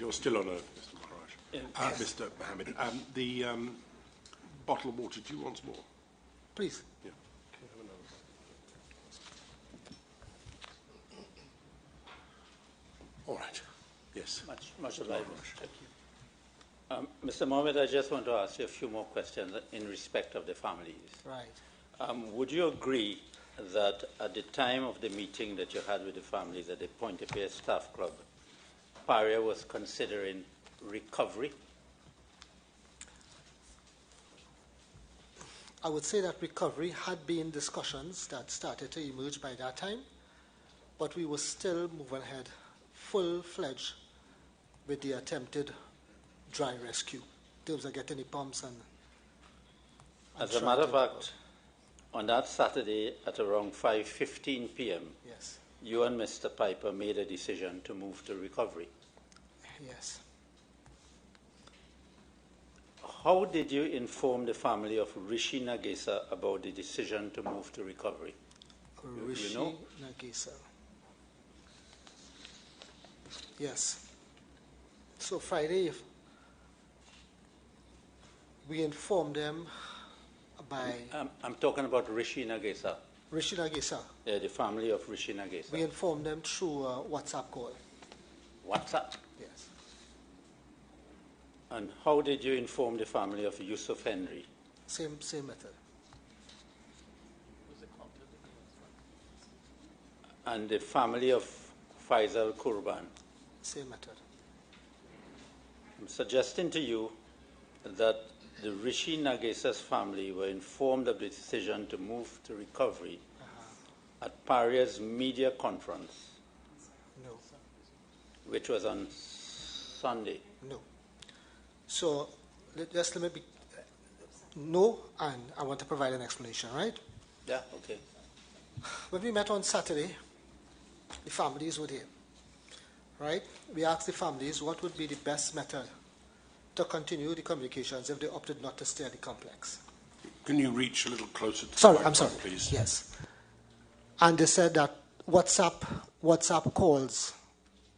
you're still on, Mr. Maharaj. Mr. Mohammed, the bottle of water, do you want some more? Please. Yeah. Can you have another? All right. Yes. Much obliged. Thank you. Mr. Mohammed, I just want to ask you a few more questions in respect of the families. Right. Would you agree that at the time of the meeting that you had with the families at the Pointe-à-Pierre Staff Club, Paria was considering recovery? I would say that recovery had been discussions that started to emerge by that time, but we were still moving ahead full-fledged with the attempted dry rescue in terms of getting the pumps and As a matter of fact, on that Saturday at around 5:15 p.m., yes, you and Mr. Piper made a decision to move to recovery. yes. How did you inform the family of Rishi Nagesa about the decision to move to recovery? Rishi you know? Nagesa. Yes. So Friday, we informed them by... I'm talking about Rishi Nagesa. Rishi Nagesa. Yeah, the family of Rishi Nagesa. We informed them through a WhatsApp call. WhatsApp? Yes. And how did you inform the family of Yusuf Henry? Same method. And the family of Faisal Kurban? Same method. I'm suggesting to you that the Rishi Nagesa's family were informed of the decision to move to recovery at Paria's media conference, No. which was on Sunday. No. So, just let me be... No, and I want to provide an explanation, right? Yeah, okay. When we met on Saturday, the families were there, right? We asked the families what would be the best method to continue the communications if they opted not to stay at the complex. Can you reach a little closer to Sorry, the I'm sorry. microphone, please? Yes. And they said that WhatsApp calls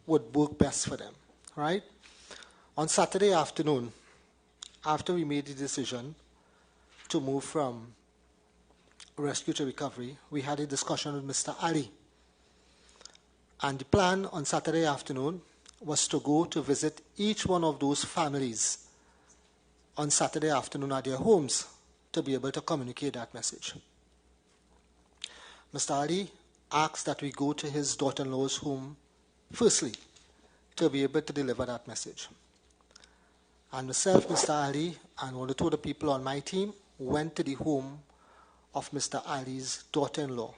would work best for them, right? On Saturday afternoon, after we made the decision to move from rescue to recovery, we had a discussion with Mr. Ali. And the plan on Saturday afternoon was to go to visit each one of those families on Saturday afternoon at their homes to be able to communicate that message. Mr. Ali asked that we go to his daughter-in-law's home firstly to be able to deliver that message. And myself, Mr. Ali, and one or two other people on my team went to the home of Mr. Ali's daughter-in-law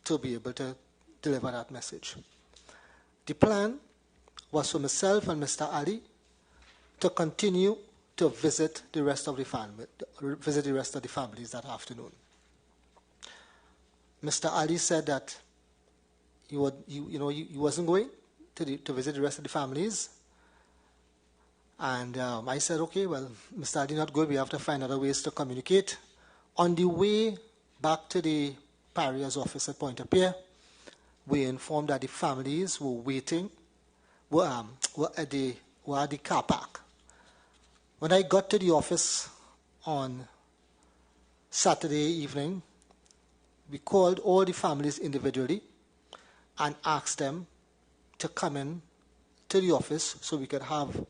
to be able to deliver that message. The plan was for myself and Mr. Ali to continue to visit the rest of the families that afternoon. Mr. Ali said that he wasn't going to visit the rest of the families. And I said, okay, well, Mr. Ali not going, we have to find other ways to communicate. On the way back to the Paria's office at Pointe-à-Pierre, we informed that the families were waiting, were at the car park. When I got to the office on Saturday evening, we called all the families individually and asked them to come in to the office so we could have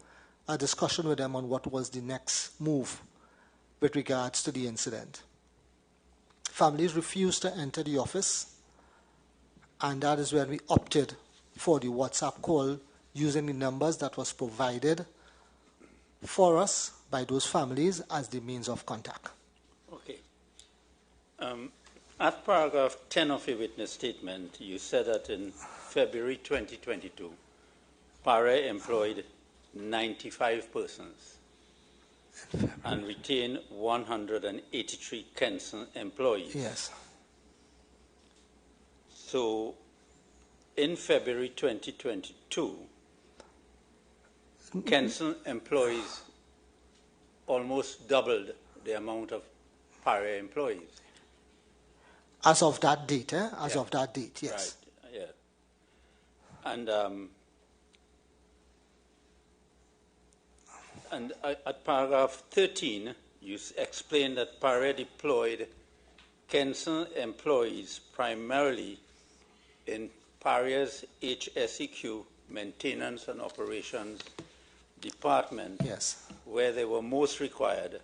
a discussion with them on what was the next move with regards to the incident. Families refused to enter the office, and that is when we opted for the WhatsApp call using the numbers that was provided for us by those families as the means of contact. Okay. At paragraph 10 of your witness statement, you said that in February 2022, Paria employed 95 persons and retained 183 Kenson employees. Yes. So, in February 2022, Kenson employees almost doubled the amount of Paria employees. As of that date, As Yeah. of that date, yes. Right, yeah. And And at paragraph 13, you explain that Paria deployed Kenson employees primarily in Paria's HSEQ maintenance and operations department, Yes. where they were most required,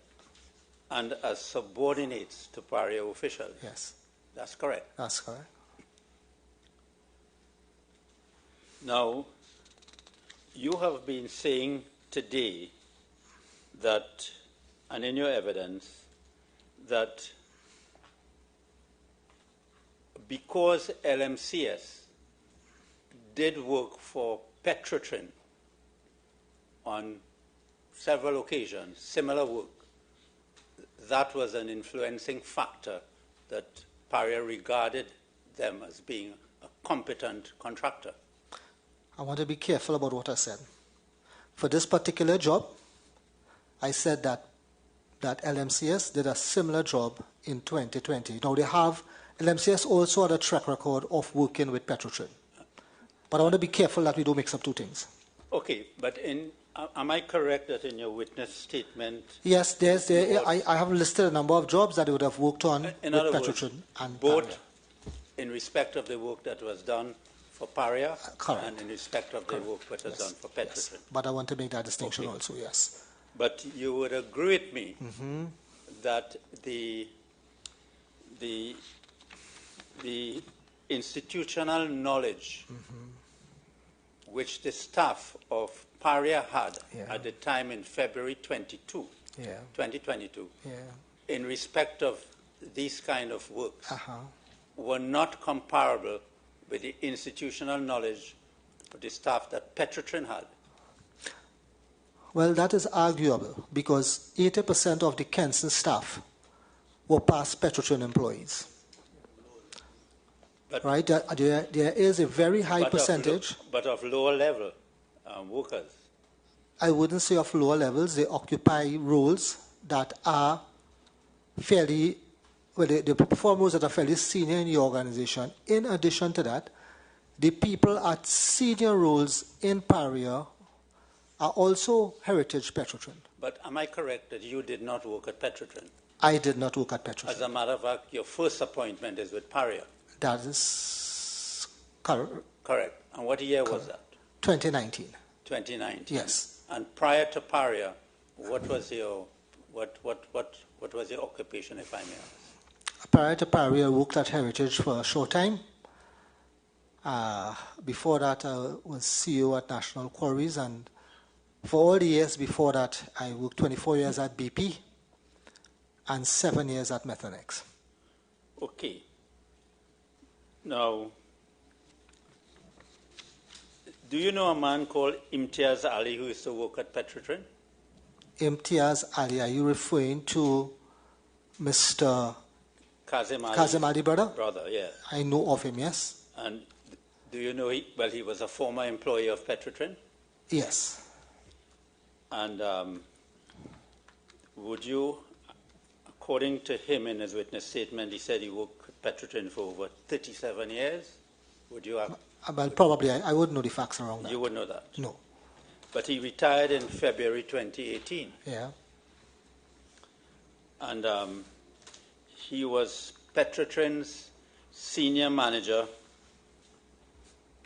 and as subordinates to Paria officials. Yes. That's correct. That's correct. Now, you have been saying today that, and in your evidence, that because LMCS did work for Petrotrin on several occasions, similar work, that was an influencing factor that Paria regarded them as being a competent contractor. I want to be careful about what I said. For this particular job, I said that LMCS did a similar job in 2020. Now LMCS also had a track record of working with Petrotrin. But I want to be careful that we don't mix up two things. Okay, but am I correct that in your witness statement? Yes, I have listed a number of jobs that they would have worked on with Petrotrin and both Paria. In respect of the work that was done for Paria and in respect of the work that was done for Petrotrin. Yes. But I want to make that distinction also, yes. But you would agree with me that the institutional knowledge which the staff of Paria had at the time in February 2022, in respect of these kind of works, were not comparable with the institutional knowledge of the staff that Petrotrin had. Well, that is arguable because 80% of the Kenson staff were past Petrotrin employees. But, right? There is a very high percentage. But of lower level workers. I wouldn't say of lower levels. They occupy roles that are fairly, well, they perform roles that are fairly senior in the organization. In addition to that, the people at senior roles in Paria are also heritage Petrotrin. But am I correct that you did not work at Petrotrin? I did not work at Petrotrin. As a matter of fact, your first appointment is with Paria. That is correct. Correct. And what year was that? 2019. 2019. Yes. And prior to Paria, what was your occupation, if I may ask? Prior to Paria, I worked at Heritage for a short time. Before that, I was CEO at National Quarries, and for all the years before that, I worked 24 years at BP and 7 years at Methanex. Okay. Now, do you know a man called Imtiaz Ali who used to work at Petrotrin? Imtiaz Ali, are you referring to Mr. Kazim Ali brother? Brother, yeah. I know of him, yes. And do you know, he was a former employee of Petrotrin? Yes. And would you, according to him in his witness statement, he said he worked at Petrotrin for over 37 years? Would you have? Well, probably. I wouldn't know the facts around that. You wouldn't know that? No. But he retired in February 2018. Yeah. And he was Petrotrin's senior manager,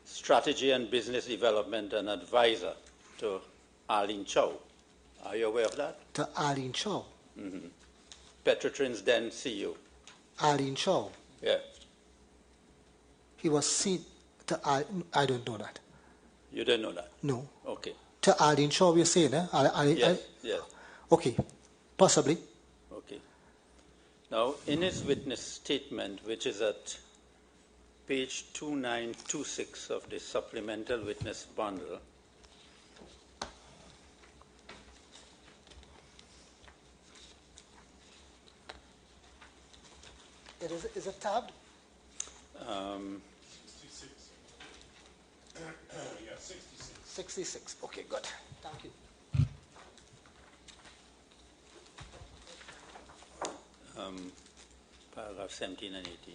strategy and business development, and advisor to Arlene Chow. Are you aware of that? To Arlene Chow? Mm-hmm. Petrotrin's then CEO. Arlene Chow? Yeah. He was seen to I don't know that. You don't know that? No. Okay. To Arlene Chow, you're saying, eh? Yes, yes. Okay, possibly. Okay. Now, in his witness statement, which is at page 2926 of the supplemental witness bundle, Is it tabbed? 66. Yeah, 66. 66. Okay, good. Thank you. paragraph 17 and 18.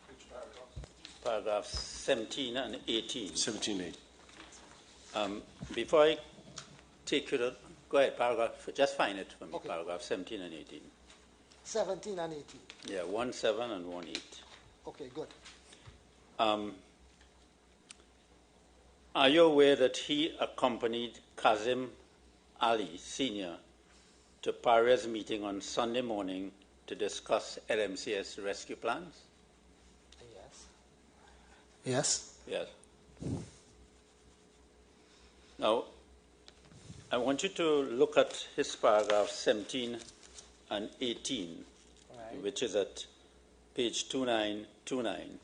Which paragraph? Paragraphs 17 and 18. 17A. Before I take you to, go ahead, just find it for me, Okay. paragraph 17 and 18. 17 and 18. Yeah, 1.7 and 1.8. Okay, good. Are you aware that he accompanied Kazim Ali, Sr., to Paria's meeting on Sunday morning to discuss LMCS rescue plans? Yes. Yes. Yes. Now, I want you to look at his paragraph 17 and 18, Right. which is at page 2929.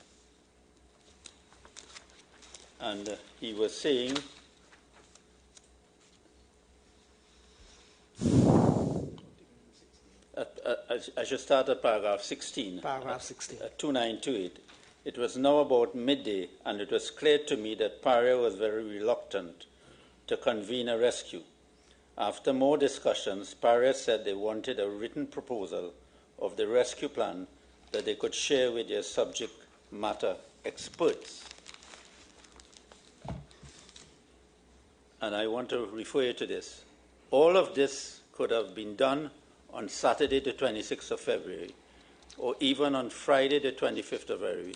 And he was saying, I should start at paragraph 16. Paragraph 16. 2928. It was now about midday, and it was clear to me that Paria was very reluctant to convene a rescue. After more discussions, Paria said they wanted a written proposal of the rescue plan that they could share with their subject matter experts. And I want to refer you to this. All of this could have been done on Saturday, the 26th of February, or even on Friday, the 25th of February,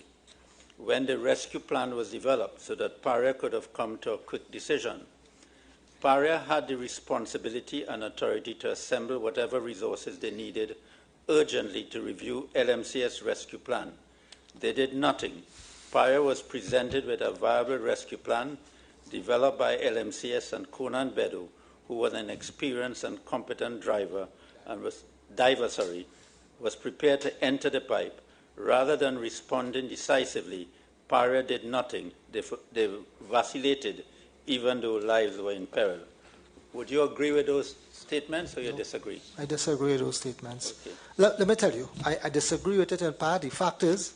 when the rescue plan was developed so that Paria could have come to a quick decision. Paria had the responsibility and authority to assemble whatever resources they needed urgently to review LMCS rescue plan. They did nothing. Paria was presented with a viable rescue plan developed by LMCS and Conan Bedu, who was an experienced and competent diver, was prepared to enter the pipe. Rather than responding decisively, Paria did nothing. They vacillated, even though lives were in peril. Would you agree with those statements, or you disagree? I disagree with those statements. Okay. Let me tell you, I disagree with it in part. The fact is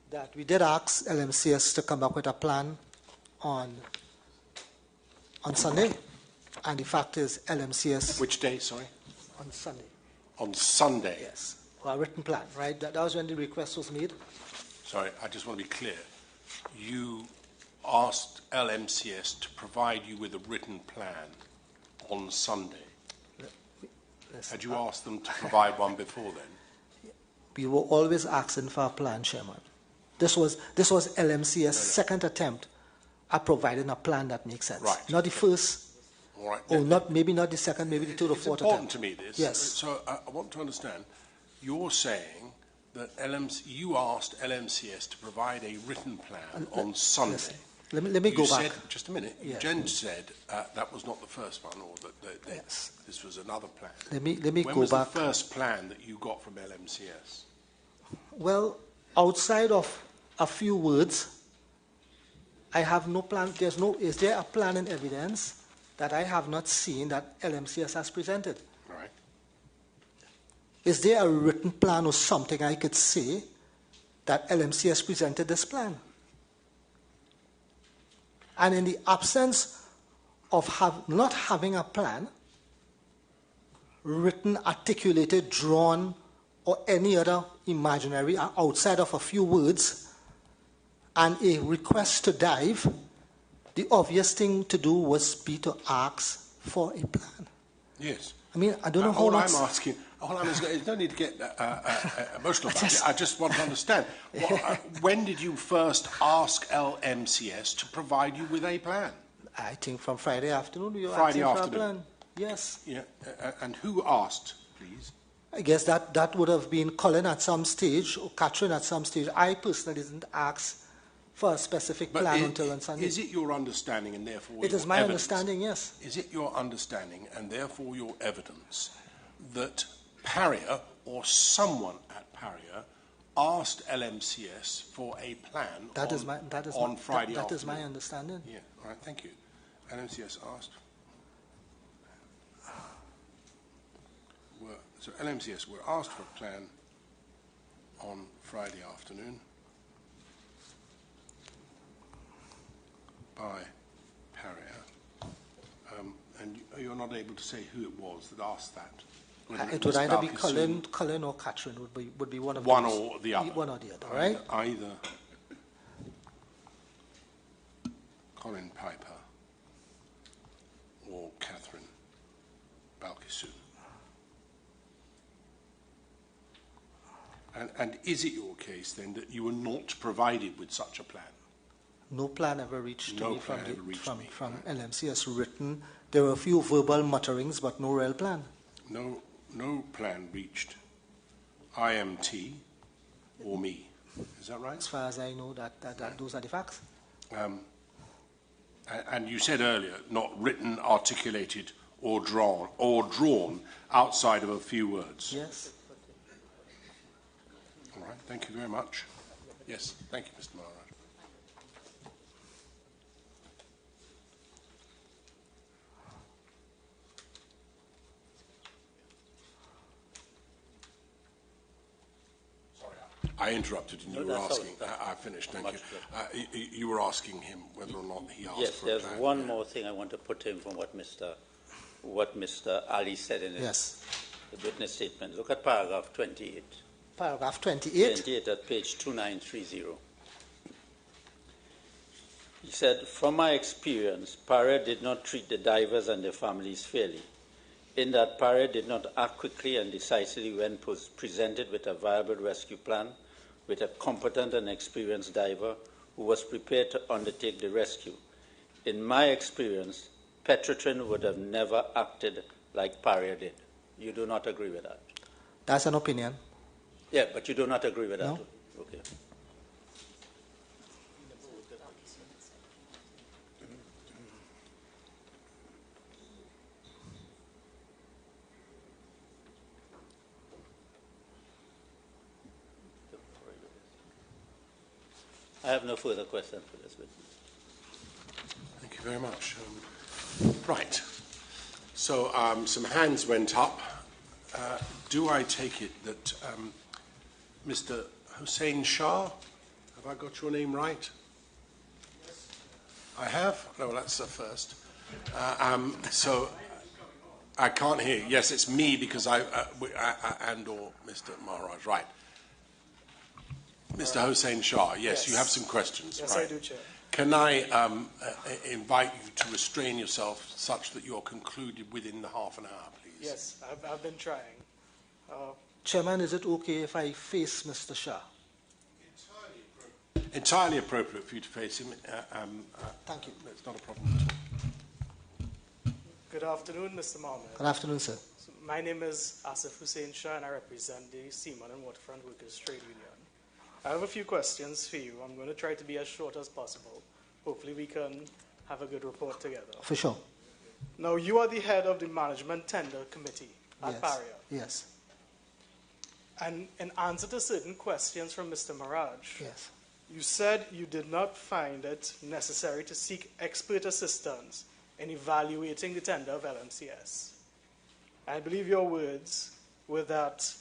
that we did ask LMCS to come up with a plan on Sunday, and the fact is LMCS... Which day, sorry? On Sunday. On Sunday? Yes. Well, a written plan, right? That was when the request was made. Sorry, I just want to be clear. You asked LMCS to provide you with a written plan on Sunday. Listen, Had you asked them to provide one before then? we were always asking for a plan, Chairman. This was LMCS' second attempt at providing a plan that makes sense. Right. Not the first, All right. or maybe not the second, maybe the third or fourth attempt. It's important to me, this. Yes. So I want to understand, you're saying that you asked LMCS to provide a written plan on Sunday. Listen, let me go back. Just a minute. Yeah. Jen said that was not the first one, or that Yes. this was another plan. Let me When go was back. the first plan that you got from LMCS? Well, outside of a few words, I have no plan. Is there a plan in evidence that I have not seen that LMCS has presented? Right. Is there a written plan or something I could say that LMCS presented this plan? And in the absence of not having a plan, written, articulated, drawn, or any other imaginary outside of a few words, and a request to dive, the obvious thing to do was to ask for a plan. Yes. I mean, I don't know how all much... I'm asking, there's no need to get emotional about it. I just want to understand. When did you first ask LMCS to provide you with a plan? I think from Friday afternoon, we were Friday asking for afternoon. a plan. Yes. Yeah. And who asked, please? I guess that would have been Colin at some stage, or Catherine at some stage. I personally didn't ask for a specific plan until on Sunday. Is it your understanding and therefore It your is my evidence? understanding, yes. Is it your understanding and therefore your evidence that Paria or someone at Paria asked LMCS for a plan on Friday afternoon? That is my understanding. Yeah, all right, thank you. LMCS asked. So LMCS were asked for a plan on Friday afternoon by Paria, and you're not able to say who it was that asked that. It would either be Colin or Catherine would be one of one those. or the other. One or the other, right? Either Colin Piper And is it your case then that you were not provided with such a plan? No plan ever reached No me from, plan ever reached me, from right. LMCS written. There were a few verbal mutterings, but no real plan. No plan reached IMT or me. Is that right? As far as I know, those are the facts. And you said earlier, not written, articulated, or drawn outside of a few words. Yes. All right. Thank you very much. Yes. Thank you, Mr. Maharaj. I interrupted and you were asking. I finished, thank you. You were asking him whether or not he asked yes, for a plan. Yes, there's one more thing I want to put in from what Mr. Ali said in his witness statement. Look at paragraph 28. Paragraph 28? 28 at page 2930. He said, from my experience, Paria did not treat the divers and their families fairly, in that Paria did not act quickly and decisively when presented with a viable rescue plan, with a competent and experienced diver who was prepared to undertake the rescue. In my experience, Petrotrin would have never acted like Paria did. You do not agree with that? That's an opinion. Yeah, but you do not agree with that? No. Okay. I have no further questions for this witness. Thank you very much. Right. So some hands went up. Do I take it that Mr. Hussein Shah, have I got your name right? Yes. I have? No, that's the first. So I can't hear you. Yes, it's me because and or Mr. Maharaj. Right. Mr. Hussein Shah, yes, you have some questions. Yes, right. I do, Chair. Can I invite you to restrain yourself such that you're concluded within the half an hour, please? Yes, I've been trying. Chairman, is it okay if I face Mr. Shah? Entirely appropriate for you to face him. Thank you. It's not a problem at all. Good afternoon, Mr. Mohammed. Good afternoon, sir. So my name is Asif Hussein Shah, and I represent the Seaman and Waterfront Workers Trade Union. I have a few questions for you. I'm going to try to be as short as possible. Hopefully we can have a good report together. For sure. Now, you are the head of the Management Tender Committee at Paria. Yes. And in answer to certain questions from Mr. Maharaj, yes, you said you did not find it necessary to seek expert assistance in evaluating the tender of LMCS. I believe your words were that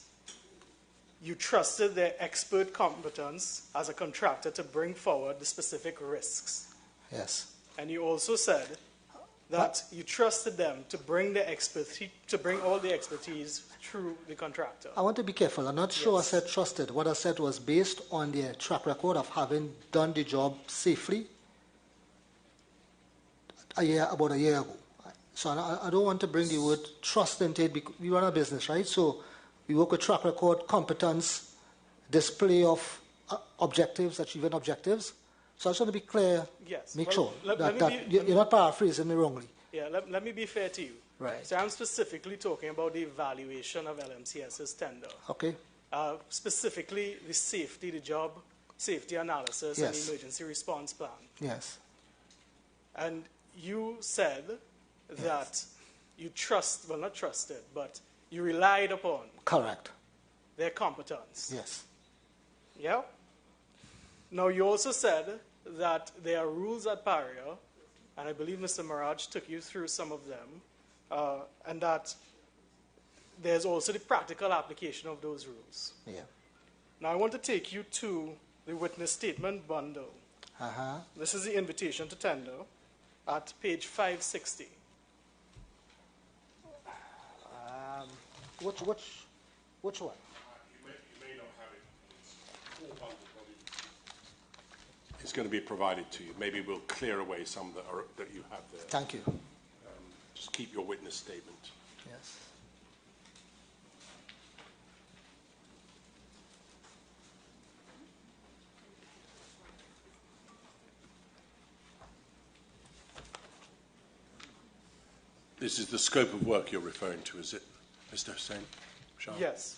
you trusted their expert competence as a contractor to bring forward the specific risks. Yes. And you also said that you trusted them to bring the expertise, to bring all the expertise through the contractor. I want to be careful. I'm not sure I said trusted. What I said was based on their track record of having done the job safely about a year ago. So I don't want to bring the word trust into it because we run a business, right? So we work with track record, competence, display of objectives, achieving objectives. So I just want to be clear, make sure that you're not paraphrasing me wrongly. Yeah, let me be fair to you. Right. So I'm specifically talking about the evaluation of LMCS's tender. Okay. Specifically the safety, the job safety analysis and the emergency response plan. Yes. And you said that you not trusted, but you relied upon. Correct. Their competence. Yes. Yeah? Now, you also said that there are rules at Paria, and I believe Mr. Maharaj took you through some of them, and that there's also the practical application of those rules. Yeah. Now, I want to take you to the witness statement bundle. This is the invitation to tender at page 560. Which one? You may not have it. It's 4 bundles. It's going to be provided to you. Maybe we'll clear away some that you have there. Thank you. Just keep your witness statement. Yes. This is the scope of work you're referring to, is it, Mr. Hussain? Shah? Yes.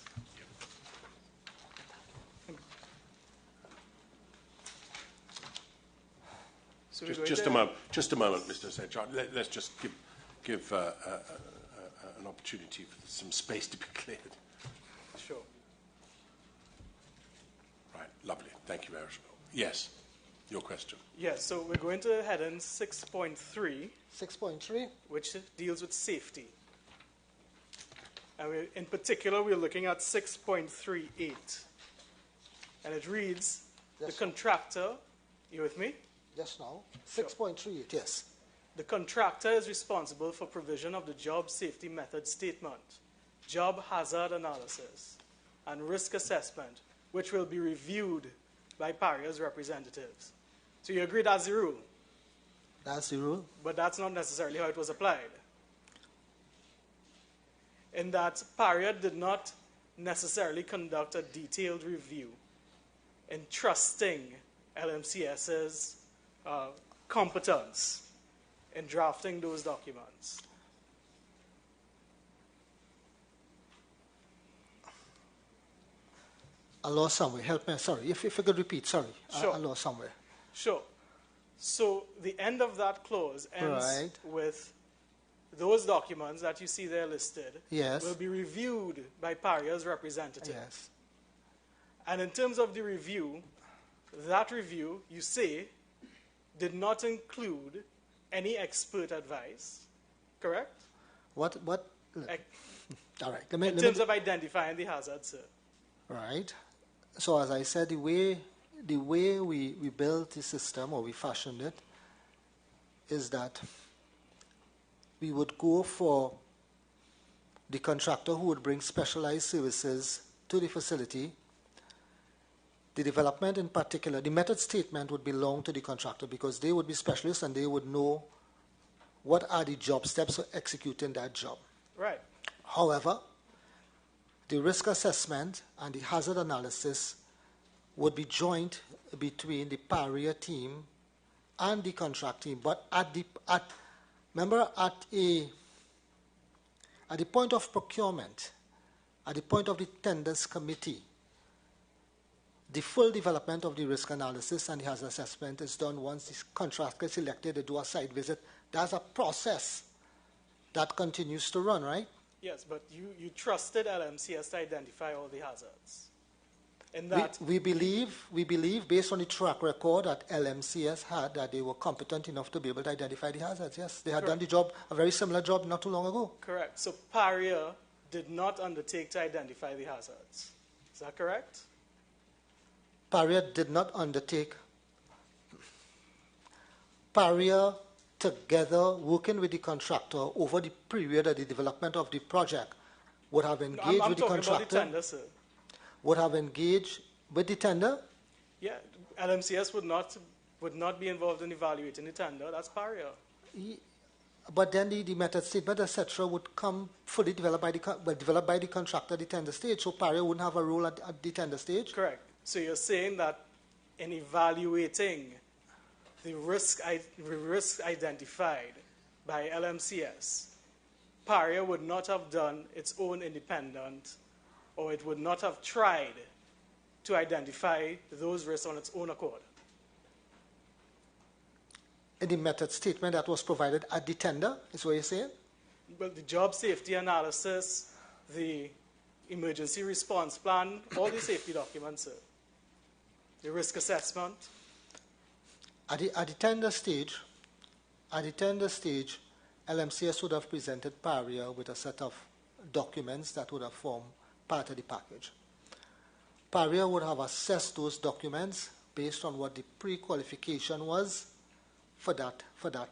So just a moment, Mr. Hussain. Let's just give an opportunity for some space to be cleared. Sure. Right, lovely. Thank you very much. Yes, your question. Yes, so we're going to heading 6.3. 6.3? Which deals with safety. And in particular, we're looking at 6.38. And it reads, yes, the contractor, you with me? Yes, now. 6.38, yes. The contractor is responsible for provision of the job safety method statement, job hazard analysis, and risk assessment, which will be reviewed by Paria's representatives. So you agree that's the rule? That's the rule. But that's not necessarily how it was applied. In that Paria did not necessarily conduct a detailed review in trusting LMCS's competence in drafting those documents. I lost somewhere. Help me. Sorry. If you could repeat. Sorry. Sure. I lost somewhere. Sure. So the end of that clause ends right. with those documents that you see there listed yes. will be reviewed by Paria's representative. Yes. And in terms of the review, that review, you say, did not include any expert advice, correct? What? All right. In terms of identifying the hazard, sir. Right. So as I said, the way we built the system, or we fashioned it, is that we would go for the contractor who would bring specialized services to the facility. The development in particular, the method statement would belong to the contractor because they would be specialists and they would know what are the job steps for executing that job. Right. However, the risk assessment and the hazard analysis would be joint between the Paria team and the contract team. But at the point of procurement, at the point of the tenders committee, the full development of the risk analysis and the hazard assessment is done once the contractor is selected. They do a site visit. That's a process that continues to run, right? Yes, but you trusted LMCS to identify all the hazards. In that we believe, based on the track record that LMCS had, that they were competent enough to be able to identify the hazards. Yes, they had done the job, a very similar job, not too long ago. Correct. So Paria did not undertake to identify the hazards. Is that correct? Paria did not undertake. Paria, together, working with the contractor over the period of the development of the project, would have engaged with the contractor. I'm talking about the tender, sir. Would have engaged with the tender? Yeah, LMCS would not be involved in evaluating the tender. That's Paria. But then the method statement, etc., would come fully developed by the contractor at the tender stage. So Paria wouldn't have a role at the tender stage. Correct. So you're saying that in evaluating the risk identified by LMCS, Paria would not have done its own independent, or it would not have tried to identify those risks on its own accord. In the method statement that was provided at the tender, is what you're saying? Well, the job safety analysis, the emergency response plan, all the safety documents, sir. The risk assessment. At the tender stage, LMCS would have presented Paria with a set of documents that would have formed part of the package. Paria would have assessed those documents based on what the pre-qualification was for that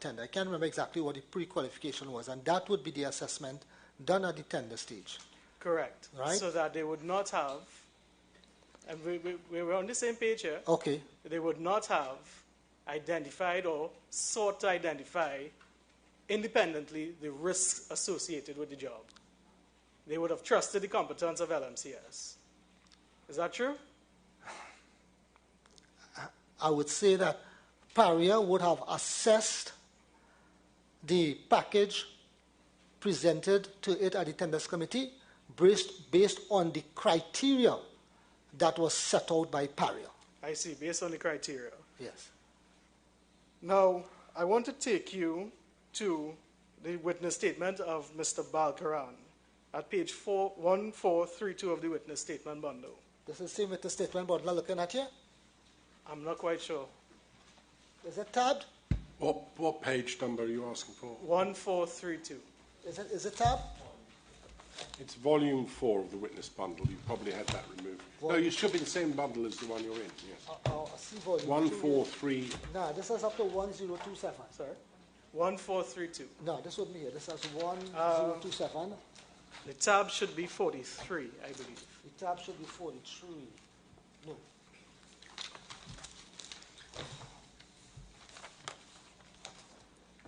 tender. I can't remember exactly what the pre-qualification was, and that would be the assessment done at the tender stage. Correct. Right? So that they would not have, and we're on the same page here. Okay. They would not have identified or sought to identify independently the risks associated with the job. They would have trusted the competence of LMCS. Is that true? I would say that Paria would have assessed the package presented to it at the tenders committee based on the criteria that was set out by Paria. I see, based on the criteria. Yes. Now, I want to take you to the witness statement of Mr. Balkaran at page 1432 of the witness statement bundle. This is the same witness statement bundle I'm looking at here? I'm not quite sure. Is it tabbed? What page number are you asking for? 1432. Is it tabbed? It's volume 4 of the witness bundle. You probably had that removed. No, you should be the same bundle as the one you're in. Yes. I see volume 143. No, this is up to 1027. Sorry? 1432. No, this wouldn't be here. This has 1027. The tab should be 43, I believe. The tab should be 43. No.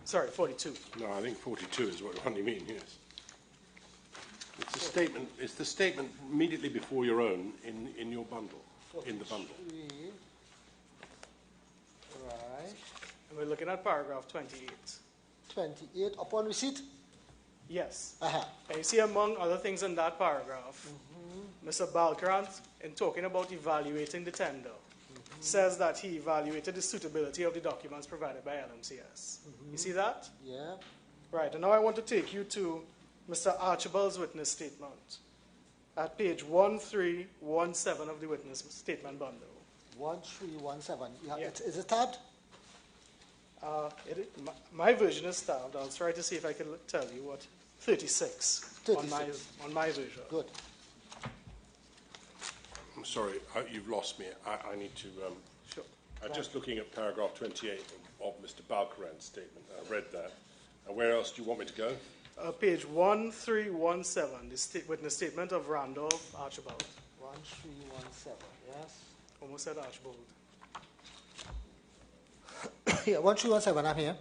Sorry, 42. No, I think 42 is what you mean, yes. It's a statement. It's the statement immediately before your own in your bundle, 43. In the bundle. Right. And we're looking at paragraph 28. 28, upon receipt? Yes. Uh-huh. And you see, among other things in that paragraph, Mr. Balkaran, in talking about evaluating the tender, says that he evaluated the suitability of the documents provided by LMCS. You see that? Yeah. Right, and now I want to take you to Mr. Archibald's witness statement at page 1317 of the witness statement bundle. 1317. Yeah. Yeah. Is it tabbed? My version is tabbed. I'll try to see if I can tell you what. 36. On my version. Good. I'm sorry, you've lost me. I need to... Sure. I'm just looking at paragraph 28 of Mr. Balkaran's statement. I read that. And where else do you want me to go? Page 1317, the witness statement of Randolph Archibald. 1317, yes. Almost said Archibald. Yeah, 1317, I'm here.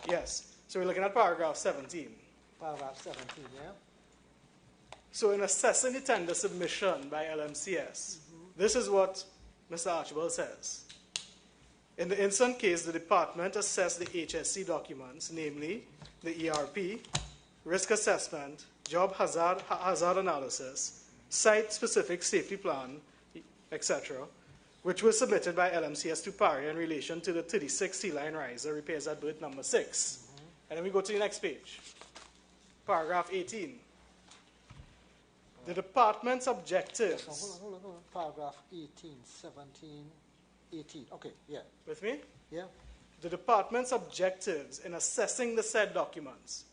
Yes. So we're looking at paragraph 17. Paragraph 17, yeah. So in assessing the tender submission by LMCS, this is what Mr. Archibald says. In the instant case, the department assessed the HSC documents, namely the ERP, risk assessment, job hazard analysis, site-specific safety plan, etc., which was submitted by LMCS to Paria in relation to the 36 Sea-Line riser repairs at berth number 6. And then we go to the next page. Paragraph 18. The department's objectives... Hold on. Paragraph 18, 17, 18. Okay, yeah. With me? Yeah. The department's objectives in assessing the said documents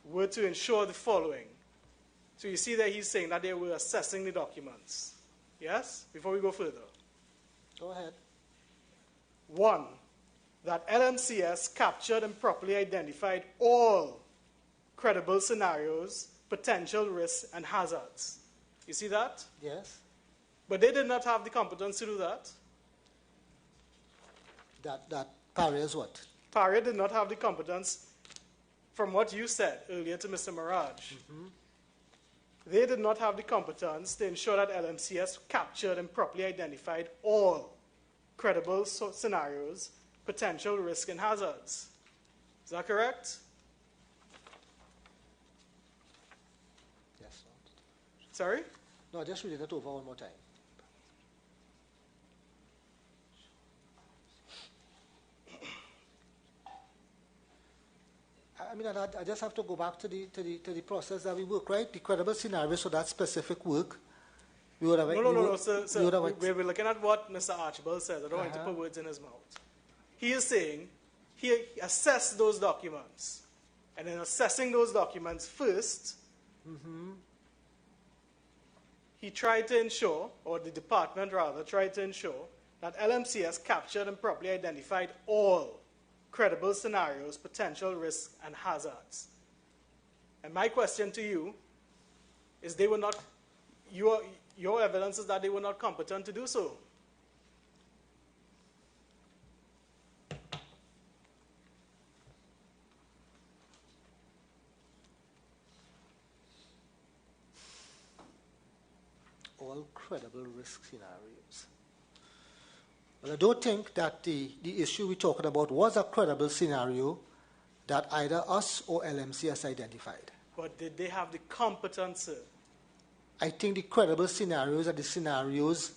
were to ensure the following. So you see that he's saying that they were assessing the documents. Yes? Before we go further. Go ahead. 1, that LMCS captured and properly identified all credible scenarios, potential risks, and hazards. You see that? Yes. But they did not have the competence to do that. That Paria is what? Paria did not have the competence, from what you said earlier to Mr. Mirage. They did not have the competence to ensure that LMCS captured and properly identified all credible scenarios, potential risks, and hazards. Is that correct? Yes. Sorry? No, just read it over one more time. I mean, I just have to go back to the process that we work, right? The credible scenarios for that specific work. We would have No. So we're looking at what Mr. Archibald says. I don't want to put words in his mouth. He is saying he assessed those documents. And in assessing those documents first, he tried to ensure, or the department rather, tried to ensure that LMCS captured and properly identified all credible scenarios, potential risks, and hazards. And my question to you is they were not, your evidence is that they were not competent to do so. All credible risk scenarios. Well, I don't think that the issue we're talking about was a credible scenario that either us or LMCS identified. But did they have the competence, sir? I think the credible scenarios are the scenarios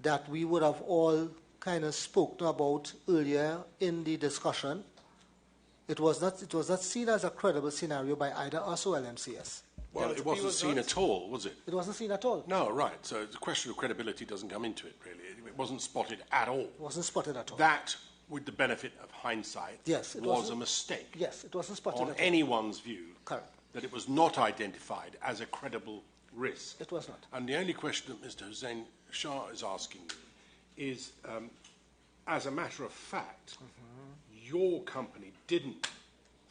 that we would have all kind of spoken about earlier in the discussion. It was not seen as a credible scenario by either us or LMCS. Well, it wasn't seen at all, was it? It wasn't seen at all. No, right. So the question of credibility doesn't come into it, really. It wasn't spotted at all. It wasn't spotted at all. That, with the benefit of hindsight, yes, was a mistake. Yes, it wasn't spotted on at all. anyone's view. Correct. That it was not identified as a credible risk. It was not. And the only question that Mr. Hussain Shah is asking you is, as a matter of fact, your company didn't,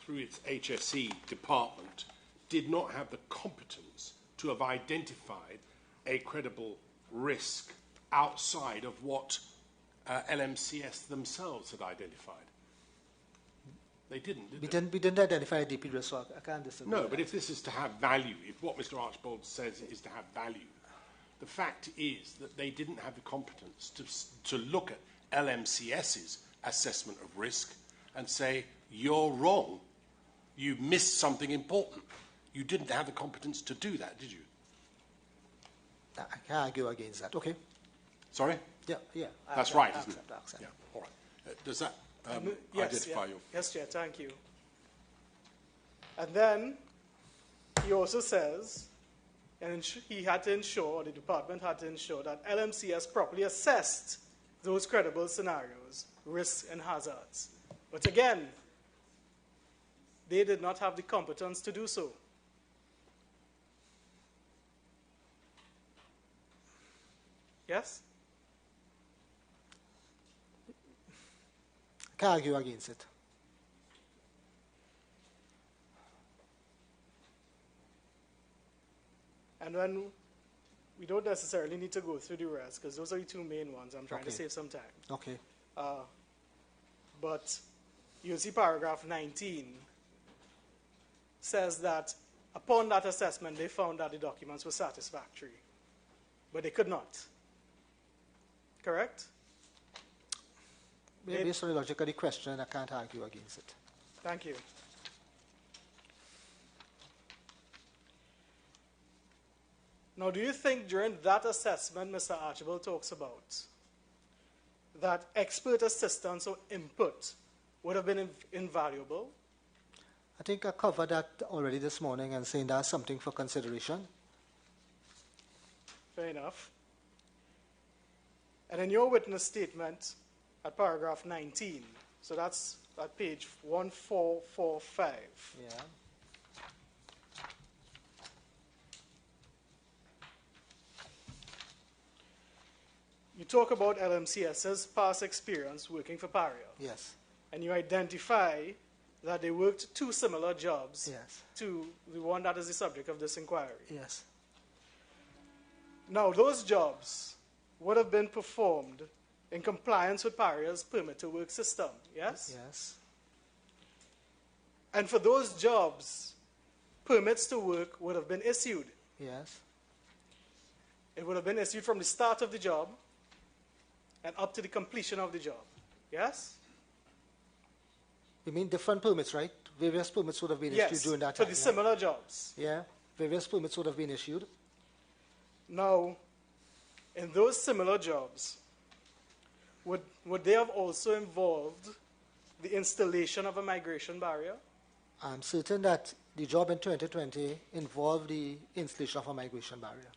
through its HSE department, did not have the competence to have identified a credible risk outside of what LMCS themselves had identified. They didn't, did they? We didn't identify a DP risk, so I can't disagree. No, but if this is to have value, if what Mr. Archbold says is to have value, the fact is that they didn't have the competence to look at LMCS's assessment of risk and say, you're wrong, you missed something important. You didn't have the competence to do that, did you? I can't argue against that. Okay. Sorry? Yeah. That's right, isn't it? Yeah, all right. Does that yes, identify your... Yes, Chair, thank you. And then he also says, and he had to ensure, or the department had to ensure, that LMCS properly assessed those credible scenarios, risks and hazards. But again, they did not have the competence to do so. Yes? I can't argue against it. And then we don't necessarily need to go through the rest, because those are the two main ones. I'm trying to save some time. Okay. But you'll see paragraph 19 says that upon that assessment, they found that the documents were satisfactory, but they could not. Correct? Based on the logic of the question, I can't argue against it. Thank you. Now, do you think during that assessment Mr. Archibald talks about, that expert assistance or input would have been invaluable? I think I covered that already this morning and saying that's something for consideration. Fair enough. And in your witness statement at paragraph 19, so that's at page 1445. Yeah. You talk about LMCS's past experience working for Paria. Yes. And you identify that they worked two similar jobs to the one that is the subject of this inquiry. Yes. Now, those jobs would have been performed in compliance with Paria's permit to work system, yes? Yes. And for those jobs, permits to work would have been issued. Yes. It would have been issued from the start of the job and up to the completion of the job, yes? You mean different permits, right? Various permits would have been issued during that time. For the similar jobs. Yeah, various permits would have been issued. Now, in those similar jobs, would they have also involved the installation of a migration barrier? I'm certain that the job in 2020 involved the installation of a migration barrier.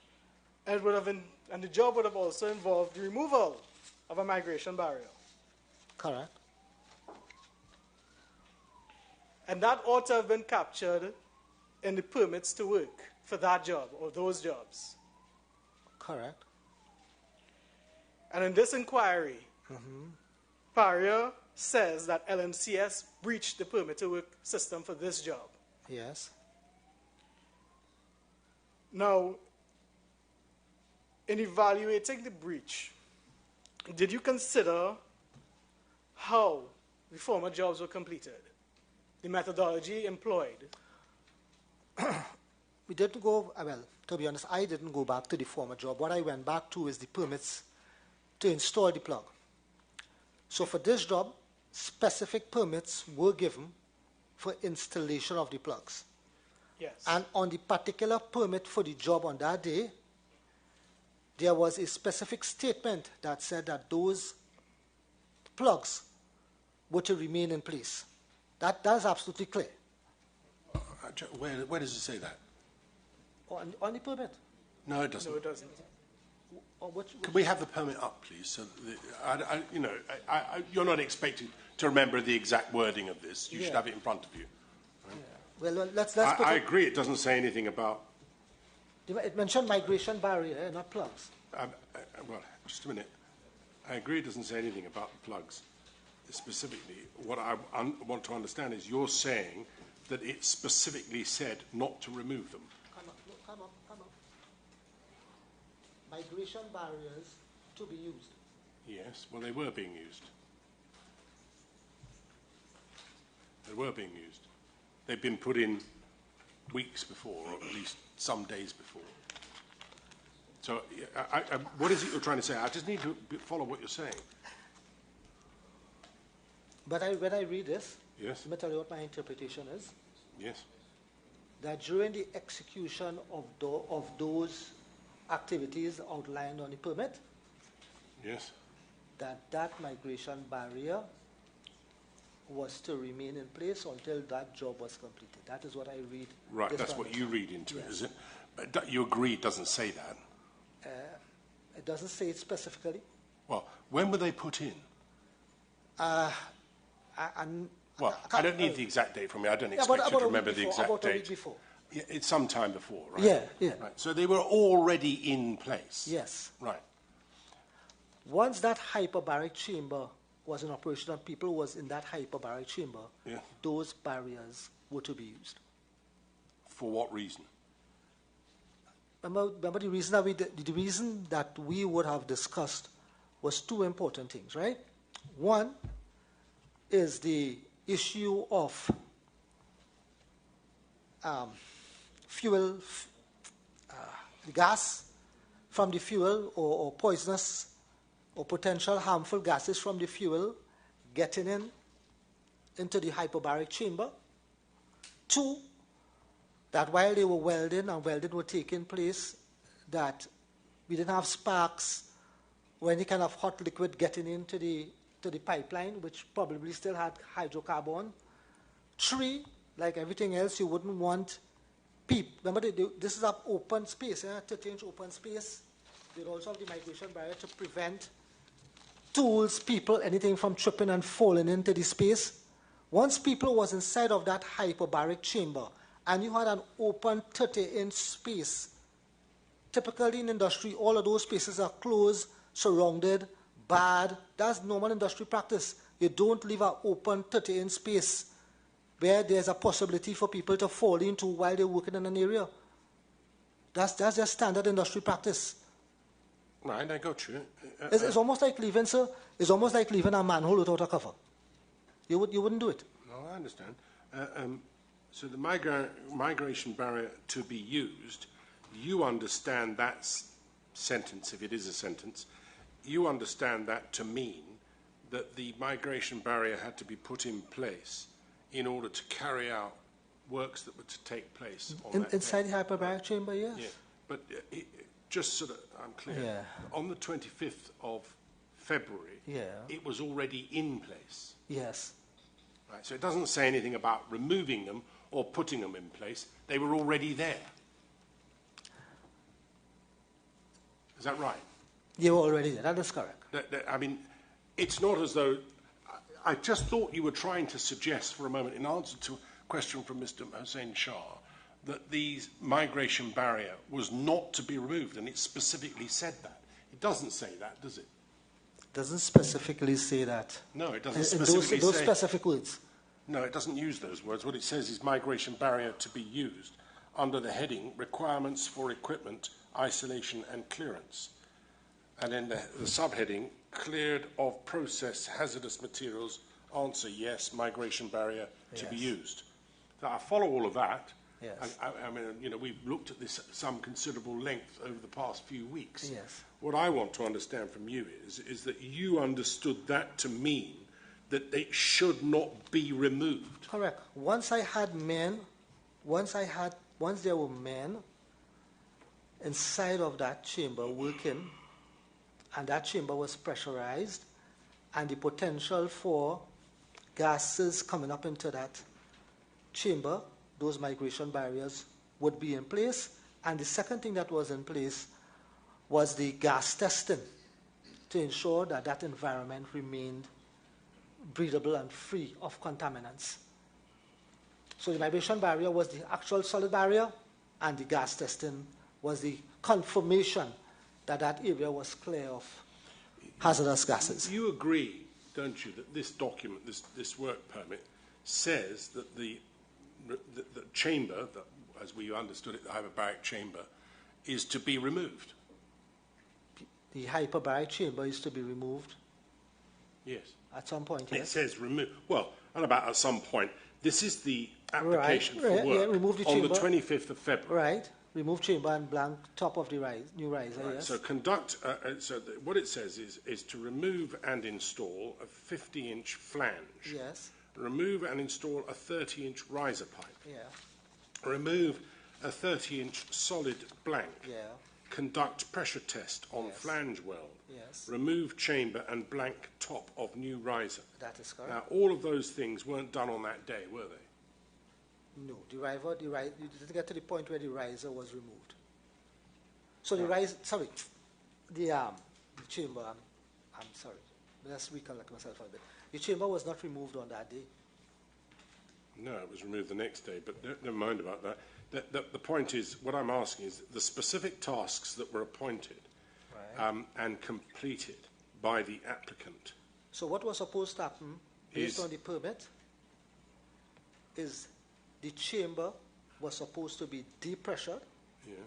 And the job would have also involved the removal of a migration barrier. Correct. And that ought to have been captured in the permits to work for that job or those jobs. Correct. And in this inquiry, Paria says that LMCS breached the permit to work system for this job. Yes. Now, in evaluating the breach, did you consider how the former jobs were completed? The methodology employed? We didn't go, well, to be honest, I didn't go back to the former job. What I went back to is the permits to install the plug. So for this job, specific permits were given for installation of the plugs. Yes. And on the particular permit for the job on that day, there was a specific statement that said that those plugs were to remain in place. That's absolutely clear. Where does it say that? On the permit. No, it doesn't. No, it doesn't. Can we have the permit up, please? So you're not expected to remember the exact wording of this. You should have it in front of you. Right? Yeah. Well, let's put I agree. It doesn't say anything about. It mentioned migration barrier, not plugs. Well, just a minute. I agree. It doesn't say anything about the plugs specifically. What I want to understand is you're saying that it specifically said not to remove them. Come on. Migration barriers to be used. Yes, well, they were being used. They were being used. They'd been put in weeks before, or at least some days before. So, what is it you're trying to say? I just need to follow what you're saying. But when I read this, yes, let me tell you what my interpretation is. Yes. That during the execution of those activities outlined on the permit, yes, that migration barrier was to remain in place until that job was completed. That is what I read. Right, that's what you read into it, is it? But you agree it doesn't say that? It doesn't say it specifically. Well, when were they put in? I don't need the exact date from you. I don't expect you to remember the exact about date. A week before. Yeah, it's some time before, right? Yeah. Right. So they were already in place? Yes. Right. Once that hyperbaric chamber was in operation and people was in that hyperbaric chamber, those barriers were to be used. For what reason? Remember the reason that we would have discussed was two important things, right? One is the issue of fuel, the gas from the fuel or poisonous or potential harmful gases from the fuel getting into the hyperbaric chamber. Two, that while they were welding and welding were taking place, that we didn't have sparks or any kind of hot liquid getting into the pipeline, which probably still had hydrocarbon. Three, like everything else, you wouldn't want people. Remember, this is an open space, 30-inch open space. They also have the migration barrier to prevent tools, people, anything from tripping and falling into the space. Once people was inside of that hyperbaric chamber, and you had an open 30-inch space, typically in industry, all of those spaces are closed, surrounded, barred. That's normal industry practice. You don't leave an open 30-inch space where there's a possibility for people to fall into while they're working in an area. That's just standard industry practice. Right, I got you. It's almost like leaving, sir. It's almost like leaving a manhole without a cover. You wouldn't do it. No, I understand. So the migration barrier to be used, you understand that sentence, if it is a sentence, you understand that to mean that the migration barrier had to be put in place in order to carry out works that were to take place on inside the hyperbaric chamber, yes. Yeah, but just so that I'm clear, on the 25th of February, it was already in place. Yes. Right, so it doesn't say anything about removing them or putting them in place. They were already there. Is that right? They were already there. That is correct. I mean, it's not as though... I just thought you were trying to suggest for a moment, in answer to a question from Mr. Hussein Shah, that the migration barrier was not to be removed, and it specifically said that. It doesn't say that, does it? It doesn't specifically say that. No, it doesn't specifically those specific words. No, it doesn't use those words. What it says is migration barrier to be used under the heading requirements for equipment, isolation and clearance. And then the subheading, cleared of processed hazardous materials, answer yes, migration barrier to be used. So I follow all of that. Yes. I mean, you know, we've looked at this at some considerable length over the past few weeks. Yes. What I want to understand from you is that you understood that to mean that it should not be removed. Correct. Once there were men inside of that chamber working, and that chamber was pressurized, and the potential for gases coming up into that chamber, those migration barriers would be in place. And the second thing that was in place was the gas testing to ensure that that environment remained breathable and free of contaminants. So the migration barrier was the actual solid barrier, and the gas testing was the confirmation that that area was clear of hazardous gases. You agree, don't you, that this document, this work permit, says that the chamber, as we understood it, the hyperbaric chamber, is to be removed? The hyperbaric chamber is to be removed? Yes. At some point, yes. It says remove. Well, not about at some point. This is the application for work yeah, remove the on chamber. The 25th of February. Right. Remove chamber and blank top of the new riser, Right. yes. So what it says is to remove and install a 50-inch flange. Yes. Remove and install a 30-inch riser pipe. Yeah. Remove a 30-inch solid blank. Yeah. Conduct pressure test on flange weld. Yes. Remove chamber and blank top of new riser. That is correct. Now, all of those things weren't done on that day, were they? No, you didn't get to the point where the riser was removed. So the riser, sorry, the chamber, I'm sorry, let's recollect myself a bit. The chamber was not removed on that day. No, it was removed the next day, but never mind about that. The point is, what I'm asking is the specific tasks that were appointed and completed by the applicant. So what was supposed to happen based on the permit is the chamber was supposed to be depressured. Yes.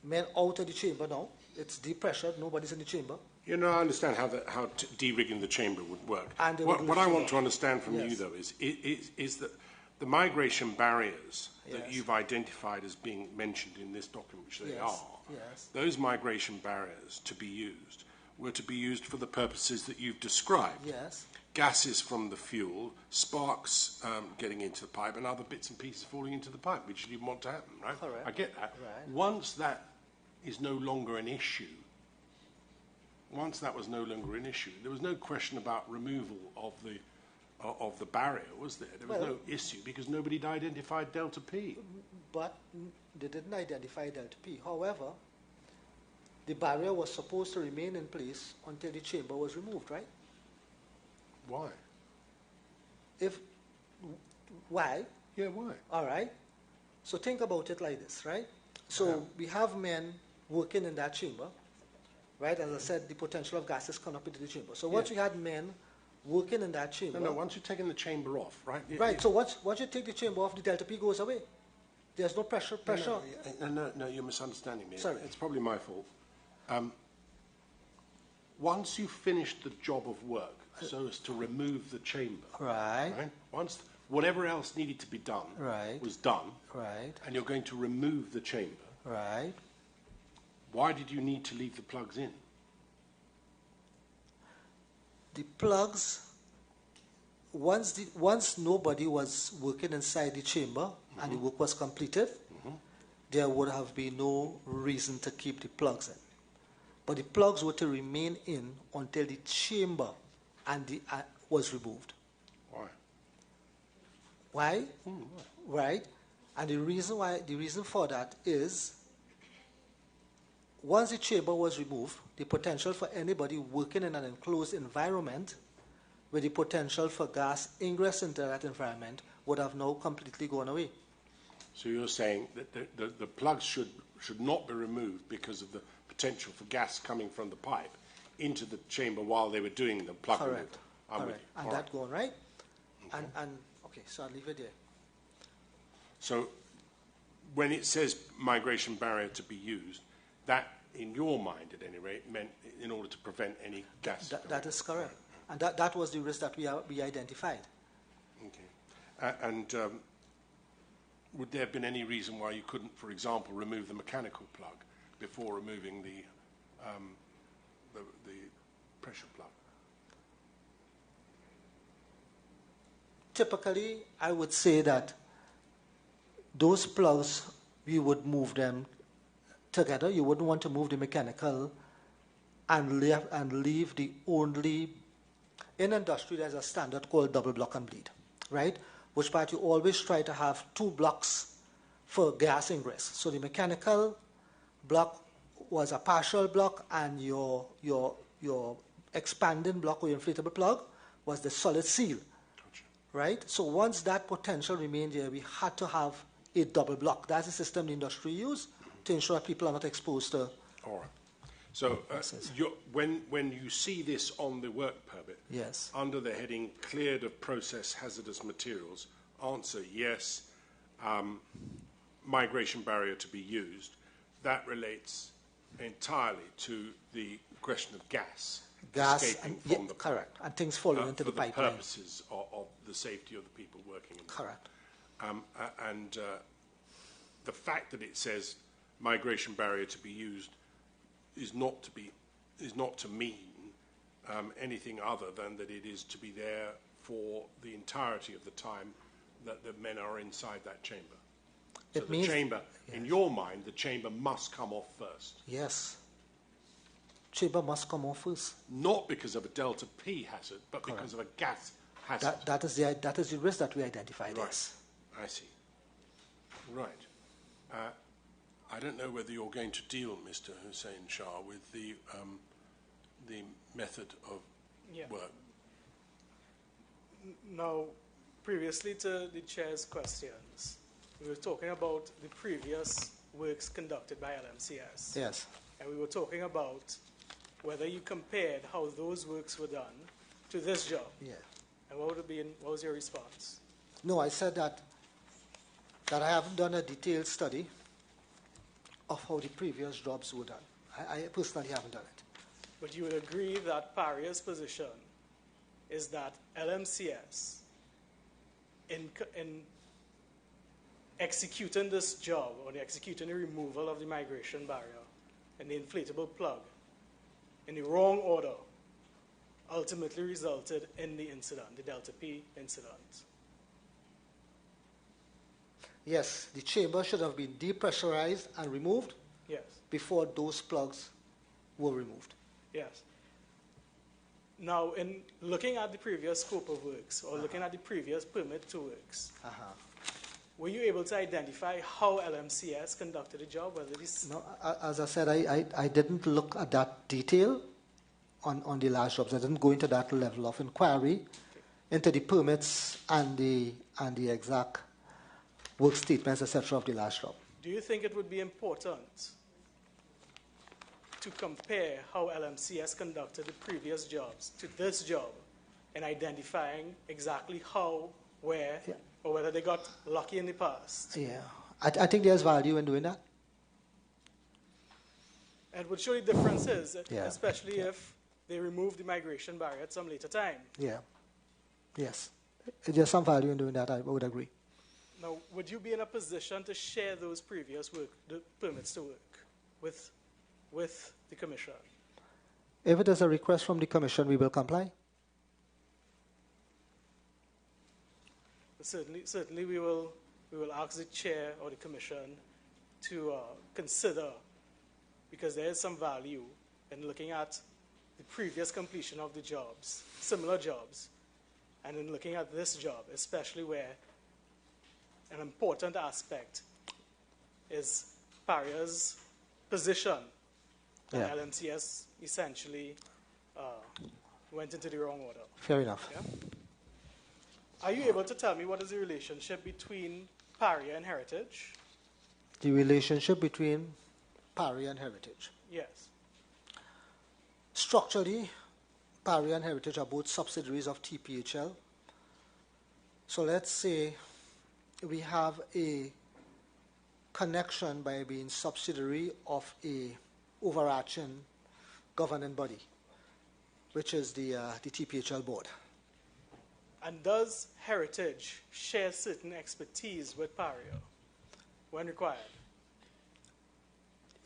Men out of the chamber now. It's depressured. Nobody's in the chamber. You know, I understand how de-rigging the chamber would work. And what I want to understand from you, though, is that the migration barriers that you've identified as being mentioned in this document, which they are, those migration barriers to be used were to be used for the purposes that you've described. Yes. Gases from the fuel, sparks getting into the pipe, and other bits and pieces falling into the pipe, which you didn't want to happen, right? Correct. I get that. Right. Once that is no longer an issue, once that was no longer an issue, there was no question about removal of the barrier, was there? There was no issue because nobody had identified delta P. But they didn't identify delta P. However, the barrier was supposed to remain in place until the chamber was removed, right? Why? Why? Yeah, why? All right. So think about it like this, right? So we have men working in that chamber, right? As I said, the potential of gases come up into the chamber. So once you had men working in that chamber... No, once you've taken the chamber off, right? Right, so once you take the chamber off, the delta P goes away. There's no pressure. No, you're misunderstanding me. Sorry. It's probably my fault. Once you finished the job of work, so as to remove the chamber, right? Once whatever else needed to be done was done, and you're going to remove the chamber, why did you need to leave the plugs in? The plugs, once nobody was working inside the chamber and the work was completed, there would have been no reason to keep the plugs in. But the plugs were to remain in until the chamber was removed. Why? Why? Right. And the reason for that is, once the chamber was removed, the potential for anybody working in an enclosed environment with the potential for gas ingress into that environment would have now completely gone away. So you're saying that the plugs should not be removed because of the potential for gas coming from the pipe into the chamber while they were doing the plug removal. Correct. And that going right. Okay. Okay, so I'll leave it there. So when it says migration barrier to be used, that, in your mind at any rate, meant in order to prevent any gas. That is correct. And that was the risk that we identified. Okay. And would there have been any reason why you couldn't, for example, remove the mechanical plug before removing the pressure plug? typically, I would say that those plugs, we would move them together. You wouldn't want to move the mechanical and leave the only... In industry, there's a standard called double block and bleed, right? Which part you always try to have 2 blocks for gas ingress. So the mechanical block was a partial block, and your expanding block or your inflatable plug was the solid seal, gotcha. Right? So once that potential remained there, we had to have a double block. That's the system the industry used to ensure that people are not exposed to... All right. So when you see this on the work permit, yes, under the heading cleared of process hazardous materials, answer yes, migration barrier to be used, that relates entirely to the question of gas escaping from the correct, and things falling into the pipeline. For the purposes of the safety of the people working in the correct. The fact that it says migration barrier to be used is not to mean anything other than that it is to be there for the entirety of the time that the men are inside that chamber. So the chamber, yes. In your mind, the chamber must come off first. Yes. Chamber must come off first. Not because of a delta P hazard, but correct. Because of a gas hazard. That is the risk that we identified. Right. Yes. I see. Right. I don't know whether you're going to deal, Mr. Hussain Shah, with the method of work. Now, previously to the chair's questions, we were talking about the previous works conducted by LMCS. Yes. And we were talking about whether you compared how those works were done to this job. Yeah. And what was your response? No, I said that I haven't done a detailed study of how the previous jobs were done. I personally haven't done it. But you would agree that Paria's position is that LMCS, in executing this job, or executing the removal of the migration barrier and the inflatable plug in the wrong order, ultimately resulted in the incident, the Delta P incident. Yes, the chamber should have been depressurized and removed. Yes. Before those plugs were removed. Yes. Now, in looking at the previous scope of works, or looking at the previous permit to works, were you able to identify how LMCS conducted the job? Whether this... No, as I said, I didn't look at that detail on the last jobs. I didn't go into that level of inquiry into the permits and the exact work statements, etc. of the last job. Do you think it would be important to compare how LMCS conducted the previous jobs to this job in identifying exactly how, where, or whether they got lucky in the past? Yeah, I think there's value in doing that. And would show the differences, especially if they remove the migration barrier at some later time. Yeah, yes. There's some value in doing that, I would agree. Now, would you be in a position to share those previous the permits to work with the Commission? If it is a request from the Commission, we will comply. Certainly we will ask the Chair or the Commission to consider, because there is some value in looking at the previous completion of the jobs, similar jobs, and in looking at this job, especially where an important aspect is Paria's position. That LMCS essentially went into the wrong order. Fair enough. Yeah? Are you able to tell me what is the relationship between Paria and Heritage? The relationship between Paria and Heritage? Yes. Structurally, Paria and Heritage are both subsidiaries of TPHL. So let's say we have a connection by being subsidiary of a overarching governing body, which is the TPHL board. And does Heritage share certain expertise with Paria when required?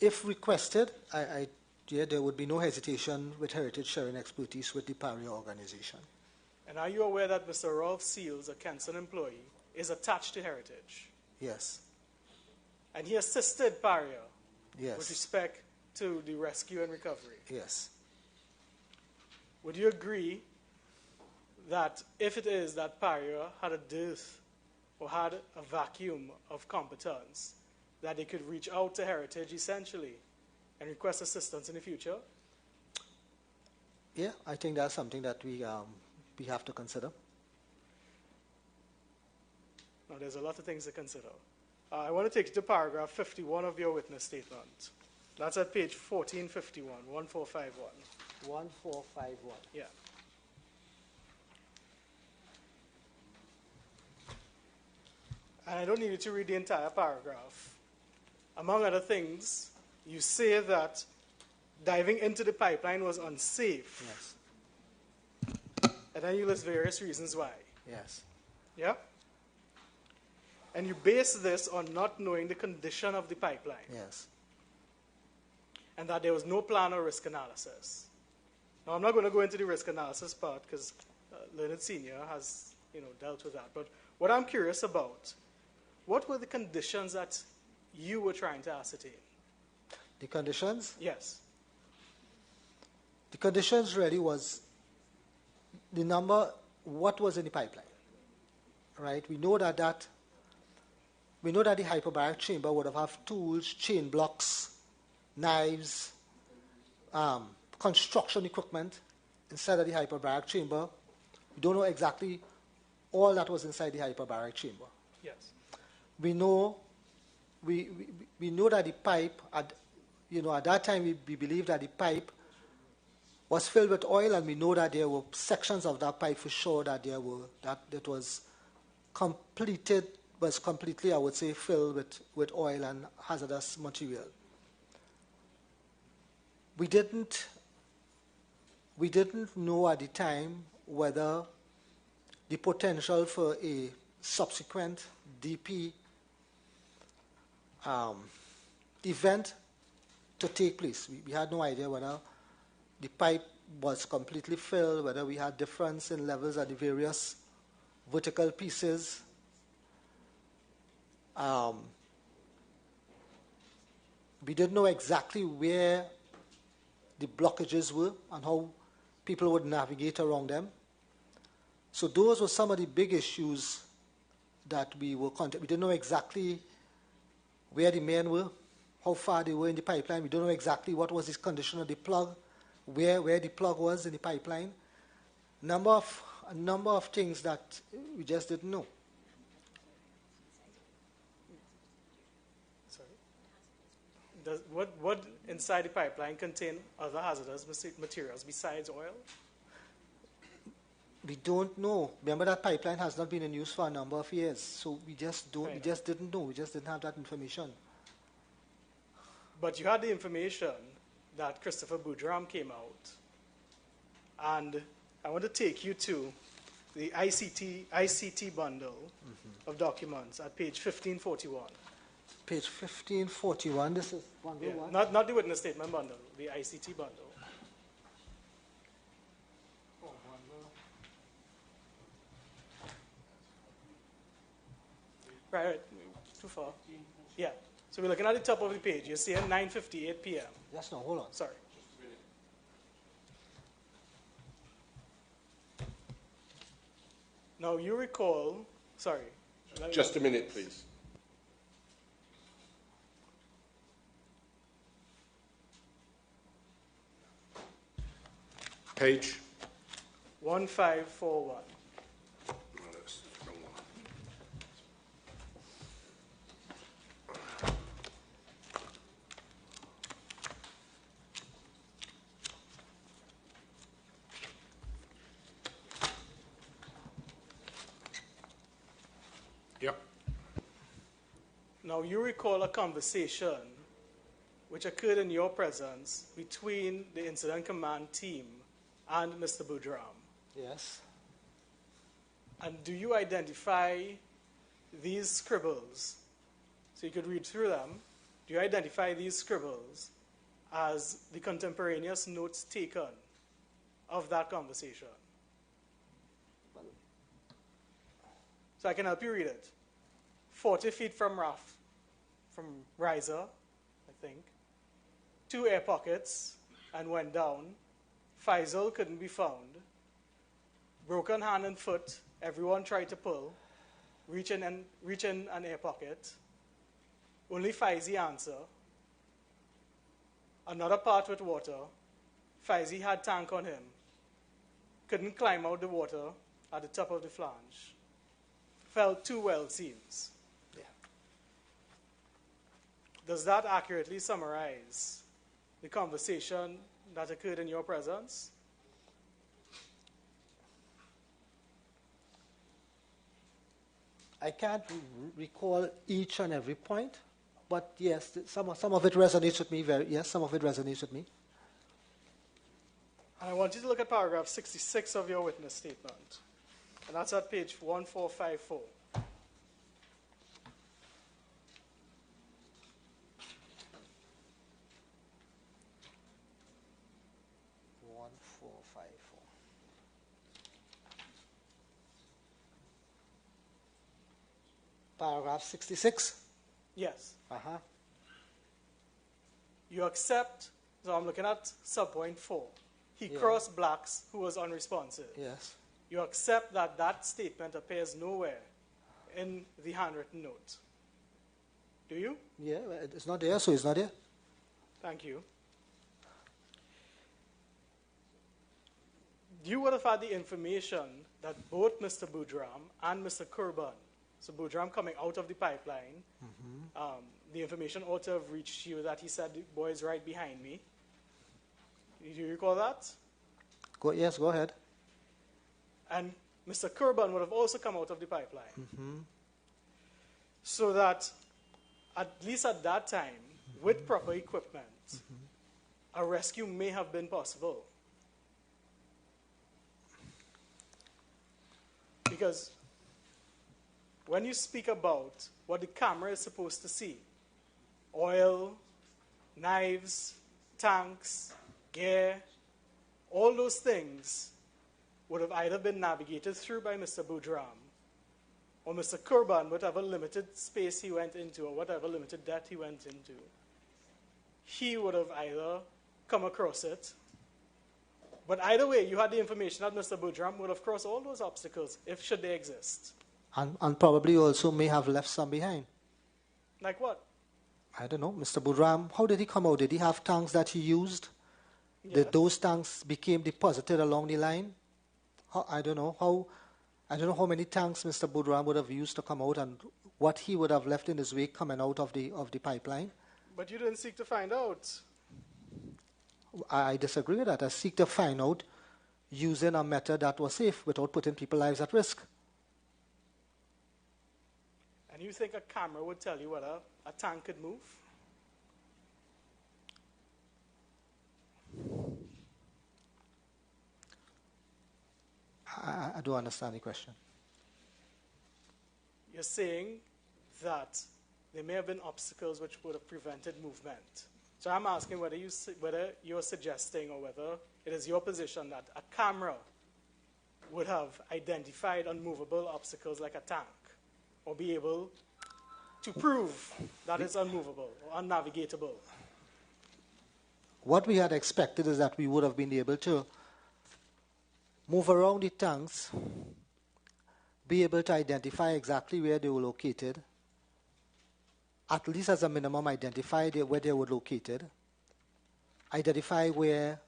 If requested, there would be no hesitation with Heritage sharing expertise with the Paria organization. And are you aware that Mr. Rolf Seals, a Kenson employee, is attached to Heritage? Yes. And he assisted Paria Yes. with respect to the rescue and recovery? Yes. Would you agree that if it is that Paria had a dearth or had a vacuum of competence, that they could reach out to Heritage essentially and request assistance in the future? Yeah, I think that's something that we have to consider. Now, there's a lot of things to consider. I want to take you to paragraph 51 of your witness statement. That's at page 1451, 1451. 1451. Yeah. And I don't need you to read the entire paragraph. Among other things, you say that diving into the pipeline was unsafe. Yes. And then you list various reasons why. Yes. Yeah? And you base this on not knowing the condition of the pipeline. Yes. And that there was no plan or risk analysis. Now, I'm not going to go into the risk analysis part because Leonard Sr. has dealt with that. But what I'm curious about, what were the conditions that you were trying to ascertain? The conditions? Yes. The conditions really was the number, what was in the pipeline, right? We know that the hyperbaric chamber would have tools, chain blocks, knives, construction equipment inside of the hyperbaric chamber. We don't know exactly all that was inside the hyperbaric chamber. Yes. We know that the pipe, at that time we believed that the pipe was filled with oil, and we know that there were sections of that pipe for sure that it was completely, I would say, filled with oil and hazardous material. We didn't know at the time whether the potential for a subsequent DP event to take place. We had no idea whether the pipe was completely filled, whether we had difference in levels at the various vertical pieces. We didn't know exactly where the blockages were and how people would navigate around them. So those were some of the big issues that we didn't know exactly where the men were, how far they were in the pipeline. We don't know exactly what was the condition of the plug, where the plug was in the pipeline. A number of things that we just didn't know. Sorry. What inside the pipeline contain other hazardous materials besides oil? We don't know. Remember, that pipeline has not been in use for a number of years, so we just didn't know. We just didn't have that information. But you had the information that Christopher Boudram came out, and I want to take you to the ICT bundle of documents at page 1541. Page 1541. This is bundle one. Not the witness statement bundle, the ICT bundle. Right, too far. Yeah. So we're looking at the top of the page. You're seeing 9:58 p.m. Yes, no, hold on. Sorry. Now you recall, sorry. Just a minute, please. Page? 1541. No, that's the wrong one. Yep. Now you recall a conversation which occurred in your presence between the incident command team and Mr. Boudram. Yes. And do you identify these scribbles? So you could read through them. Do you identify these scribbles as the contemporaneous notes taken of that conversation? So I can help you read it. 40 feet from riser, I think. 2 air pockets and went down. Faisal couldn't be found. Broken hand and foot. Everyone tried to pull. Reach in an air pocket. Only Faizi answer. Another part with water. Faizi had tank on him. Couldn't climb out the water at the top of the flange. Fell too well, it seems. Yeah. Does that accurately summarize the conversation that occurred in your presence? I can't recall each and every point, but yes, some of it resonates with me. Some of it resonates with me. And I want you to look at paragraph 66 of your witness statement. And that's at page 1454. Paragraph 66? Yes. Uh-huh. You accept, so I'm looking at subpoint 4. He crossed blacks who was unresponsive. Yes. You accept that that statement appears nowhere in the handwritten note. Do you? Yeah, it's not there, so it's not there. Thank you. You would have had the information that both Mr. Boudram and Mr. Kurban, so Boudram coming out of the pipeline, the information ought to have reached you that he said, the boy is right behind me. Do you recall that? Yes, go ahead. And Mr. Kurban would have also come out of the pipeline. So that, at least at that time, with proper equipment, a rescue may have been possible. Because when you speak about what the camera is supposed to see, oil, knives, tanks, gear, all those things would have either been navigated through by Mr. Boudram, or Mr. Kurban, whatever limited space he went into, or whatever limited depth he went into. He would have either come across it, but either way, you had the information that Mr. Boudram would have crossed all those obstacles, if should they exist. And probably also may have left some behind. Like what? I don't know. Mr. Boudram, how did he come out? Did he have tanks that he used? Yes. Did those tanks became deposited along the line? I don't know how many tanks Mr. Boudram would have used to come out and what he would have left in his wake coming out of the pipeline. But you didn't seek to find out. I disagree with that. I seek to find out using a method that was safe without putting people's lives at risk. And you think a camera would tell you whether a tank could move? I don't understand the question. You're saying that there may have been obstacles which would have prevented movement. So I'm asking whether you're suggesting or whether it is your position that a camera would have identified unmovable obstacles like a tank, or be able to prove that it's unmovable or unnavigatable. What we had expected is that we would have been able to move around the tanks, be able to identify exactly where they were located, at least as a minimum identify where they were located, identify where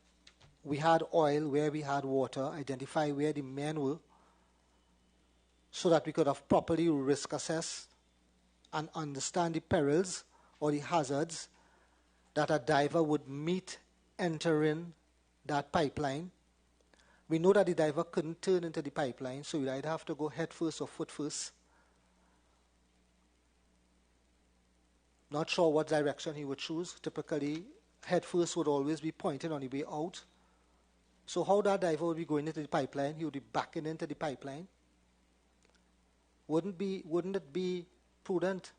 we had oil, where we had water, identify where the men were, so that we could have properly risk assessed and understand the perils or the hazards that a diver would meet entering that pipeline. We know that the diver couldn't turn into the pipeline, so we'd either have to go head first or foot first. Not sure what direction he would choose. Typically, head first would always be pointing on the way out. So how that diver would be going into the pipeline, he would be backing into the pipeline. Wouldn't it be prudent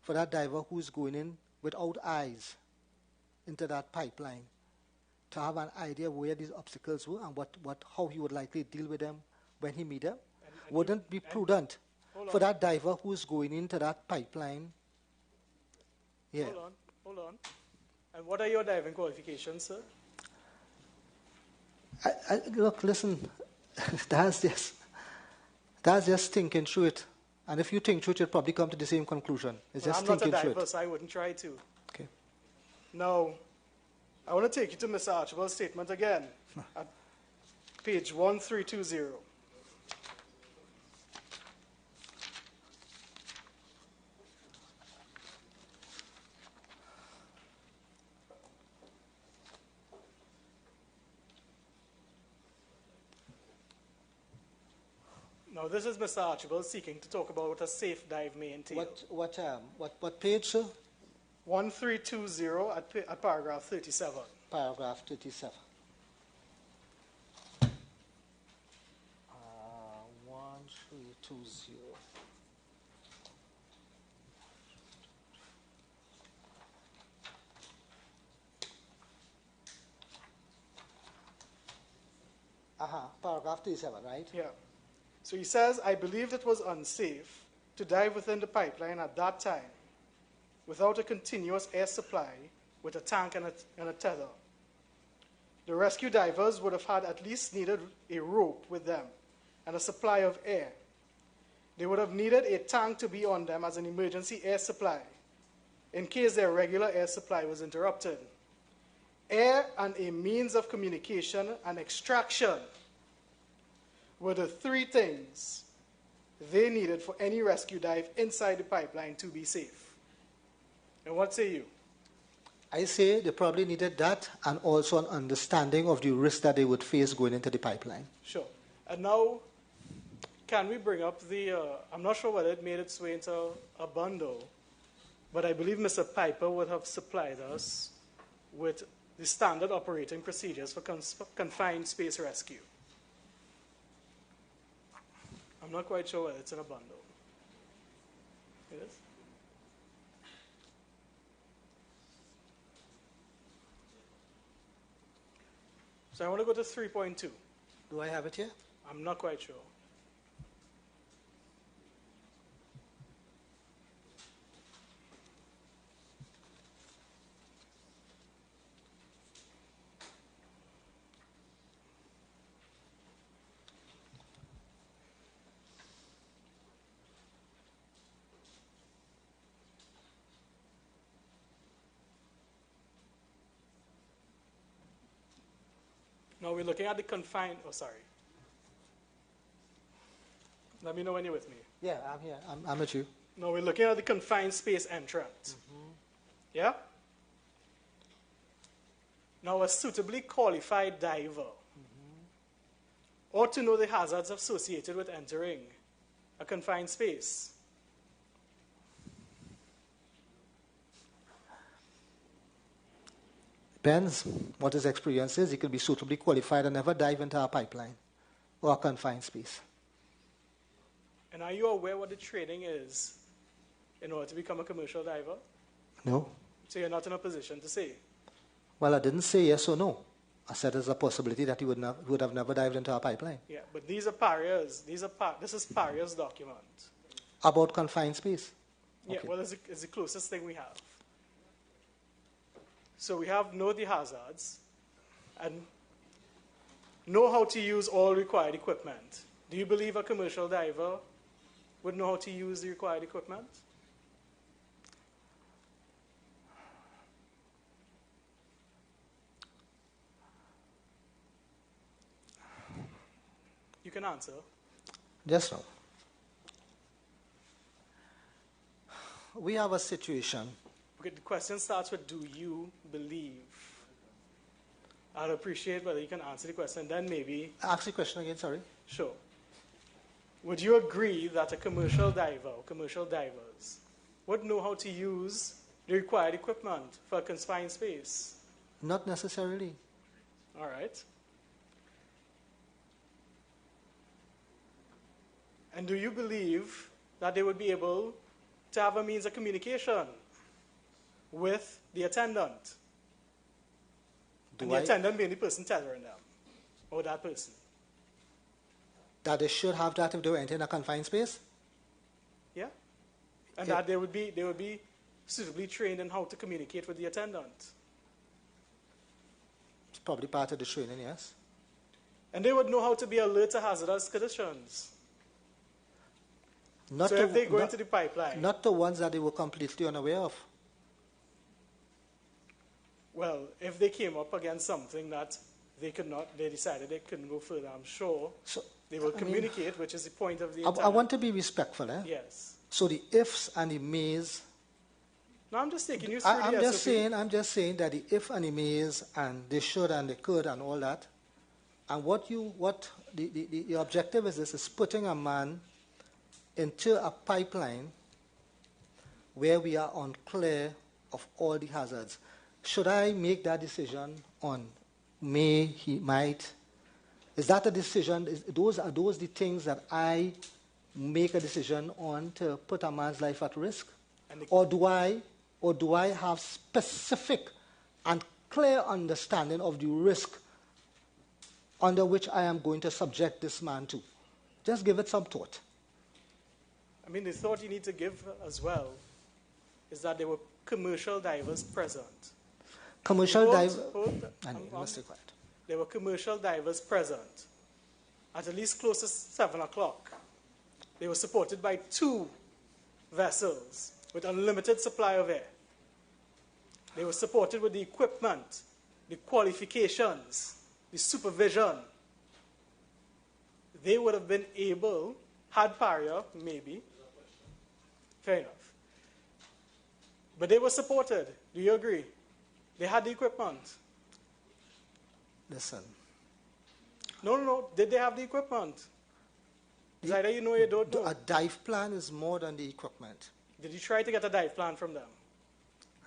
for that diver who's going in without eyes into that pipeline to have an idea where these obstacles were and how he would likely deal with them when he meet them? Wouldn't it be prudent for that diver who's going into that pipeline. Yeah. Hold on. And what are your diving qualifications, sir? Look, listen, that's just thinking through it. And if you think through it, you'll probably come to the same conclusion. It's just I'm not a thinking through diver, it. so I wouldn't try to. Okay. Now, I want to take you to Mr. Archibald's statement again, at page 1320. Now, this is Mr. Archibald seeking to talk about what a safe dive may entail. What page, sir? 1320 at paragraph 37. Paragraph 37. 1320. Paragraph 37, right? Yeah. So he says, I believed it was unsafe to dive within the pipeline at that time without a continuous air supply with a tank and a tether. The rescue divers would have had at least needed a rope with them and a supply of air. They would have needed a tank to be on them as an emergency air supply in case their regular air supply was interrupted. Air and a means of communication and extraction were the three things they needed for any rescue dive inside the pipeline to be safe. And what say you? I say they probably needed that and also an understanding of the risk that they would face going into the pipeline. Sure. And now, can we bring up the, I'm not sure whether it made its way into a bundle, but I believe Mr. Piper would have supplied us with the standard operating procedures for confined space rescue. I'm not quite sure whether it's in a bundle. It is? So I want to go to 3.2. Do I have it here? I'm not quite sure. Now we're looking at the confined, Let me know when you're with me. Yeah, I'm here. I'm with you. Now we're looking at the confined space entrance. Mm-hmm. Yeah? Now a suitably qualified diver ought to know the hazards associated with entering a confined space. Depends what his experience is. He could be suitably qualified and never dive into a pipeline or a confined space. And are you aware what the training is in order to become a commercial diver? No. So you're not in a position to say? Well, I didn't say yes or no. I said there's a possibility that he would have never dived into a pipeline. Yeah, but these are Paria's. This is Paria's document. About confined space? Yeah, Okay. well, it's the closest thing we have. So we have know the hazards and know how to use all required equipment. Do you believe a commercial diver would know how to use the required equipment? You can answer. Just no. We have a situation. Okay, the question starts with, do you believe? I'd appreciate whether you can answer the question, then maybe... Ask the question again, sorry. Sure. Would you agree that a commercial diver, or commercial divers, would know how to use the required equipment for a confined space? Not necessarily. All right. And do you believe that they would be able to have a means of communication with the attendant? And the attendant being the person tethering them, or that person. That they should have that if they were entering a confined space? And that they would be suitably trained in how to communicate with the attendant. It's probably part of the training, yes. And they would know how to be alert to hazardous conditions. Not so if they go into the pipeline. Not the ones that they were completely unaware of. Well, if they came up against something that they decided they couldn't go further, I'm sure so, they will communicate, which is the point of the I want to be respectful, eh? Yes. So the ifs and the mays. No, I'm just taking you through I'm just saying that the if and the mays and they should and they could and all that. And the objective is putting a man into a pipeline where we are unclear of all the hazards. Should I make that decision on may, he might? Is that a decision? Are those the things that I make a decision on to put a man's life at risk? Or do I have specific and clear understanding of the risk under which I am going to subject this man to? Just give it some thought. I mean, the thought you need to give as well is that there were commercial divers present. Commercial divers? There were commercial divers present at least close to 7 o'clock. They were supported by 2 vessels with unlimited supply of air. They were supported with the equipment, the qualifications, the supervision. They would have been able, had Paria, maybe, fair enough. But they were supported. Do you agree? They had the equipment. Listen. No. Did they have the equipment? It's either you know or you don't know. A dive plan is more than the equipment. Did you try to get a dive plan from them?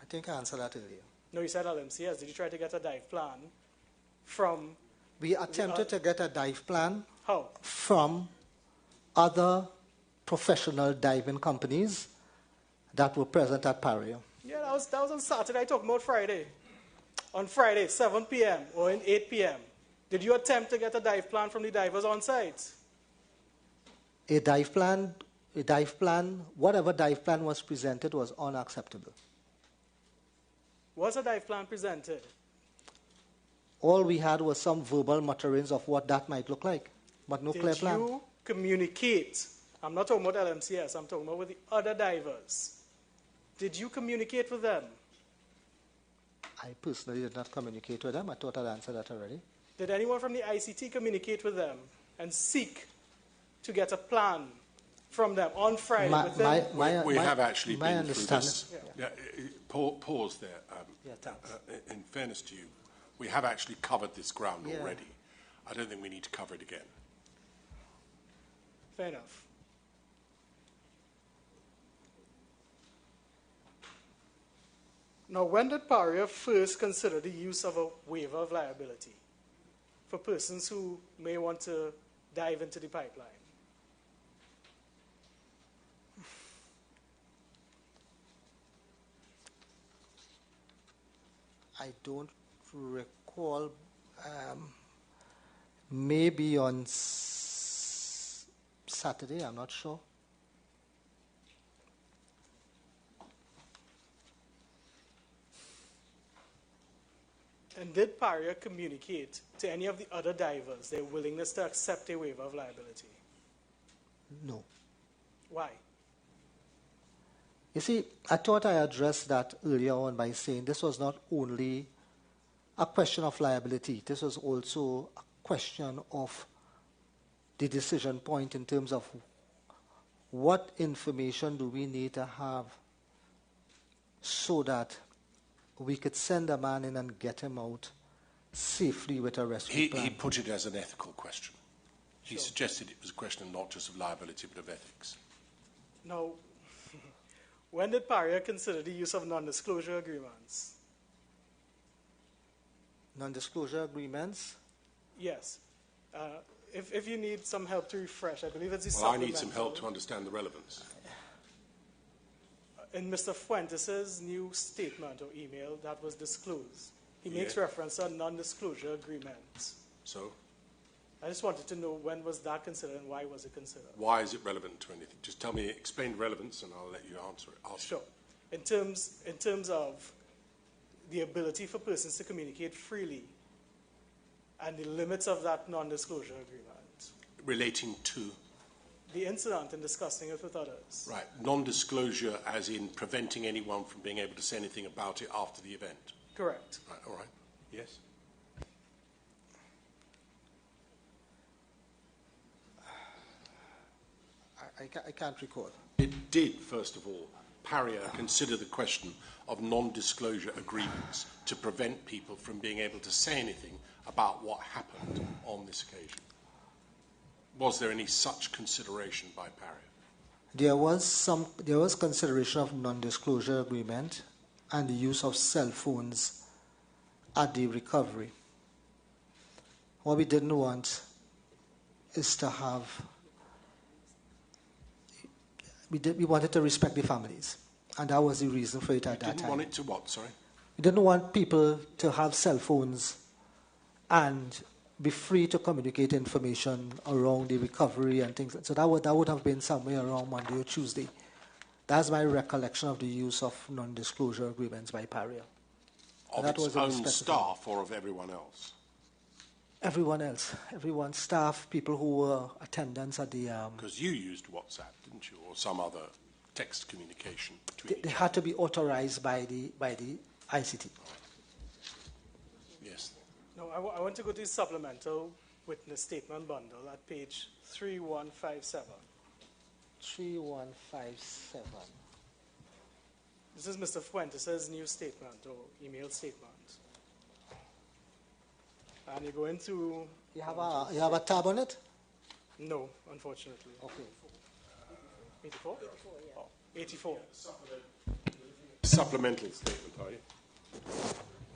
I think I answered that earlier. No, you said LMCS. Did you try to get a dive plan from... We attempted to get a dive plan. How? From other professional diving companies that were present at Paria. Yeah, that was on Saturday. I talking about Friday. On Friday, 7 p.m. or 8 p.m. Did you attempt to get a dive plan from the divers on site? A dive plan, whatever dive plan was presented was unacceptable. Was a dive plan presented? All we had was some verbal mutterings of what that might look like, but no clear plan. Did you communicate? I'm not talking about LMCS, I'm talking about with the other divers. Did you communicate with them? I personally did not communicate with them. I thought I'd answered that already. Did anyone from the ICT communicate with them and seek to get a plan from them on Friday? We have actually been through this. Yeah. Pause there. In fairness to you, we have actually covered this ground already. I don't think we need to cover it again. Fair enough. Now, when did Paria first consider the use of a waiver of liability for persons who may want to dive into the pipeline? I don't recall. Maybe on Saturday, I'm not sure. And did Paria communicate to any of the other divers their willingness to accept a waiver of liability? No. Why? You see, I thought I addressed that earlier on by saying this was not only a question of liability, this was also a question of the decision point in terms of what information do we need to have so that we could send a man in and get him out safely with a rescue plan. He put it as an ethical question. He suggested it was a question not just of liability but of ethics. Now, when did Paria consider the use of non-disclosure agreements? Non-disclosure agreements? Yes. If you need some help to refresh, I believe it's the Well, I need some help to understand the relevance. In Mr. Fuentes' new statement or email that was disclosed, he makes reference to a non-disclosure agreement. So? I just wanted to know when was that considered and why was it considered? Why is it relevant to anything? Just tell me, explain relevance, and I'll let you answer it. Sure. In terms of the ability for persons to communicate freely and the limits of that non-disclosure agreement. Relating to? The incident and discussing it with others. Right. Non-disclosure as in preventing anyone from being able to say anything about it after the event? Correct. Right. All right. Yes? I can't recall. It did, first of all, Paria consider the question of non-disclosure agreements to prevent people from being able to say anything about what happened on this occasion. Was there any such consideration by Paria? There was consideration of non-disclosure agreement and the use of cell phones at the recovery. What we didn't want is to have. We wanted to respect the families, and that was the reason for it at that time. You didn't want it to what, sorry? We didn't want people to have cell phones and be free to communicate information around the recovery and things. So that would have been somewhere around Monday or Tuesday. That's my recollection of the use of non-disclosure agreements by Paria. Of its own staff or of everyone else? Everyone else. Everyone, staff, people who were attendants at the... Because you used WhatsApp, didn't you, or some other text communication between They had to be authorized by the ICT. Yes. No, I want to go to the supplemental witness statement bundle at page 3157. 3157. This is Mr. Fuentes' new statement or email statement. And you go into... You have a tab on it? No, unfortunately. Okay. 84? 84, yeah. Oh, 84. Supplemental statement, are you?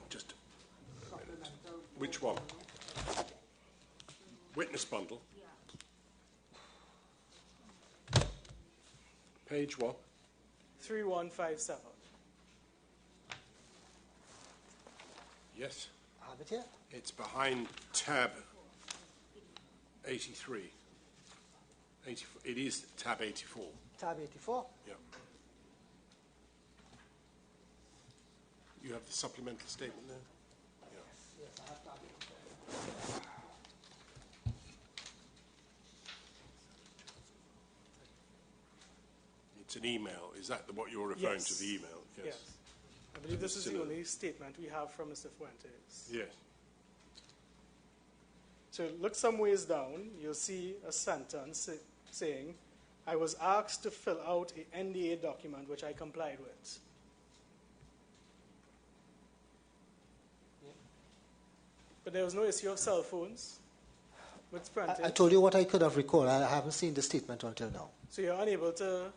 Just a minute. Which one? Witness bundle? Yeah. Page what? 3157. Yes. I have it here. It's behind tab 83. 84. It is tab 84. Tab 84? Yeah. You have the supplemental statement there? Yeah. Yes, I have tab 84. It's an email. Is that what you're referring Yes. to, the email? Yes. I believe this is the only statement we have from Mr. Fuentes. Yes. So look some ways down, you'll see a sentence saying, I was asked to fill out a NDA document which I complied with. But there was no issue of cell phones with Fuentes. I told you what I could have recalled. I haven't seen the statement until now. So you're unable to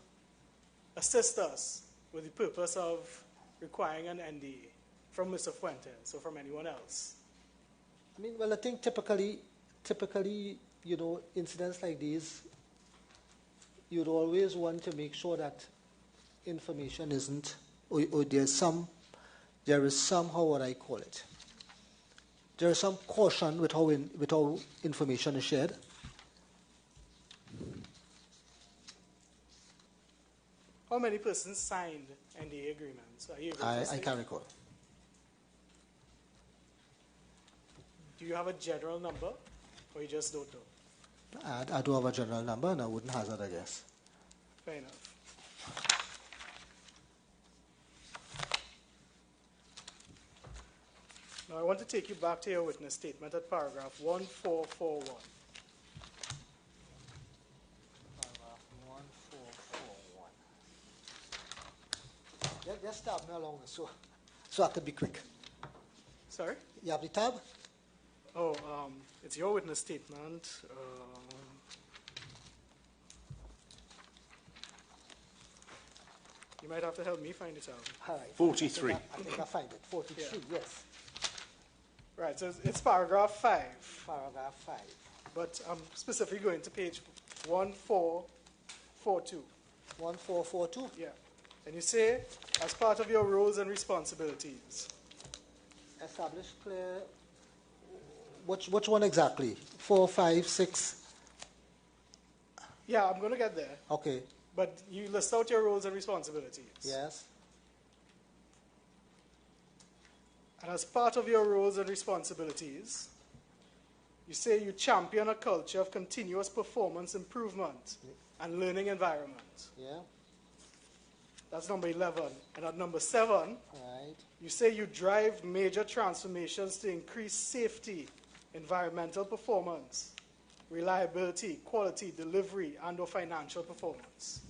assist us with the purpose of requiring an NDA from Mr. Fuentes or from anyone else. I mean, well, I think typically, you know, incidents like these, you'd always want to make sure that information isn't, or there is somehow what I call it. There is some caution with how information is shared. How many persons signed NDA agreements? Are you able to I say? can't recall. Do you have a general number, or you just don't know? I do have a general number, and I wouldn't hazard a guess. Fair enough. Now I want to take you back to your witness statement at paragraph 1441. Paragraph 1441. Just tab me along so I could be quick. Sorry? You have the tab? Oh, it's your witness statement. You might have to help me find it out. All right. 43. I think I find it. 43, Yeah. yes. Right, so it's paragraph 5. Paragraph 5. But I'm specifically going to page 1442. 1442? Yeah. And you say, as part of your roles and responsibilities. Establish clear Which one exactly? 4, 5, 6? Yeah, I'm going to get there. Okay. But you list out your roles and responsibilities. Yes. And as part of your roles and responsibilities, you say you champion a culture of continuous performance improvement and learning environment. Yeah. That's number 11. And at number 7, Right. you say you drive major transformations to increase safety, environmental performance, reliability, quality, delivery, and or financial performance.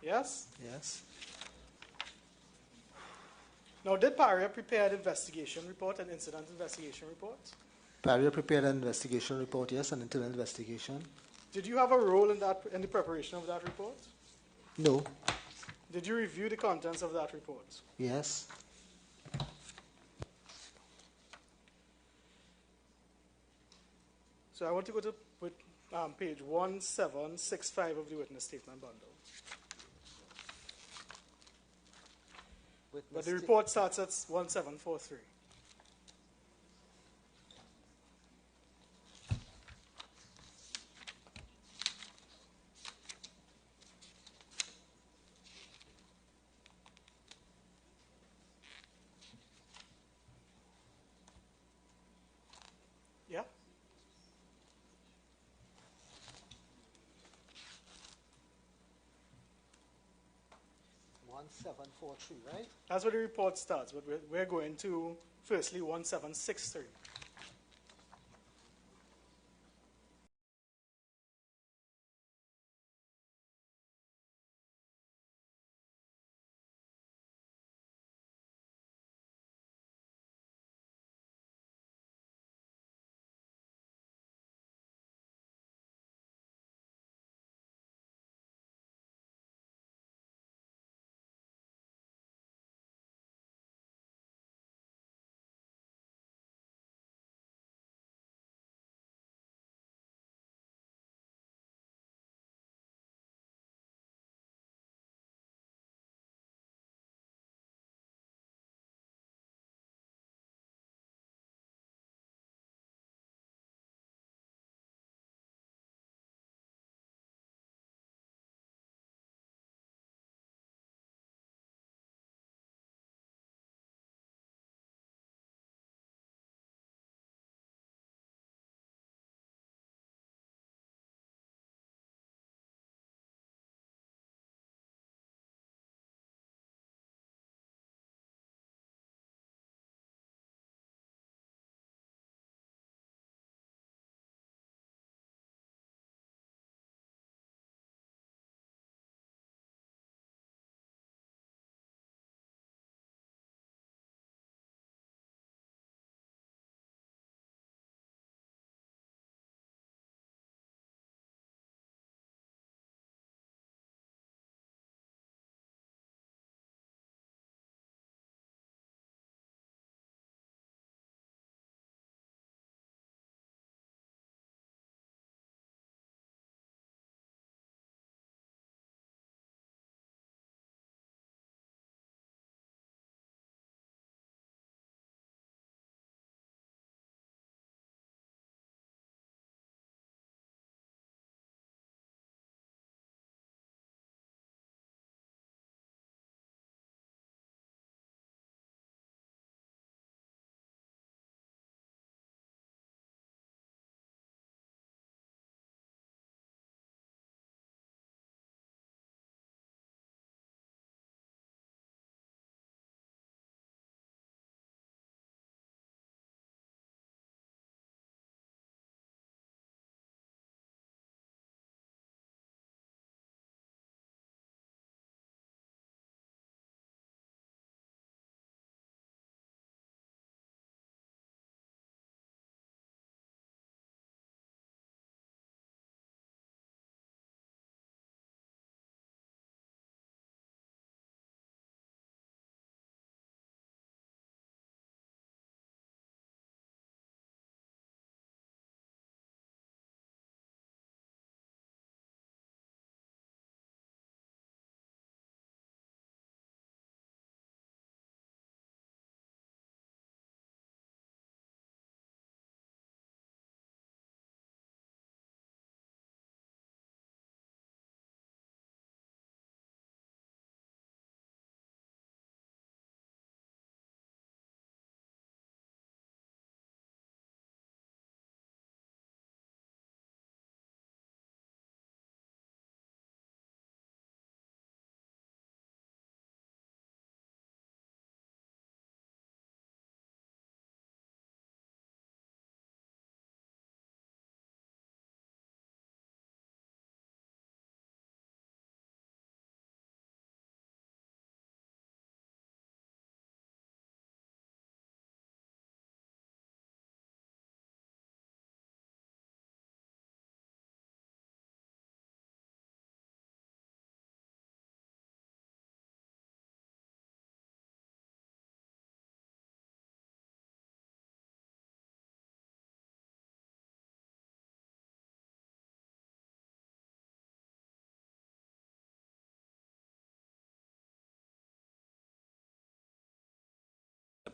Yes? Yes. Now, did Paria prepare an investigation report, an incident investigation report? Paria prepared an investigation report, yes, an internal investigation. Did you have a role in the preparation of that report? No. Did you review the contents of that report? Yes. So I want to go to page 1765 of the witness statement bundle. But the report starts at 1743. Yeah? 1743, right? That's where the report starts, but we're going to, firstly, 1763.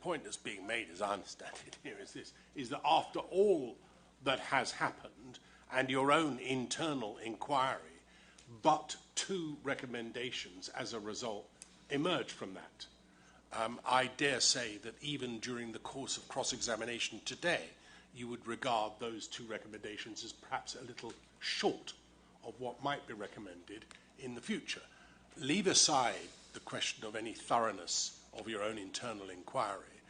point that's being made, as I understand it here, is this, is that after all that has happened and your own internal inquiry, but 2 recommendations as a result emerged from that. I dare say that even during the course of cross-examination today, you would regard those 2 recommendations as perhaps a little short of what might be recommended in the future. Leave aside the question of any thoroughness of your own internal inquiry.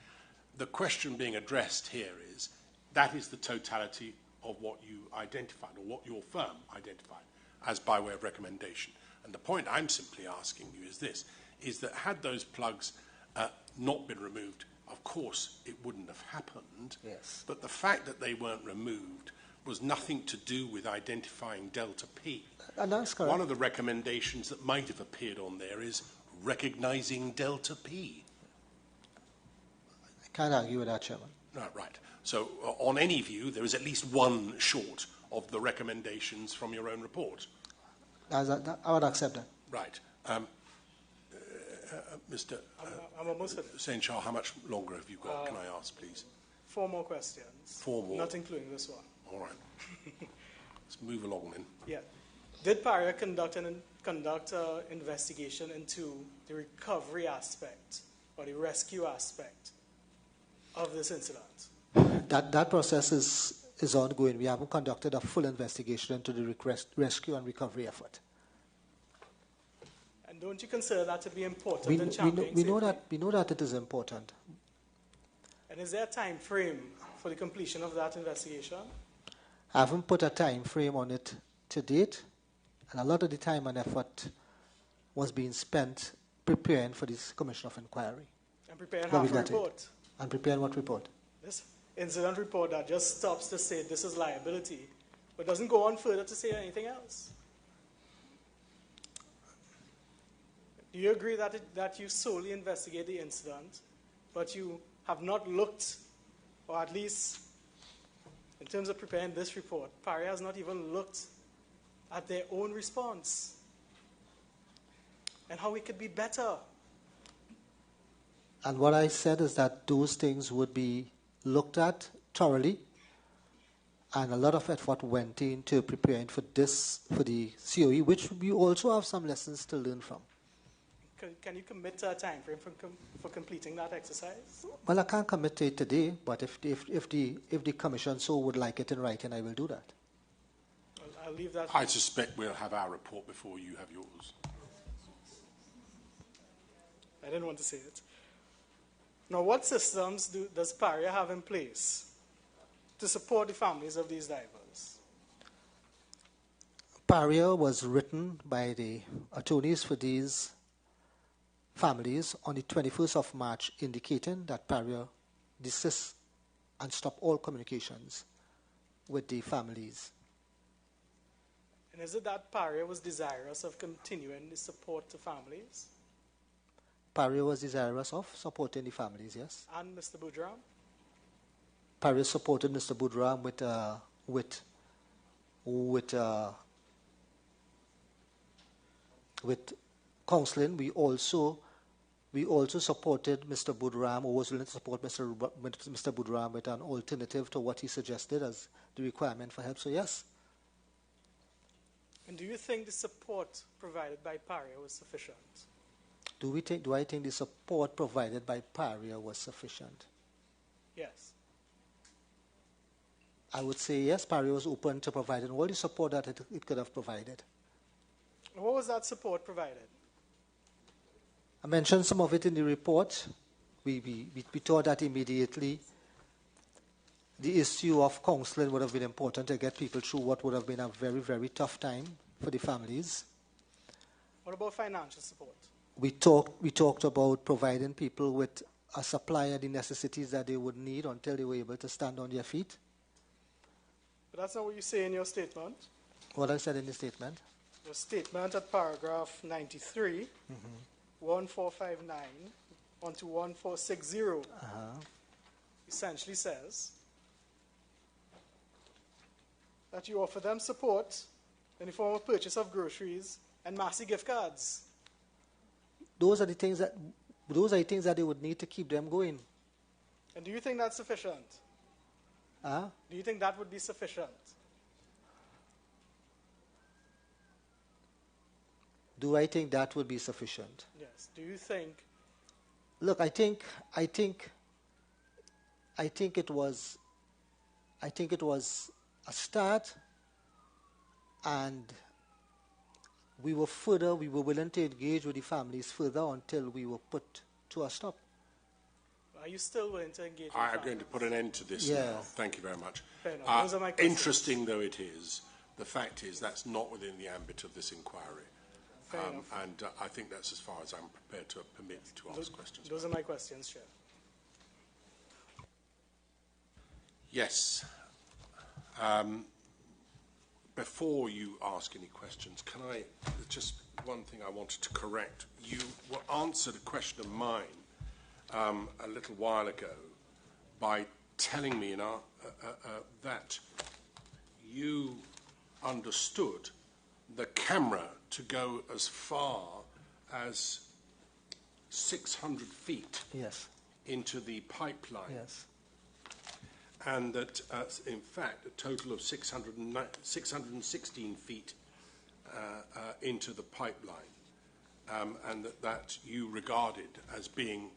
The question being addressed here is, that is the totality of what you identified, or what your firm identified, as by way of recommendation. And the point I'm simply asking you is this, is that had those plugs not been removed, of course it wouldn't have happened. Yes. But the fact that they weren't removed was nothing to do with identifying delta P. And that's correct. One of the recommendations that might have appeared on there is recognizing delta P. I can't argue with that, Chairman. No, right. So on any view, there is at least one short of the recommendations from your own report. I would accept that. Right. Mr. I'm almost finished. St. Charles, how much longer have you got, can I ask, please? 4 more questions. 4 more? Not including this one. All right. Let's move along then. Yeah. Did Paria conduct an investigation into the recovery aspect or the rescue aspect of this incident? That process is ongoing. We haven't conducted a full investigation into the rescue and recovery effort. And don't you consider that to be important in championing we know that it is important. And is there a time frame for the completion of that investigation? I haven't put a time frame on it to date, and a lot of the time and effort was being spent preparing for this Commission of Inquiry. And preparing half a report? And preparing what report? This incident report that just stops to say this is liability, but doesn't go on further to say anything else. Do you agree that you solely investigate the incident, but you have not looked, or at least in terms of preparing this report, Paria has not even looked at their own response and how it could be better? And what I said is that those things would be looked at thoroughly, and a lot of effort went into preparing for the COE, which we also have some lessons to learn from. Can you commit to a time frame for completing that exercise? Well, I can't commit to it today, but if the Commission so would like it in writing, I will do that. Well, I'll leave that. I suspect we'll have our report before you have yours. I didn't want to say it. Now, what systems does Paria have in place to support the families of these divers? Paria was written by the attorneys for these families on the 21st of March, indicating that Paria desist and stop all communications with the families. And is it that Paria was desirous of continuing the support to families? Paria was desirous of supporting the families, yes. And Mr. Boudram? Paria supported Mr. Boudram with counseling. We also supported Mr. Boudram, or was willing to support Mr. Boudram with an alternative to what he suggested as the requirement for help. So yes. And do you think the support provided by Paria was sufficient? Do I think the support provided by Paria was sufficient? Yes. I would say yes, Paria was open to providing all the support that it could have provided. What was that support provided? I mentioned some of it in the report. We thought that immediately the issue of counseling would have been important to get people through what would have been a very, very tough time for the families. What about financial support? We talked about providing people with a supply of the necessities that they would need until they were able to stand on their feet. But that's not what you say in your statement. What I said in the statement? Your statement at paragraph 93, 1459 on to 1460 essentially says that you offer them support in the form of purchase of groceries and Massey gift cards. Those are the things that they would need to keep them going. And do you think that's sufficient? Do you think that would be sufficient? Do I think that would be sufficient? Yes. Do you think? Look, I think it was a start, and we were willing to engage with the families further until we were put to a stop. Are you still willing to engage with I'm families? going to put an end to this now. Thank you very much. Fair enough. Those are my questions. Interesting though it is, the fact is that's not within the ambit of this inquiry. And I think that's as far as I'm prepared to permit to ask questions. Those are my questions, Chair. Yes. Before you ask any questions, can I, just one thing I wanted to correct. You answered a question of mine a little while ago by telling me that you understood the camera to go as far as 600 feet into the pipeline. Yes. And that, in fact, a total of 616 feet into the pipeline, and that you regarded as being,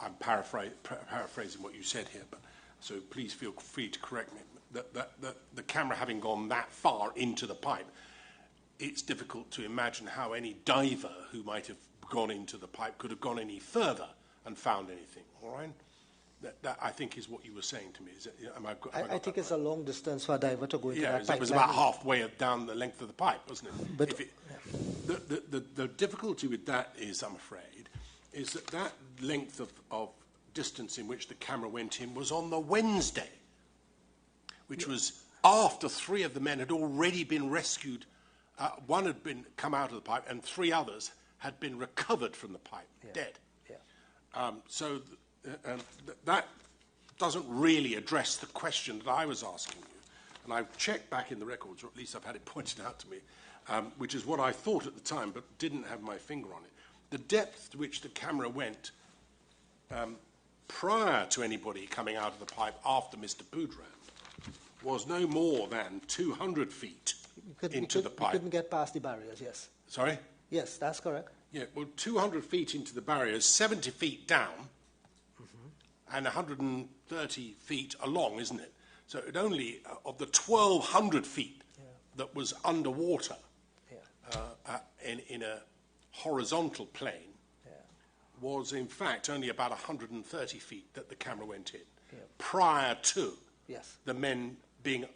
I'm paraphrasing what you said here, but so please feel free to correct me, that the camera having gone that far into the pipe, it's difficult to imagine how any diver who might have gone into the pipe could have gone any further and found anything, all right? That I think is what you were saying to me. Is it, I think it's a long distance for a diver to go into that pipe. It was about halfway down the length of the pipe, wasn't it? But the difficulty with that is, I'm afraid, is that length of distance in which the camera went in was on the Wednesday, which was after 3 of the men had already been rescued. One had come out of the pipe, and 3 others had been recovered from the pipe, dead. So that doesn't really address the question that I was asking you. And I've checked back in the records, or at least I've had it pointed out to me, which is what I thought at the time, but didn't have my finger on it. The depth to which the camera went prior to anybody coming out of the pipe after Mr. Boudran was no more than 200 feet into the pipe. You couldn't get past the barriers, yes. Sorry? Yes, that's correct. Yeah, well, 200 feet into the barriers, 70 feet down, and 130 feet along, isn't it? So it only, of the 1,200 feet that was underwater in a horizontal plane, was in fact only about 130 feet that the camera went in, prior to the men being,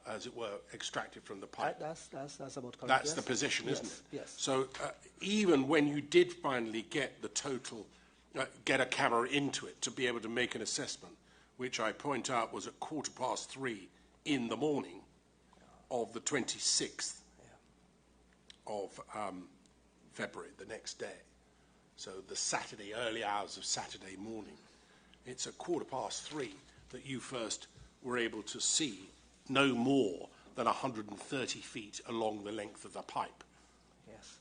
as it were, extracted from the pipe. That's about correct. That's the position, isn't it? Yes. So even when you did finally get the total, get a camera into it to be able to make an assessment, which I point out was at 3:15 in the morning of the 26th of February, the next day. So the Saturday, early hours of Saturday morning. It's at 3:15 that you first were able to see no more than 130 feet along the length of the pipe. Yes.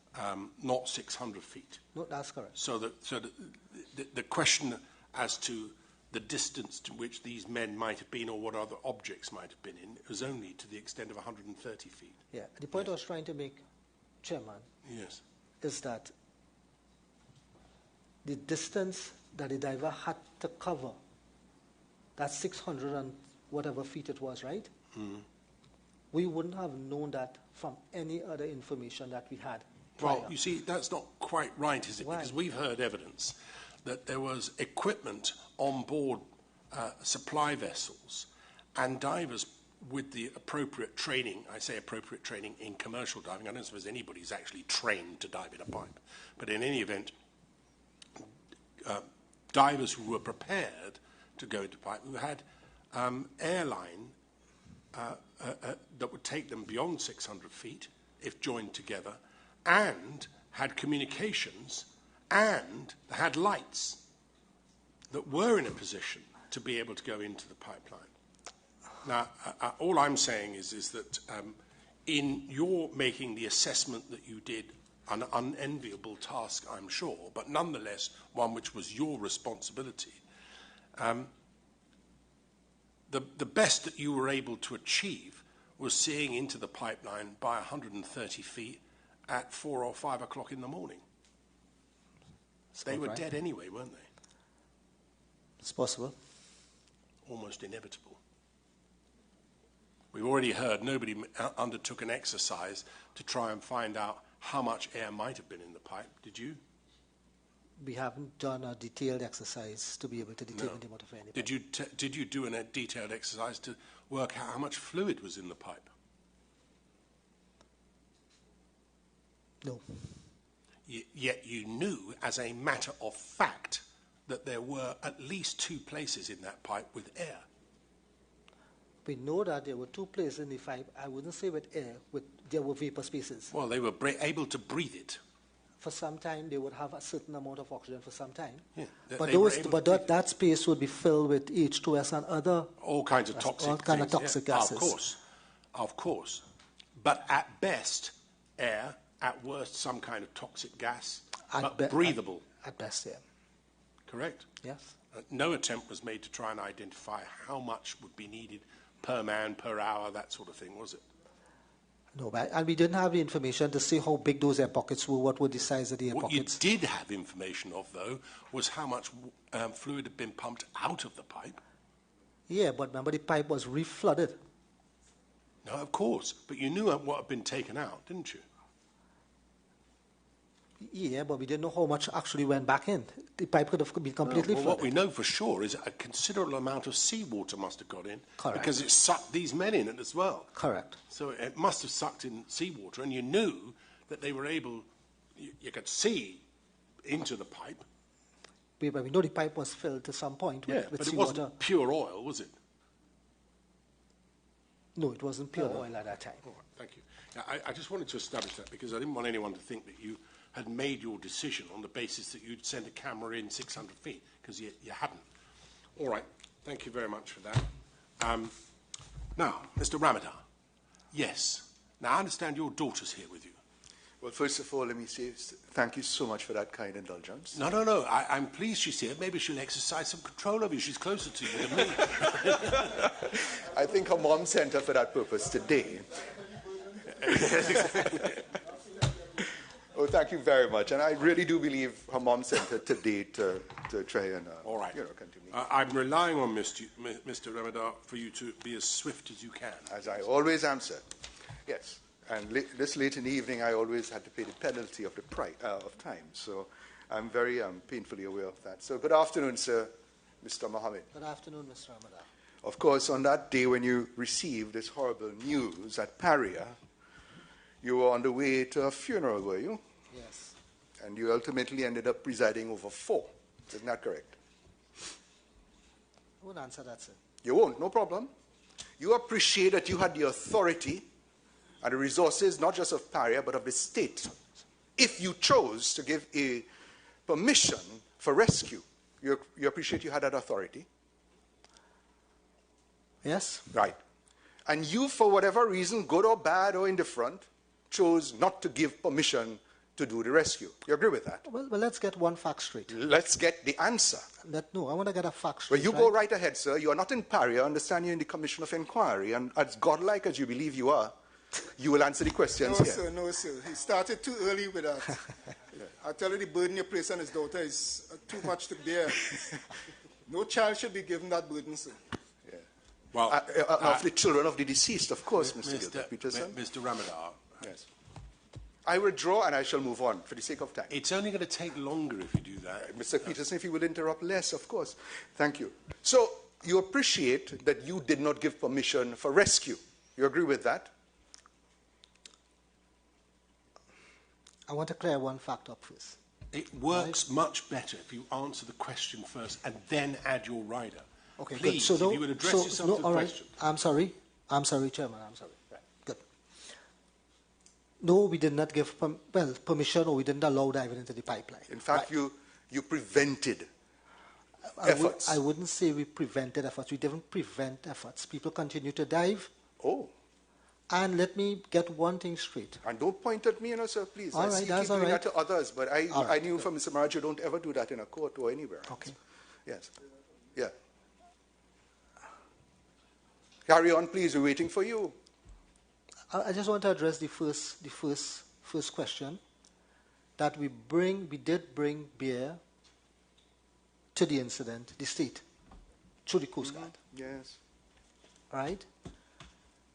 Not 600 feet. No, that's correct. So the question as to the distance to which these men might have been or what other objects might have been in was only to the extent of 130 feet. Yeah. The point I was trying to make, Chairman, is that the distance that the diver had to cover, that 600 and whatever feet it was, right? We wouldn't have known that from any other information that we had prior. Well, you see, that's not quite right, is it? Why? Because we've heard evidence that there was equipment on board supply vessels and divers with the appropriate training. I say appropriate training in commercial diving. I don't suppose anybody's actually trained to dive in a pipe. But in any event, divers who were prepared to go into pipe, who had airline that would take them beyond 600 feet if joined together, and had communications, and had lights that were in a position to be able to go into the pipeline. Now, all I'm saying is that in your making the assessment that you did, an unenviable task, I'm sure, but nonetheless one which was your responsibility, the best that you were able to achieve was seeing into the pipeline by 130 feet at 4 or 5 o'clock in the morning. They were dead anyway, weren't they? It's possible. Almost inevitable. We've already heard nobody undertook an exercise to try and find out how much air might have been in the pipe. Did you? We haven't done a detailed exercise to be able to determine the amount of air in the pipe. Did you do a detailed exercise to work out how much fluid was in the pipe? No. Yet you knew, as a matter of fact, that there were at least 2 places in that pipe with air. We know that there were 2 places in the pipe. I wouldn't say with air, there were vapor spaces. Well, they were able to breathe it. For some time, they would have a certain amount of oxygen for some time. Yeah, but that space would be filled with H2S and other all kinds of toxic gases. Of course. But at best, air. At worst, some kind of toxic gas, but breathable. At best, yeah. Correct? Yes. No attempt was made to try and identify how much would be needed per man, per hour, that sort of thing, was it? No, and we didn't have the information to see how big those air pockets were, what were the size of the air pockets. What you did have information of, though, was how much fluid had been pumped out of the pipe. Yeah, but remember the pipe was re-flooded. No, of course, but you knew what had been taken out, didn't you? Yeah, but we didn't know how much actually went back in. The pipe could have been completely flooded. What we know for sure is a considerable amount of seawater must have got in. Correct. Because it sucked these men in it as well. Correct. So it must have sucked in seawater, and you knew that they were able, you could see into the pipe. But we know the pipe was filled to some point with but seawater. It wasn't pure oil, was it? No, it wasn't pure oil at that time. All right, thank you. Now, I just wanted to establish that because I didn't want anyone to think that you had made your decision on the basis that you'd send a camera in 600 feet, because you hadn't. All right, thank you very much for that. Now, Mr. Ramadar, yes. Now, I understand your daughter's here with you. Well, first of all, let me say thank you so much for that kind indulgence. No. I'm pleased she's here. Maybe she'll exercise some control over you. She's closer to you than me. I think her mom sent her for that purpose today. Oh, thank you very much. And I really do believe her mom sent her today to try and all right. Continue. I'm relying on Mr. Ramadar for you to be as swift as you can. As I always am, sir. Yes. And this late in the evening, I always had to pay the penalty of of time. So I'm very painfully aware of that. So good afternoon, sir, Mr. Mohammed. Good afternoon, Mr. Ramadar. Of course, on that day when you received this horrible news at Paria, you were on the way to a funeral, were you? Yes. And you ultimately ended up presiding over 4. Isn't that correct? I won't answer that, sir. You won't, no problem. You appreciate that you had the authority and the resources, not just of Paria, but of the state. If you chose to give a permission for rescue, you appreciate you had that authority? Yes. Right. And you, for whatever reason, good or bad or indifferent, chose not to give permission to do the rescue. You agree with that? Well, let's get one fact straight. Let's get the answer. No, I want to get a fact straight. Well, you go right ahead, sir. You are not in Paria. I understand you're in the Commission of Enquiry. And as godlike as you believe you are, you will answer the questions here. No, sir. He started too early with that. I tell you, the burden you place on his daughter is too much to bear. No child should be given that burden, sir. Yeah. Well, of the children of the deceased, of course, Mr. Peterson. Mr. Ramadar. Yes. I withdraw and I shall move on for the sake of time. It's only going to take longer if you do that. Mr. Peterson, if you will interrupt less, of course. Thank you. So you appreciate that you did not give permission for rescue. You agree with that? I want to clear one fact up first. It works much better if you answer the question first and then add your rider. Okay, please, good. So if you would address yourself to the question. I'm sorry, Chairman, I'm sorry. Right. Good. No, we did not give permission, or we didn't allow diving into the pipeline. In fact, you prevented efforts. I wouldn't say we prevented efforts. We didn't prevent efforts. People continue to dive. Oh. And let me get one thing straight. And don't point at me, sir, please. All right, that's all right. That to others, but I knew from Mr. Maraj you don't ever do that in a court or anywhere else. Okay. Yes. Yeah. Carry on, please. We're waiting for you. I just want to address the first question, that we did bring beer to the incident, the state, through the Coast Guard. Yes. Right?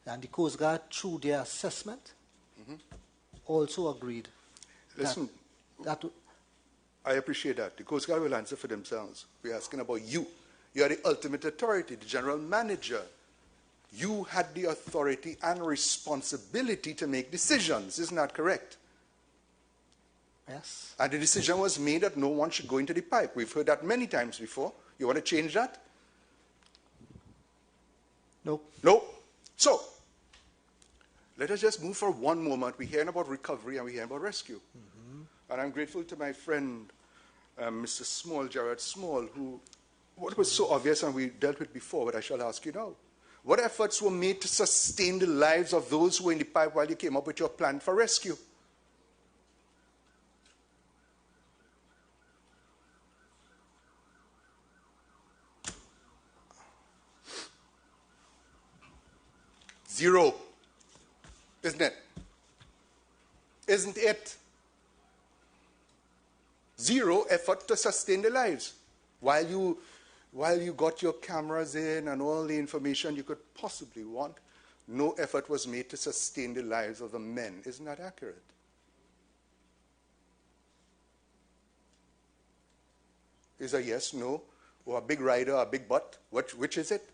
And the Coast Guard, through their assessment, also agreed. Listen, I appreciate that. The Coast Guard will answer for themselves. We're asking about you. You are the ultimate authority, the general manager. You had the authority and responsibility to make decisions. Isn't that correct? Yes. And the decision was made that no one should go into the pipe. We've heard that many times before. You want to change that? No. No. So, let us just move for one moment. We're hearing about recovery and we're hearing about rescue. And I'm grateful to my friend, Mr. Small, Gerard Small, who, what was so obvious and we dealt with before, but I shall ask you now. What efforts were made to sustain the lives of those who were in the pipe while you came up with your plan for rescue? Zero. Isn't it? Isn't it? Zero effort to sustain the lives. While you got your cameras in and all the information you could possibly want, no effort was made to sustain the lives of the men. Isn't that accurate? Is a yes, no, or a big rider, a big butt? Which is it?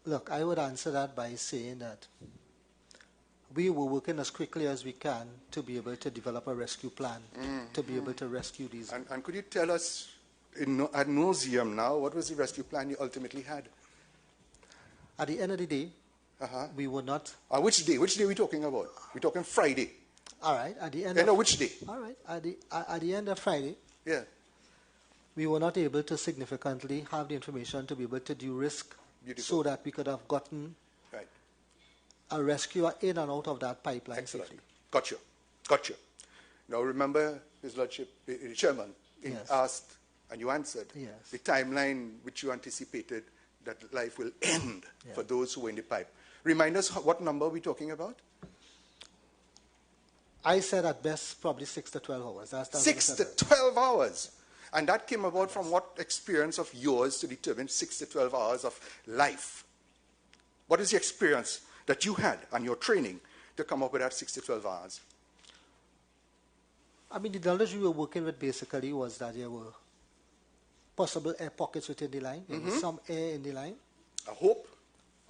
Look, I would answer that by saying that we were working as quickly as we can to be able to develop a rescue plan, to be able to rescue these. And could you tell us ad nauseum now, what was the rescue plan you ultimately had? At the end of the day, we were not... Which day? Which day are we talking about? We're talking Friday. All right, at the end of... which day? All right, at the end of Friday, yeah, we were not able to significantly have the information to be able to do risk. Beautiful. So that we could have gotten right. a rescuer in and out of that pipeline. Excellent. Safely. Got you. Now remember, His Lordship, the Chairman, yes. asked, and you answered, yes. the timeline which you anticipated that life will end for those who were in the pipe. Remind us what number we're talking about? I said at best probably 6 to 12 hours. That's 6 to 12 hours. And that came about from what experience of yours to determine 6 to 12 hours of life? What is the experience that you had and your training to come up with that 6 to 12 hours? I mean, the knowledge we were working with basically was that there were possible air pockets within the line. There was some air in the line. A hope?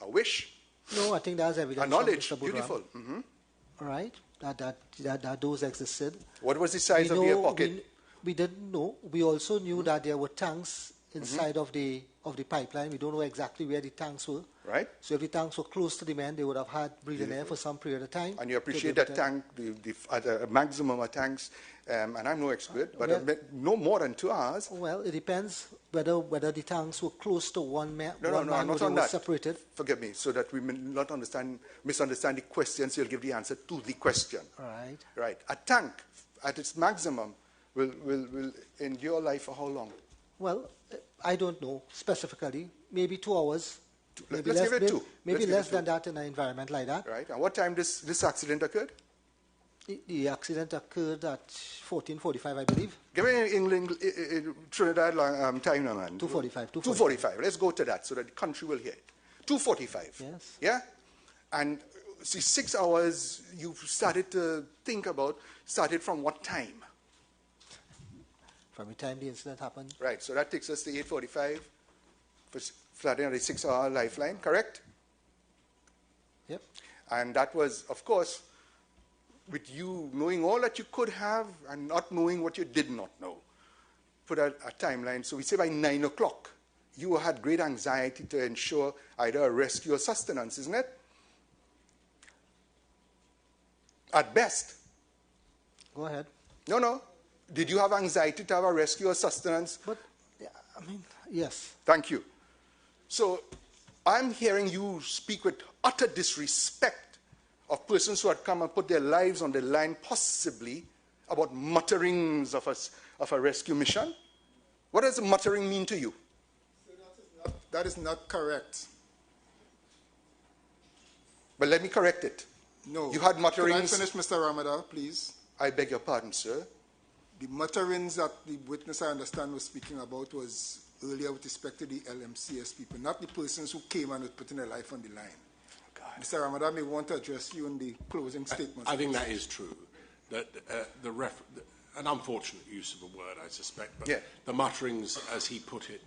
A wish? No, I think that's evidence. A knowledge? Beautiful. All right, that those existed. What was the size of the air pocket? We didn't know. We also knew that there were tanks inside of the pipeline. We don't know exactly where the tanks were. Right. So if the tanks were close to the men, they would have had breathing air for some period of time. And you appreciate that tank, at a maximum of tanks, and I'm no expert, but no more than 2 hours. Well, it depends whether the tanks were close to one man. No, not on that. Separated. Forgive me, so that we may not misunderstand the questions. You'll give the answer to the question. Right. Right. A tank at its maximum will endure life for how long? Well, I don't know specifically. Maybe 2 hours. Let's give it 2. Maybe less than that in an environment like that. Right. And what time this accident occurred? The accident occurred at 14:45, I believe. Give me England, Trinidad time now, man. 2:45. 2:45. Let's go to that so that the country will hear it. 2:45. Yes. Yeah? And see, 6 hours you started to think about, started from what time? From the time the incident happened. Right, so that takes us to 8:45 for starting at a 6-hour lifeline, correct? Yep. And that was, of course, with you knowing all that you could have and not knowing what you did not know. Put a timeline. So we say by 9 o'clock, you had great anxiety to ensure either a rescue or sustenance, isn't it? At best. Go ahead. No. Did you have anxiety to have a rescue or sustenance? But, yeah, I mean, yes. Thank you. So I'm hearing you speak with utter disrespect of persons who had come and put their lives on the line, possibly about mutterings of a rescue mission. What does muttering mean to you? That is not correct. But let me correct it. No. You had mutterings. Can I finish, Mr. Ramada, please? I beg your pardon, sir. The mutterings that the witness, I understand, was speaking about was earlier with respect to the LMCS people, not the persons who came and were putting their life on the line. God. Mr. Ramada may want to address you in the closing statement. I think that is true. That an unfortunate use of a word, I suspect, but yeah. The mutterings, as he put it,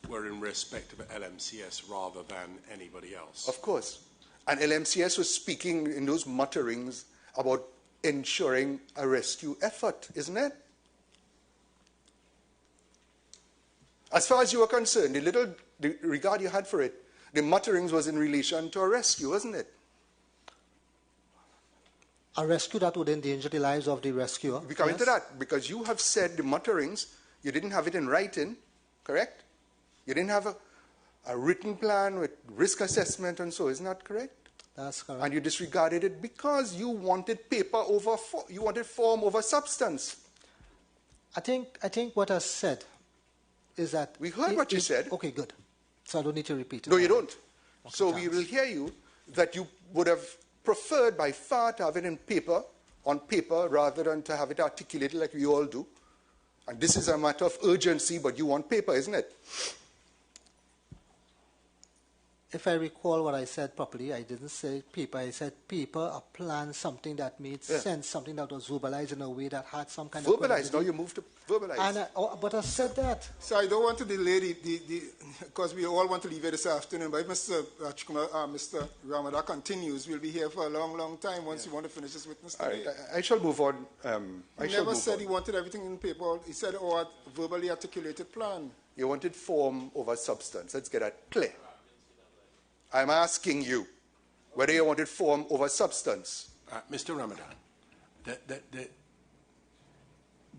were in respect of LMCS rather than anybody else. Of course. And LMCS was speaking in those mutterings about ensuring a rescue effort, isn't it? As far as you were concerned, the regard you had for it, the mutterings was in relation to a rescue, wasn't it? A rescue that would endanger the lives of the rescuer. We come into that, because you have said the mutterings, you didn't have it in writing, correct? You didn't have a written plan with risk assessment and so, isn't that correct? That's correct. And you disregarded it because you wanted you wanted form over substance. I think what I said is that... We heard what you said. Okay, good. So I don't need to repeat it. No, you don't. Okay, so thanks. we will hear you that you would have preferred by far to have it on paper, rather than to have it articulated like we all do. And this is a matter of urgency, but you want paper, isn't it? If I recall what I said properly, I didn't say paper. I said paper, a plan, something that made sense, something that was verbalized in a way that had some kind of... Verbalized. Now you move to verbalize. And but I said that. So I don't want to delay because we all want to leave here this afternoon. But if Mr. Ramada continues, we'll be here for a long, long time once you want to finish this witness today. All right, I shall move on. He never said he wanted everything in paper. He said, a verbally articulated plan. You wanted form over substance. Let's get that clear. I'm asking you whether you wanted form over substance. Mr. Ramadan,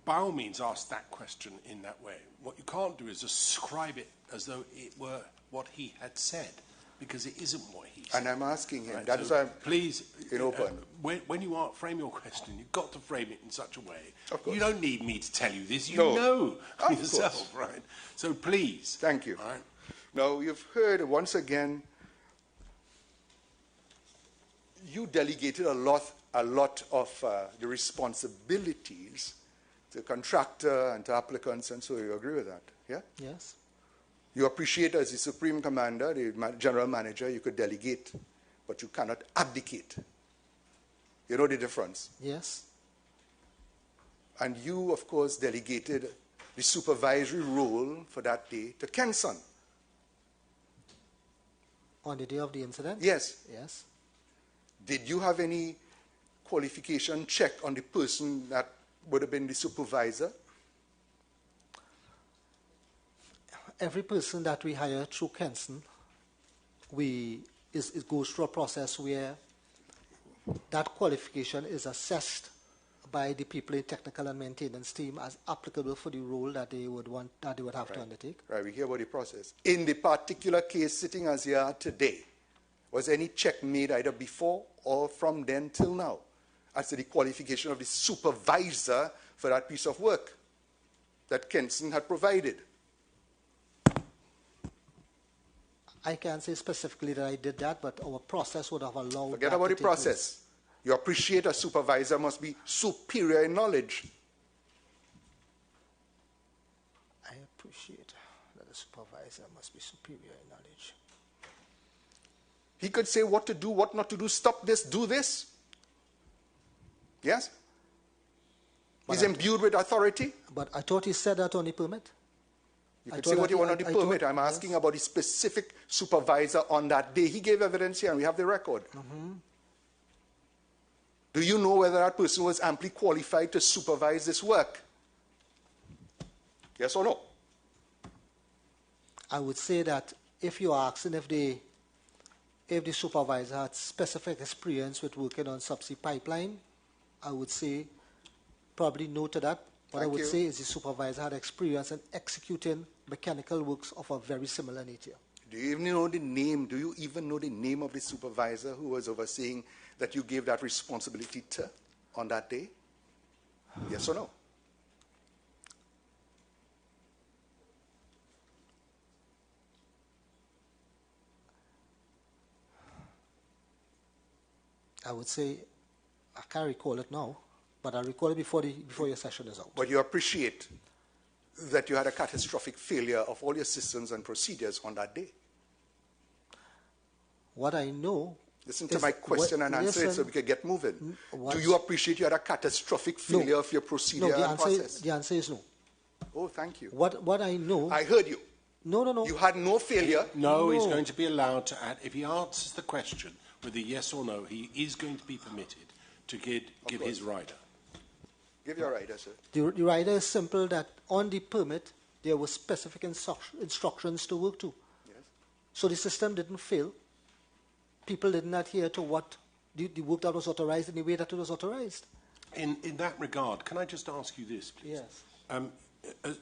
by all means ask that question in that way. What you can't do is ascribe it as though it were what he had said, because it isn't what he said. And I'm asking him, right, that is so why I'm please, open. When you frame your question, you've got to frame it in such a way. Of course. You don't need me to tell you this. You No. know Of yourself, course. right? So please. Thank you. All right? Now, you've heard once again, you delegated a lot of the responsibilities to contractor and to applicants, and so you agree with that, yeah? Yes. You appreciate as the Supreme Commander, the General Manager, you could delegate, but you cannot abdicate. You know the difference? Yes. And you, of course, delegated the supervisory role for that day to Kenson. On the day of the incident? Yes. Yes. Did you have any qualification check on the person that would have been the supervisor? Every person that we hire through Kenson, it goes through a process where that qualification is assessed by the people in technical and maintenance team as applicable for the role that they would have to undertake. Right, we hear about the process. In the particular case sitting as you are today, was any check made either before or from then till now as to the qualification of the supervisor for that piece of work that Kenson had provided? I can't say specifically that I did that, but our process would have allowed Forget that about to the take process. place. You appreciate a supervisor must be superior in knowledge. I appreciate that a supervisor must be superior in knowledge. He could say what to do, what not to do, stop this, do this. Yes? He's imbued with authority. But I thought he said that on the permit. You could say what you want on the permit. I'm yes. asking about the specific supervisor on that day. He gave evidence here and we have the record. Mm-hmm. Do you know whether that person was amply qualified to supervise this work? Yes or no? I would say that if you're asking if the supervisor had specific experience with working on subsea pipeline, I would say probably no to that. What I would say is the supervisor had experience in executing mechanical works of a very similar nature. Do you even know the name? Do you even know the name of the supervisor who was overseeing that you gave that responsibility to on that day? Yes or no? I would say, I can't recall it now, but I'll recall it before your session is out. But you appreciate that you had a catastrophic failure of all your systems and procedures on that day. What I know... Listen to my question and answer it so we can get moving. Do you appreciate you had a catastrophic failure of your procedure and process? The answer is no. Oh, thank you. What I know... I heard you. No. You had no failure. No, he's going to be allowed to add. If he answers the question with a yes or no, he is going to be permitted to give his rider. Give your rider, sir. The rider is simple that on the permit, there were specific instructions to work to. Yes. So the system didn't fail. People didn't adhere to what the work that was authorized in the way that it was authorized. In that regard, can I just ask you this, please? Yes.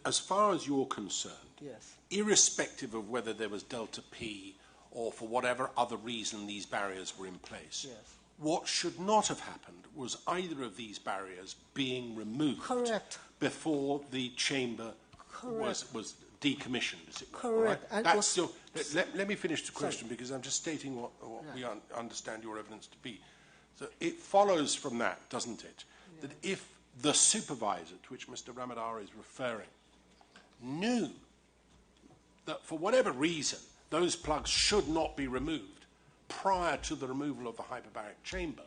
As far as you're concerned, Yes. irrespective of whether there was Delta P or for whatever other reason these barriers were in place, Yes. what should not have happened was either of these barriers being removed Correct. before the chamber was decommissioned, as it were. Correct. Right? And That's still, let me finish the question because I'm just stating what we understand your evidence to be. So it follows from that, doesn't it, that if the supervisor to which Mr. Ramadar is referring knew that for whatever reason those plugs should not be removed prior to the removal of the hyperbaric chamber,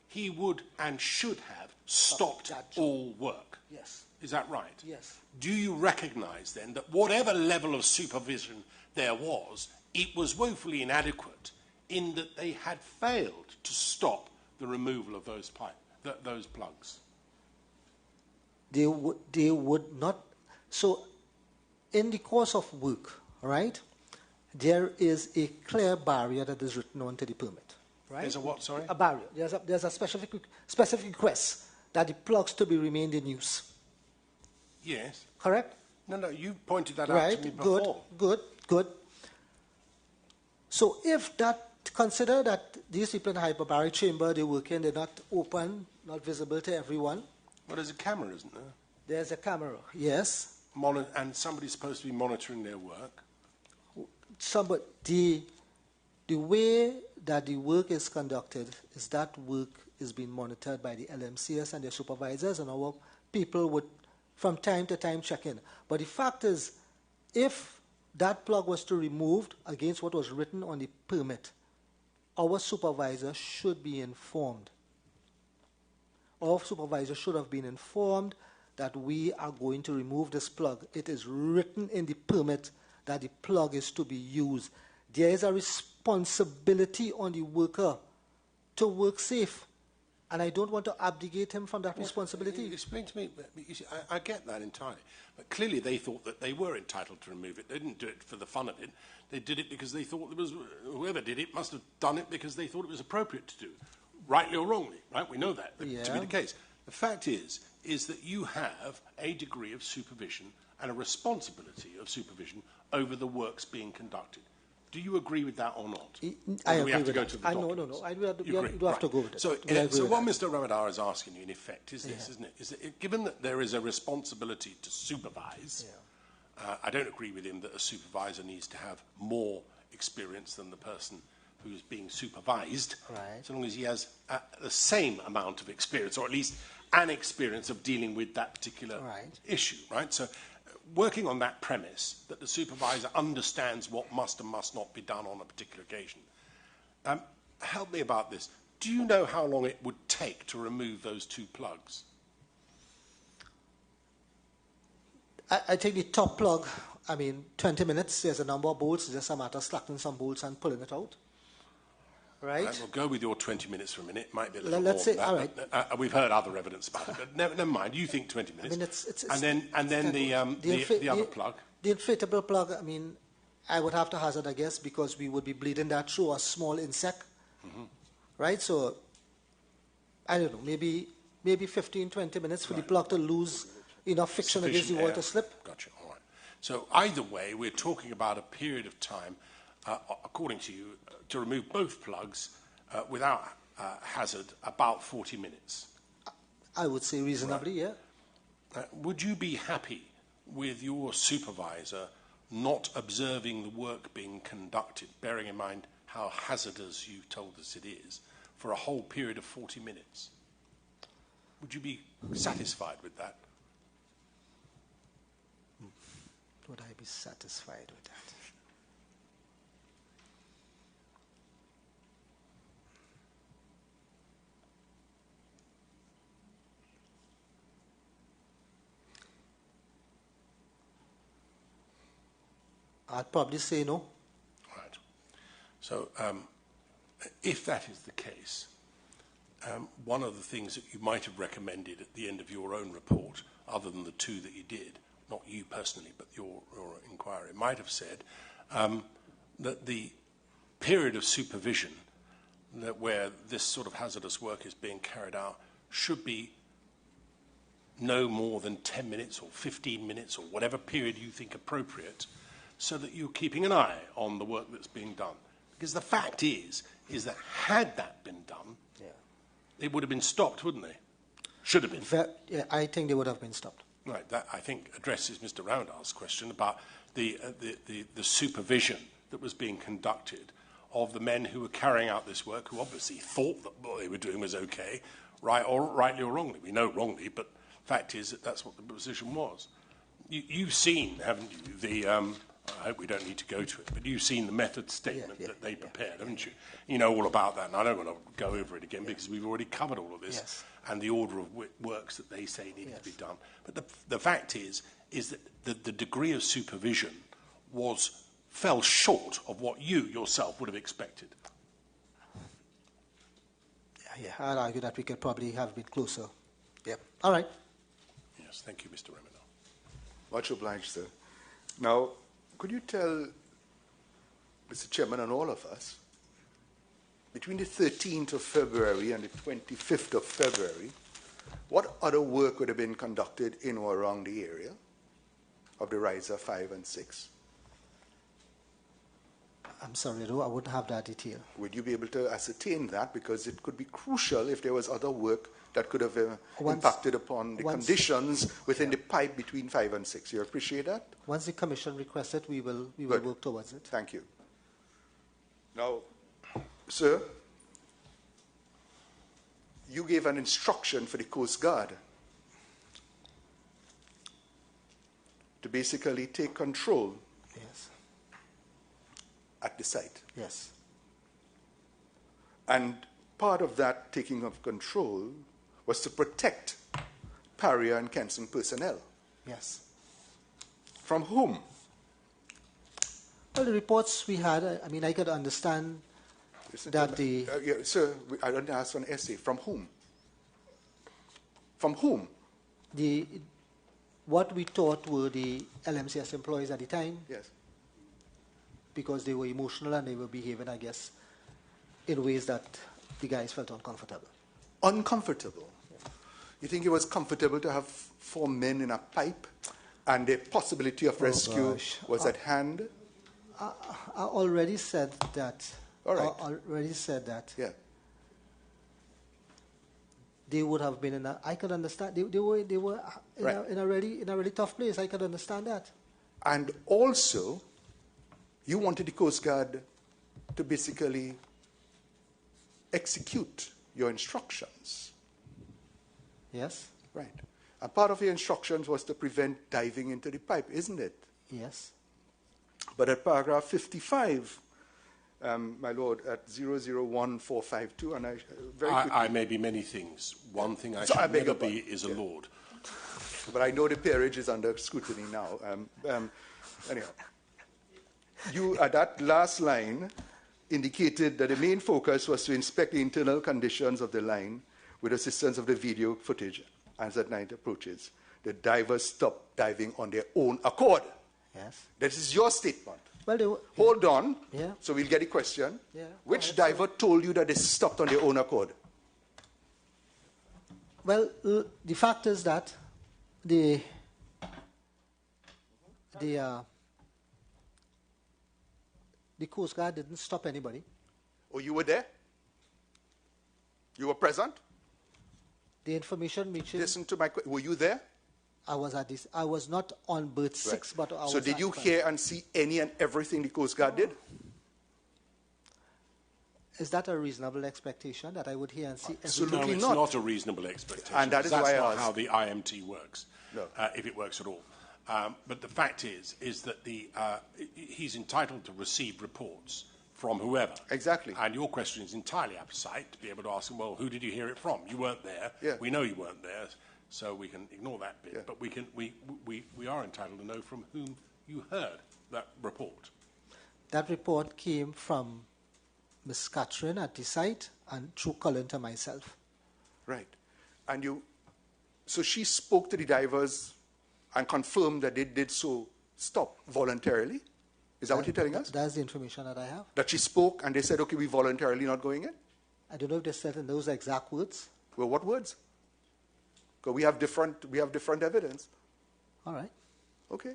he would and should have stopped all work. Yes. Is that right? Yes. Do you recognise then that whatever level of supervision there was, it was woefully inadequate in that they had failed to stop the removal of those plugs? They would not. So, in the course of work, right, there is a clear barrier that is written onto the permit, right? There's a what, sorry? A barrier. There's a specific request that the plugs to be remained in use. Yes. Correct? No, you pointed that out to me before. Good. So if consider that these people in the hyperbaric chamber, they work in, they're not open, not visible to everyone. Well, there's a camera, isn't there? There's a camera, yes. And somebody's supposed to be monitoring their work. The way that the work is conducted is that work is being monitored by the LMCS and their supervisors, and our people would, from time to time, check in. But the fact is, if that plug was to be removed against what was written on the permit, our supervisor should be informed. Our supervisor should have been informed that we are going to remove this plug. It is written in the permit that the plug is to be used. There is a responsibility on the worker to work safe. And I don't want to abdicate him from that responsibility. Explain to me, you see, I get that entirely. But clearly they thought that they were entitled to remove it. They didn't do it for the fun of it. They did it because they thought whoever did it must have done it because they thought it was appropriate to do. Rightly or wrongly, right? We know that to be the case. The fact is that you have a degree of supervision and a responsibility of supervision over the works being conducted. Do you agree with that or not? I agree with that. No. I do have to go with it. So what Mr. Ramadar is asking you, in effect, is this, isn't it? Is that given that there is a responsibility to supervise, I don't agree with him that a supervisor needs to have more experience than the person who's being supervised, so long as he has the same amount of experience, or at least an experience of dealing with that particular issue, right? So working on that premise, that the supervisor understands what must and must not be done on a particular occasion, help me about this. Do you know how long it would take to remove those two plugs? I take the top plug, 20 minutes. There's a number of bolts. It's just a matter of slacking some bolts and pulling it out. Right? We'll go with your 20 minutes for a minute. It might be a little Let's more say, than that. all right. We've heard other evidence about it, but never mind. You think 20 minutes. And then the other plug. The inflatable plug, I would have to hazard a guess because we would be bleeding that through a small insect. Right? So, I don't know, maybe 15, 20 minutes for the plug to lose enough friction against the wall to slip. Gotcha. All right. So either way, we're talking about a period of time, according to you, to remove both plugs without hazard, about 40 minutes. I would say reasonably, yeah. Would you be happy with your supervisor not observing the work being conducted, bearing in mind how hazardous you've told us it is, for a whole period of 40 minutes. Would you be satisfied with that? Would I be satisfied with that? I'd probably say no. Right. So if that is the case, one of the things that you might have recommended at the end of your own report, other than the two that you did, not you personally, but your inquiry, might have said that the period of supervision where this sort of hazardous work is being carried out should be no more than 10 minutes or 15 minutes or whatever period you think appropriate, so that you're keeping an eye on the work that's being done. Because the fact is that had that been done, it would have been stopped, wouldn't they? Should have been. Yeah, I think they would have been stopped. Right, that I think addresses Mr. Roundell's question about the supervision that was being conducted of the men who were carrying out this work, who obviously thought that what they were doing was okay, rightly or wrongly. We know wrongly, but the fact is that that's what the position was. You've seen, haven't you, the... I hope we don't need to go to it, but you've seen the method statement that they prepared, haven't you? You know all about that, and I don't want to go over it again because we've already covered all of this and the order of works that they say needed to be done. But the fact is that the degree of supervision fell short of what you yourself would have expected. Yeah, I'd argue that we could probably have been closer. Yep. All right. Yes, thank you, Mr. Remino. Much obliged, sir. Now, could you tell Mr. Chairman and all of us, between the 13th of February and the 25th of February, what other work would have been conducted in or around the area of the riser 5 and 6? I'm sorry, I wouldn't have that detail. Would you be able to ascertain that? Because it could be crucial if there was other work that could have impacted upon the conditions within the pipe between 5 and 6. You appreciate that? Once the Commission requests it, we will work towards it. Thank you. Now, sir, you gave an instruction for the Coast Guard to basically take control at the site. Yes. And part of that taking of control was to protect Paria and Kenson personnel. Yes. From whom? Well, the reports we had, I mean, I could understand that the... sir, I don't ask for an essay. From whom? From whom? What we thought were the LMCS employees at the time. Yes. Because they were emotional and they were behaving, I guess, in ways that the guys felt uncomfortable. Uncomfortable? Yeah. You think it was comfortable to have 4 men in a pipe and the possibility of rescue was at hand? I already said that. All right. I already said that. Yeah. They would have been in a... I could understand. They were in a really tough place. I could understand that. And also, you wanted the Coast Guard to basically execute your instructions. Yes. Right. And part of your instructions was to prevent diving into the pipe, isn't it? Yes. But at paragraph 55, my lord, at 001452, and I may be many things. One thing I should never be is a lord. But I know the peerage is under scrutiny now. Anyhow. You, at that last line, indicated that the main focus was to inspect the internal conditions of the line with assistance of the video footage as that night approaches. The divers stopped diving on their own accord. Yes. This is your statement. Well, hold on. Yeah. So we'll get a question. Yeah. Which diver told you that they stopped on their own accord? Well, the fact is that the Coast Guard didn't stop anybody. Oh, you were there? You were present? The information reaching... Listen to my question. Were you there? I was at this. I was not on berth 6, but I was... So did you hear and see any and everything the Coast Guard did? Is that a reasonable expectation that I would hear and see? Absolutely No, it's not. not a reasonable expectation. And that is that's why I not asked. how the IMT works, No. if it works at all. But the fact is that he's entitled to receive reports from whoever. Exactly. And your question is entirely apposite to be able to ask him, well, who did you hear it from? You weren't there. Yeah. We know you weren't there, so we can ignore that bit. Yeah. But we are entitled to know from whom you heard that report. That report came from Ms. Catherine at the site and through Colin to myself. Right. And so she spoke to the divers and confirmed that they did so stop voluntarily? Is that what you're telling us? That's the information that I have. That she spoke and they said, okay, we voluntarily not going in? I don't know if they said in those exact words. Well, what words? Because we have different evidence. All right. Okay.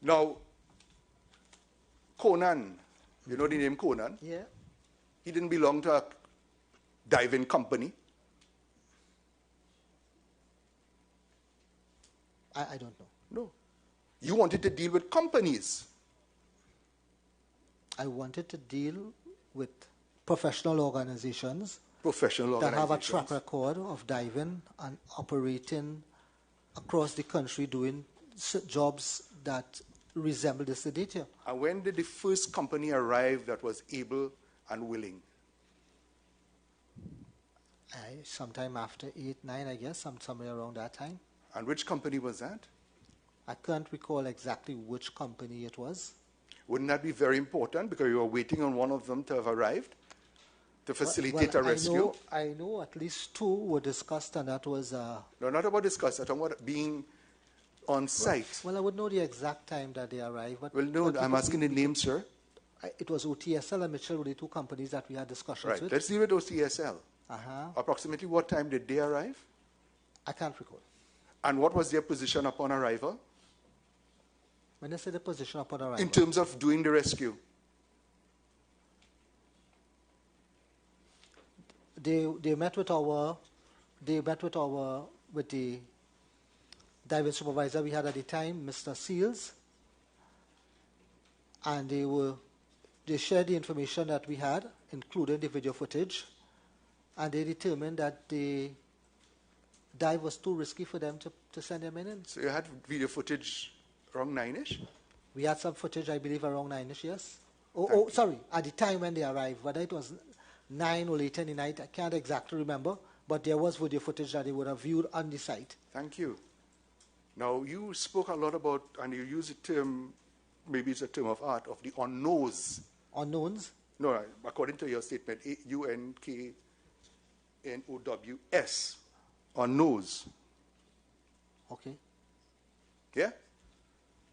Now, Conan, you know the name Conan? Yeah. He didn't belong to a diving company. I don't know. No. You wanted to deal with companies. I wanted to deal with professional organizations Professional that have a organizations. track record of diving and operating across the country doing jobs that resemble the sedatia. And when did the first company arrive that was able and willing? Sometime after 8, 9, I guess, somewhere around that time. And which company was that? I can't recall exactly which company it was. Wouldn't that be very important because you were waiting on one of them to have arrived to facilitate a rescue? I know at least 2 were discussed, and that was... No, not about discuss. I'm talking about being on site. Well, I would know the exact time that they arrived. But, Well, no, I'm asking the name, sir. It was OTSL and Mitchell were the 2 companies that we had discussions Right. with. Let's deal with OCSL. Uh-huh. Approximately what time did they arrive? I can't recall. And what was their position upon arrival When I say the position upon arrival, in terms of doing the rescue? they met with the diving supervisor we had at the time, Mr. Seals, and they shared the information that we had, including the video footage, and they determined that the dive was too risky for them to send them in. So you had video footage around 9-ish? We had some footage, I believe, around 9-ish, yes. Thank Sorry, at the time when they arrived, whether it was 9 or later in the night, I can't exactly remember, but there was video footage that they would have viewed on the site. Thank you. Now, you spoke a lot about, and you use a term, maybe it's a term of art, of the unknowns. Unknowns? No, according to your statement, UNKNOWS, unknowns. Okay. Yeah?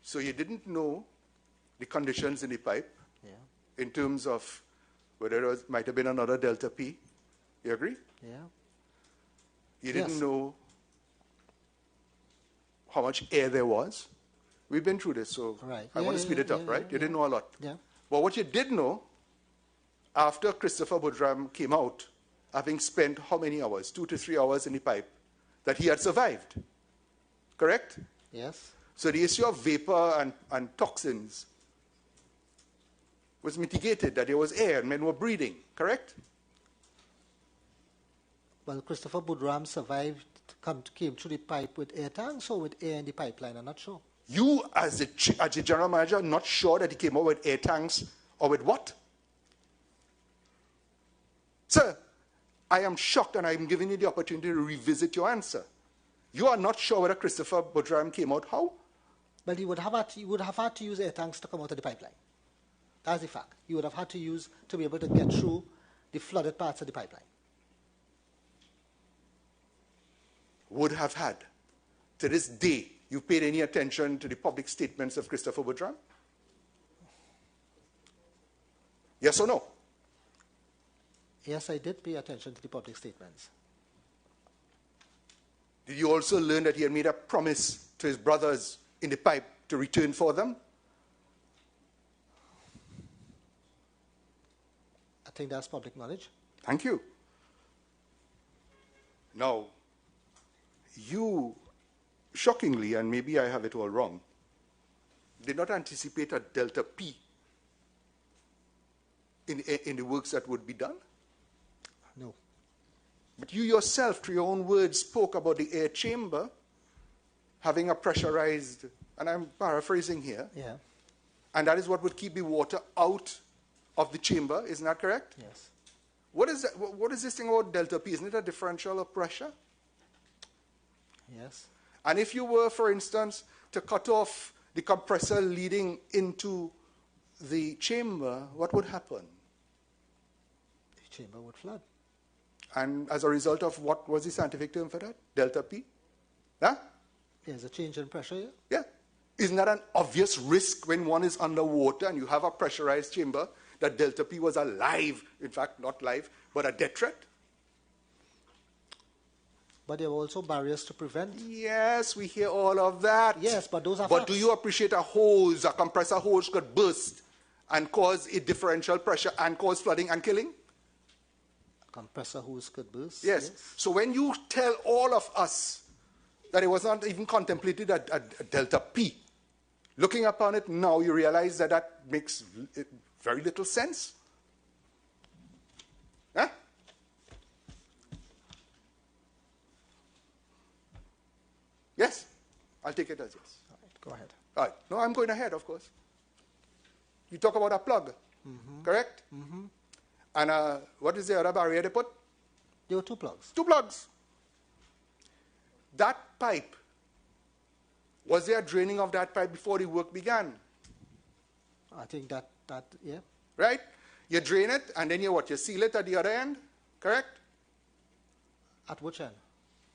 So you didn't know the conditions in the pipe Yeah. in terms of whether it might have been another delta P. You agree? Yeah. You didn't Yes. know how much air there was. We've been through this, so Right. I want to speed it up, right? You didn't know a lot. Yeah. But what you did know, after Christopher Boodram came out, having spent how many hours? 2 to 3 hours in the pipe, that he had survived. Correct? Yes. So the issue of vapor and toxins was mitigated, that there was air and men were breathing. Correct? Well, Christopher Boodram survived, came through the pipe with air tanks or with air in the pipeline, I'm not sure. You, as the general manager, not sure that he came out with air tanks or with what? Sir, I am shocked and I'm giving you the opportunity to revisit your answer. You are not sure whether Christopher Boodram came out how? But he would have had to use air tanks to come out of the pipeline. That's the fact. He would have had to use to be able to get through the flooded parts of the pipeline. Would have had. To this day, you paid any attention to the public statements of Christopher Boodram? Yes or no? Yes, I did pay attention to the public statements. Did you also learn that he had made a promise to his brothers in the pipe to return for them? I think that's public knowledge. Thank you. Now, you, shockingly, and maybe I have it all wrong, did not anticipate a delta P. in the works that would be done? No. But you yourself, through your own words, spoke about the air chamber having a pressurized, and I'm paraphrasing here, Yeah. and that is what would keep the water out of the chamber. Isn't that correct? Yes. What is that, what is this thing about delta P? Isn't it a differential of pressure? Yes. And if you were, for instance, to cut off the compressor leading into the chamber, what would happen? The chamber would flood. And as a result of what was the scientific term for that? Delta P? Huh? There's a change in pressure, yeah? Yeah. Isn't that an obvious risk when one is underwater and you have a pressurized chamber that delta P was alive, in fact, not live, but a death threat? But there are also barriers to prevent. Yes, we hear all of that. Yes, but those are But facts. do you appreciate a hose, a compressor hose could burst and cause a differential pressure and cause flooding and killing? Compressor hose could burst. Yes. So when you tell all of us that it was not even contemplated at delta P, looking upon it now, you realize that that makes very little sense. Huh? Yes? I'll take it as yes. All right, go ahead. All right. No, I'm going ahead, of course. You talk about a plug, correct? And what is the other barrier they put? There were two plugs. Two plugs. That pipe, was there a draining of that pipe before the work began? I think that yeah. Right? You drain it, and then you seal it at the other end, correct? At which end?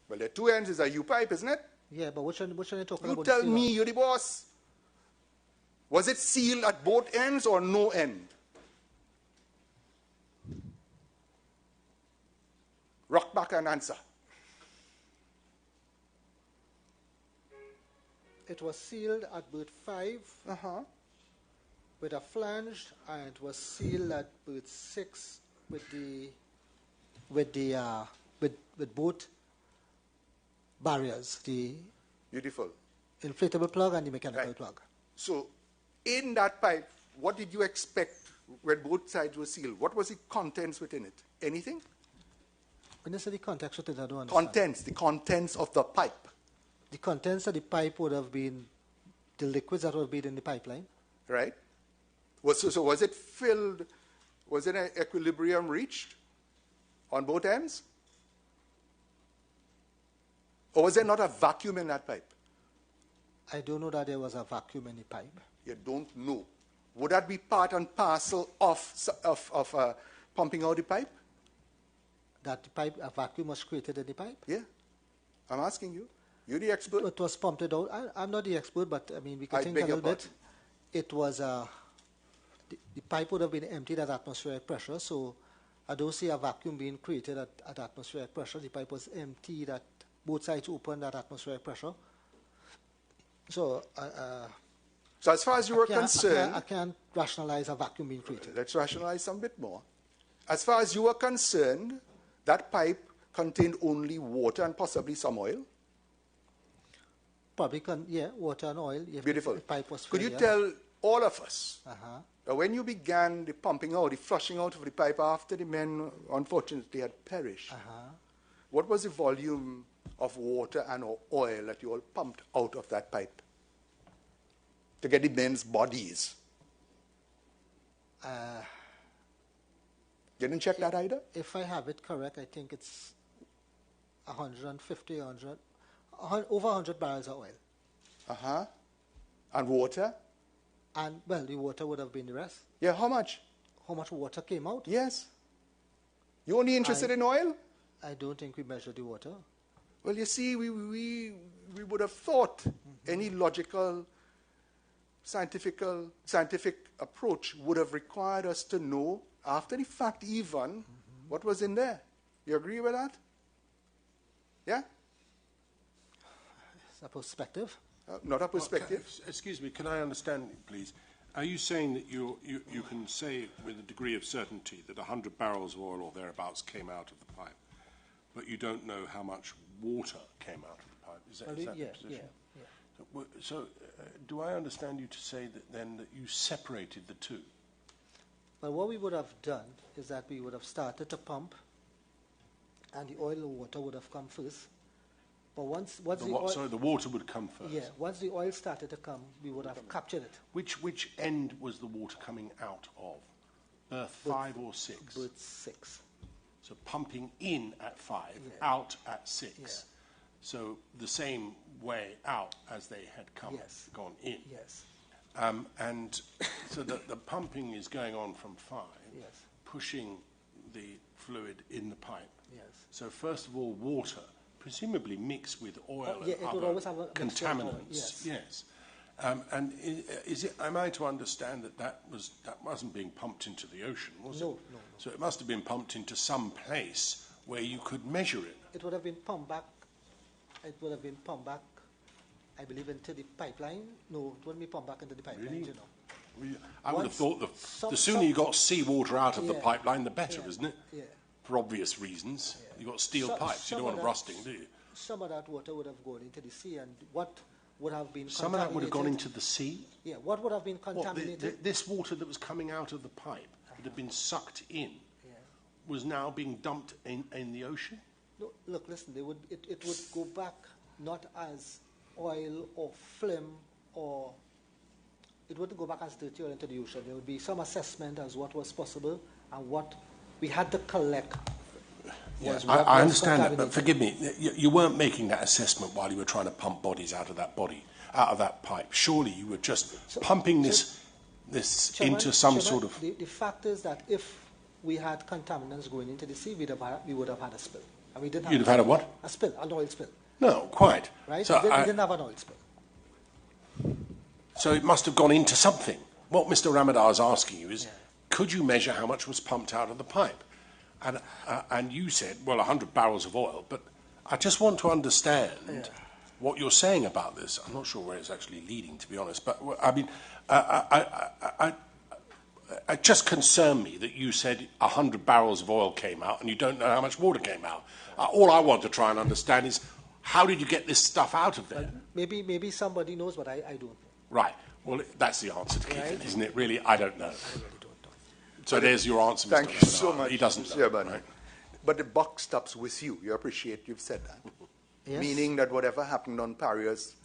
Well, there are two ends. Is a U-pipe, isn't it? Yeah, but which end are you talking You about? tell me, you're the boss. Was it sealed at both ends or no end? Rock back and answer. It was sealed at berth 5 with a flange, and it was sealed at berth 6 with both barriers, the Beautiful. inflatable plug and the mechanical Right. plug. So, in that pipe, what did you expect when both sides were sealed? What was the contents within it? Anything? When you say the contents, what did I don't understand? Contents, the contents of the pipe. The contents of the pipe would have been the liquids that would have been in the pipeline. Right? So was it filled? Was it an equilibrium reached on both ends? Or was there not a vacuum in that pipe? I don't know that there was a vacuum in the pipe. You don't know. Would that be part and parcel of pumping out the pipe? That the pipe, a vacuum was created in the pipe? Yeah. I'm asking you. You're the expert. It was pumped out. I'm not the expert, but I mean, we can I think beg a your little bit. pardon. It was the pipe would have been emptied at atmospheric pressure, so I don't see a vacuum being created at atmospheric pressure. The pipe was emptied at both sides open at atmospheric pressure. So, So as far as you were concerned, I can't rationalize a vacuum being created. let's rationalize some bit more. As far as you were concerned, that pipe contained only water and possibly some oil. Probably, water and oil. If Beautiful. The pipe was Could you filled, tell all of us Uh-huh. that when you began the pumping out, the flushing out of the pipe after the men unfortunately had perished, what was the volume of water and oil that you all pumped out of that pipe to get the men's bodies? You didn't check that either? If I have it correct, I think it's 150, over 100 barrels of oil. Uh-huh. And water? And, well, the water would have been the rest. Yeah, how much? How much water came out? Yes. You only interested in oil? I don't think we measured the water. Well, you see, we would have thought any logical, scientific approach would have required us to know, after the fact even, what was in there. You agree with that? Yeah? It's a perspective. Not a perspective. Excuse me, can I understand, please? Are you saying that you can say with a degree of certainty that 100 barrels of oil or thereabouts came out of the pipe, but you don't know how much water came out of the pipe? Is that the position? Yeah. So, do I understand you to say that then that you separated the two? Well, what we would have done is that we would have started to pump, and the oil and water would have come first. But once the oil, sorry, the water would come first. Yeah, once the oil started to come, we would have captured it. Which end was the water coming out of? Berth 5 or 6? Berth 6. So pumping in at 5, Yeah. out at 6. Yeah. So the same way out as they had come, Yes. gone in. Yes. And so the pumping is going on from 5, Yes. pushing the fluid in the pipe. Yes. So first of all, water, presumably mixed with oil Oh, yeah, and it would other always have a mixture of oil, contaminants. yes. And am I to understand that wasn't being pumped into the ocean, was it? No. So it must have been pumped into some place where you could measure it. It would have been pumped back. It would have been pumped back, I believe, into the pipeline. No, it wouldn't be pumped back into the pipeline, Really? you know. I would have thought some- the sooner you got seawater out of the Yeah. pipeline, the better, Yeah. isn't it? Yeah. For obvious reasons. Yeah. You've got steel pipes, you don't want them rusting, do you? Some of that water would have gone into the sea, and what would have been Some of that would have gone contaminated- into the sea. Yeah, what would have been What, contaminated? this water that was coming out of the pipe, that had been sucked in, Yeah. was now being dumped in the ocean? No, look, listen, it would go back not as oil or phlegm, or it wouldn't go back as dirty oil into the ocean. There would be some assessment as what was possible and what we had to collect. Yes, what I was understand that, but contaminated. forgive me, you weren't making that assessment while you were trying to pump bodies out of that pipe. Surely you were just pumping this Chairman, into some Chairman, sort of... The fact is that if we had contaminants going into the sea, we would have had a spill. And we didn't have You'd have had a what? A spill, an oil spill. No, quite. Right? So we didn't have an oil spill. So it must have gone into something. What Mr. Ramadar is asking you is, could you measure how much was pumped out of the pipe? And you said, well, 100 barrels of oil. But I just want to understand what you're saying about this. I'm not sure where it's actually leading, to be honest. But, I mean, it just concerned me that you said 100 barrels of oil came out and you don't know how much water came out. All I want to try and understand is, how did you get this stuff out of there? Maybe somebody knows, but I don't know. Right. Well, that's the answer to Keith, Right. isn't it? Really, I don't know. I really don't know. So there's your answer, Mr. Thank you so Ramadar. much. He doesn't know. Chairman. Right? But the buck stops with you. You appreciate you've said that. Yes. Meaning that whatever happened on Paria's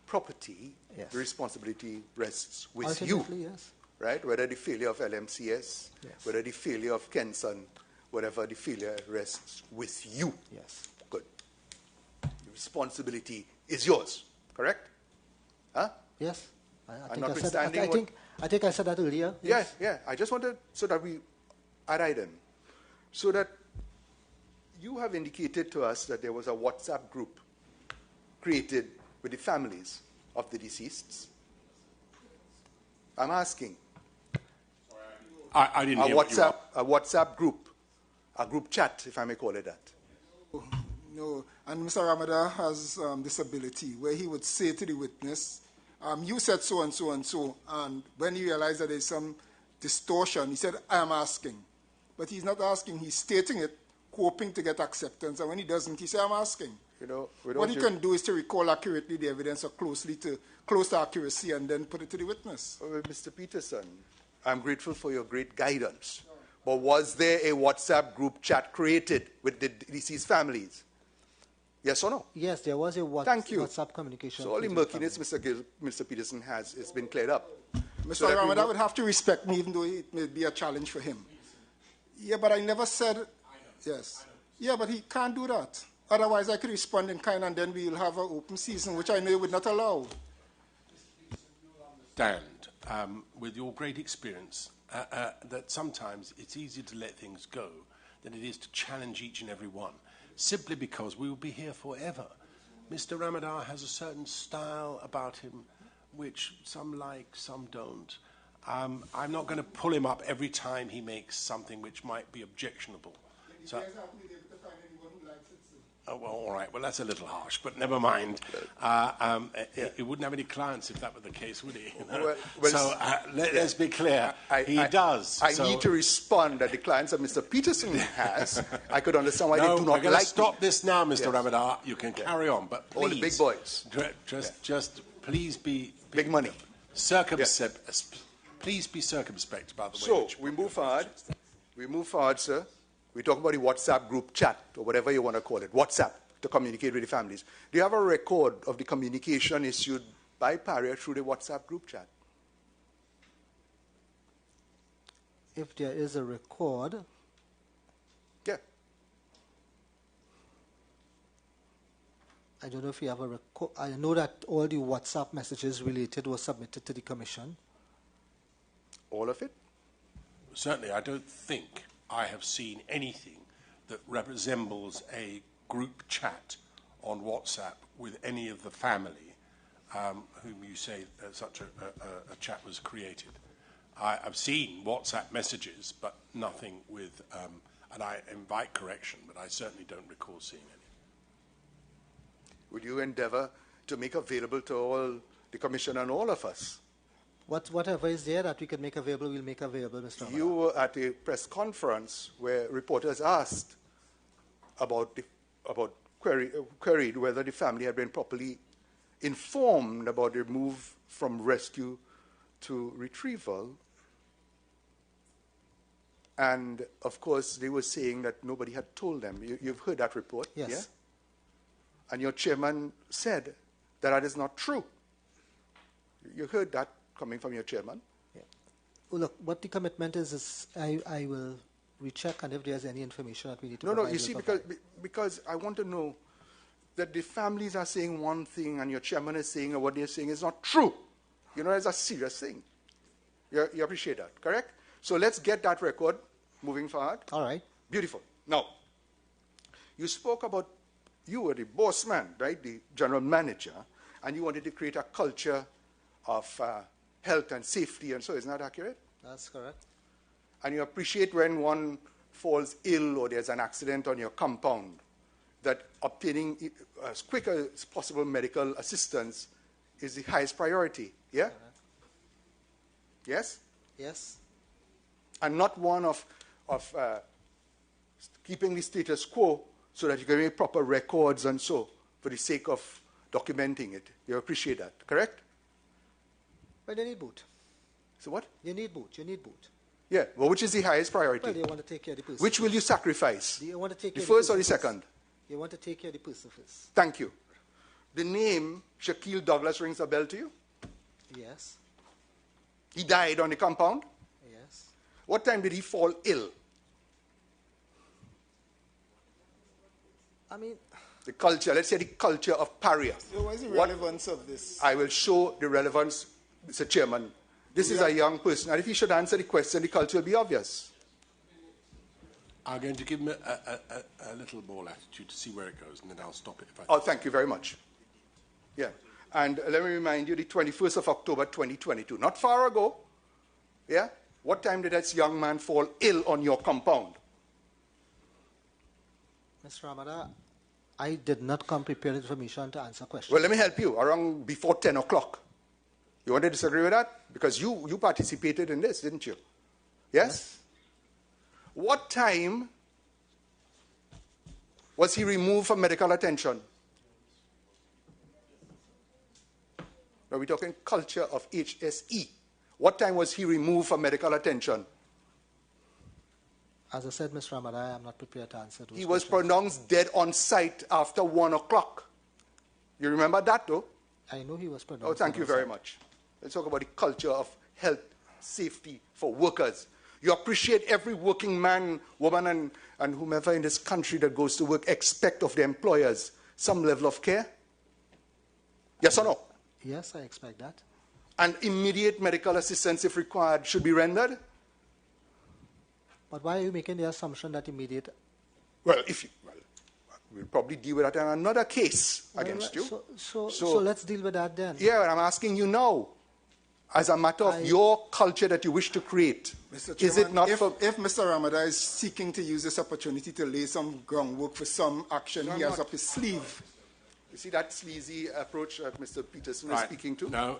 property, Yes. the responsibility rests with you. Ultimately, yes. Right? Whether the failure of LMCS, Yes. whether the failure of Kenson, whatever the failure rests with you. Yes. Good. The responsibility is yours. Correct? Huh? Yes. I think notwithstanding I think I said that earlier. Yes. Yeah. I just wanted so that we add in, so that you have indicated to us that there was a WhatsApp group created with the families of the deceased. I'm asking. I didn't hear what you were... A WhatsApp group, a group chat, if I may call it that. No, and Mr. Ramadar has this ability where he would say to the witness, you said so and so and so, and when he realized that there's some distortion, he said, I am asking. But he's not asking, he's stating it, hoping to get acceptance, and when he doesn't, he says, I'm asking. You know, What he can do is to recall accurately the evidence or close to accuracy and then put it to the witness. Mr. Peterson, I'm grateful for your great guidance. But was there a WhatsApp group chat created with the deceased families? Yes or no? Yes, there was a Thank you. WhatsApp communication. So all the murkiness Mr. Peterson has been cleared up. Mr. Ramadar would have to respect me, even though it may be a challenge for him. Yeah, but I never said... Yes. Yeah, but he can't do that. Otherwise, I could respond in kind, and then we'll have an open season, which I know he would not allow. Understand, with your great experience, that sometimes it's easier to let things go than it is to challenge each and every one, simply because we will be here forever. Mr. Ramadar has a certain style about him which some like, some don't. I'm not going to pull him up every time he makes something which might be objectionable. So, oh, well, all right. Well, that's a little harsh, but never mind. He wouldn't have any clients if that were the case, would he? Let's be clear. He does. I need to respond that the clients that Mr. Peterson has, I could understand why they do not we're going like to stop this now, Mr. Yes. Ramadar. You can carry on, but please. All the big boys. Just please be Big money. circumspect. please be circumspect about the way So, which we move forward. We move forward, sir. We talk about the WhatsApp group chat, or whatever you want to call it, WhatsApp, to communicate with the families. Do you have a record of the communication issued by Paria through the WhatsApp group chat? If there is a record, Yeah. I don't know if you have a record. I know that all the WhatsApp messages related were submitted to the commission. All of it? Certainly, I don't think I have seen anything that resembles a group chat on WhatsApp with any of the family whom you say such a chat was created. I've seen WhatsApp messages, but nothing with, and I invite correction, but I certainly don't recall seeing any. Would you endeavor to make available to all the commission and all of us? Whatever is there that we can make available, we'll make available, Mr. Ramada. You were at a press conference where reporters asked queried whether the family had been properly informed about their move from rescue to retrieval. And, of course, they were saying that nobody had told them. You've heard that report? Yes. Yeah? And your chairman said that that is not true. You heard that coming from your chairman? Yeah. Well, look, what the commitment is I will recheck, and if there's any information that we need to provide. No, you see, because I want to know that the families are saying one thing and your chairman is saying, or what they're saying is not true. You know, it's a serious thing. You appreciate that, correct? So let's get that record moving forward. All right. Beautiful. Now, you spoke about, you were the boss man, right, the general manager, and you wanted to create a culture of health and safety, and so isn't that accurate? That's correct. And you appreciate when one falls ill or there's an accident on your compound, that obtaining as quick as possible medical assistance is the highest priority, yeah? Correct. Yes? Yes. And not one of keeping the status quo so that you can make proper records and so, for the sake of documenting it. You appreciate that, correct? But you need both. So what? You need both. You need both. Yeah, well, which is the highest priority? Well, you want to take care of the person. Which will you sacrifice? Do you want to take the care first of or the the person second? first? You want to take care of the person first. Thank you. The name Shaquille Douglas rings a bell to you? Yes. He died on the compound? Yes. What time did he fall ill? I mean, The culture, let's say the culture of Paria. So what is the relevance of this? I will show the relevance, Mr. Chairman. This is a young person, and if he should answer the question, the culture will be obvious. I'm going to give him a little more latitude to see where it goes, and then I'll stop it. Oh, thank you very much. Yeah. And let me remind you, the 21st of October, 2022, not far ago, yeah? What time did that young man fall ill on your compound? Mr. Ramada, I did not come prepared information to answer questions. Well, let me help you. Around before 10 o'clock. You want to disagree with that? Because you participated in this, didn't you? Yes? What time was he removed from medical attention? Now we're talking culture of HSE. What time was he removed from medical attention? As I said, Mr. Ramada, I am not prepared to answer those He was questions. pronounced dead on site after 1 o'clock. You remember that, though? I know he was pronounced. Oh, thank you very much. Let's talk about the culture of health, safety for workers. You appreciate every working man, woman, and whomever in this country that goes to work expect of their employers some level of care? Yes or no? Yes, I expect that. And immediate medical assistance, if required, should be rendered? But why are you making the assumption that immediate? Well, we'll probably deal with that in another case against you. So let's deal with that then. Yeah, I'm asking you now, as a matter of your culture that you wish to create. Mr. Chairman, Is it not if for... If Mr. Ramada is seeking to use this opportunity to lay some groundwork for some action he has up his sleeve. You see that sleazy approach that Mr. Peterson is speaking to? No.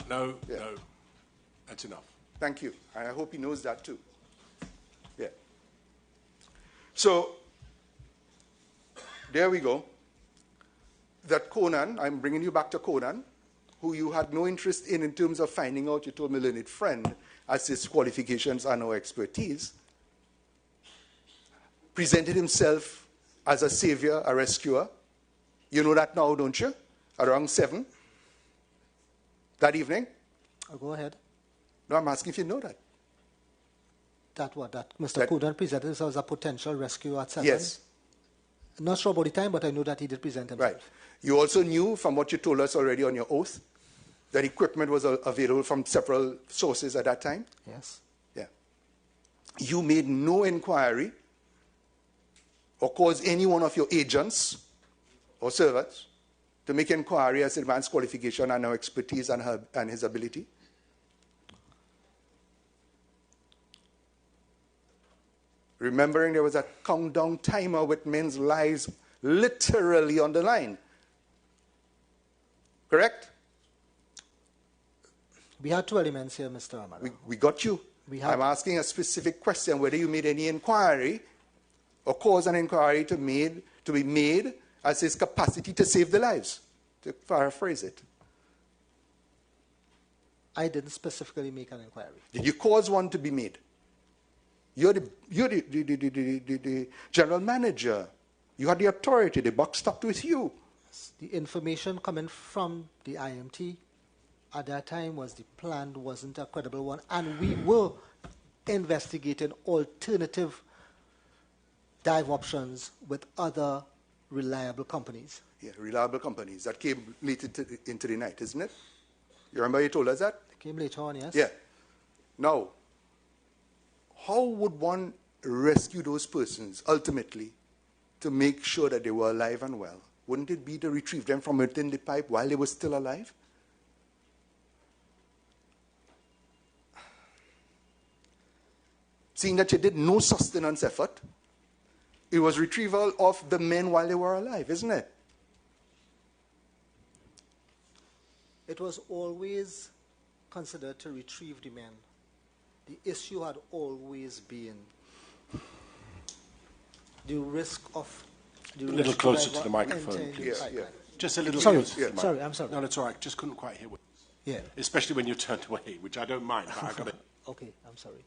That's enough. Thank you. And I hope he knows that too. Yeah. So, there we go. That Conan, I'm bringing you back to Conan, who you had no interest in terms of finding out, you told me, learned friend, as his qualifications and no expertise, presented himself as a savior, a rescuer. You know that now, don't you? Around 7 that evening. Oh, go ahead. No, I'm asking if you know that. That what? That Mr. Kudan presented himself as a potential rescuer at 7? Yes. Not sure about the time, but I know that he did present himself. Right. You also knew from what you told us already on your oath that equipment was available from several sources at that time? Yes. Yeah. You made no inquiry or caused any one of your agents or servants to make inquiry as to the man's qualification and her expertise and his ability? Remembering there was a countdown timer with men's lives literally on the line. Correct? We had 2 elements here, Mr. Amara. We got you. I'm asking a specific question, whether you made any inquiry or caused an inquiry to be made as his capacity to save the lives, to paraphrase it. I didn't specifically make an inquiry. Did you cause one to be made? You're the general manager. You had the authority. The buck stopped with you. The information coming from the IMT at that time was the plan wasn't a credible one, and we were investigating alternative dive options with other reliable companies. Yeah, reliable companies that came late into the night, isn't it? You remember you told us that? They came later on, yes. Yeah. Now, how would one rescue those persons ultimately to make sure that they were alive and well? Wouldn't it be to retrieve them from within the pipe while they were still alive? Seeing that you did no sustenance effort, it was retrieval of the men while they were alive, isn't it? It was always considered to retrieve the men. The issue had always been the risk of the a little closer to the microphone, please. Yeah. Just a little Sorry, closer to the microphone. sorry, I'm sorry. No, that's all right. Just couldn't quite hear what. Yeah. Especially when you turned away, which I don't mind, but I got it. Okay, I'm sorry.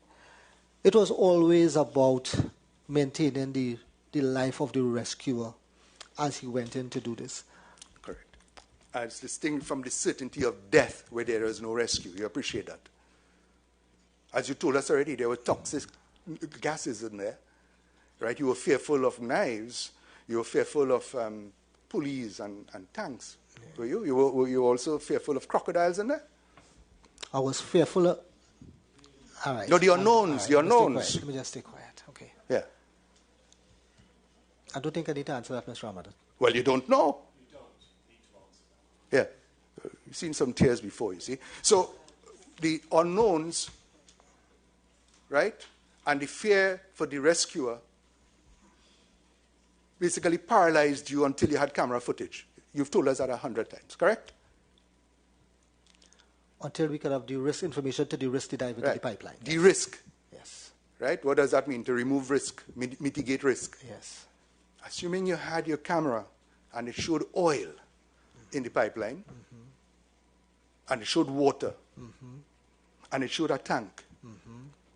It was always about maintaining the life of the rescuer as he went in to do this. Correct. As distinct from the certainty of death where there is no rescue. You appreciate that? As you told us already, there were toxic gases in there. Right? You were fearful of knives. You were fearful of pulleys and tanks. Yeah. Were you? Were you also fearful of crocodiles in there? I was fearful of... All right. No, the unknowns. The unknowns. Let me just stay quiet. Okay. Yeah. I don't think I need to answer that, Mr. Ramadan. Well, you don't know. You don't need to answer that. Yeah. You've seen some tears before, you see. So, the unknowns, right, and the fear for the rescuer basically paralyzed you until you had camera footage. You've told us that 100 times, correct? Until we could have de-risk information to de-risk the dive into the pipeline. De-risk. Yes. Right? What does that mean? To remove risk, mitigate risk. Yes. Assuming you had your camera and it showed oil in the pipeline, and it showed water, and it showed a tank,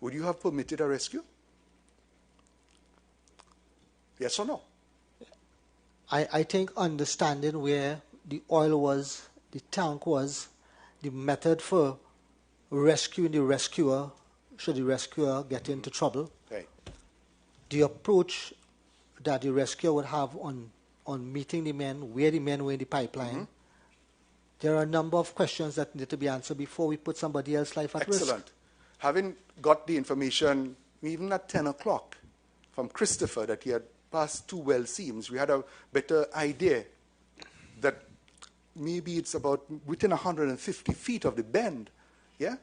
would you have permitted a rescue? Yes or no? I think understanding where the oil was, the tank was, the method for rescuing the rescuer, should the rescuer get into trouble, right, the approach that the rescuer would have on meeting the men, where the men were in the pipeline, there are a number of questions that need to be answered before we put somebody else's life at risk. Excellent. Having got the information, even at 10 o'clock, from Christopher that he had passed 2 well seams, we had a better idea that maybe it's about within 150 feet of the bend. Yeah?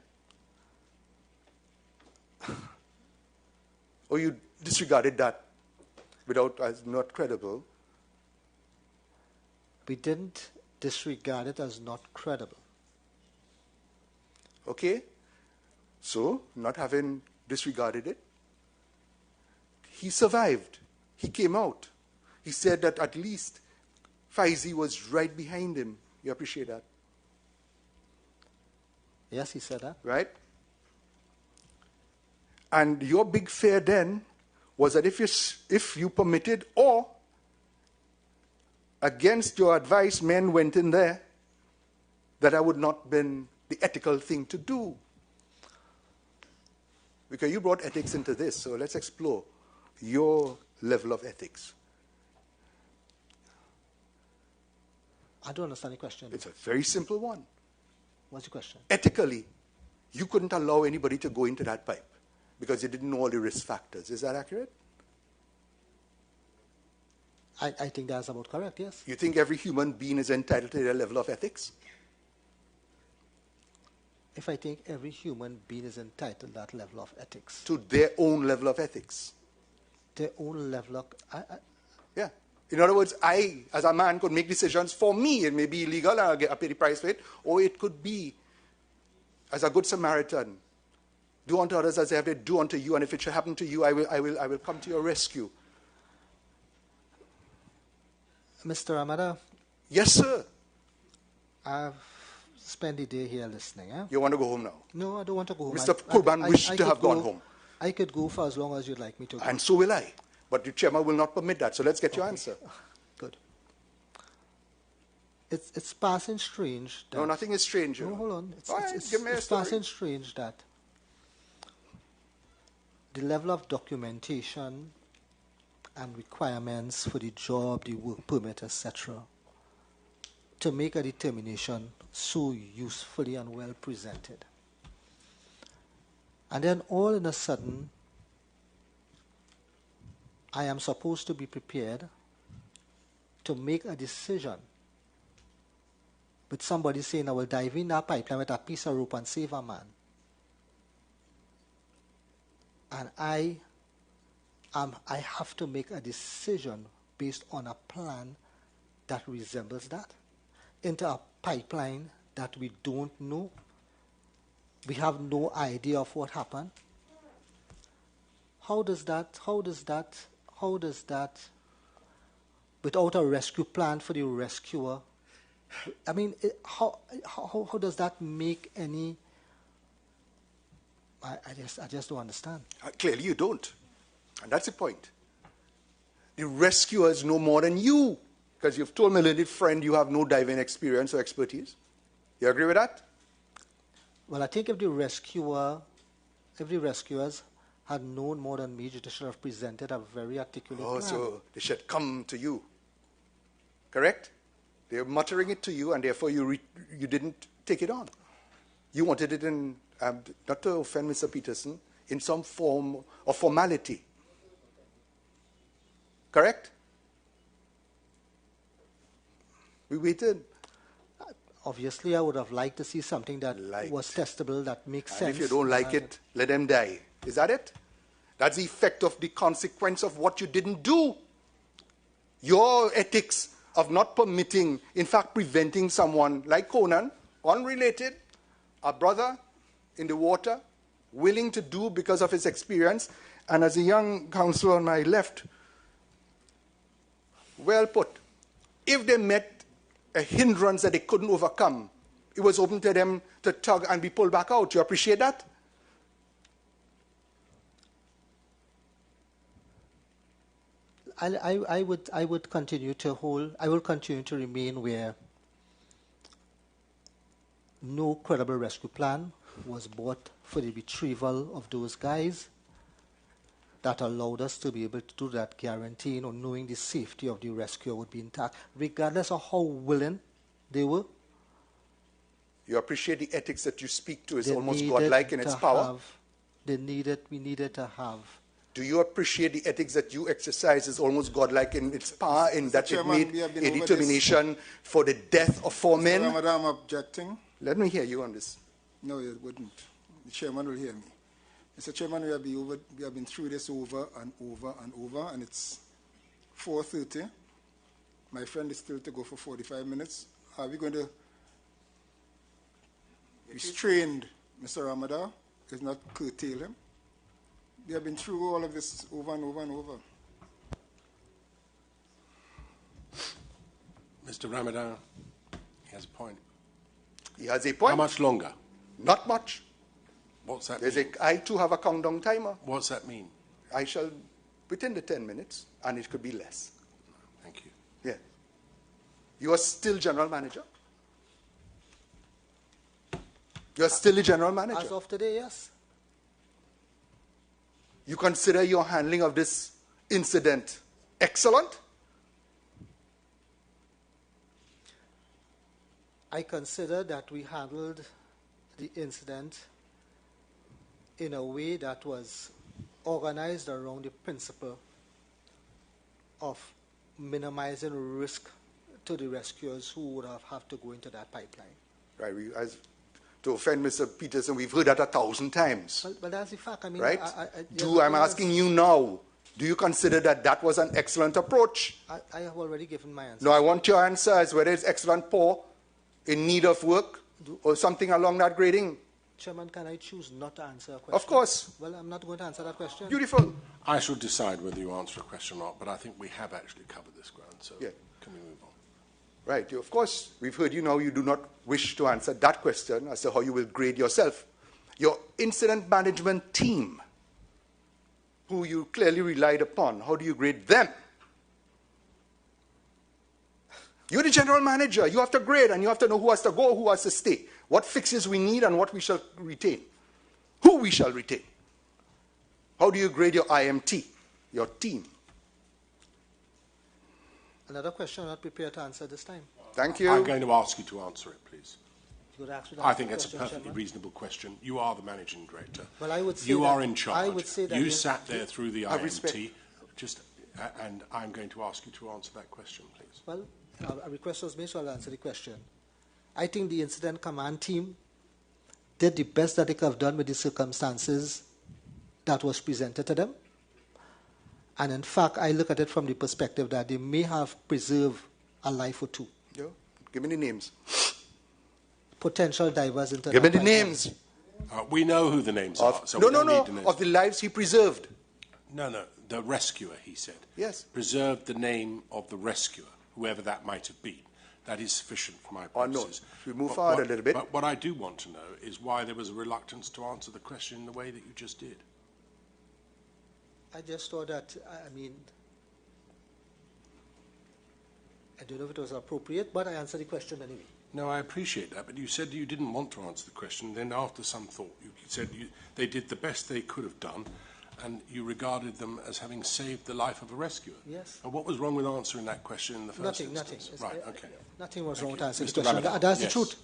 Or you disregarded that as not credible? We didn't disregard it as not credible. Okay? So, not having disregarded it, he survived. He came out. He said that at least Faizi was right behind him. You appreciate that? Yes, he said that. Right? And your big fear then was that if you permitted or against your advice men went in there, that would not been the ethical thing to do. Because you brought ethics into this, so let's explore your level of ethics. I don't understand the question. It's a very simple one. What's the question? Ethically, you couldn't allow anybody to go into that pipe because you didn't know all the risk factors. Is that accurate? I think that's about correct, yes. You think every human being is entitled to their level of ethics? If I think every human being is entitled to that level of ethics. To their own level of ethics. Their own level of... Yeah. In other words, I, as a man, could make decisions for me. It may be illegal and I'll pay the price for it. Or it could be, as a good Samaritan, do unto others as they have to do unto you. And if it should happen to you, I will come to your rescue. Mr. Ramada? Yes, sir. I've spent the day here listening. Eh? You want to go home now? No, I don't want to go home. Mr. Kurban wished to have gone home. I could go for as long as you'd like me to go. And so will I. But the chairman will not permit that. So let's get your answer. Good. It's passing strange. No, nothing is strange. No, hold on. It's passing strange that the level of documentation and requirements for the job, the work permit, etc., to make a determination so usefully and well presented. And then all in a sudden, I am supposed to be prepared to make a decision with somebody saying, I will dive in that pipeline with a piece of rope and save a man. And I have to make a decision based on a plan that resembles that, into a pipeline that we don't know. We have no idea of what happened. How does that, without a rescue plan for the rescuer, I mean, how does that make any, I just don't understand. Clearly you don't. And that's the point. The rescuers know more than you. Because you've told my little friend you have no diving experience or expertise. You agree with that? Well, I think if the rescuers had known more than me, they should have presented a very articulate plan. So they should come to you. Correct? They're muttering it to you, and therefore you didn't take it on. You wanted it in, not to offend Mr. Peterson, in some form of formality. Correct? We waited. Obviously, I would have liked to see something that was testable, that makes sense. If you don't like it, let them die. Is that it? That's the effect of the consequence of what you didn't do. Your ethics of not permitting, in fact, preventing someone like Conan, unrelated, a brother in the water, willing to do because of his experience, and as a young counselor on my left, well put. If they met a hindrance that they couldn't overcome, it was open to them to tug and be pulled back out. You appreciate that? I will continue to remain where no credible rescue plan was brought for the retrieval of those guys that allowed us to be able to do that, guaranteeing or knowing the safety of the rescuer would be intact, regardless of how willing they were. You appreciate the ethics that you speak to is almost godlike in its power? We needed to have. Do you appreciate the ethics that you exercise is almost godlike in its power, in that it made a determination for the death of 4 men? Madam, objecting. Let me hear you on this. No, you wouldn't. The chairman will hear me. Mr. Chairman, we have been through this over and over and over, and it's 4:30. My friend is still to go for 45 minutes. Are we going to restrain Mr. Ramada? Is not curtail him? We have been through all of this over and over and over. Mr. Ramadan, he has a point. He has a point. How much longer? Not much. What's that mean? I too have a countdown timer. What's that mean? I shall, within the 10 minutes, and it could be less. Thank you. Yeah. You are still general manager? You are still the general manager? As of today, yes. You consider your handling of this incident excellent? I consider that we handled the incident in a way that was organized around the principle of minimizing risk to the rescuers who would have to go into that pipeline. Right. To offend Mr. Peterson, we've heard that 1,000 times. But that's the fact. I mean, right? I'm yeah, asking you now, do you consider that that was an excellent approach? I have already given my answer. No, I want your answer as whether it's excellent, poor, in need of work, or something along that grading. Chairman, can I choose not to answer a question? Of course. Well, I'm not going to answer that question. Beautiful. I shall decide whether you answer a question or not, but I think we have actually covered this ground, so yeah. Can we move on? Right. Of course, we've heard you now. You do not wish to answer that question as to how you will grade yourself. Your incident management team, who you clearly relied upon, how do you grade them? You're the general manager. You have to grade, and you have to know who has to go, who has to stay, what fixes we need, and what we shall retain, who we shall retain. How do you grade your IMT, your team? Another question I'm not prepared to answer this time. Thank you. I'm going to ask you to answer it, please. I think it's a perfectly reasonable question. You are the managing director. Well, I would say you that, are in charge. I would say that you sat there through the IMT. Respect. And I'm going to ask you to answer that question, please. Well, a request was made, so I'll answer the question. I think the incident command team did the best that they could have done with the circumstances that was presented to them. And in fact, I look at it from the perspective that they may have preserved a life or two. Yeah. Give me the names. Potential divers into Give me the names. We know who the names are. So no. Of the lives he preserved. No. The rescuer, he said. Yes. Preserved the name of the rescuer, whoever that might have been. That is sufficient for my purposes. No. We move forward a little bit. But what I do want to know is why there was a reluctance to answer the question in the way that you just did. I just thought that, I don't know if it was appropriate, but I answered the question anyway. No, I appreciate that, but you said you didn't want to answer the question. Then after some thought, you said they did the best they could have done, and you regarded them as having saved the life of a rescuer. Yes. And what was wrong with answering that question in the first instance? Nothing. Right, okay. Nothing was wrong with answering the Mr. question. Ramadan, That's yes. the truth.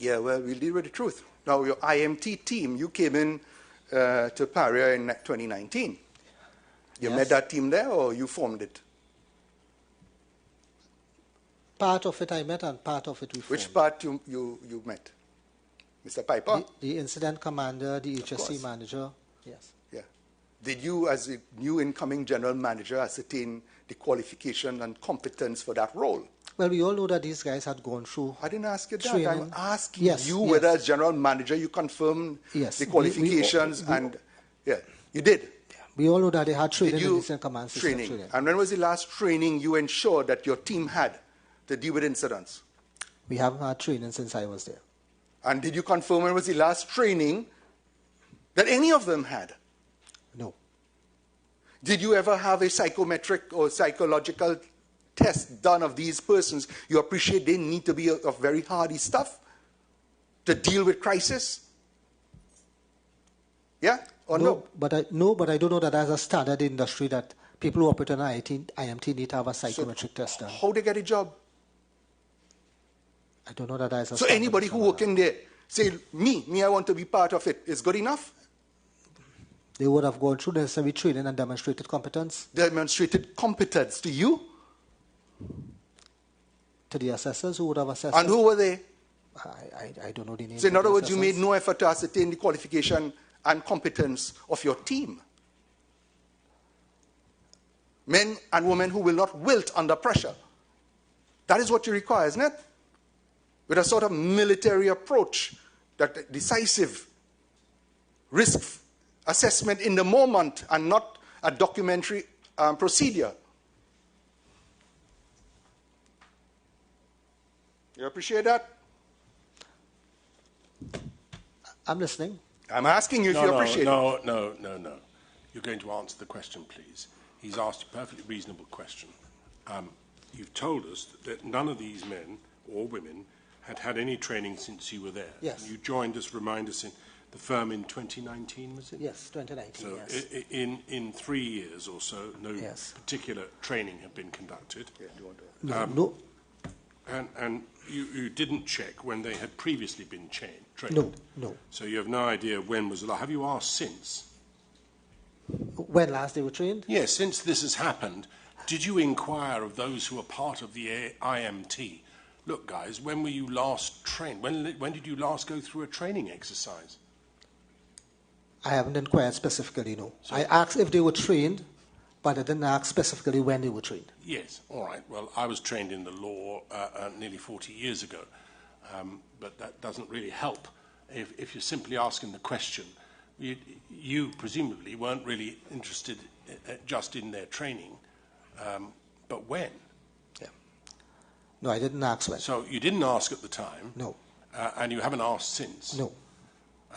Yeah, well, we'll deal with the truth. Now, your IMT team, you came in to Paria in 2019. You met that team there, or you formed it? Part of it I met, and part of it we formed. Which part you met? Mr. Piper? The incident commander, the HSC manager, yes. Yeah. Did you, as a new incoming general manager, ascertain the qualification and competence for that role? Well, we all know that these guys had gone through I didn't ask you that. training. I'm asking you whether, as general manager, you confirmed the qualifications you did. We all know that they had training in the incident command system. Training. And when was the last training you ensured that your team had to deal with incidents? We haven't had training since I was there. And did you confirm when was the last training that any of them had? No. Did you ever have a psychometric or psychological test done of these persons? You appreciate they need to be of very hardy stuff to deal with crisis? Yeah? Or no? But I don't know that as a standard industry that people who operate on IMT need to have a psychometric test done. How they get a job? I don't know that as a So anybody who work in there, say, me, I want to be part of it, is good enough? They would have gone through the necessary training and demonstrated competence. Demonstrated competence to you? To the assessors who would have assessed. And who were they? I don't know the names. So in other words, you made no effort to ascertain the qualification and competence of your team. Men and women who will not wilt under pressure. That is what you require, isn't it? With a sort of military approach, that decisive risk assessment in the moment and not a documentary procedure. You appreciate that? I'm listening. I'm asking you if you appreciate it. No. You're going to answer the question, please. He's asked a perfectly reasonable question. You've told us that none of these men or women had had any training since you were there. Yes. You joined us, remind us, in the firm in 2019, was it? Yes, 2019, so yes. In 3 years or so, no particular training had been conducted. No. And you didn't check when they had previously been trained? No. So you have no idea when was the last. Have you asked since? When last they were trained? Yes, since this has happened, did you inquire of those who are part of the IMT? Look, guys, when were you last trained? When did you last go through a training exercise? I haven't inquired specifically, no. So, I asked if they were trained, but I didn't ask specifically when they were trained. Yes, all right. Well, I was trained in the law nearly 40 years ago, but that doesn't really help. If you're simply asking the question, you presumably weren't really interested just in their training, but when? Yeah. No, I didn't ask when. So you didn't ask at the time? No. And you haven't asked since? No,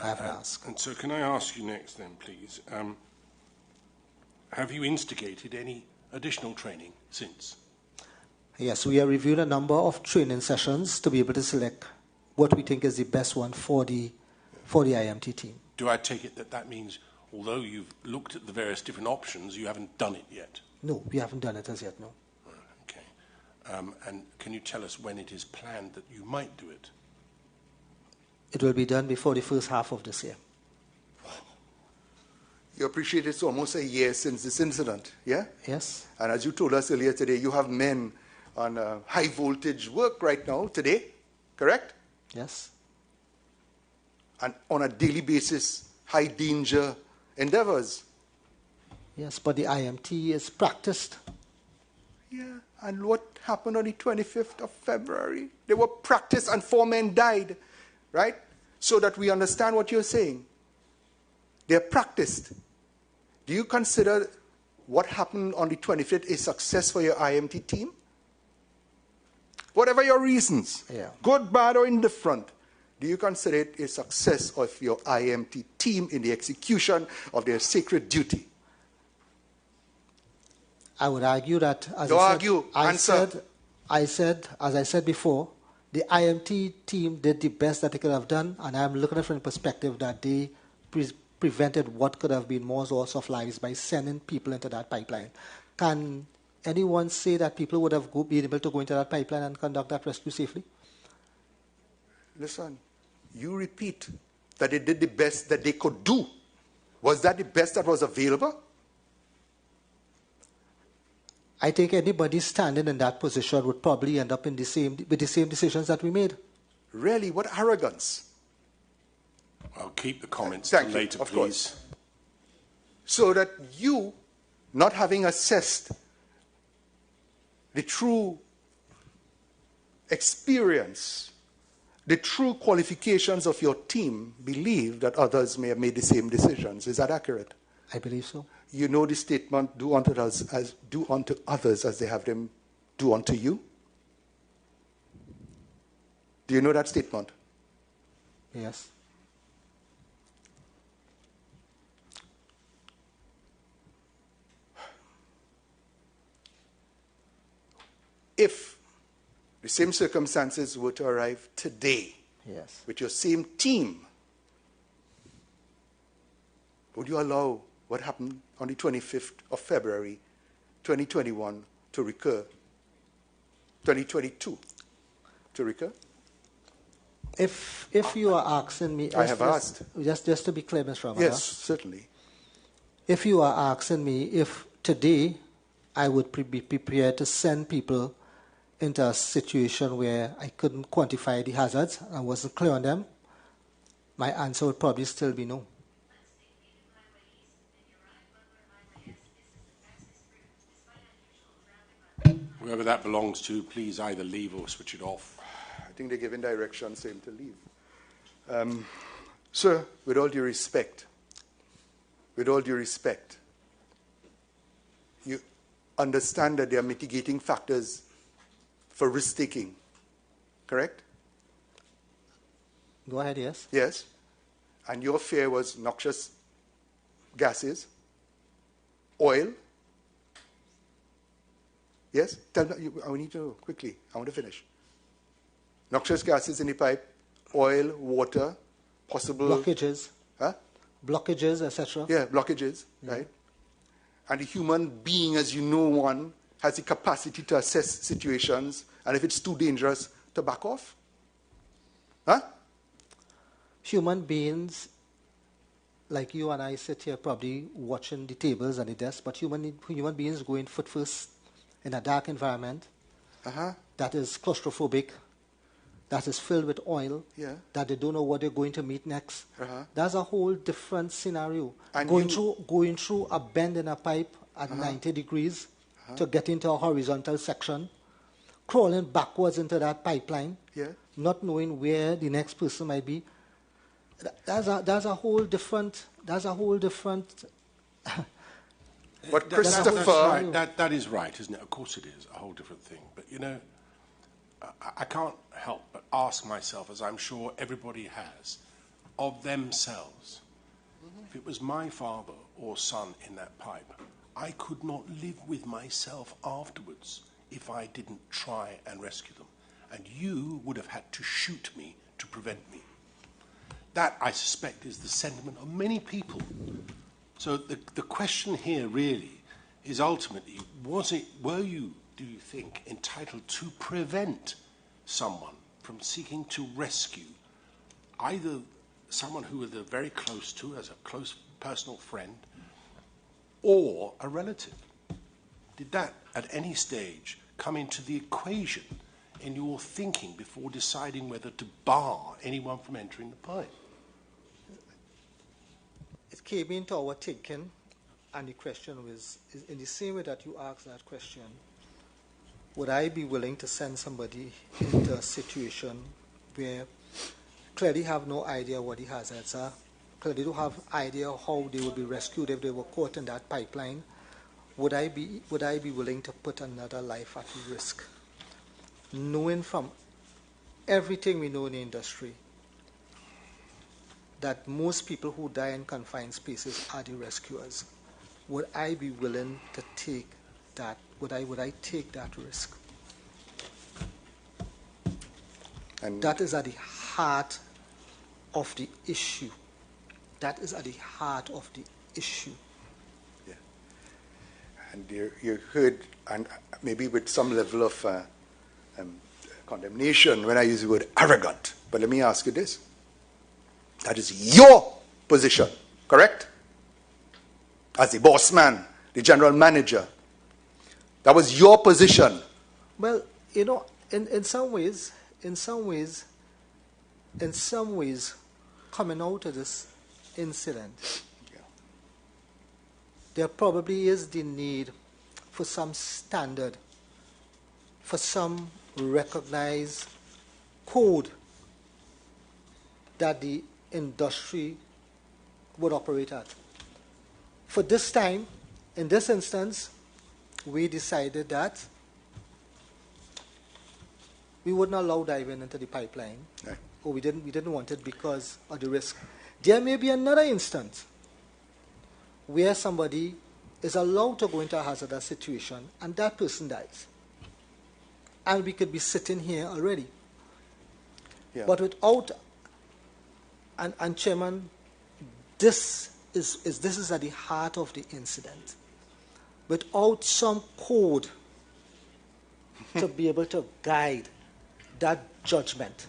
I haven't asked. And so can I ask you next then, please, have you instigated any additional training since? Yes, we have reviewed a number of training sessions to be able to select what we think is the best one for the IMT team. Do I take it that means, although you've looked at the various different options, you haven't done it yet? No, we haven't done it as yet, no. Okay. And can you tell us when it is planned that you might do it? It will be done before the first half of this year. You appreciate it's almost a year since this incident, yeah? Yes. And as you told us earlier today, you have men on high voltage work right now, today, correct? Yes. And on a daily basis, high danger endeavors. Yes, but the IMT is practiced. Yeah, and what happened on the 25th of February? They were practiced and 4 men died, right? So that we understand what you're saying. They're practiced. Do you consider what happened on the 25th a success for your IMT team? Whatever your reasons, good, bad, or indifferent, do you consider it a success of your IMT team in the execution of their sacred duty? I would argue that, as I said before, the IMT team did the best that they could have done, and I'm looking at it from the perspective that they prevented what could have been more loss of lives by sending people into that pipeline. Can anyone say that people would have been able to go into that pipeline and conduct that rescue safely? Listen, you repeat that they did the best that they could do. Was that the best that was available? I think anybody standing in that position would probably end up with the same decisions that we made. Really? What arrogance. I'll keep the comments till later, please. Course. So that you, not having assessed the true experience, the true qualifications of your team, believe that others may have made the same decisions. Is that accurate? I believe so. You know the statement, do unto others as they have them do unto you? Do you know that statement? Yes. If the same circumstances were to arrive today, yes, with your same team, would you allow what happened on the 25th of February, 2021 to recur, 2022 to recur? If you are asking me... I have asked. Just to be clear, Mr. Ramada. Yes, certainly. If you are asking me if today I would be prepared to send people into a situation where I couldn't quantify the hazards, I wasn't clear on them, my answer would probably still be no. Whoever that belongs to, please either leave or switch it off. I think they're giving directions saying to leave. Sir, with all due respect, you understand that there are mitigating factors for risk-taking, correct? Go ahead, yes. Yes. And your fear was noxious gases, oil. Yes? Tell me, I need to know quickly. I want to finish. Noxious gases in the pipe, oil, water, possible... Blockages. Huh? Blockages, etc. Yeah, blockages, right? And the human being, as you know one, has the capacity to assess situations, and if it's too dangerous, to back off. Huh? Human beings, like you and I sit here probably watching the tables and the desks, but human beings going foot first in a dark environment that is claustrophobic, that is filled with oil, that they don't know what they're going to meet next. That's a whole different scenario. And going through a bend in a pipe at 90 degrees to get into a horizontal section, crawling backwards into that pipeline, not knowing where the next person might be. That's a whole different. But Christopher, that is right, isn't it? Of course it is a whole different thing. But you know, I can't help but ask myself, as I'm sure everybody has, of themselves. If it was my father or son in that pipe, I could not live with myself afterwards if I didn't try and rescue them. And you would have had to shoot me to prevent me. That, I suspect, is the sentiment of many people. So the question here really is ultimately, were you, do you think, entitled to prevent someone from seeking to rescue either someone who they're very close to, as a close personal friend, or a relative? Did that at any stage come into the equation in your thinking before deciding whether to bar anyone from entering the pipe? It came into our thinking, and the question was, in the same way that you asked that question, would I be willing to send somebody into a situation where clearly have no idea what the hazards are, clearly don't have idea how they would be rescued if they were caught in that pipeline? Would I be willing to put another life at risk? Knowing from everything we know in the industry that most people who die in confined spaces are the rescuers, would I be willing to take that? Would I take that risk? And that is at the heart of the issue. That is at the heart of the issue. Yeah. And you heard, and maybe with some level of condemnation when I use the word arrogant, but let me ask you this. That is your position, correct? As the boss man, the general manager. That was your position. Well, you know, in some ways, coming out of this incident, there probably is the need for some standard, for some recognized code that the industry would operate at. For this time, in this instance, we decided that we wouldn't allow diving into the pipeline, or we didn't want it because of the risk. There may be another instance where somebody is allowed to go into a hazardous situation and that person dies. And we could be sitting here already. Yeah. But without, and Chairman, this is at the heart of the incident. Without some code to be able to guide that judgment.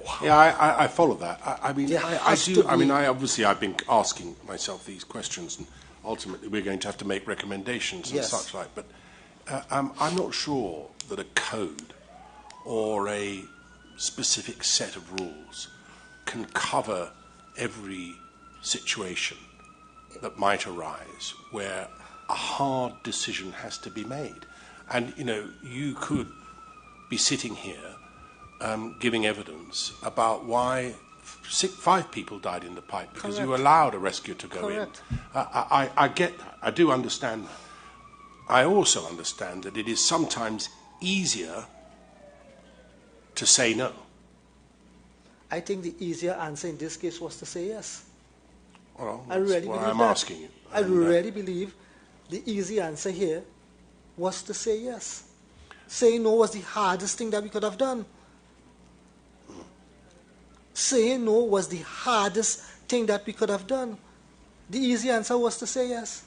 Wow. Yeah, I follow that. I mean, I do. I mean, I've been asking myself these questions, and ultimately we're going to have to make recommendations and such like. But I'm not sure that a code or a specific set of rules can cover every situation that might arise where a hard decision has to be made. And, you know, you could be sitting here giving evidence about why 5 people died in the pipe because you allowed a rescue to go in. I get that. I do understand that. I also understand that it is sometimes easier to say no. I think the easier answer in this case was to say yes. Well, I that's really what believe I'm that. asking you. I really believe the easy answer here was to say yes. Saying no was the hardest thing that we could have done. Saying no was the hardest thing that we could have done. The easy answer was to say yes.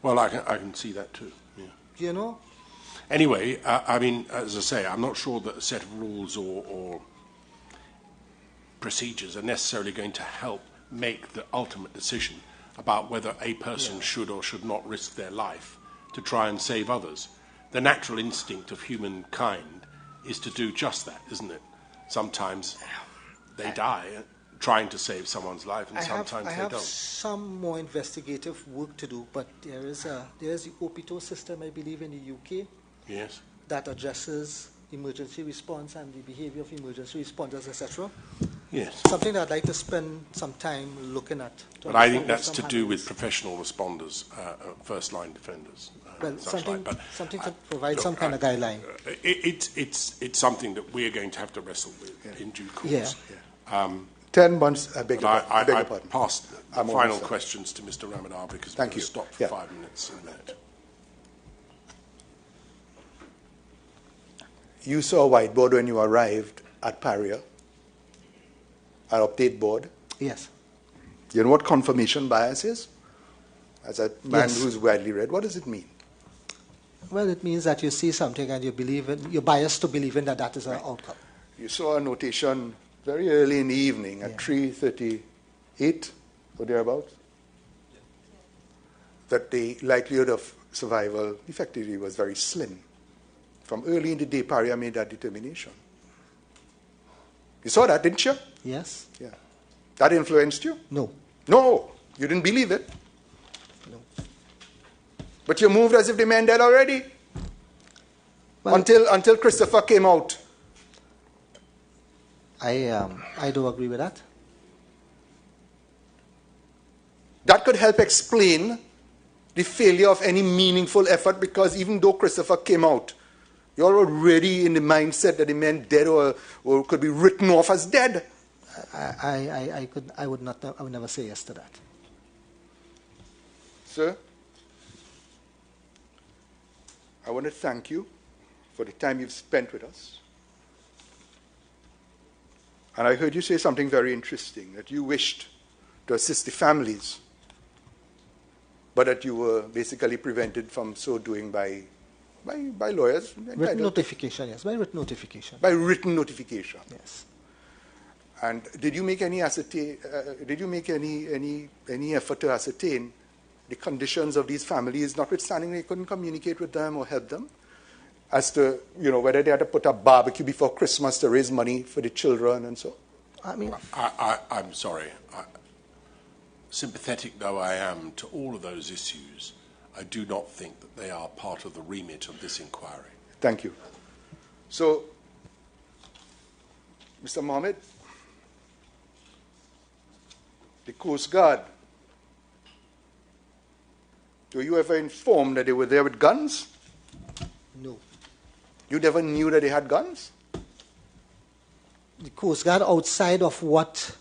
Well, I can see that too. Yeah. You know? Anyway, I mean, as I say, I'm not sure that a set of rules or procedures are necessarily going to help make the ultimate decision about whether a person should or should not risk their life to try and save others. The natural instinct of humankind is to do just that, isn't it? Sometimes they die trying to save someone's life, and sometimes they don't. I have some more investigative work to do, but there is the OPITO system, I believe, in the UK. Yes. That addresses emergency response and the behavior of emergency responders, etc. Yes. Something that I'd like to spend some time looking at. But I think that's to do with professional responders, first-line defenders. Well, something to provide look, some kind of guideline. It's something that we're going to have to wrestle with in due course. Yeah. 10 months, I beg your pardon. I passed the final questions to Mr. Ramadar because we're going to stop for 5 minutes in that. You saw a whiteboard when you arrived at Paria, an update board. Yes. You know what confirmation bias is? As a man who's widely read, what does it mean? Well, it means that you see something and you're biased to believing that that is an outcome. You saw a notation very early in the evening at 3:38 or thereabouts, that the likelihood of survival effectively was very slim. From early in the day, Paria made that determination. You saw that, didn't you? Yes. Yeah. That influenced you? No. No. You didn't believe it? No. But you moved as if the men dead already? Well, until Christopher came out. I do agree with that. That could help explain the failure of any meaningful effort, because even though Christopher came out, you're already in the mindset that the men dead or could be written off as dead. I would never say yes to that. Sir, I want to thank you for the time you've spent with us. And I heard you say something very interesting, that you wished to assist the families, but that you were basically prevented from so doing by lawyers. Written notification, yes, by written notification. By written notification. Yes. And did you make any effort to ascertain the conditions of these families, notwithstanding they couldn't communicate with them or help them, as to whether they had to put a barbecue before Christmas to raise money for the children and so? I mean, I'm sorry. Sympathetic though I am to all of those issues, I do not think that they are part of the remit of this inquiry. Thank you. So, Mr. Mohammed, the Coast Guard, were you ever informed that they were there with guns? No. You never knew that they had guns? The Coast Guard, outside of what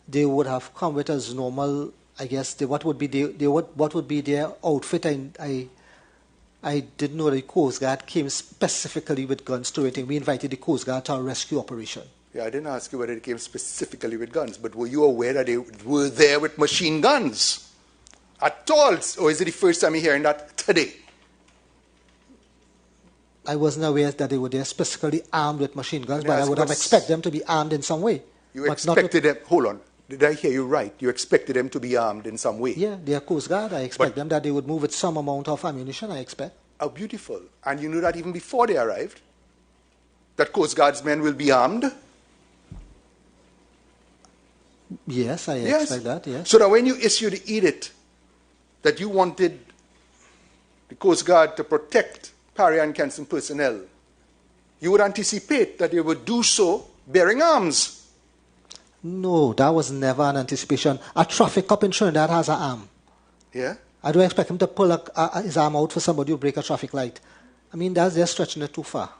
they would have come with as normal, I guess, what would be their outfit, I didn't know the Coast Guard came specifically with guns to it, and we invited the Coast Guard to a rescue operation. Yeah, I didn't ask you whether they came specifically with guns, but were you aware that they were there with machine guns at all? Or is it the first time you're hearing that today? I wasn't aware that they were there specifically armed with machine guns, but I would have expected them to be armed in some way. You expected them, hold on, did I hear you right? You expected them to be armed in some way? Yeah, they are Coast Guard. I expect them that they would move with some amount of ammunition, I expect. Oh, beautiful. And you knew that even before they arrived? That Coast Guard's men will be armed? Yes, I expect that, yes. So that when you issued the edict that you wanted the Coast Guard to protect Paria and Kenson personnel, you would anticipate that they would do so bearing arms. No, that was never an anticipation. A traffic cop in Trinidad has an arm. Yeah? I don't expect him to pull his arm out for somebody who break a traffic light. I mean, they're stretching it too far.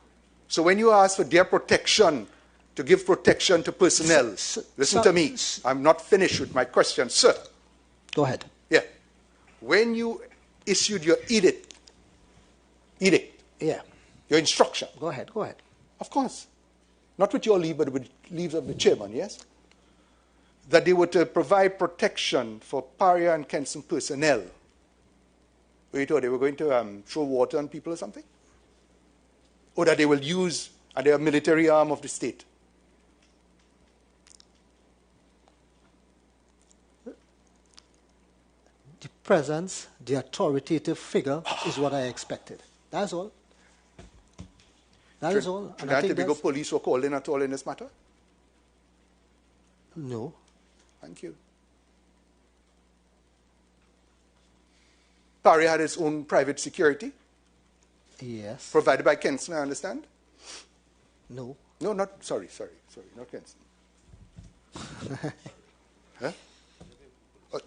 So when you asked for their protection to give protection to personnel. Listen to me. I'm not finished with my question, sir. Go ahead. Yeah. When you issued your edict, Yeah. your instruction. Go ahead. Go ahead. Of course. Not with your leave, but with leaves of the chairman, yes? That they were to provide protection for Paria and Kenson personnel. What you thought, they were going to throw water on people or something? Or that they will use, and they are military arm of the state? The presence, the authoritative figure is what I expected. That's all. That is all. And I think Tobago police were called in at all in this matter? No. Thank you. Paria had its own private security? Yes. Provided by Kenson, I understand? No. No, not, sorry, not Kenson. Huh?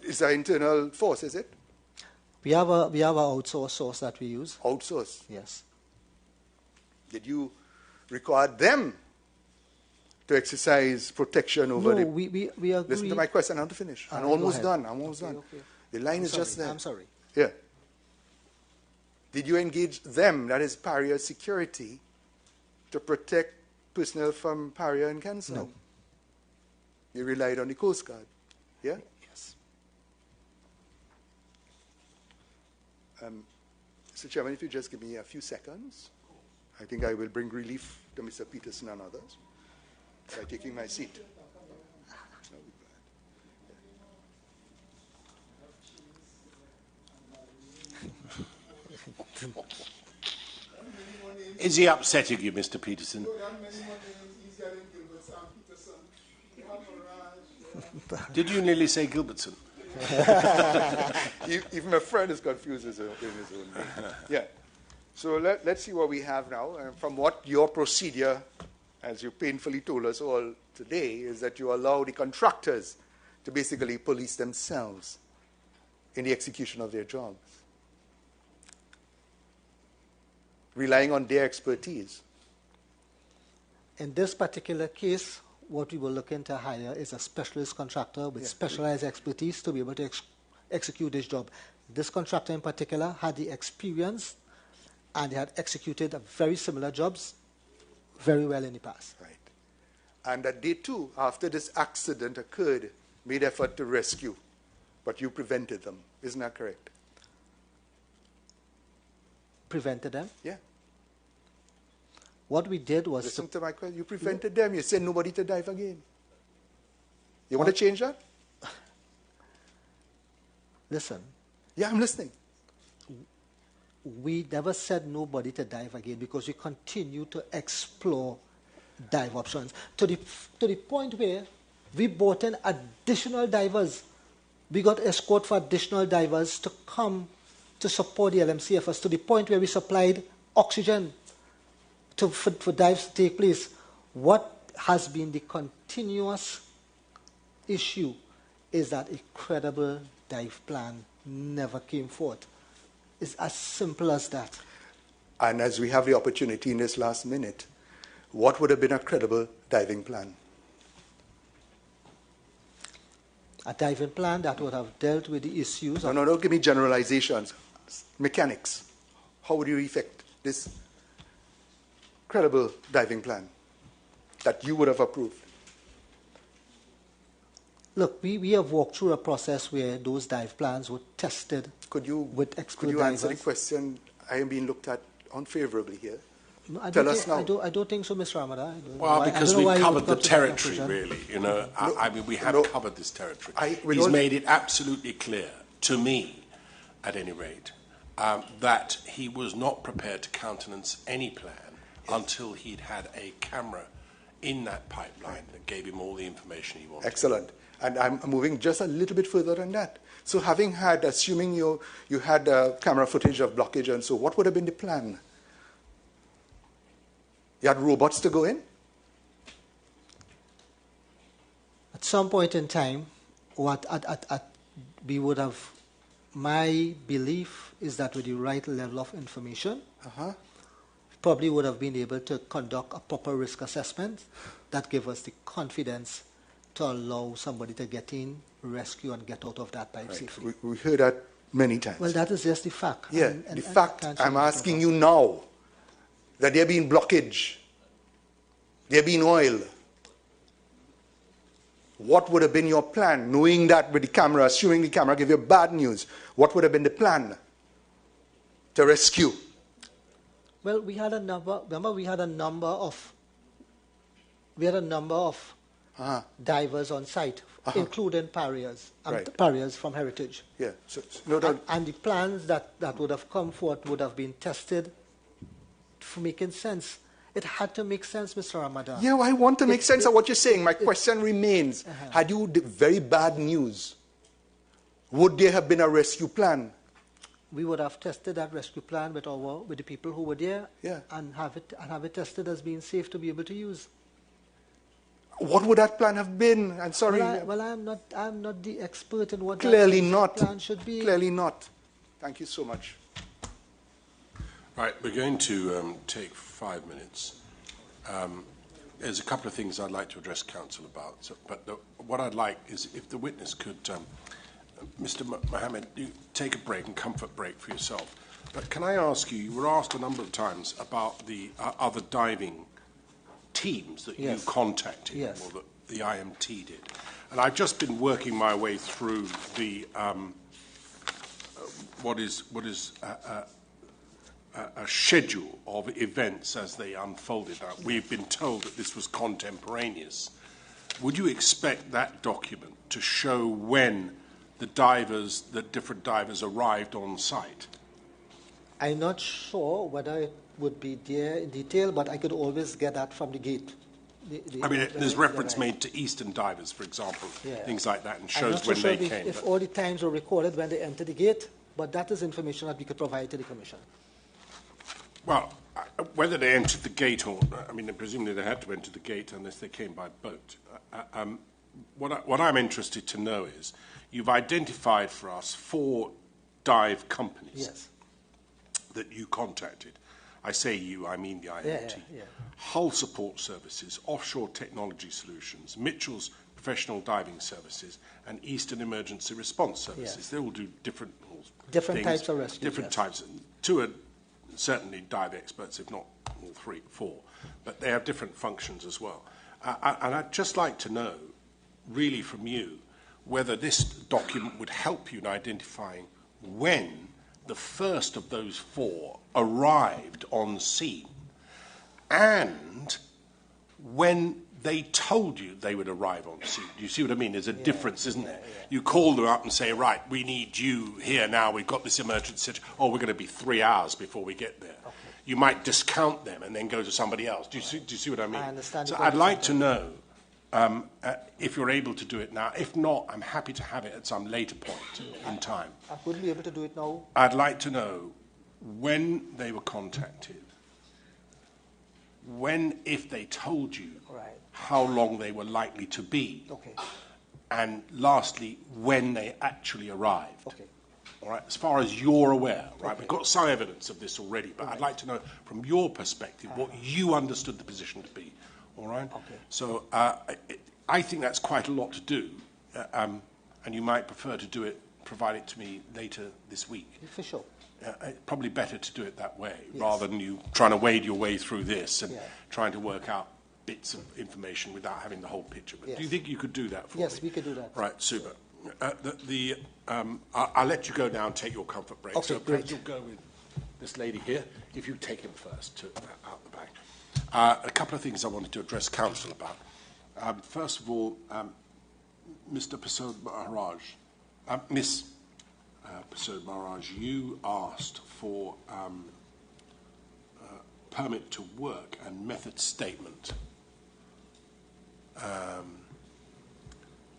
It's our internal force, is it? We have a outsourced source that we use. Outsourced? Yes. Did you require them to exercise protection over the... No, we agree. Listen to my question, I want to finish. I'm almost done. Okay. The line is just there. I'm sorry. Yeah. Did you engage them, that is Paria security, to protect personnel from Paria and Kenson? No. You relied on the Coast Guard? Yeah? Yes. Mr. Chairman, if you just give me a few seconds, I think I will bring relief to Mr. Peterson and others by taking my seat. Is he upsetting you, Mr. Peterson? Did you nearly say Gilbertson? Even my friend is confused in his own name. Yeah. So let's see what we have now. From what your procedure, as you painfully told us all today, is that you allow the contractors to basically police themselves in the execution of their jobs, relying on their expertise. In this particular case, what we were looking to hire is a specialist contractor with specialized expertise to be able to execute this job. This contractor in particular had the experience and they had executed very similar jobs very well in the past. Right. And that they too, after this accident occurred, made effort to rescue, but you prevented them. Isn't that correct? Prevented them? Yeah. What we did was... Listen to my question. You prevented them. You said nobody to dive again. You want to change that? Listen. Yeah, I'm listening. We never said nobody to dive again because we continue to explore dive options to the point where we brought in additional divers. We got escort for additional divers to come to support the LMCFs to the point where we supplied oxygen for dives to take place. What has been the continuous issue is that a credible dive plan never came forth. It's as simple as that. And as we have the opportunity in this last minute, what would have been a credible diving plan? A diving plan that would have dealt with the issues. No, don't give me generalizations. Mechanics. How would you effect this credible diving plan that you would have approved? Look, we have walked through a process where those dive plans were tested with expert Could you divers. answer the question? I am being looked at unfavorably here. No, Tell us now. I don't think so, Mr. Ramada. Well, because we've covered the territory, really. You know, I mean, we have covered this territory. He's made it absolutely clear, to me, at any rate, that he was not prepared to countenance any plan until he'd had a camera in that pipeline that gave him all the information he wanted. Excellent. And I'm moving just a little bit further than that. So having had, assuming you had camera footage of blockage and so, what would have been the plan? You had robots to go in? At some point in time, we would have, my belief is that with the right level of information, probably would have been able to conduct a proper risk assessment that give us the confidence to allow somebody to get in, rescue, and get out of that pipe safely. We heard that many times. Well, that is just the fact. Yeah, the fact, I'm asking you now, that there been blockage, there been oil. What would have been your plan, knowing that with the camera, assuming the camera gave you bad news? What would have been the plan to rescue? Well, we had a number. Remember, we had a number of divers on site, including parias, parias from Heritage. Yeah, so no doubt. And the plans that would have come forth would have been tested for making sense. It had to make sense, Mr. Ramadan. Yeah, well, I want to make sense of what you're saying. My question remains, had you very bad news, would there have been a rescue plan? We would have tested that rescue plan with the people who were there, and have it tested as being safe to be able to use. What would that plan have been? I'm sorry. I'm not the expert in what Clearly that not. plan should be. Clearly not. Thank you so much. Right, we're going to take 5 minutes. There's a couple of things I'd like to address counsel about, what I'd like is if the witness could, Mr. Mohammed, you take a break and comfort break for yourself. But can I ask you, you were asked a number of times about the other diving teams that you contacted, or that the IMT did. And I've just been working my way through the what is a schedule of events as they unfolded. We've been told that this was contemporaneous. Would you expect that document to show when the different divers arrived on site? I'm not sure whether it would be there in detail, but I could always get that from the gate. There's reference made to Eastern divers, for example, things like that, and shows when they came. If all the times were recorded when they entered the gate, but that is information that we could provide to the Commission. Well, whether they entered the gate or, presumably they had to enter the gate unless they came by boat. What I'm interested to know is, you've identified for us 4 dive companies that you contacted. I say you, I mean the IMT. Hull Support Services, Offshore Technology Solutions, Mitchell's Professional Diving Services, and Eastern Emergency Response Services. They all do different things, types of rescue. Different types. 2 are certainly dive experts, if not all 3, 4. But they have different functions as well. And I'd just like to know, really from you, whether this document would help you in identifying when the first of those 4 arrived on scene and when they told you they would arrive on scene. Do you see what I mean? There's a difference, isn't there? You call them up and say, right, we need you here now, we've got this emergency situation. Oh, we're going to be 3 hours before we get there. Okay. You might discount them and then go to somebody else. Do you see what I mean? I understand. So I'd like to know if you're able to do it now. If not, I'm happy to have it at some later point in time. I wouldn't be able to do it now. I'd like to know when they were contacted, if they told you how long they were likely to be, and lastly, when they actually arrived. All right, as far as you're aware, right? We've got some evidence of this already, but I'd like to know from your perspective what you understood the position to be. All right? So I think that's quite a lot to do, and you might prefer to do it, provide it to me later this week. For sure. Probably better to do it that way, rather than you trying to wade your way through this and trying to work out bits of information without having the whole picture. But do you think you could do that for me? Yes, we could do that. Right, super. I'll let you go now and take your comfort break. Okay, so great. You'll go with this lady here, if you take him first out the back. A couple of things I wanted to address counsel about. First of all, Mr. Pasod Maharaj, Miss Pasod Maharaj, you asked for permit to work and method statement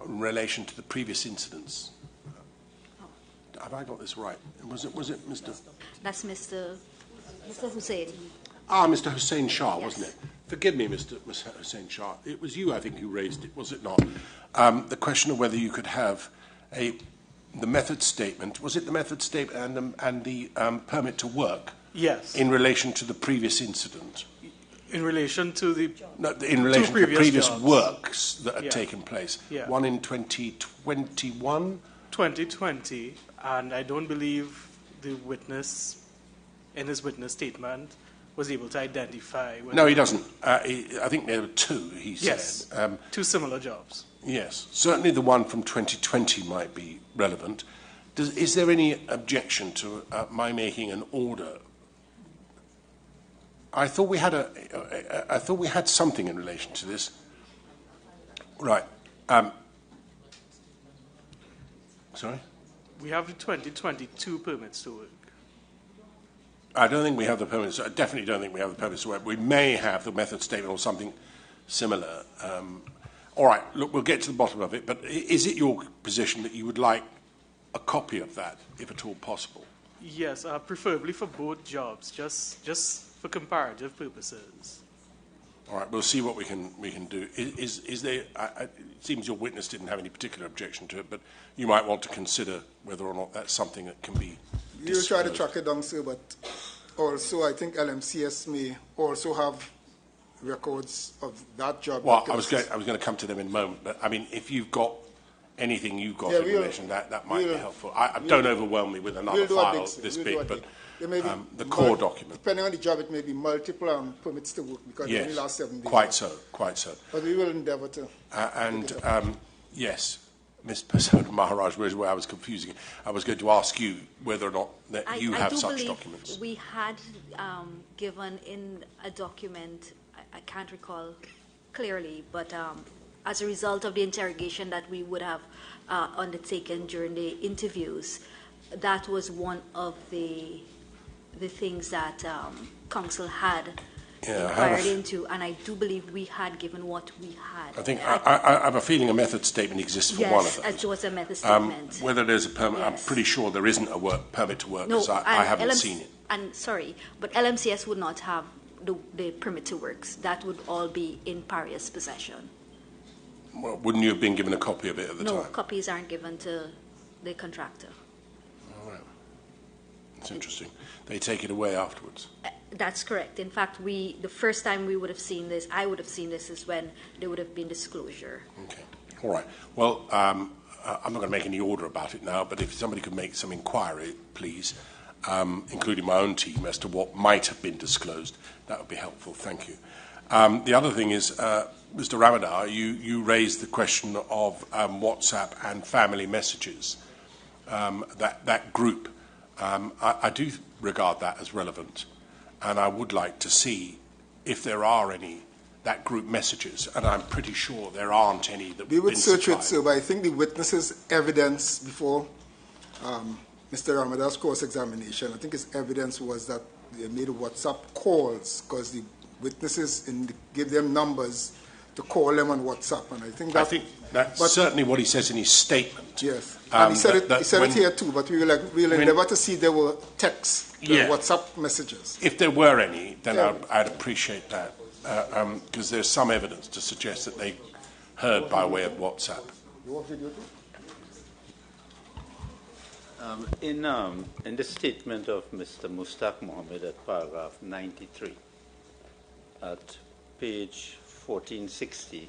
in relation to the previous incidents. Have I got this right? Was it Mr. That's Mr. Hussain. Mr. Hussain Shah, wasn't it? Forgive me, Mr. Hussain Shah. It was you, I think, who raised it, was it not? The question of whether you could have the method statement. Was it the method statement and the permit to work? Yes. In relation to the previous incident? In relation to the in relation to the previous jobs. works that had taken place. Yeah. One in 2021? 2020, and I don't believe the witness, in his witness statement, was able to identify. No, he doesn't. I think there were two, he yes, said. two similar jobs. Yes, certainly the one from 2020 might be relevant. Is there any objection to my making an order? I thought we had something in relation to this. Right. Sorry? We have the 2022 permits to work. I don't think we have the permits. I definitely don't think we have the permits to work. We may have the method statement or something similar. All right, look, we'll get to the bottom of it, but is it your position that you would like a copy of that, if at all possible? Yes, preferably for both jobs, just for comparative purposes. All right, we'll see what we can do. Is there? It seems your witness didn't have any particular objection to it, but you might want to consider whether or not that's something that can be. We'll try to track it down, sir. But also, I think LMCS may also have records of that job. Well, I was going to come to them in a moment, but I mean, if you've got anything you've got in relation to that might be helpful. Don't overwhile me with another file this big, but the core document. Depending on the job, it may be multiple permits to work because it only lasts 7 days. Quite so. But we will endeavour to. Yes, Ms. Pasoda Maharaj, where I was confusing it. I was going to ask you whether or not that you have such documents. We had given in a document, I can't recall clearly, but as a result of the interrogation that we would have undertaken during the interviews, that was one of the things that counsel had inquired into, and I do believe we had given what we had. I think I have a feeling a method statement exists for one of them. Yes, it was a method statement. Whether there's a permit, yes. I'm pretty sure there isn't a permit to work because I haven't seen it. And sorry, but LMCS would not have the permit to works. That would all be in Paria's possession. Well, wouldn't you have been given a copy of it at the time? No, copies aren't given to the contractor. All right. That's interesting. They take it away afterwards. That's correct. In fact, the first time we would have seen this, I would have seen this, is when there would have been disclosure. Okay. All right. Well, I'm not going to make any order about it now, but if somebody could make some inquiry, please, including my own team, as to what might have been disclosed, that would be helpful. Thank you. The other thing is, Mr. Ramadar, you raised the question of WhatsApp and family messages, that group. I do regard that as relevant, and I would like to see if there are any that group messages, and I'm pretty sure there aren't any that we would search it, sir, but I think the witnesses' evidence before Mr. Ramadar's cross-examination, I think his evidence was that they made WhatsApp calls because the witnesses gave them numbers to call them on WhatsApp, and I think that's certainly what he says in his statement. Yes, and he said it here too. But we'll endeavour to see there were texts, WhatsApp messages. If there were any, then I'd appreciate that, because there's some evidence to suggest that they heard by way of WhatsApp. You want video too? In the statement of Mr. Mustaq Mohammed at paragraph 93, at page 1460,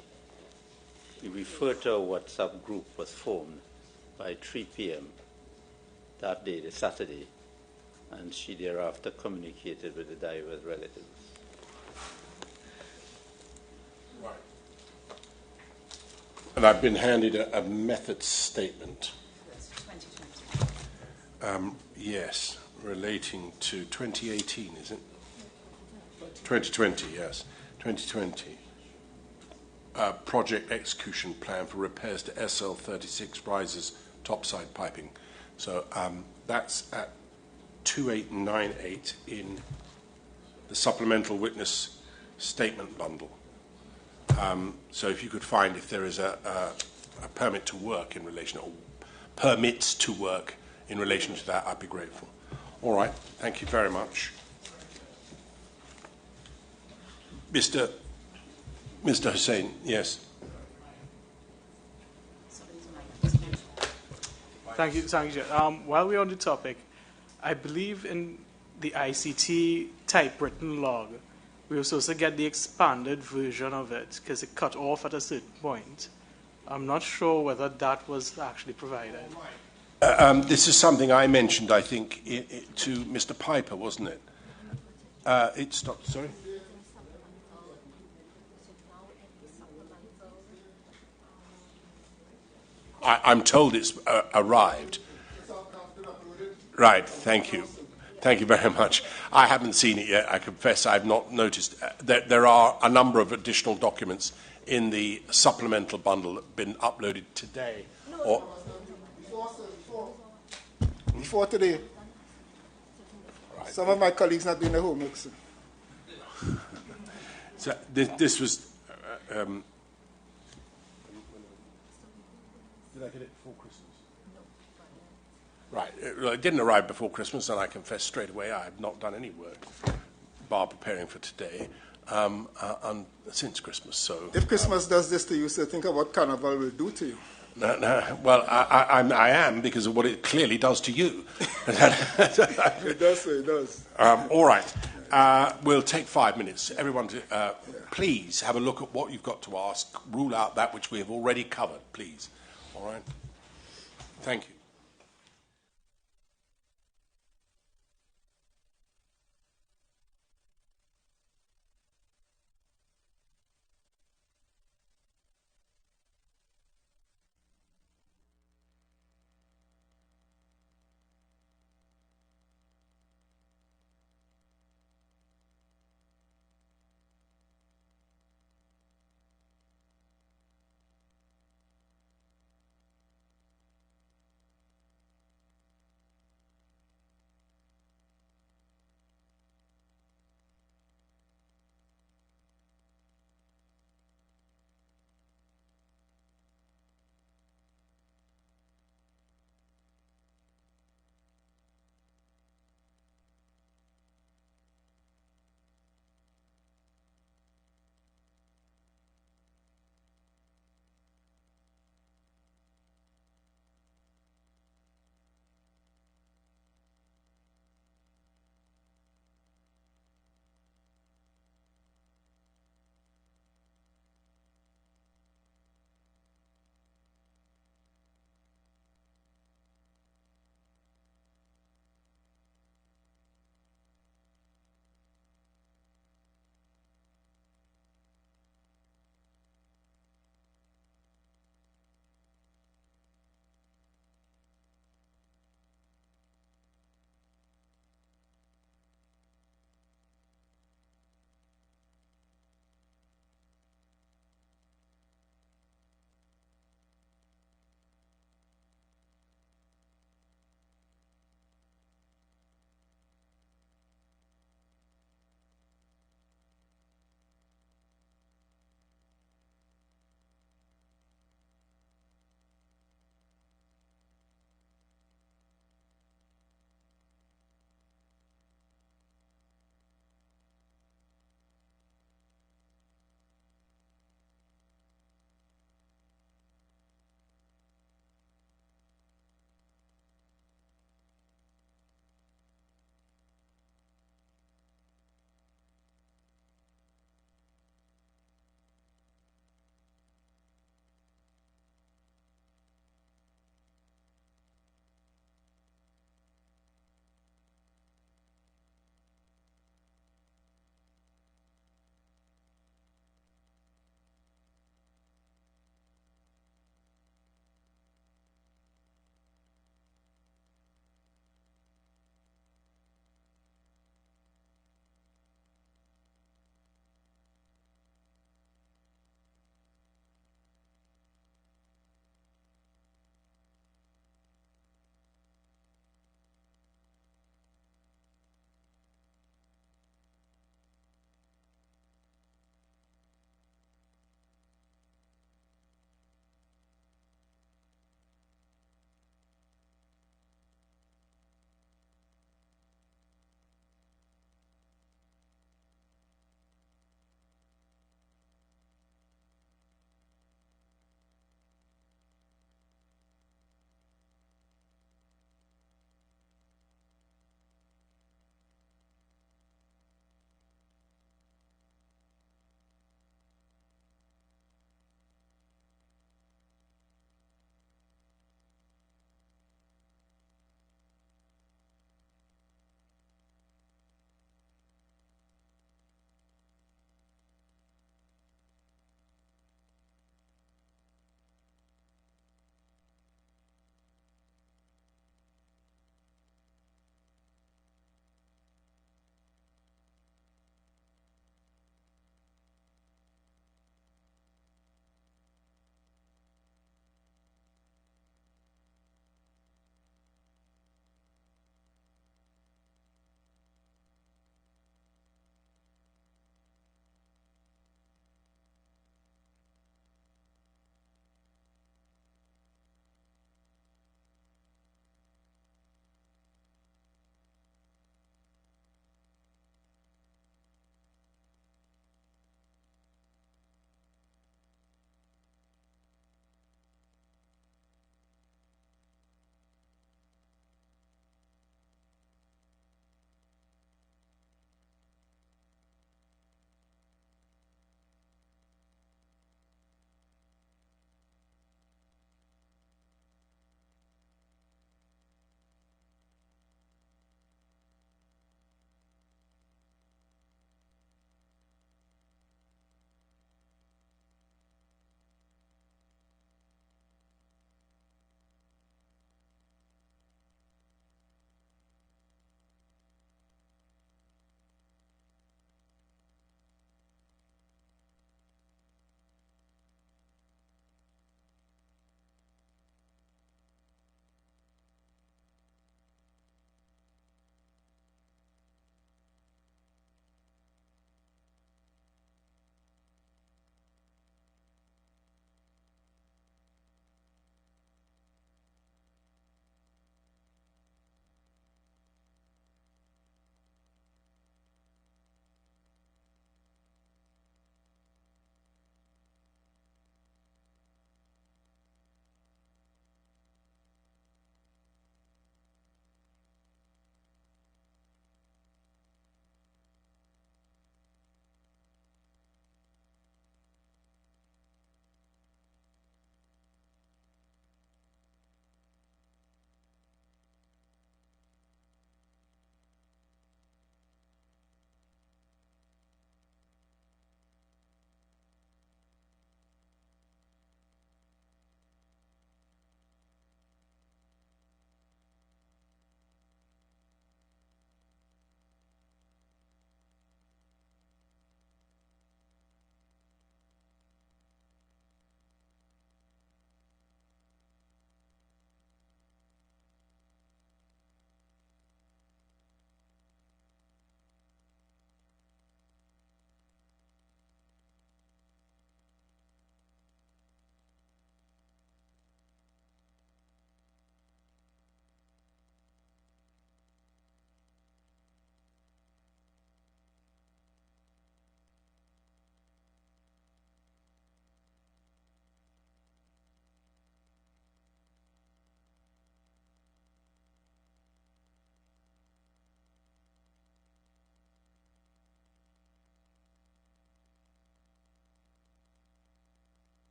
he referred to a WhatsApp group was formed by 3 p.m. that day, the Saturday, and she thereafter communicated with the diverse relatives. Right. And I've been handed a method statement. Yes, relating to 2018, is it? 2020, yes. 2020. Project execution plan for repairs to SL36 risers topside piping. So that's at 2898 in the supplemental witness statement bundle. So if you could find if there is a permit to work in relation, or permits to work in relation to that, I'd be grateful. All right, thank you very much. Mr. Hussain, yes. Thank you, Chair. While we're on the topic, I believe in the ICT typewritten log, we were supposed to get the expanded version of it because it cut off at a certain point. I'm not sure whether that was actually provided. This is something I mentioned, I think, to Mr. Piper, wasn't it? It stopped, sorry? I'm told it's arrived. Right, thank you. Thank you very much. I haven't seen it yet, I confess. I've not noticed. There are a number of additional documents in the supplemental bundle that have been uploaded today. Before today. Right. Some of my colleagues not doing their homework. So this was... did I get it before Christmas? Right. It didn't arrive before Christmas, and I confess straight away I have not done any work, bar preparing for today, since Christmas. So, if Christmas does this to you, so think of what Carnival will do to you. No. Well, I am, because of what it clearly does to you. It does, it does. All right. We'll take 5 minutes. Everyone, please have a look at what you've got to ask. Rule out that which we have already covered, please. All right? Thank you.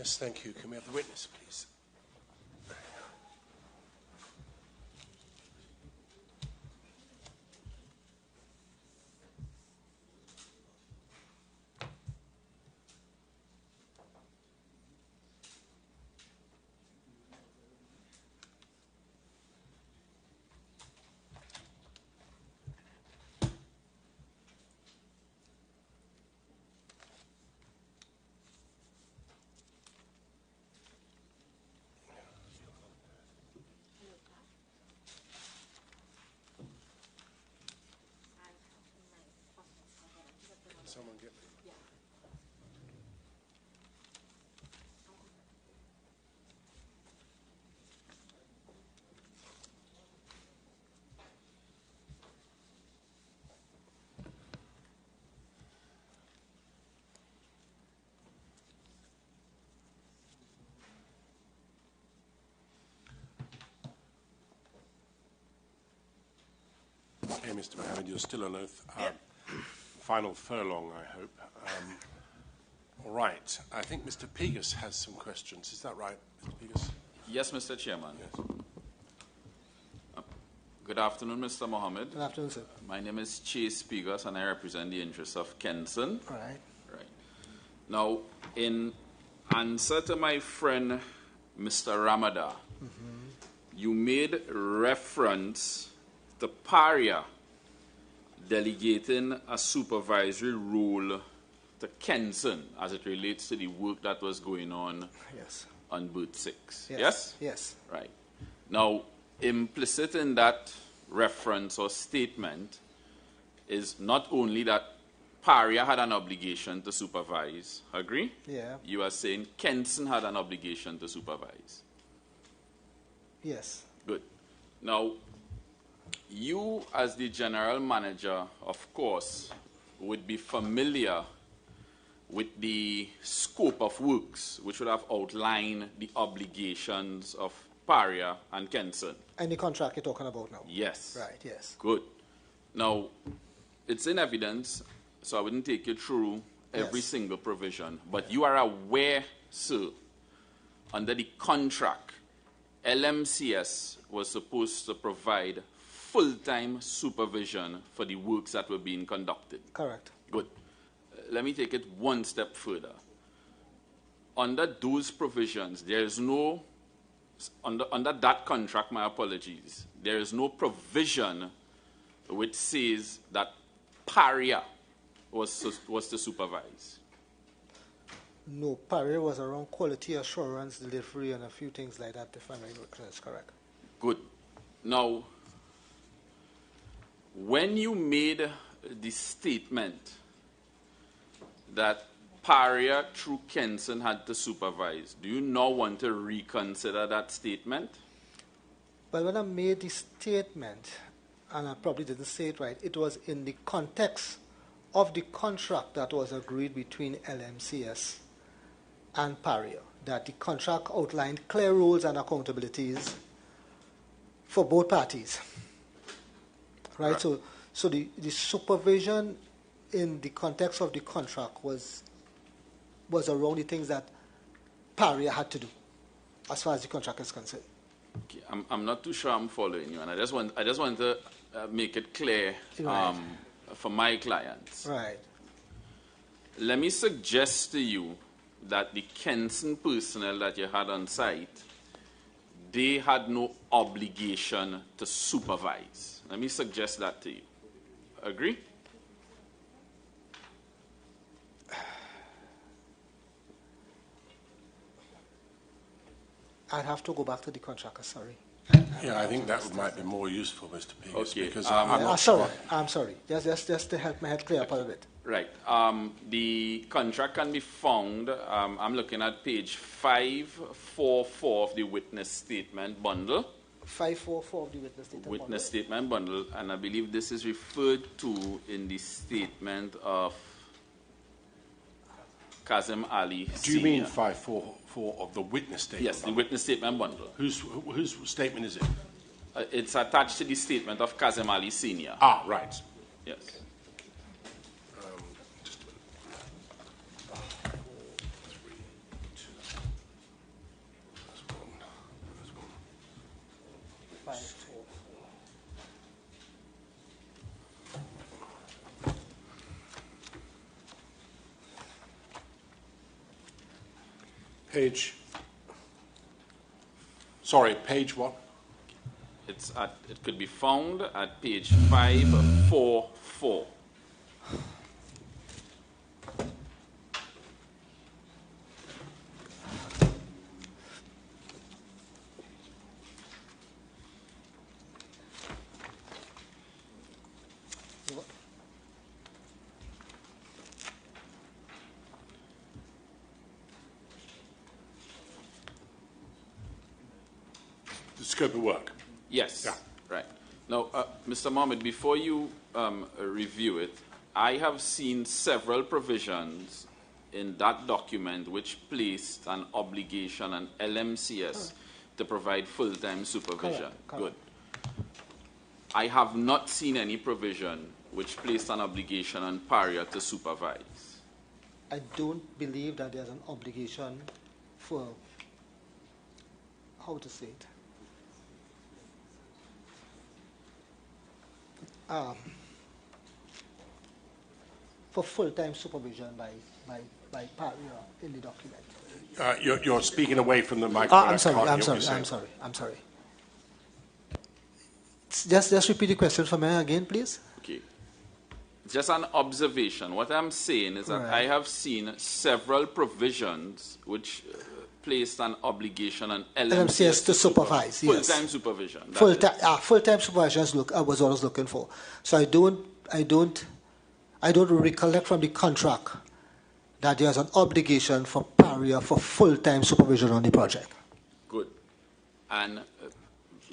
Yes, thank you. Can we have the witness, please? Someone get me. Okay, Mr. Mohammed, you're still on oath. Final furlong, I hope. All right. I think Mr. Pegas has some questions. Is that right, Mr. Pegas? Yes, Mr. Chairman. Yes. Good afternoon, Mr. Mohammed. Good afternoon, sir. My name is Chase Pegas, and I represent the interests of Kenson. Right. Right. Now, in answer to my friend, Mr. Ramada, you made reference to Paria delegating a supervisory role to Kenson as it relates to the work that was going on on Berth 6. Yes? Yes. Right. Now, implicit in that reference or statement is not only that Paria had an obligation to supervise. Agree? Yeah. You are saying Kenson had an obligation to supervise. Yes. Good. Now, you as the general manager, of course, would be familiar with the scope of works, which would have outlined the obligations of Paria and Kenson. Any contract you're talking about now? Yes. Right, yes. Good. Now, it's in evidence, so I wouldn't take you through every single provision, but you are aware, sir, under the contract, LMCS was supposed to provide full-time supervision for the works that were being conducted. Correct. Good. Let me take it one step further. Under those provisions, there is no, under that contract, my apologies, there is no provision which says that Paria was to supervise. No, Paria was around quality assurance, delivery, and a few things like that, if I'm that's correct. Good. Now, when you made the statement that Paria through Kenson had to supervise, do you now want to reconsider that statement? Well, when I made the statement, and I probably didn't say it right, it was in the context of the contract that was agreed between LMCS and Paria, that the contract outlined clear rules and accountabilities for both parties. Right? So the supervision in the context of the contract was around the things that Paria had to do, as far as the contract is concerned. Okay, I'm not too sure I'm following you, and I just want to make it clear for my clients. Right. Let me suggest to you that the Kenson personnel that you had on site, they had no obligation to supervise. Let me suggest that to you. Agree? I'd have to go back to the contractor, sorry. Yeah, I think that might be more useful, Mr. Pegas, okay. because I'm not sure. I'm sorry. Just to help my head clear up a little bit. Right. The contract can be found, I'm looking at page 544 of the witness statement bundle. 544 of the witness statement bundle. Witness statement bundle, and I believe this is referred to in the statement of Kazim Ali Senior. Do you mean 544 of the witness statement? Yes, the witness statement bundle. Whose statement is it? It's attached to the statement of Kazim Ali Senior. Ah, right. Yes. Just a minute. 4, 3, 2. 544. Page what? It could be found at page 544. The scope of work. Yes. Yeah. Right. Now, Mr. Mohammed, before you review it, I have seen several provisions in that document which placed an obligation on LMCS to provide full-time supervision. Correct. Good. I have not seen any provision which placed an obligation on Paria to supervise. I don't believe that there's an obligation for, how to say it? For full-time supervision by Paria in the document. You're speaking away from the microphone. I'm sorry. Just repeat the question for me again, please. Okay. Just an observation. What I'm saying is that I have seen several provisions which placed an obligation on LMCS to supervise. Yes. Full-time supervision. Full-time supervision I was always looking for. So I don't recollect from the contract that there's an obligation for Paria for full-time supervision on the project. Good. And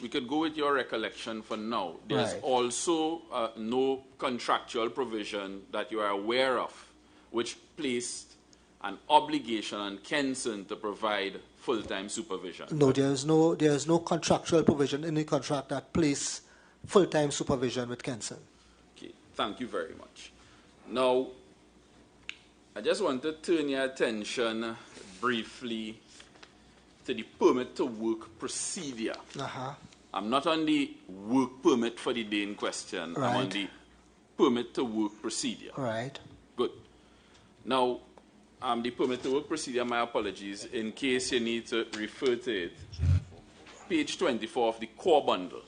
we could go with your recollection for now. There's also no contractual provision that you are aware of which placed an obligation on Kenson to provide full-time supervision. No, there is no contractual provision in the contract that placed full-time supervision with Kenson. Okay, thank you very much. Now, I just want to turn your attention briefly to the permit to work procedure. I'm not on the work permit for the day in question. I'm on the permit to work procedure. Right. Good. Now, the permit to work procedure, my apologies, in case you need to refer to it. Page 24 of the core bundle.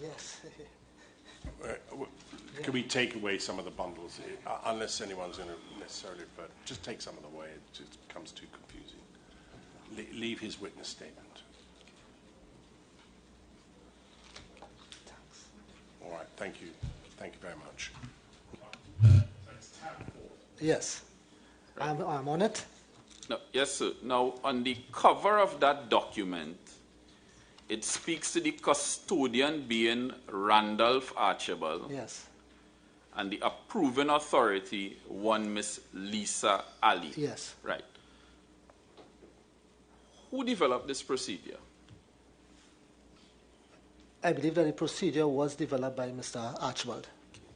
Yes. Can we take away some of the bundles, unless anyone's going to necessarily refer? Just take some of them away. It just becomes too confusing. Leave his witness statement. All right. Thank you. Thank you very much. Yes. I'm on it. No, yes, sir. Now, on the cover of that document, it speaks to the custodian being Randolph Archibald. Yes. And the approving authority, one Miss Lisa Ali. Yes. Right. Who developed this procedure? I believe that the procedure was developed by Mr. Archibald.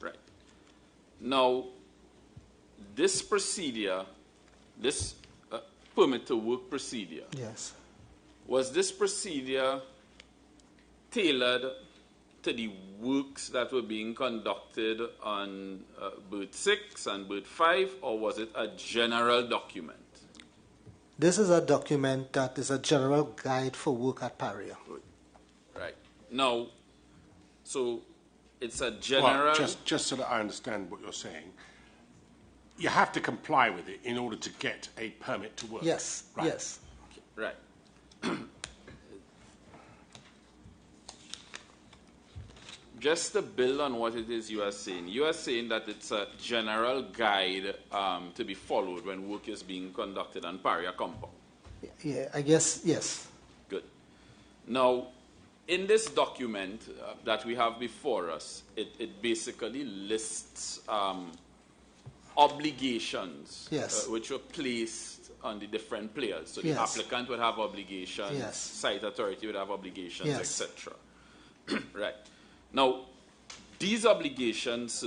Right. Now, this procedure, this permit to work procedure, yes, was this procedure tailored to the works that were being conducted on Bird 6 and Bird 5, or was it a general document? This is a document that is a general guide for work at Paria. Right. Now, so it's a general... Well, just so that I understand what you're saying, you have to comply with it in order to get a permit to work. Yes, right. Yes. Right. Just to build on what it is you are saying that it's a general guide to be followed when work is being conducted on Paria compound. Yeah, I guess, yes. Good. Now, in this document that we have before us, it basically lists obligations which were placed on the different players. So the applicant would have obligations, site authority would have obligations, etc. Right. Now, these obligations,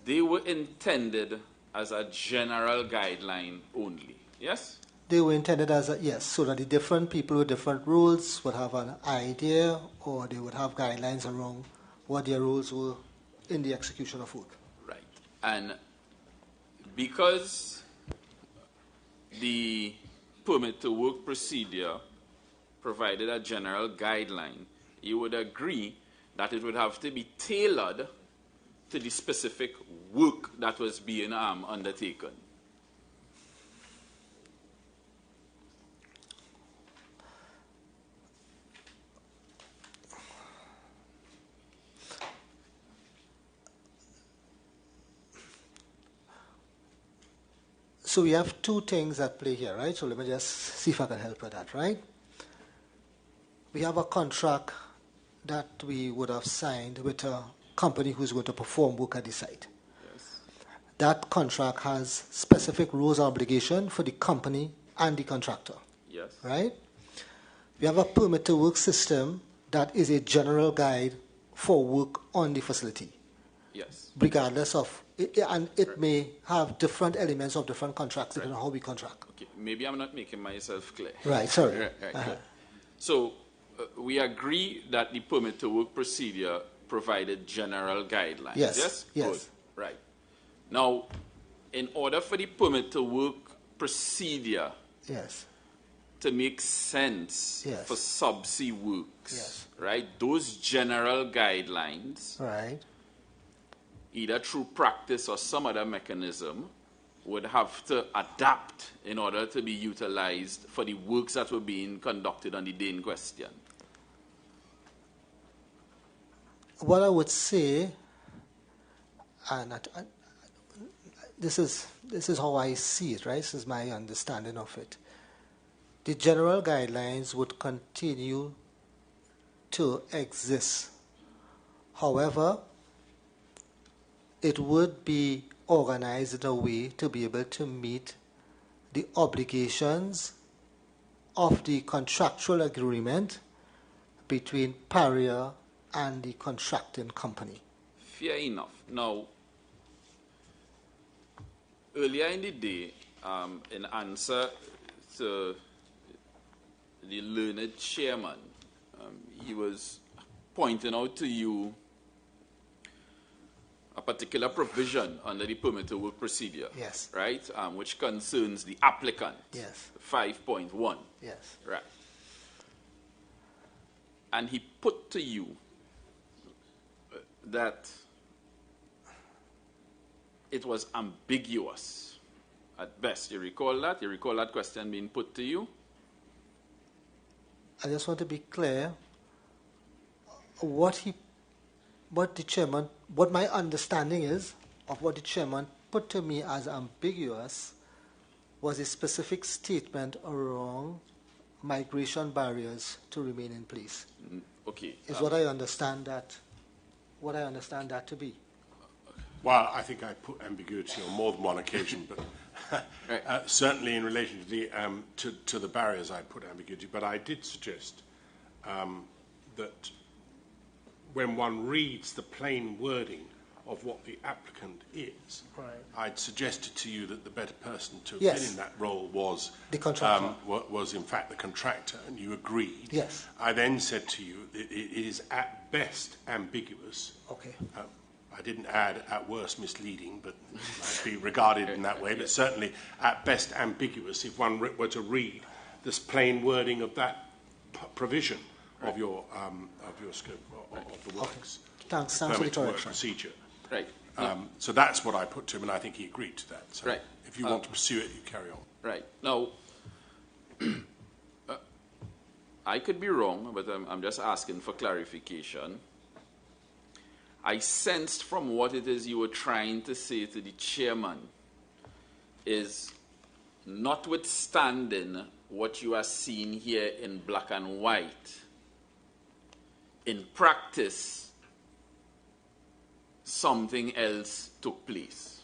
they were intended as a general guideline only, yes? They were intended as so that the different people with different roles would have an idea, or they would have guidelines around what their roles were in the execution of work. Right. And because the permit to work procedure provided a general guideline, you would agree that it would have to be tailored to the specific work that was being undertaken. So we have two things at play here, right? So let me just see if I can help with that, right? We have a contract that we would have signed with a company who's going to perform work at the site. Yes. That contract has specific rules and obligations for the company and the contractor. Yes. Right? We have a permit to work system that is a general guide for work on the facility. Yes. Regardless of, it may have different elements of different contracts depending on how we contract. Okay, maybe I'm not making myself clear. Right, sorry. Right, good. So we agree that the permit to work procedure provided general guidelines. Yes. Yes? Yes. Good. Right. Now, in order for the permit to work procedure to make sense for subsea works, right? Those general guidelines, either through practice or some other mechanism, would have to adapt in order to be utilized for the works that were being conducted on the day in question. What I would say, and this is how I see it, right? This is my understanding of it. The general guidelines would continue to exist. However, it would be organized in a way to be able to meet the obligations of the contractual agreement between Paria and the contracting company. Fair enough. Now, earlier in the day, in answer to the learned chairman, he was pointing out to you a particular provision under the permit to work procedure, right, which concerns the applicant, 5.1. Yes. Right. And he put to you that it was ambiguous at best. You recall that? You recall that question being put to you? I just want to be clear. What my understanding is of what the chairman put to me as ambiguous was a specific statement around migration barriers to remain in place. Okay. Is what I understand that to be. Well, I think I put ambiguity on more than one occasion, but certainly in relation to the to the barriers, I put ambiguity. But I did suggest that when one reads the plain wording of what the applicant is, I'd suggested to you that the better person to have been in that role was the contractor. Was in fact the contractor, and you agreed. Yes. I then said to you it is at best ambiguous. Okay. I didn't add at worst misleading, but might be regarded in that way. But certainly at best ambiguous if one were to read this plain wording of that provision of your scope of the works. Thanks for the correction. Procedure. Right. So that's what I put to him, and I think he agreed to that. So right. If you want to pursue it, you carry on. Right. Now, I could be wrong, but I'm just asking for clarification. I sensed from what it is you were trying to say to the chairman is, notwithstanding what you are seeing here in black and white, in practice, something else took place.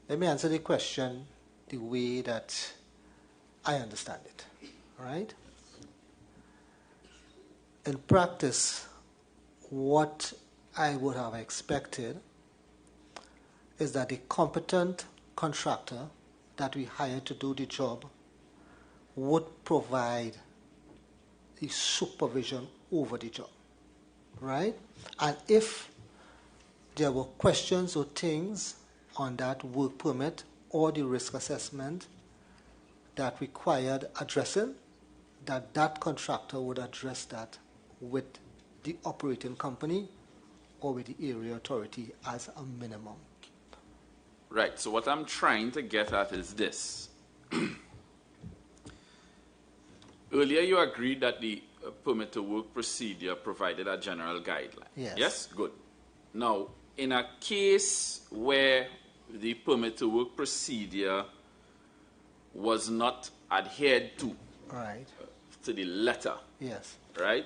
Let me answer the question the way that I understand it. All right? In practice, what I would have expected is that the competent contractor that we hired to do the job would provide the supervision over the job, right? And if there were questions or things on that work permit or the risk assessment that required addressing, that contractor would address that with the operating company or with the area authority as a minimum. Right, so what I'm trying to get at is this. Earlier you agreed that the permit to work procedure provided a general guideline. Yes. Yes? Good. Now, in a case where the permit to work procedure was not adhered to, right, to the letter, yes, right?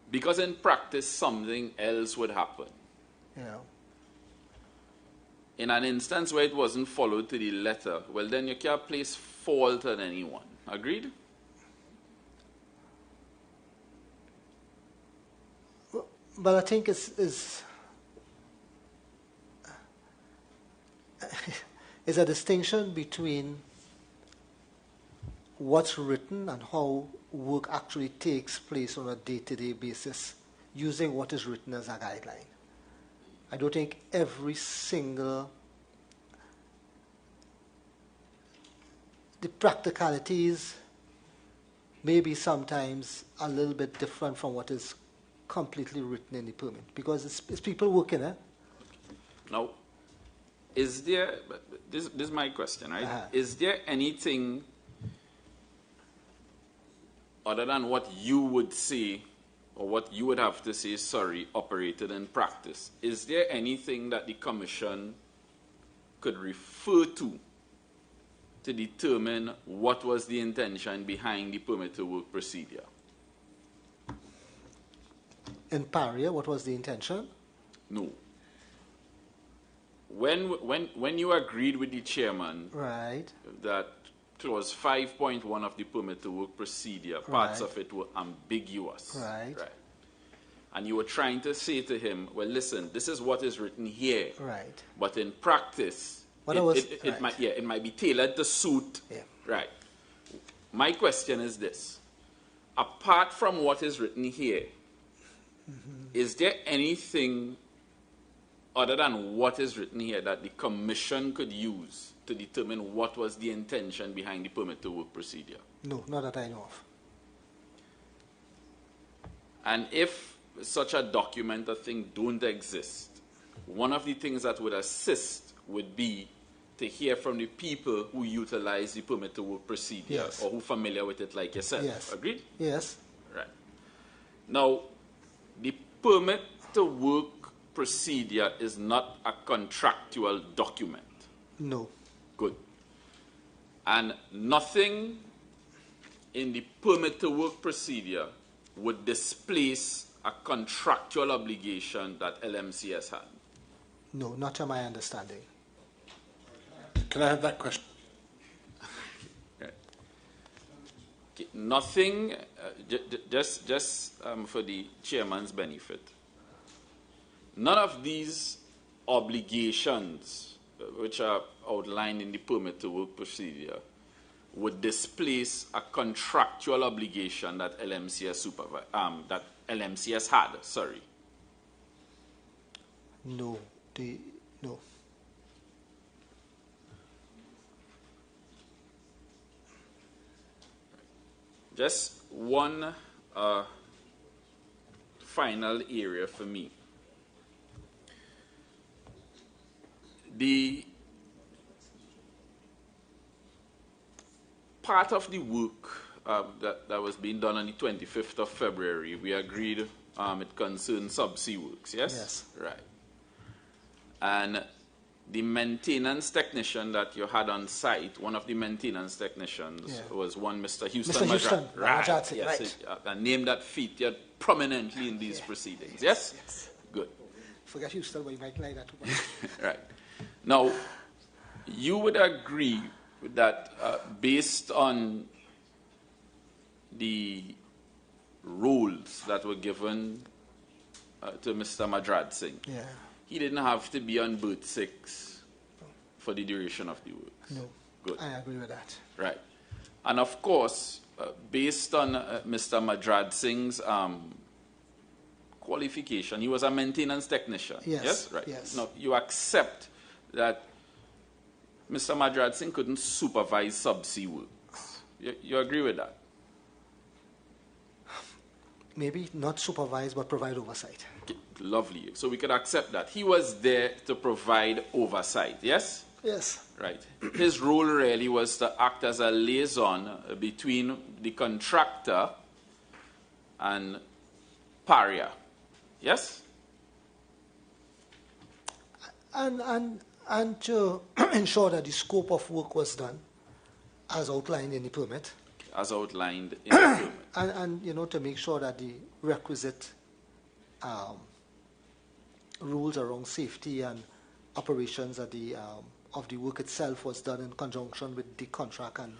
Because in practice, something else would happen. Yeah. In an instance where it wasn't followed to the letter, well, then you can't place fault on anyone. Agreed? But I think it's a distinction between what's written and how work actually takes place on a day-to-day basis using what is written as a guideline. I don't think every single... The practicalities may be sometimes a little bit different from what is completely written in the permit because it's people working, eh? Now, is there... This is my question, right? Is there anything other than what you would say or what you would have to say, sorry, operated in practice? Is there anything that the Commission could refer to determine what was the intention behind the permit to work procedure? In Paria, what was the intention? No. When you agreed with the chairman, right, that clause 5.1 of the permit to work procedure, parts right, of it were ambiguous. Right. And you were trying to say to him, well, listen, this is what is written here. Right. But in practice, it might be tailored to suit. Yeah. Right. My question is this. Apart from what is written here, is there anything other than what is written here that the Commission could use to determine what was the intention behind the permit to work procedure? No, not that I know of. And if such a document or thing don't exist, one of the things that would assist would be to hear from the people who utilize the permit to work procedure, yes, or who are familiar with it like yourself. Yes. Agreed? Yes. Right. Now, the permit to work procedure is not a contractual document. No. Good. And nothing in the permit to work procedure would displace a contractual obligation that LMCS had. No, not to my understanding. Can I have that question? Okay. Nothing, just for the chairman's benefit, none of these obligations which are outlined in the permit to work procedure would displace a contractual obligation that LMCS had. Sorry. No. No. Just one final area for me. The part of the work that was being done on the 25th of February, we agreed it concerned subsea works, yes? Yes. Right. And the maintenance technician that you had on site, one of the maintenance technicians was one Mr. Houston. Mr. Houston, right. Majati, Yes, right. a name that featured prominently in these proceedings, yes? Yes. Good. Forget Houston, but you might like that. Right. Now, you would agree that based on the rules that were given to Mr. Majrad Singh, he didn't have to be on berth 6 for the duration of the works. No. Good. I agree with that. Right. And of course, based on Mr. Majrad Singh's qualification, he was a maintenance technician. Yes. Yes? Right. Yes. Now, you accept that Mr. Majrad Singh couldn't supervise subsea works. You agree with that? Maybe not supervise, but provide oversight. Okay, lovely. So we could accept that. He was there to provide oversight, yes? Yes. Right. His role really was to act as a liaison between the contractor and Paria, yes? And to ensure that the scope of work was done as outlined in the permit. As outlined in the permit. And you know, to make sure that the requisite rules around safety and operations of the work itself was done in conjunction with the contract. And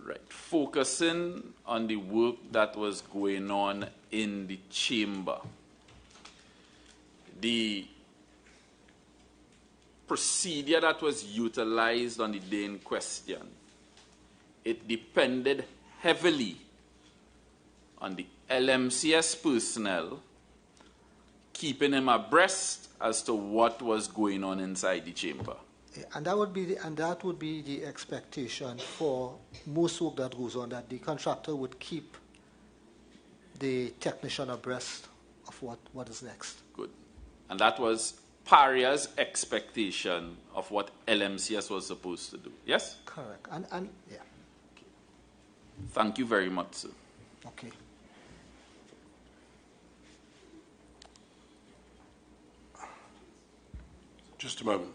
right. Focusing on the work that was going on in the chamber. The procedure that was utilized on the day in question, it depended heavily on the LMCS personnel keeping him abreast as to what was going on inside the chamber. And that would be the expectation for most work that goes on, that the contractor would keep the technician abreast of what is next. Good. And that was Paria's expectation of what LMCS was supposed to do. Yes? Correct. And yeah. Thank you very much, sir. Okay. Just a moment.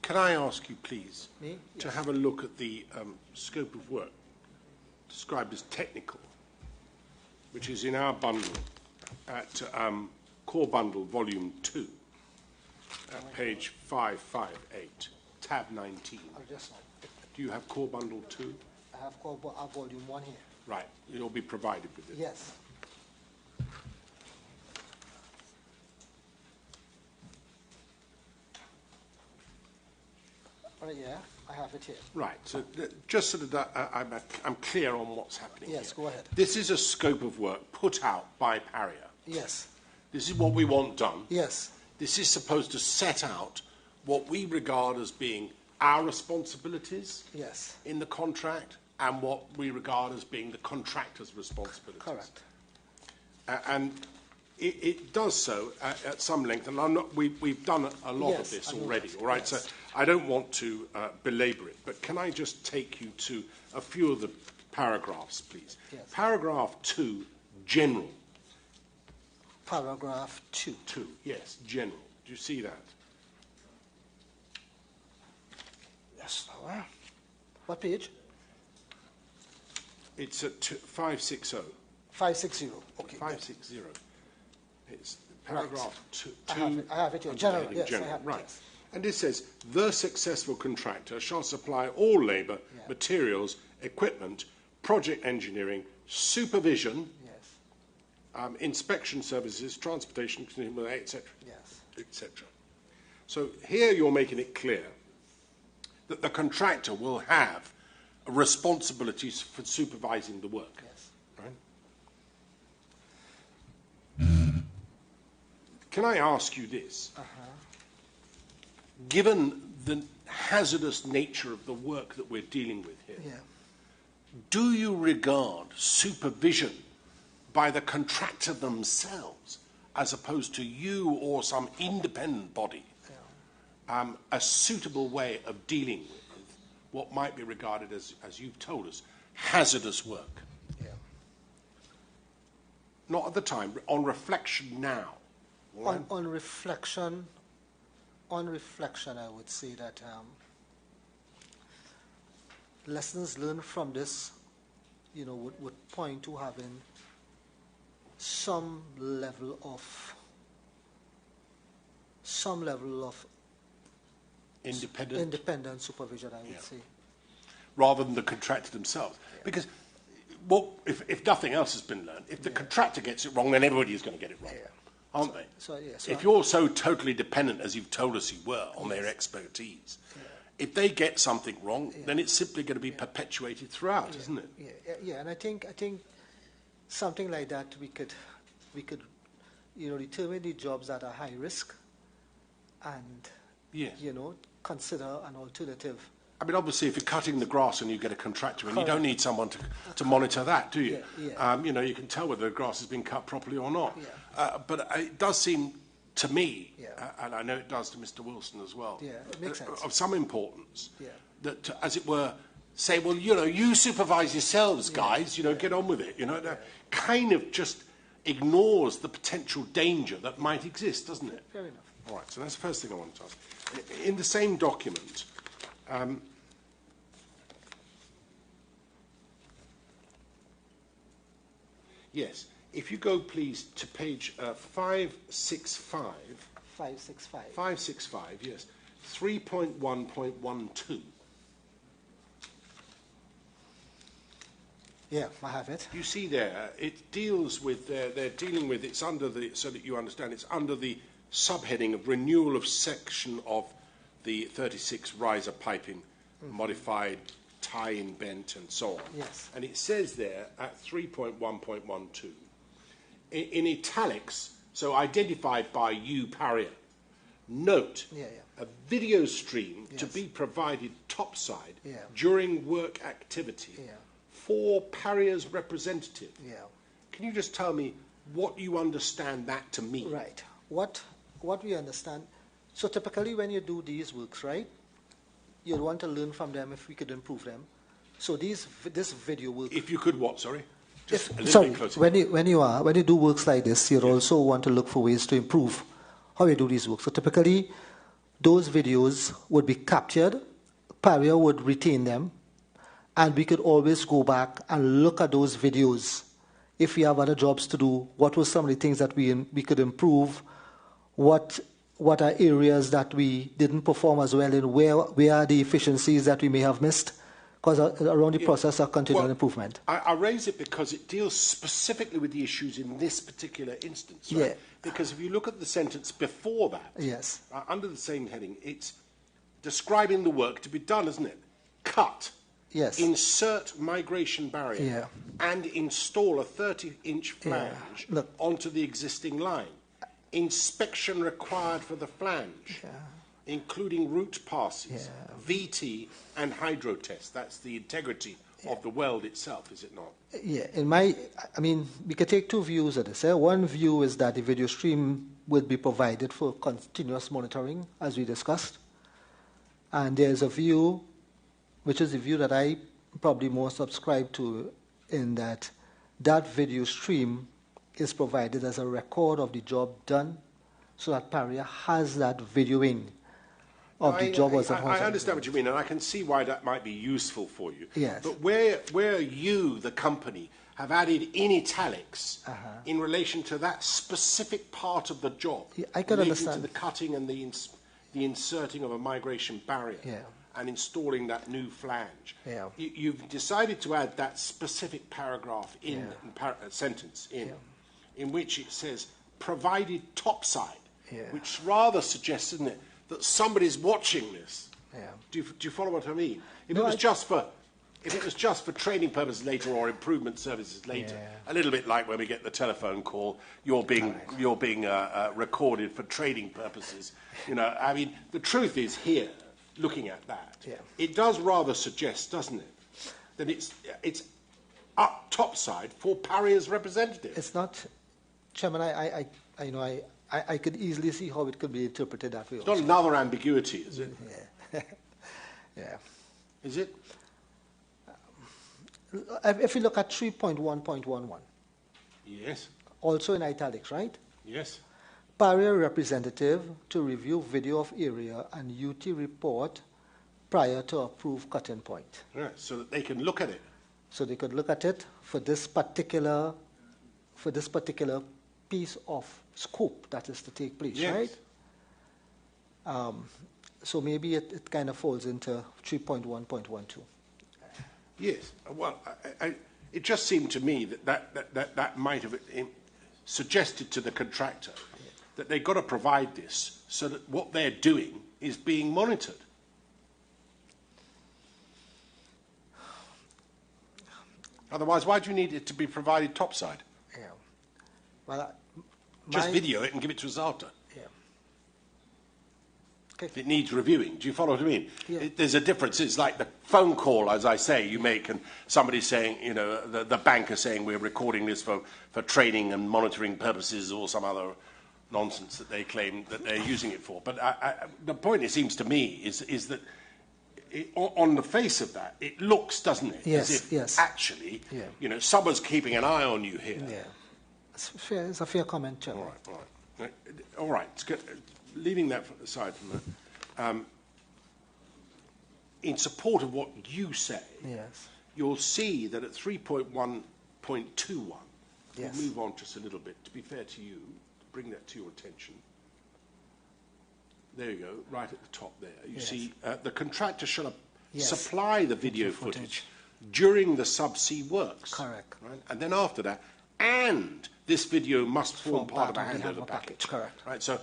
Can I ask you, please, to have a look at the scope of work described as technical, which is in our bundle at Core Bundle Volume 2, at page 558, tab 19. Do you have Core Bundle 2? I have Volume 1 here. Right. It'll be provided with it. Yes. Yeah, I have it here. Right. So just so that I'm clear on what's happening Yes, here. go ahead. This is a scope of work put out by Paria. Yes. This is what we want done. Yes. This is supposed to set out what we regard as being our responsibilities in the contract and what we regard as being the contractor's responsibilities. Correct. And it does so at some length, and we've done a lot of this already, all right? So I don't want to belabor it, but can I just take you to a few of the paragraphs, please? Yes. Paragraph 2, general. Paragraph 2. 2, yes, general. Do you see that? Yes. What page? It's at 560. 560. Okay. 560. It's paragraph 2. I have it here. General, yes, general. I have it, right. yes. And it says, the successful contractor shall supply all labour, materials, equipment, project engineering, supervision, inspection services, transportation, etc. Yes. Etc. So here you're making it clear that the contractor will have responsibilities for supervising the work. Yes. Right? Can I ask you this? given the hazardous nature of the work that we're dealing with here, do you regard supervision by the contractor themselves, as opposed to you or some independent body, a suitable way of dealing with what might be regarded as you've told us, hazardous work? Not at the time, on reflection now. On reflection, I would say that lessons learned from this, would point to having some level of independent supervision, I would say, rather than the contractor themselves. Because if nothing else has been learned, if the contractor gets it wrong, then everybody is going to get it wrong, aren't they? So if you're so totally dependent, as you've told us you were, on their expertise, if they get something wrong, then it's simply going to be perpetuated throughout, isn't it? And I think something like that we could determine the jobs that are high risk, and consider an alternative. I mean, obviously, if you're cutting the grass and you get a contractor in, you don't need someone to monitor that, do you? You can tell whether the grass has been cut properly or not. But it does seem to me, and I know it does to Mr. Wilson as well, it makes sense. Of some importance, that, as it were, say, well, you supervise yourselves, guys, get on with it. That kind of just ignores the potential danger that might exist, doesn't it? Fair enough. All right, so that's the first thing I wanted to ask. In the same document, yes, if you go, please, to page 565. 565. 565, yes. 3.1.12. Yeah, I have it. You see there, it deals with, they're dealing with, it's under the, so that you understand, it's under the subheading of renewal of section of the 36 riser piping, modified tie-in bent and so on. Yes. And it says there at 3.1.12, in italics, so identified by you, Paria, note a video stream to be provided topside during work activity for Paria's representative. Can you just tell me what you understand that to mean? Right. What we understand, so typically when you do these works, right, you'd want to learn from them if we could improve them. So this video work. If you could what, sorry? Just a little sorry, bit closer. when you do works like this, you'd also want to look for ways to improve how you do these works. So typically, those videos would be captured, Paria would retain them, and we could always go back and look at those videos. If we have other jobs to do, what were some of the things that we could improve? What are areas that we didn't perform as well in? Where are the efficiencies that we may have missed? Because around the process of continual improvement. I raise it because it deals specifically with the issues in this particular instance, right? Because if you look at the sentence before that, under the same heading, it's describing the work to be done, isn't it? Cut. Insert migration barrier and install a 30-inch flange onto the existing line. Inspection required for the flange, including root passes, VT and hydro test. That's the integrity of the weld itself, is it not? We could take two views of this. One view is that the video stream will be provided for continuous monitoring, as we discussed. And there's a view, which is the view that I probably more subscribe to, in that video stream is provided as a record of the job done, so that Paria has that videoing of the job. I understand what you mean, and I can see why that might be useful for you. Yes. But where you, the company, have added in italics in relation to that specific part of the job, I can understand. to the cutting and the inserting of a migration barrier and installing that new flange, you've decided to add that specific paragraph sentence in which it says provided topside, which rather suggests, isn't it, that somebody's watching this. Do you follow what I mean? If it was just for If it was just for training purposes later or improvement services later, a little bit like when we get the telephone call, you're being recorded for training purposes. You know, I mean, the truth is here, looking at that, it does rather suggest, doesn't it, that it's up topside for Paria's representative. It's not, Chairman. I could easily see how it could be interpreted that way. It's not another ambiguity, is it? Yeah. Is it? If you look at 3.1.11. Yes. Also in italics, right? Yes. Paria representative to review video of area and UT report prior to approved cutting point. Right, so that they can look at it. So they could look at it for this particular piece of scope that is to take place, yes. Right? So maybe it kind of falls into 3.1.12. Yes. Well, it just seemed to me that might have suggested to the contractor that they've got to provide this so that what they're doing is being monitored. Otherwise, why do you need it to be provided topside? Yeah. Well, just video it and give it to us after. Yeah. If it needs reviewing, do you follow what I mean? Yeah. There's a difference. It's like the phone call, as I say, you make, and somebody's saying, you know, the banker saying we're recording this for training and monitoring purposes or some other nonsense that they claim that they're using it for. But the point, it seems to me, is that on the face of that, it looks, doesn't it? Yes, as if actually, you know, someone's keeping an eye on you here. Yeah. It's a fair comment, Chairman. All right. It's good. Leaving that aside from that, in support of what you say, yes, you'll see that at 3.1.21, yes, we'll move on just a little bit, to be fair to you, to bring that to your attention. There you go, right at the top there. You see, the contractor shall supply the video footage during the subsea works. Correct. Right? And then after that, and this video must form part of a handover package. Correct. Right, so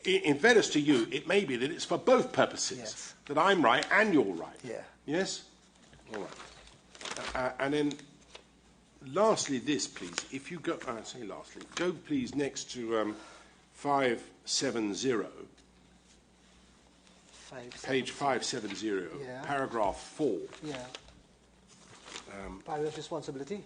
in fairness to you, it may be that it's for both purposes, that I'm right and you're right. Yeah. Yes? All right. And then, lastly, this, please. If you go, I say lastly, go please next to 570, page 570, paragraph 4. Yeah. Paria's responsibility?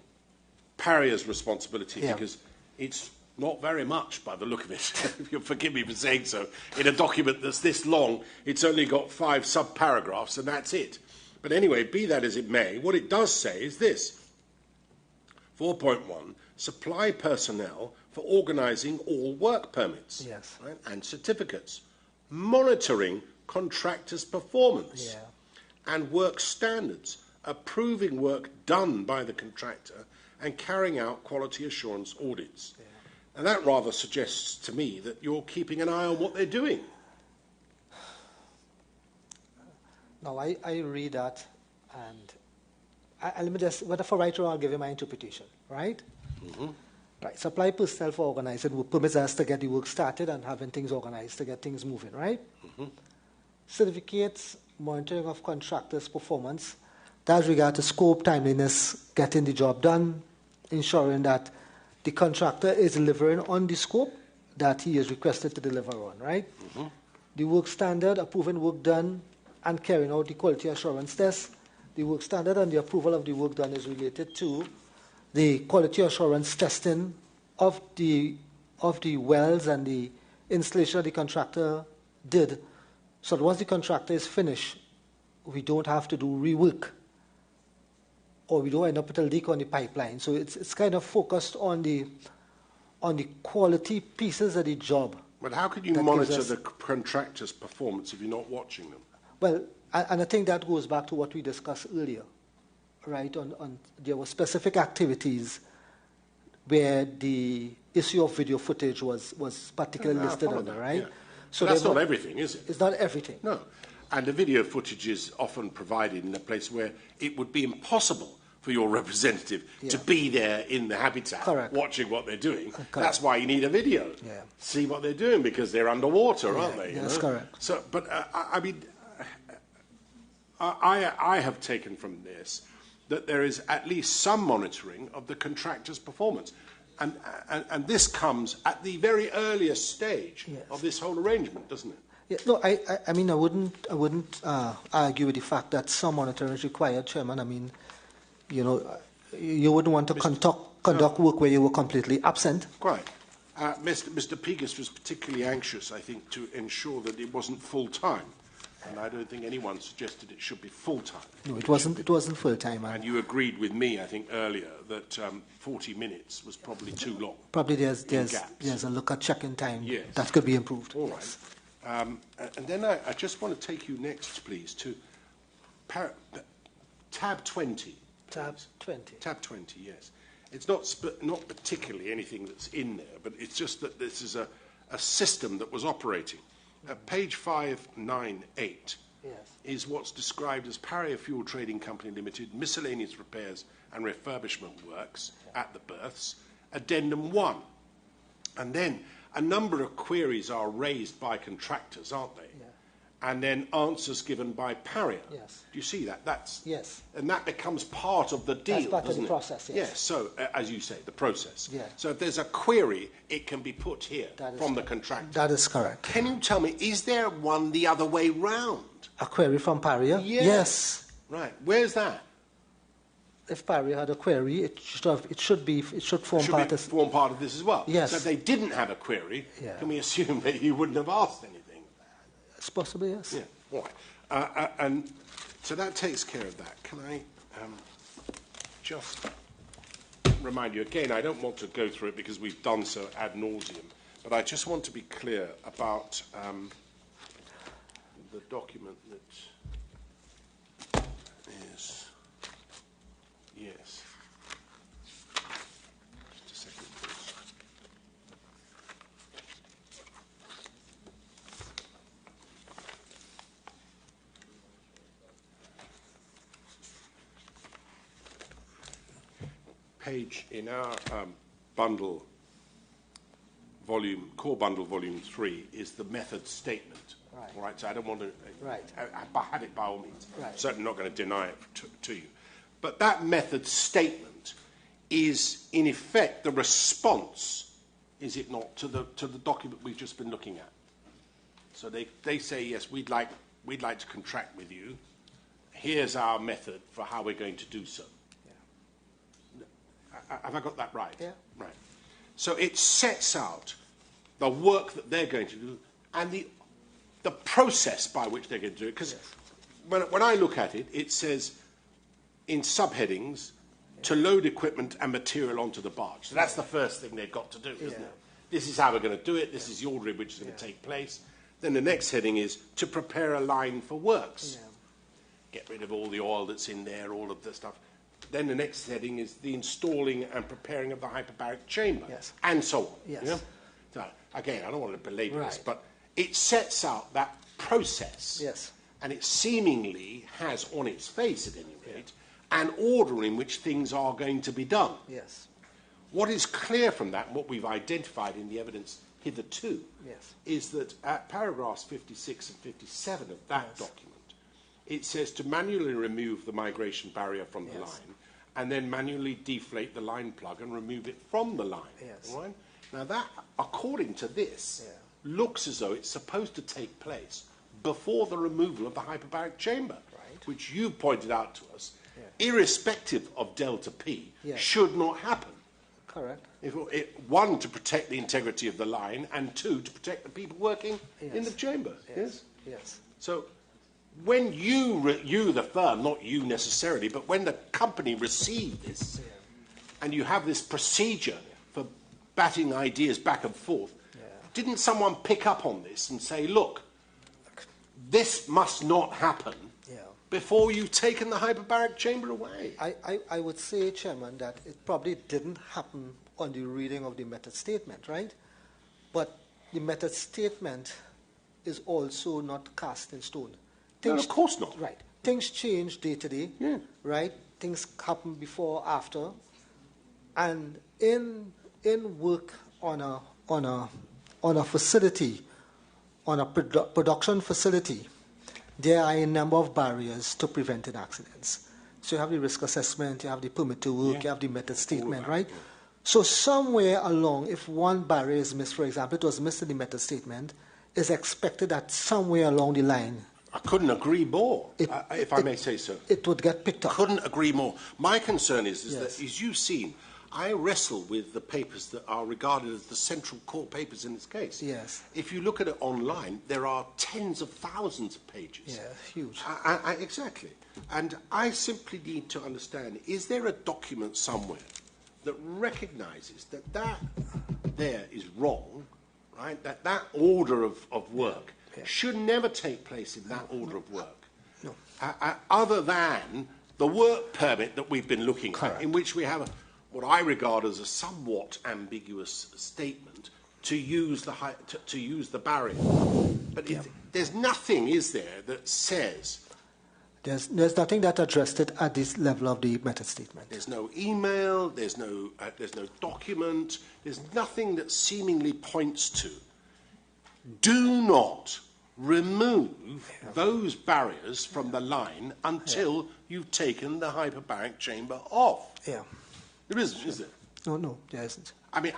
Paria's responsibility, because it's not very much by the look of it, if you'll forgive me for saying so. In a document that's this long, it's only got 5 sub-paragraphs, and that's it. But anyway, be that as it may, what it does say is this. 4.1, supply personnel for organising all work permits right, and certificates, monitoring contractors' performance and work standards, approving work done by the contractor and carrying out quality assurance audits. And that rather suggests to me that you're keeping an eye on what they're doing. No, I read that, and let me just, whether for right or wrong, I'll give you my interpretation, right? Mm-hmm. Right, supply personnel for organising work permits us to get the work started and having things organised to get things moving, right? Mm-hmm. Certificates, monitoring of contractors' performance, that regard to scope, timeliness, getting the job done, ensuring that the contractor is delivering on the scope that he is requested to deliver on, right? Mm-hmm. The work standard, approving work done, and carrying out the quality assurance test. The work standard and the approval of the work done is related to the quality assurance testing of the wells and the installation that the contractor did. So that once the contractor is finished, we don't have to do rework, or we don't end up with a leak on the pipeline. So it's kind of focused on the quality pieces of the job. But how can you monitor the contractor's performance if you're not watching them? Well, and I think that goes back to what we discussed earlier, right? There were specific activities where the issue of video footage was particularly listed under, right? Yeah. So that's not everything, is it? It's not everything. No. And the video footage is often provided in a place where it would be impossible for your representative to be there in the habitat watching what they're doing. That's why you need a video. See what they're doing, because they're underwater, aren't they? That's correct. So, but I mean, I have taken from this that there is at least some monitoring of the contractor's performance. And this comes at the very earliest stage of this whole arrangement, doesn't it? Yeah, no, I mean, I wouldn't argue with the fact that some monitoring is required, Chairman. I mean, you know, you wouldn't want to conduct work where you were completely absent. Quite. Mr. Pigas was particularly anxious, I think, to ensure that it wasn't full-time. And I don't think anyone suggested it should be full-time. No, it wasn't. It wasn't full-time. And you agreed with me, I think, earlier that 40 minutes was probably too long. Probably there's a look at check-in time that could be improved. All right. And then I just want to take you next, please, to tab 20. Please. Tab 20. Tab 20, yes. It's not particularly anything that's in there, but it's just that this is a system that was operating. Page 598 is what's described as Paria Fuel Trading Company Limited, miscellaneous repairs and refurbishment works at the berths, addendum 1. And then a number of queries are raised by contractors, aren't they? Yeah. And then answers given by Paria. Yes. Do you see that? That's, yes. And that becomes part of the deal, That's part doesn't of the process, yes. Yes, so, as you say, the process. Yeah. So if there's a query, it can be put here from the contractor. That is correct. Can you tell me, is there one the other way round? A query from Paria? Yeah. Yes. Right. Where's that? If Paria had a query, it should form part of this as well. Yes. So if they didn't have a query, can we assume that you wouldn't have asked anything? It's possible, yes. Yeah. All right. And so that takes care of that. Can I just remind you again? I don't want to go through it because we've done so ad nauseum, but I just want to be clear about the document that is. Yes. Just a second, please. Page in our bundle, core bundle, volume 3, is the method statement. Right. All right. So I don't want to. Right. Have it by all means. Right. Certainly not going to deny it to you. But that method statement is, in effect, the response, is it not, to the document we've just been looking at? So they say, yes, we'd like to contract with you. Here's our method for how we're going to do so. Yeah. Have I got that right? Yeah. Right. So it sets out the work that they're going to do and the process by which they're going to do it. Because when I look at it, it says in subheadings, to load equipment and material onto the barge. So that's the first thing they've got to do, isn't it? This is how we're going to do it. This is the order in which it's going to take place. Then the next heading is to prepare a line for works. Yeah. Get rid of all the oil that's in there, all of the stuff. Then the next heading is the installing and preparing of the hyperbaric chamber, and so on. Yes. You know? So, again, I don't want to belabor this, but it sets out that process. Yes. And it seemingly has on its face, at any rate, an order in which things are going to be done. Yes. What is clear from that, and what we've identified in the evidence hitherto, is that at paragraphs 56 and 57 of that document, it says to manually remove the migration barrier from the line and then manually deflate the line plug and remove it from the line. Yes. Right? Now that, according to this, looks as though it's supposed to take place before the removal of the hyperbaric chamber, which you pointed out to us, irrespective of delta P, should not happen. Correct. One, to protect the integrity of the line, and two, to protect the people working in the chamber. Yes. Yes. So, when you, the firm, not you necessarily, but when the company received this, and you have this procedure for batting ideas back and forth, didn't someone pick up on this and say, look, this must not happen before you've taken the hyperbaric chamber away? I would say, Chairman, that it probably didn't happen on the reading of the method statement, right? But the method statement is also not cast in stone. No, of course not. Right. Things change day to day, right? Things happen before, after. And in work on a facility, on a production facility, there are a number of barriers to preventing accidents. So you have the risk assessment, you have the permit to work, you have the method statement, right? Yeah. So somewhere along, if one barrier is missed, for example, it was missed in the method statement, it's expected that somewhere along the line, I couldn't agree more, if I may say so. It would get picked up. Couldn't agree more. My concern is that, as you've seen, I wrestle with the papers that are regarded as the central core papers in this case. Yes. If you look at it online, there are tens of thousands of pages. Yeah, huge. Exactly. And I simply need to understand, is there a document somewhere that recognises that there is wrong, right? That order of work should never take place in that order of work. No. Other than the work permit that we've been looking at, in which we have what I regard as a somewhat ambiguous statement to use the barrier. But there's nothing, is there, that says... There's nothing that addressed it at this level of the method statement. There's no email, there's no document, there's nothing that seemingly points to. Do not remove those barriers from the line until you've taken the hyperbaric chamber off. Yeah. There isn't, is there? No, there isn't. I mean,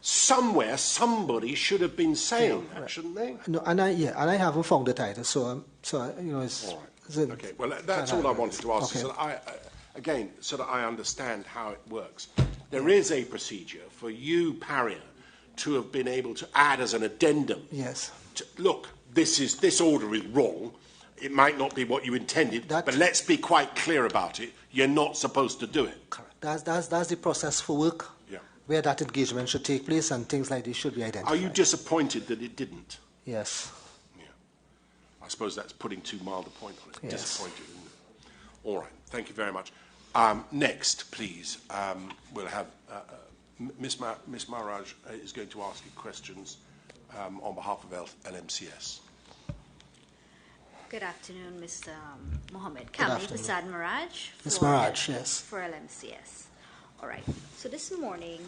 somewhere somebody should have been saying that, shouldn't they? No, and I haven't found it either. So it's. All right. Okay. Well, that's all I wanted to ask. Okay. So that I understand how it works. There is a procedure for you, Paria, to have been able to add as an addendum. Yes. Look, this order is wrong. It might not be what you intended, but let's be quite clear about it. You're not supposed to do it. Correct. That's the process for work. Yeah. Where that engagement should take place and things like this should be identified. Are you disappointed that it didn't? Yes. Yeah. I suppose that's putting too mild a point on it. Yes. Disappointed, isn't it? All right. Thank you very much. Next, please, we'll have Miss Maharaj is going to ask you questions on behalf of LMCS. Good afternoon, Mr. Mohammed. Kamli Prasad Maharaj. Ms. Maharaj, yes. For LMCS. All right. So this morning,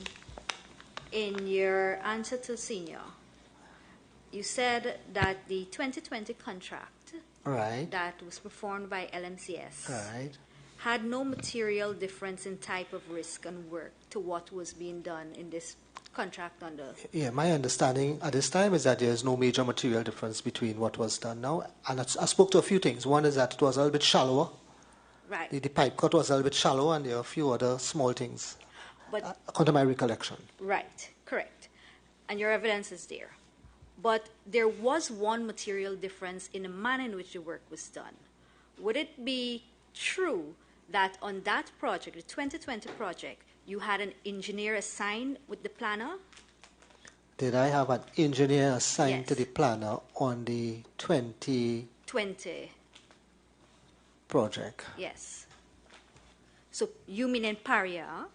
in your answer to senior, you said that the 2020 contract that was performed by LMCS had no material difference in type of risk and work to what was being done in this contract under... Yeah, my understanding at this time is that there is no major material difference between what was done now. And I spoke to a few things. One is that it was a little bit shallower. Right. The pipe cut was a little bit shallow, and there are a few other small things, according to my recollection. Right, correct. And your evidence is there. But there was one material difference in the manner in which the work was done. Would it be true that on that project, the 2020 project, you had an engineer assigned with the planner? Did I have an engineer assigned to the planner on the 2020 project? Yes. So you mean in Paria?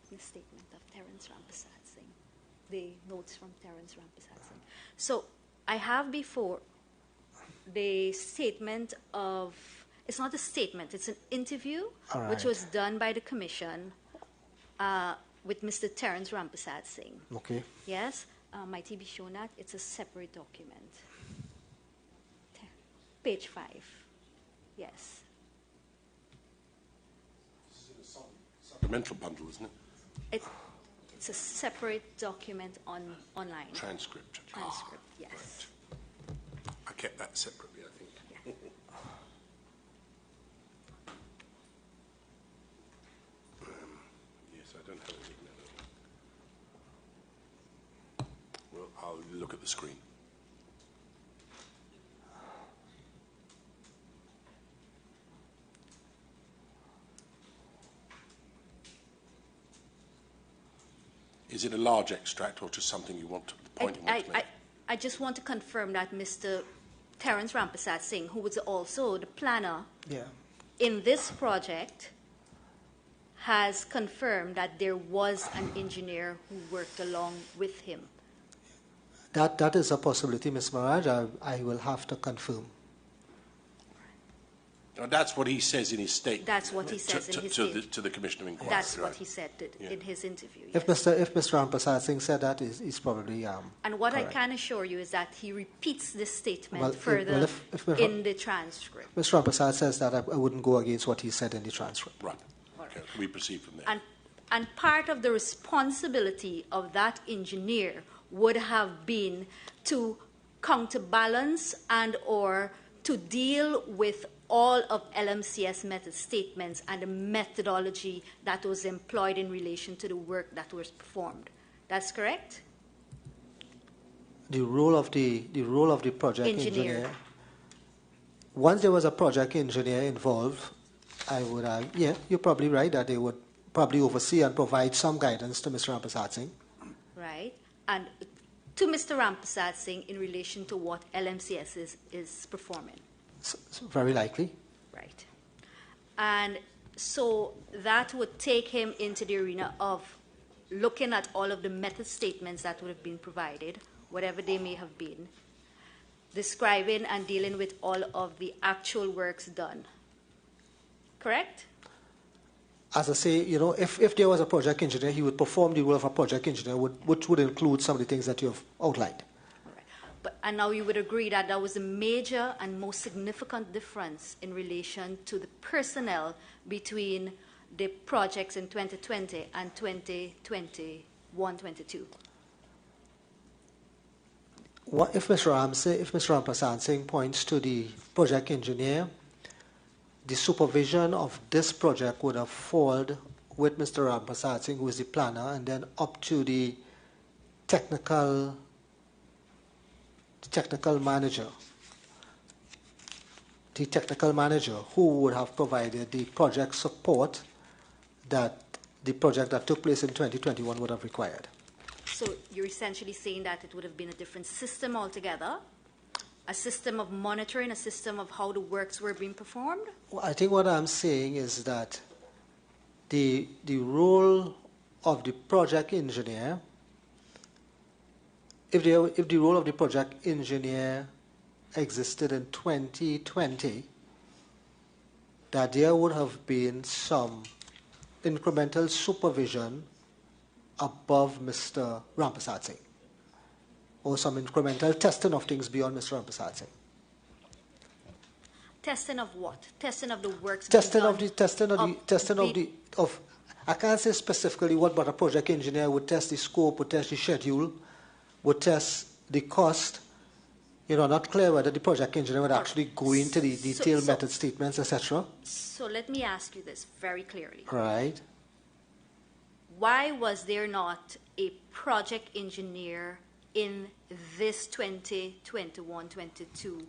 The statement of Terence Rampersad Singh. The notes from Terence Rampersad Singh. So I have before the statement of, it's not a statement, it's an interview which was done by the commission with Mr. Terence Rampersad Singh. Okay. Yes, might he be shown that? It's a separate document. Page 5. Yes. This is a supplemental bundle, isn't it? It's a separate document online. Transcript. Yes. Right. I kept that separately, I think. Yeah. Yes, I don't have anything there. Well, I'll look at the screen. Is it a large extract or just something you want to point to make? I just want to confirm that Mr. Terence Rampersad Singh, who was also the planner in this project, has confirmed that there was an engineer who worked along with him. That is a possibility, Ms. Maharaj. I will have to confirm. Now, that's what he says in his statement. That's what he says in his statement. To the Commission of Inquiry. That's what right. he said in his interview. If Yes. Mr. Ramprasad Singh said that, he's probably And what correct. I can assure you is that he repeats this statement Well, further if in the transcript. Mr. Ramprasad says that, I wouldn't go against what he said in the transcript. Right. Okay. We proceed from there. And part of the responsibility of that engineer would have been to counterbalance and or to deal with all of LMCS method statements and the methodology that was employed in relation to the work that was performed. That's correct? The role of the project engineer. Once there was a project engineer involved, I would yeah, you're probably right that they would probably oversee and provide some guidance to Mr. Ramprasad Singh. Right. And to Mr. Ramprasad Singh in relation to what LMCS is performing. So very likely. Right. And so that would take him into the arena of looking at all of the method statements that would have been provided, whatever they may have been, describing and dealing with all of the actual works done. Correct? As I say, if there was a project engineer, he would perform the role of a project engineer, which would include some of the things that you have outlined. And now you would agree that that was a major and most significant difference in relation to the personnel between the projects in 2020 and 2021-22. If Mr. Ramprasad Singh points to the project engineer, the supervision of this project would have fallen with Mr. Ramprasad Singh, who is the planner, and then up to the technical manager. The technical manager who would have provided the project support that the project that took place in 2021 would have required. So you're essentially saying that it would have been a different system altogether, a system of monitoring, a system of how the works were being performed? Well, I think what I'm saying is that the role of the project engineer, if the role of the project engineer existed in 2020, that there would have been some incremental supervision above Mr. Ramprasad Singh, or some incremental testing of things beyond Mr. Ramprasad Singh. Testing of what? Testing of the works. I can't say specifically what, but a project engineer would test the scope, would test the schedule, would test the cost. Not clear whether the project engineer would actually go into the detailed method statements, etc. So let me ask you this very clearly. Right. Why was there not a project engineer in this 2021-22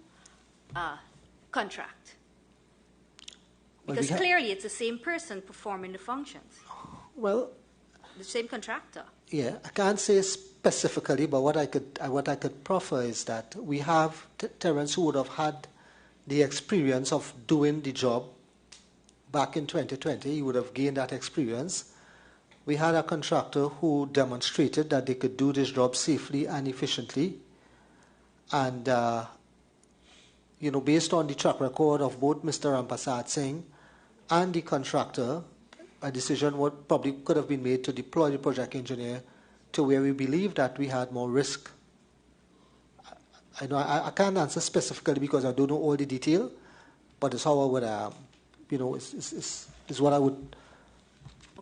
contract? Because clearly it's the same person performing the functions. Well, the same contractor. Yeah, I can't say specifically, but what I could proffer is that we have Terence who would have had the experience of doing the job back in 2020. He would have gained that experience. We had a contractor who demonstrated that they could do this job safely and efficiently. And, based on the track record of both Mr. Ramprasad Singh and the contractor, a decision probably could have been made to deploy the project engineer to where we believe that we had more risk. I can't answer specifically because I don't know all the detail, but it's how I would, is what I would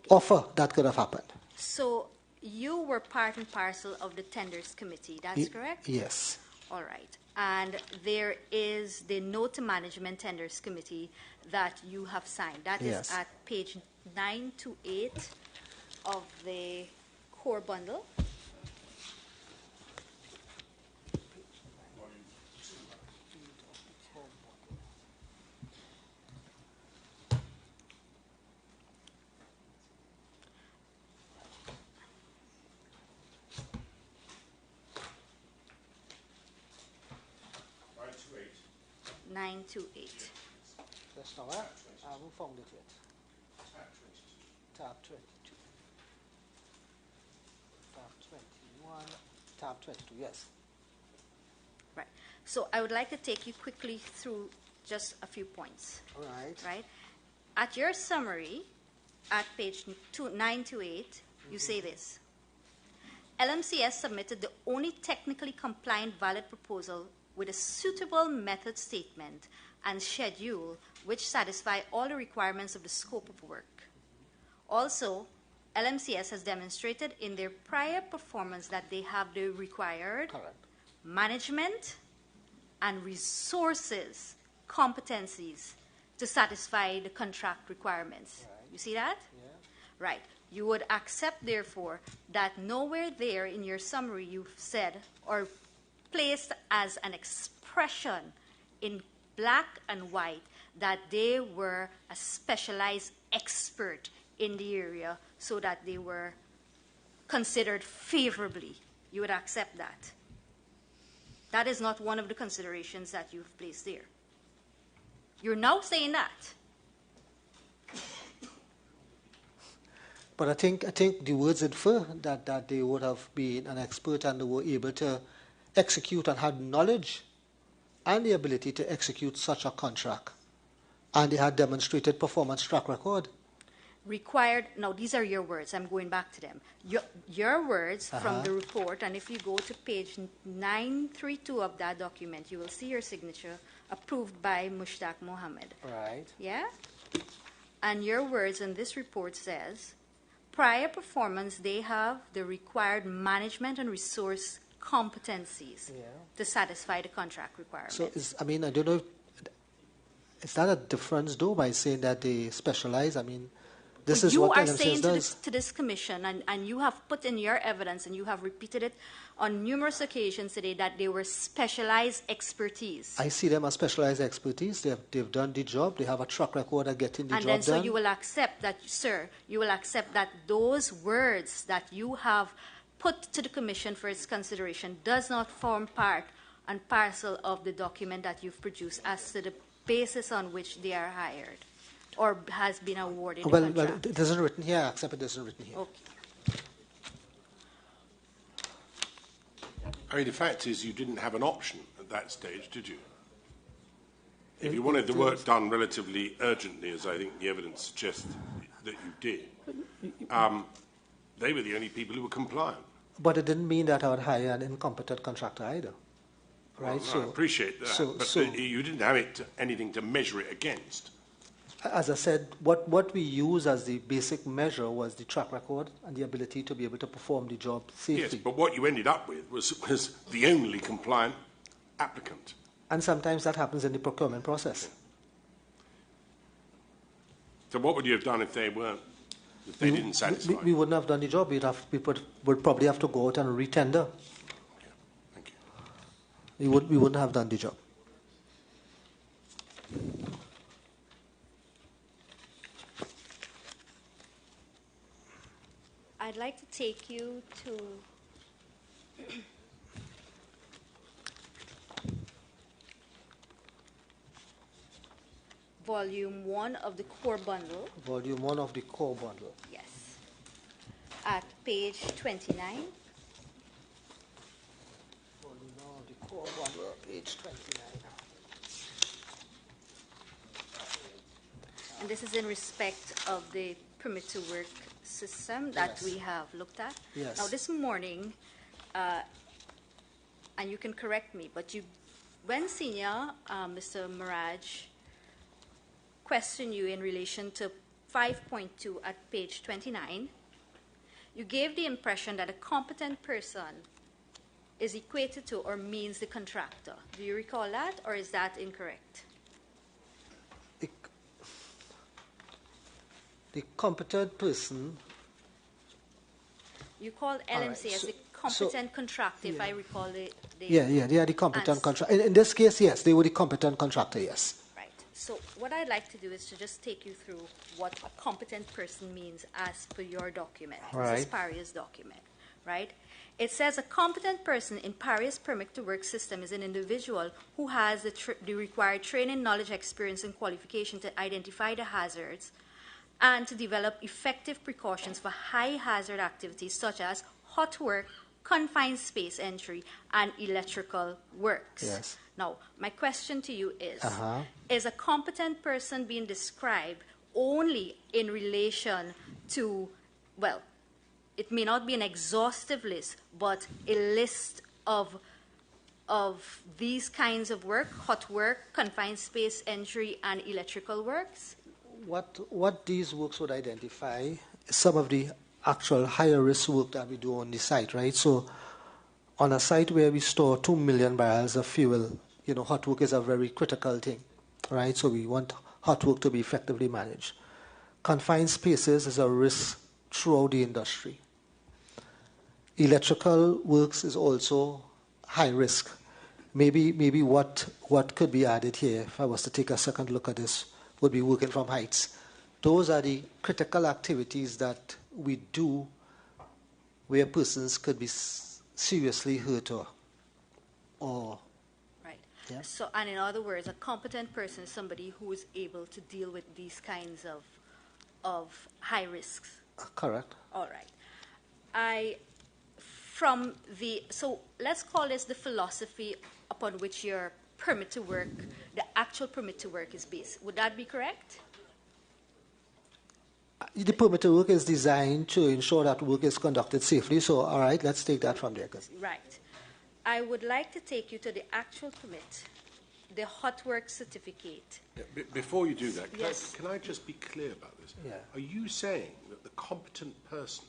offer that could have happened. So you were part and parcel of the tenders committee, that's correct? Yes. All right. And there is the note to management tenders committee that you have signed. That is at page 9 to 8 of the core bundle. Nine to 8. That's not right. I haven't found it yet. Tab 22. Tab 21. Tab 22, yes. Right. So I would like to take you quickly through just a few points. All right. Right? At your summary, at page 928, you say this. LMCS submitted the only technically compliant valid proposal with a suitable method statement and schedule which satisfy all the requirements of the scope of work. Also, LMCS has demonstrated in their prior performance that they have the required management and resources, competencies to satisfy the contract requirements. Right. You see that? Yeah. Right. You would accept, therefore, that nowhere there in your summary you've said or placed as an expression in black and white that they were a specialized expert in the area so that they were considered favorably. You would accept that. That is not one of the considerations that you've placed there. You're now saying that. But I think the words infer that they would have been an expert and they were able to execute and had knowledge and the ability to execute such a contract. And they had demonstrated performance track record. Required, now these are your words, I'm going back to them. Your words from the report, and if you go to page 932 of that document, you will see your signature approved by Mushtaq Mohammed. Right. Yeah? And your words in this report says, prior performance, they have the required management and resource competencies to satisfy the contract requirements. So, I don't know, is that a difference, though, by saying that they specialize? I mean, this is what LMCS does. You are saying to this commission, and you have put in your evidence, and you have repeated it on numerous occasions today, that they were specialized expertise. I see them as specialized expertise. They've done the job. They have a track record of getting the job done. And then so you will accept that, sir, you will accept that those words that you have put to the commission for its consideration does not form part and parcel of the document that you've produced as to the basis on which they are hired or has been awarded. Well, it isn't written here, except it isn't written here. Okay. I mean, the fact is you didn't have an option at that stage, did you? If you wanted the work done relatively urgently, as I think the evidence suggests that you did, they were the only people who were compliant. But it didn't mean that I would hire an incompetent contractor either. Right? Well, no, I appreciate that, but you didn't have anything to measure it against. As I said, what we used as the basic measure was the track record and the ability to be able to perform the job safely. Yes, but what you ended up with was the only compliant applicant. And sometimes that happens in the procurement process. So what would you have done if they didn't satisfy? We wouldn't have done the job. We would probably have to go out and retender. Okay, thank you. We wouldn't have done the job. I'd like to take you to Volume 1 of the core bundle. Volume 1 of the core bundle. Yes. At page 29. Volume 1 of the core bundle, page 29. And this is in respect of the permit to work system that we have looked at. Yes. Now, this morning, and you can correct me, but when Senior, Mr. Maraj, questioned you in relation to 5.2 at page 29, you gave the impression that a competent person is equated to or means the contractor. Do you recall that, or is that incorrect? The competent person. You called LMCS the competent contractor, if I recall the they are the competent contractor. In this case, yes, they were the competent contractor, yes. Right. So what I'd like to do is to just take you through what a competent person means as per your document. Right. This is Paria's document, right? It says a competent person in Paria's permit to work system is an individual who has the required training, knowledge, experience, and qualification to identify the hazards and to develop effective precautions for high hazard activities such as hot work, confined space entry, and electrical works. Yes. Now, my question to you is a competent person being described only in relation to, well, it may not be an exhaustive list, but a list of these kinds of work, hot work, confined space entry, and electrical works? What these works would identify is some of the actual higher risk work that we do on the site, right? So on a site where we store 2 million barrels of fuel, hot work is a very critical thing, right? So we want hot work to be effectively managed. Confined spaces is a risk throughout the industry. Electrical works is also high risk. Maybe what could be added here, if I was to take a second look at this, would be working from heights. Those are the critical activities that we do where persons could be seriously hurt or right. Yeah. So, and in other words, a competent person is somebody who is able to deal with these kinds of high risks. Correct. All right. So let's call this the philosophy upon which your permit to work, the actual permit to work, is based. Would that be correct? The permit to work is designed to ensure that work is conducted safely. So, all right, let's take that from there. Right. I would like to take you to the actual permit, the hot work certificate. Yeah, before you do that, Yes. can I just be clear about this? Yeah. Are you saying that the competent person,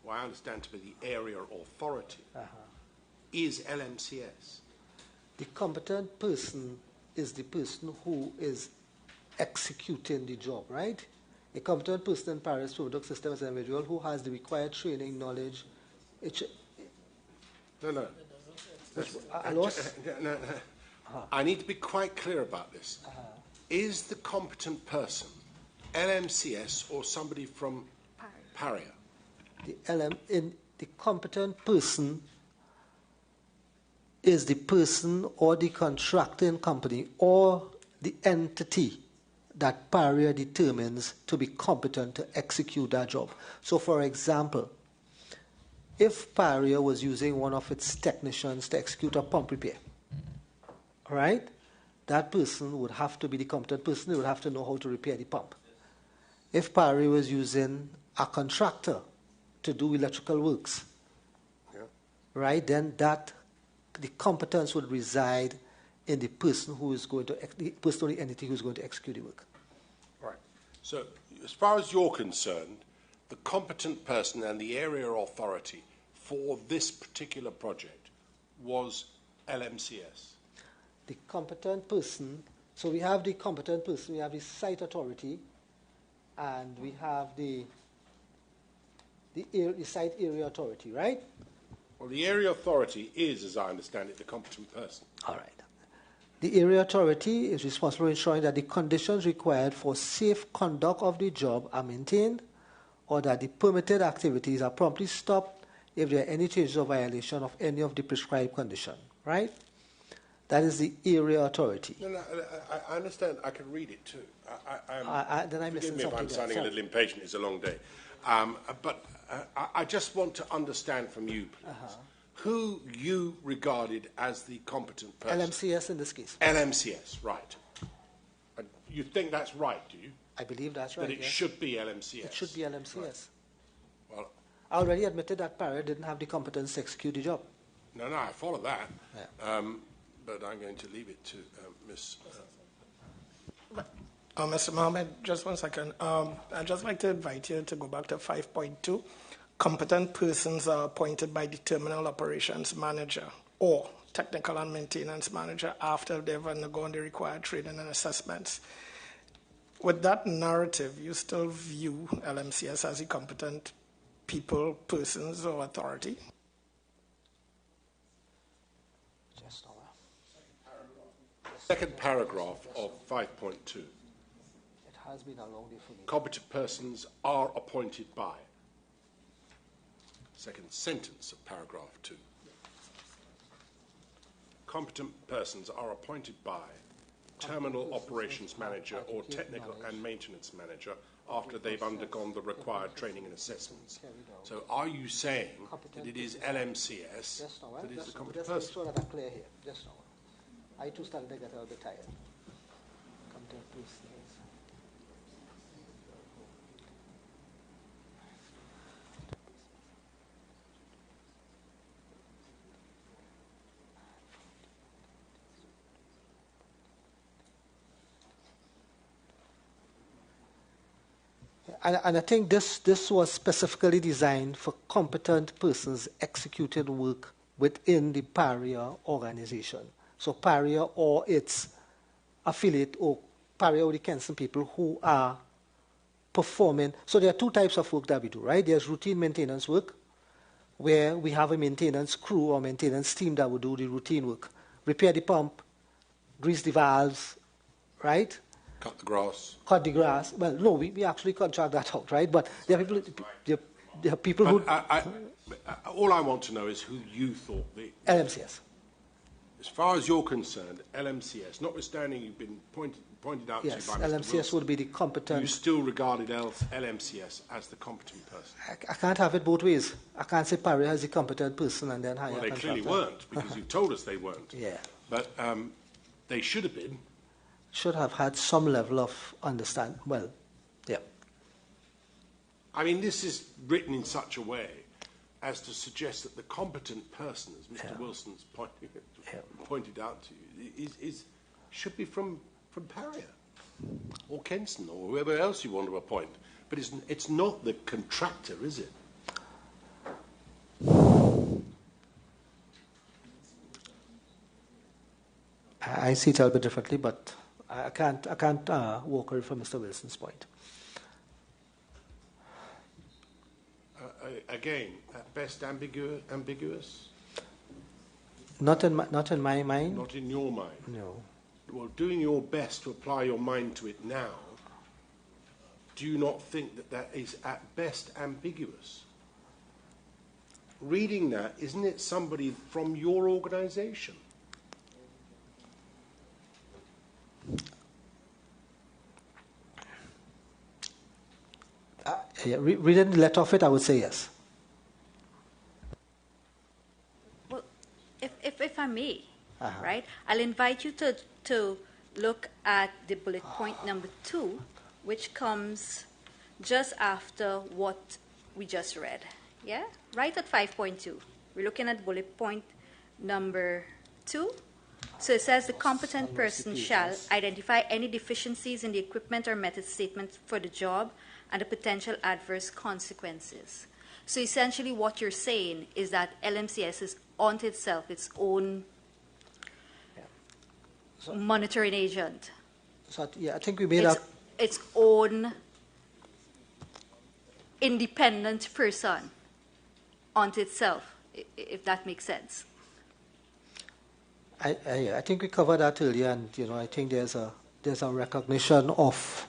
who I understand to be the area authority, is LMCS? The competent person is the person who is executing the job, right? A competent person in Paris Product System is an individual who has the required training, knowledge. No. No. I need to be quite clear about this. Is the competent person LMCS or somebody from Paria? The competent person is the person or the contracting company or the entity that Paria determines to be competent to execute that job. So, for example, if Paria was using one of its technicians to execute a pump repair, right, that person would have to be the competent person. They would have to know how to repair the pump. If Paria was using a contractor to do electrical works, right, then the competence would reside in the person who is going to, the person or the entity who is going to execute the work. Right. So, as far as you're concerned, the competent person and the area authority for this particular project was LMCS. The competent person, so we have the competent person, we have the site authority, and we have the site area authority, right? Well, the area authority is, as I understand it, the competent person. All right. The area authority is responsible for ensuring that the conditions required for safe conduct of the job are maintained, or that the permitted activities are promptly stopped if there are any changes or violation of any of the prescribed conditions, right? That is the area authority. No, I understand. I can read it too. Then I'm missing forgive me if I'm sounding a little impatient. It's a long day. But I just want to understand from you, please, who you regarded as the competent person. LMCS in this case. LMCS, right. You think that's right, do you? I believe that's right. That it should be LMCS? It should be LMCS. Right. Well, I already admitted that Paria didn't have the competence to execute the job. No, I follow that. Yeah. But I'm going to leave it to Ms. Mr. Mohammed, just 1 second. I'd just like to invite you to go back to 5.2. Competent persons are appointed by the terminal operations manager or technical and maintenance manager after they've undergone the required training and assessments. With that narrative, you still view LMCS as a competent people, persons, or authority? Second paragraph of 5.2. It has been a long day for me. Competent persons are appointed by. Second sentence of paragraph 2. Competent persons are appointed by terminal operations manager or technical and maintenance manager after they've undergone the required training and assessments. So are you saying that it is LMCS that is the competent person? Just make sure that I'm clear here. Just now. I too started to get a bit tired. Come to two slides. And I think this was specifically designed for competent persons executing work within the Paria organization. So Paria or its affiliate, or Paria or the Kensington people who are performing. So there are two types of work that we do, right? There's routine maintenance work, where we have a maintenance crew or maintenance team that will do the routine work. Repair the pump, grease the valves, right? Cut the grass. Cut the grass. Well, no, we actually contract that out, right? But there are people, there are people who... all I want to know is who you thought the... LMCS. As far as you're concerned, LMCS, notwithstanding you've been pointed out to you by Mr. LMCS Wilson, would be the competent... You still regarded LMCS as the competent person? I can't have it both ways. I can't say Paria has a competent person and then hire Well, a they clearly contractor. weren't, because you told us they weren't. Yeah. But they should have been. Should have had some level of understanding. Well, yeah. I mean, this is written in such a way as to suggest that the competent person, as Mr. Wilson's pointed out to you, should be from Paria or Kensington or whoever else you want to appoint. But it's not the contractor, is it? I see it a little bit differently, but I can't walk away from Mr. Wilson's point. Again, at best ambiguous? Not in my mind. Not in your mind? No. Well, doing your best to apply your mind to it now, do you not think that that is at best ambiguous? Reading that, isn't it somebody from your organisation? Reading the letter of it, I would say yes. Well, if I may, right, I'll invite you to look at the bullet point number 2, which comes just after what we just read. Yeah? Right at 5.2. We're looking at bullet point number 2. So it says the competent person shall identify any deficiencies in the equipment or method statement for the job and the potential adverse consequences. So essentially what you're saying is that LMCS is onto itself its own monitoring agent. So I think we made up its own independent person onto itself, if that makes sense. I think we covered that earlier, and I think there's a recognition of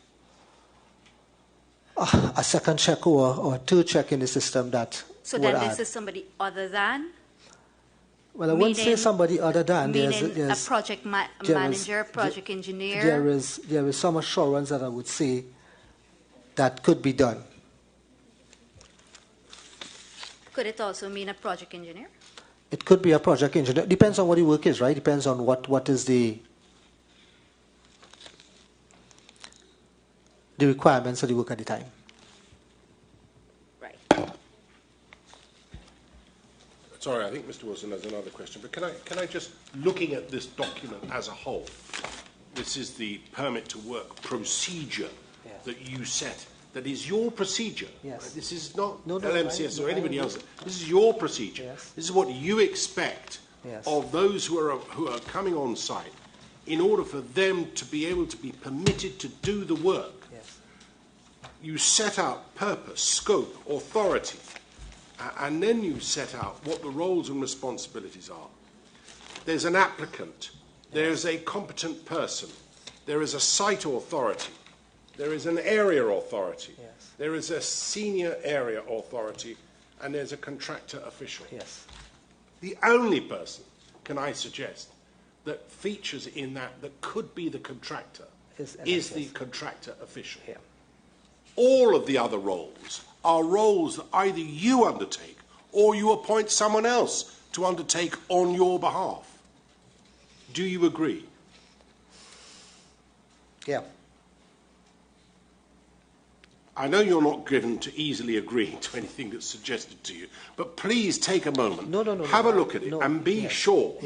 a second check or a third check in the system that. So then this is somebody other than. Well, I wouldn't say somebody other than. Meaning there's a project manager, project engineer. There is some assurance that I would say that could be done. Could it also mean a project engineer? It could be a project engineer. Depends on what the work is, right? Depends on what is the requirements of the work at the time. Right. Sorry, I think Mr. Wilson has another question, but can I just, looking at this document as a whole, this is the permit to work procedure that you set. That is your procedure. Yes. Right? This is not No, LMCS or anybody else. This is your procedure. Yes. This is what you expect of those who are coming on site in order for them to be able to be permitted to do the work. Yes. You set out purpose, scope, authority, and then you set out what the roles and responsibilities are. There's an applicant. There's a competent person. There is a site authority. There is an area authority. Yes. There is a senior area authority, and there's a contractor official. Yes. The only person, can I suggest, that features in that could be the contractor is the contractor official. Yeah. All of the other roles are roles that either you undertake or you appoint someone else to undertake on your behalf. Do you agree? Yeah. I know you're not given to easily agreeing to anything that's suggested to you, but please take a moment, have a look at it, and be sure,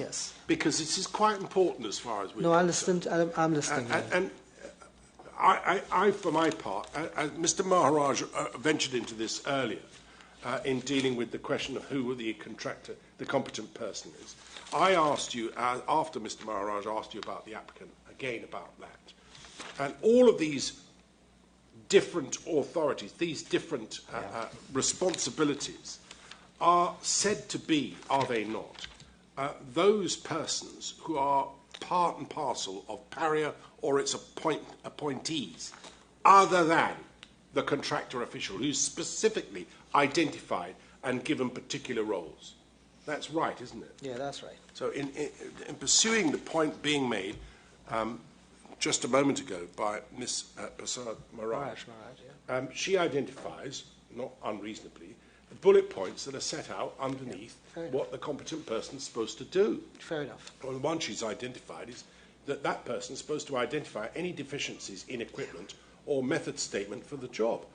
because this is quite important as far as we're concerned. I'm listening. And I, for my part, Mr. Maharaj ventured into this earlier in dealing with the question of who the contractor, the competent person is. I asked you, after Mr. Maharaj asked you about the applicant, again about that. And all of these different authorities, these different responsibilities are said to be, are they not, those persons who are part and parcel of Paria or its appointees, other than the contractor official who's specifically identified and given particular roles. That's right, isn't it? Yeah, that's right. So in pursuing the point being made just a moment ago by Ms. Prasad Maharaj, she identifies, not unreasonably, the bullet points that are set out underneath what the competent person is supposed to do. Fair enough. Well, the one she's identified is that person is supposed to identify any deficiencies in equipment or method statement for the job.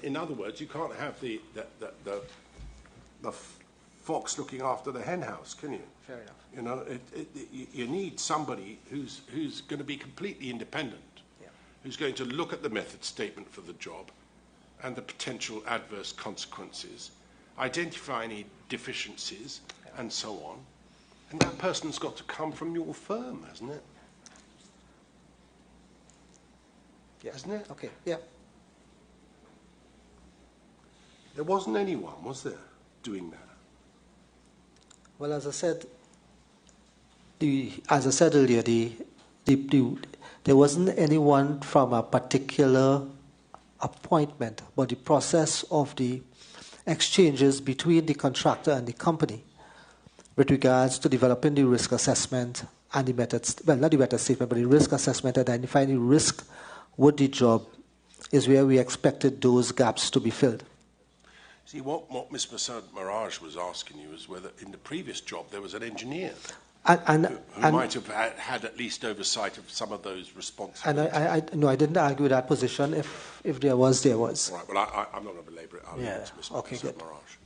In other words, you can't have the fox looking after the hen house, can you? Fair enough. You know, you need somebody who's going to be completely independent, who's going to look at the method statement for the job and the potential adverse consequences, identify any deficiencies, and so on. And that person's got to come from your firm, hasn't it? Yeah. Hasn't it? Okay, yeah. There wasn't anyone, was there, doing that? Well, as I said earlier, there wasn't anyone from a particular appointment, but the process of the exchanges between the contractor and the company with regards to developing the risk assessment and the methods, well, not the method statement, but the risk assessment, identifying the risk with the job is where we expected those gaps to be filled. See, what Ms. Prasad Maharaj was asking you is whether in the previous job there was an engineer who might have had at least oversight of some of those responsibilities. And I didn't argue that position. If there was, there was. Right, well, I'm not going to belabor it. I'll leave it to Ms. Prasad Maharaj.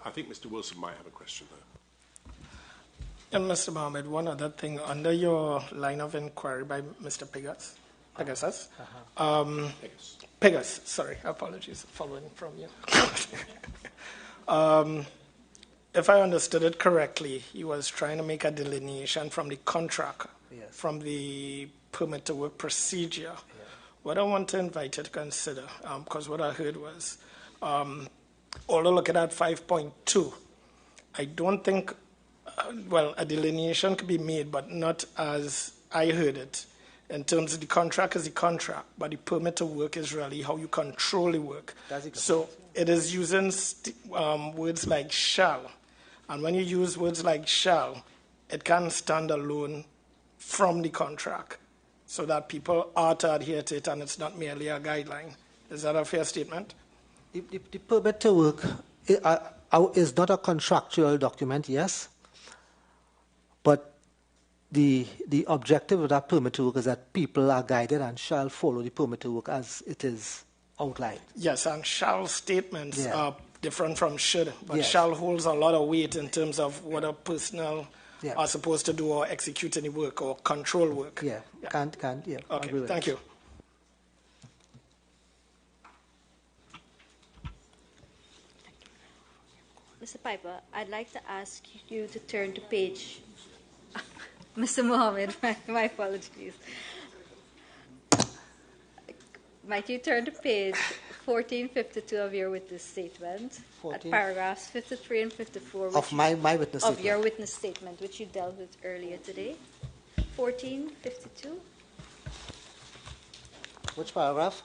I think Mr. Wilson might have a question, though. And Mr. Mohammed, one other thing, under your line of inquiry by Mr. Pegasus, sorry, apologies, following from you. If I understood it correctly, he was trying to make a delineation from the contract, from the permit to work procedure. What I want to invite you to consider, because what I heard was, although looking at 5.2, I don't think, a delineation could be made, but not as I heard it. In terms of the contract is the contract, but the permit to work is really how you control the work. So it is using words like shall. And when you use words like shall, it can stand alone from the contract so that people are to adhere to it and it's not merely a guideline. Is that a fair statement? The permit to work is not a contractual document, yes, but the objective of that permit to work is that people are guided and shall follow the permit to work as it is outlined. Yes, and shall statements are different from should, but shall holds a lot of weight in terms of what a personnel are supposed to do or execute any work or control work. Okay, thank you. Mr. Piper, I'd like to ask you to turn to page... Mr. Mohammed, my apologies. Might you turn to page 1452 of your witness statement, at paragraphs 53 and 54 of my witness statement. Of your witness statement, which you dealt with earlier today. 1452. Which paragraph?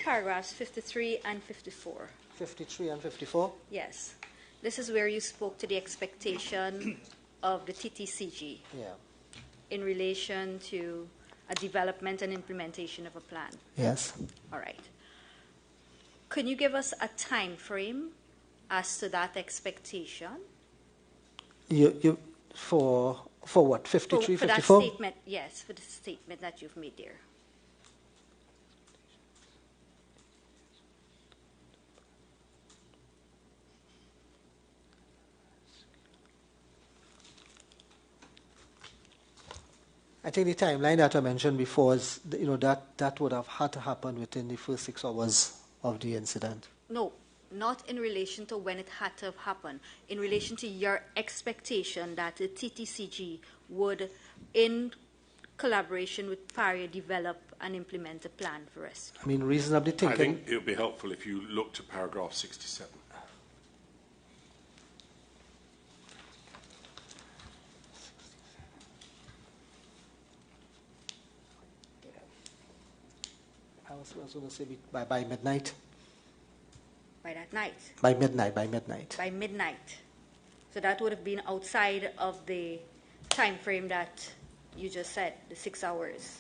Paragraphs 53 and 54. 53 and 54? Yes. This is where you spoke to the expectation of the TTCG in relation to a development and implementation of a plan. Yes. All right. Can you give us a time frame as to that expectation? For For what, 53, for 54? that statement, yes, for the statement that you've made there. I think the timeline that I mentioned before is, that would have had to happen within the first 6 hours of the incident. No, not in relation to when it had to have happened. In relation to your expectation that the TTCG would, in collaboration with Paria, develop and implement a plan for rescue. I mean, reasonably thinking. I think it would be helpful if you looked at paragraph 67. I was going to say by midnight. By that night? By midnight. By midnight. So that would have been outside of the time frame that you just said, the 6 hours.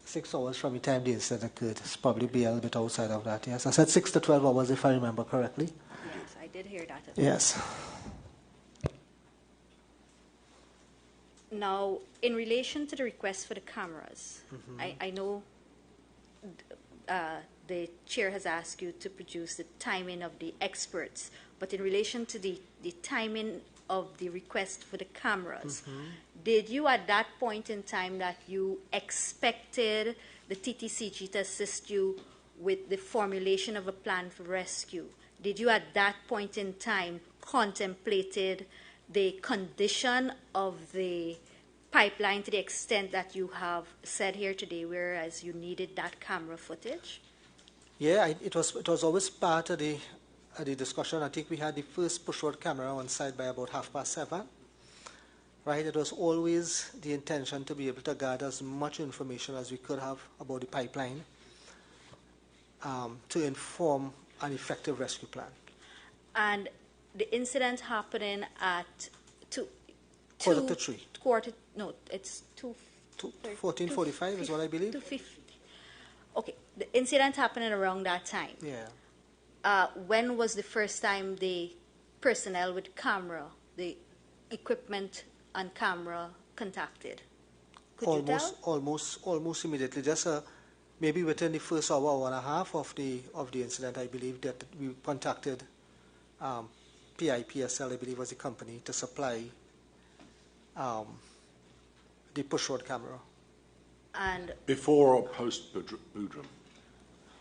6 hours from the time the incident occurred. It's probably be a little bit outside of that, yes. I said 6 to 12 hours, if I remember correctly. Yes, I did hear that as well. Yes. Now, in relation to the request for the cameras, I know the chair has asked you to produce the timing of the experts, but in relation to the timing of the request for the cameras, did you at that point in time that you expected the TTCG to assist you with the formulation of a plan for rescue, did you at that point in time contemplated the condition of the pipeline to the extent that you have said here today, whereas you needed that camera footage? Yeah, it was always part of the discussion. I think we had the first push-rod camera on site by about 7:30. Right, it was always the intention to be able to gather as much information as we could have about the pipeline to inform an effective rescue plan. And the incident happening at 2:45. It's 14:45 is what I believe. 2:50. Okay, the incident happening around that time. Yeah. When was the first time the personnel with camera, the equipment and camera contacted? Could you tell? Almost immediately. Just maybe within the first hour and a half of the incident, I believe that we contacted PIPSL, I believe was the company, to supply the push-rod camera. And before or post Boodram?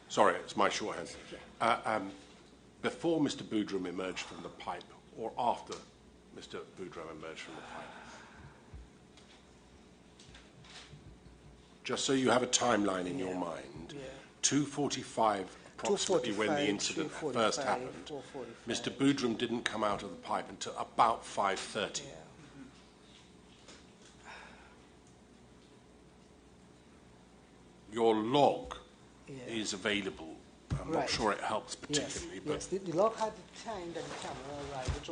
Sorry, it's my shorthand. Before Mr. Boodram emerged from the pipe or after Mr. Boodram emerged from the pipe? Just so you have a timeline in your mind. Yeah. 2:45 approximately when the incident first happened. Mr. Boodram didn't come out of the pipe until about 5:30. Yeah. Your log is available. I'm not sure it helps particularly. Yes, but the log had the time that the camera arrived,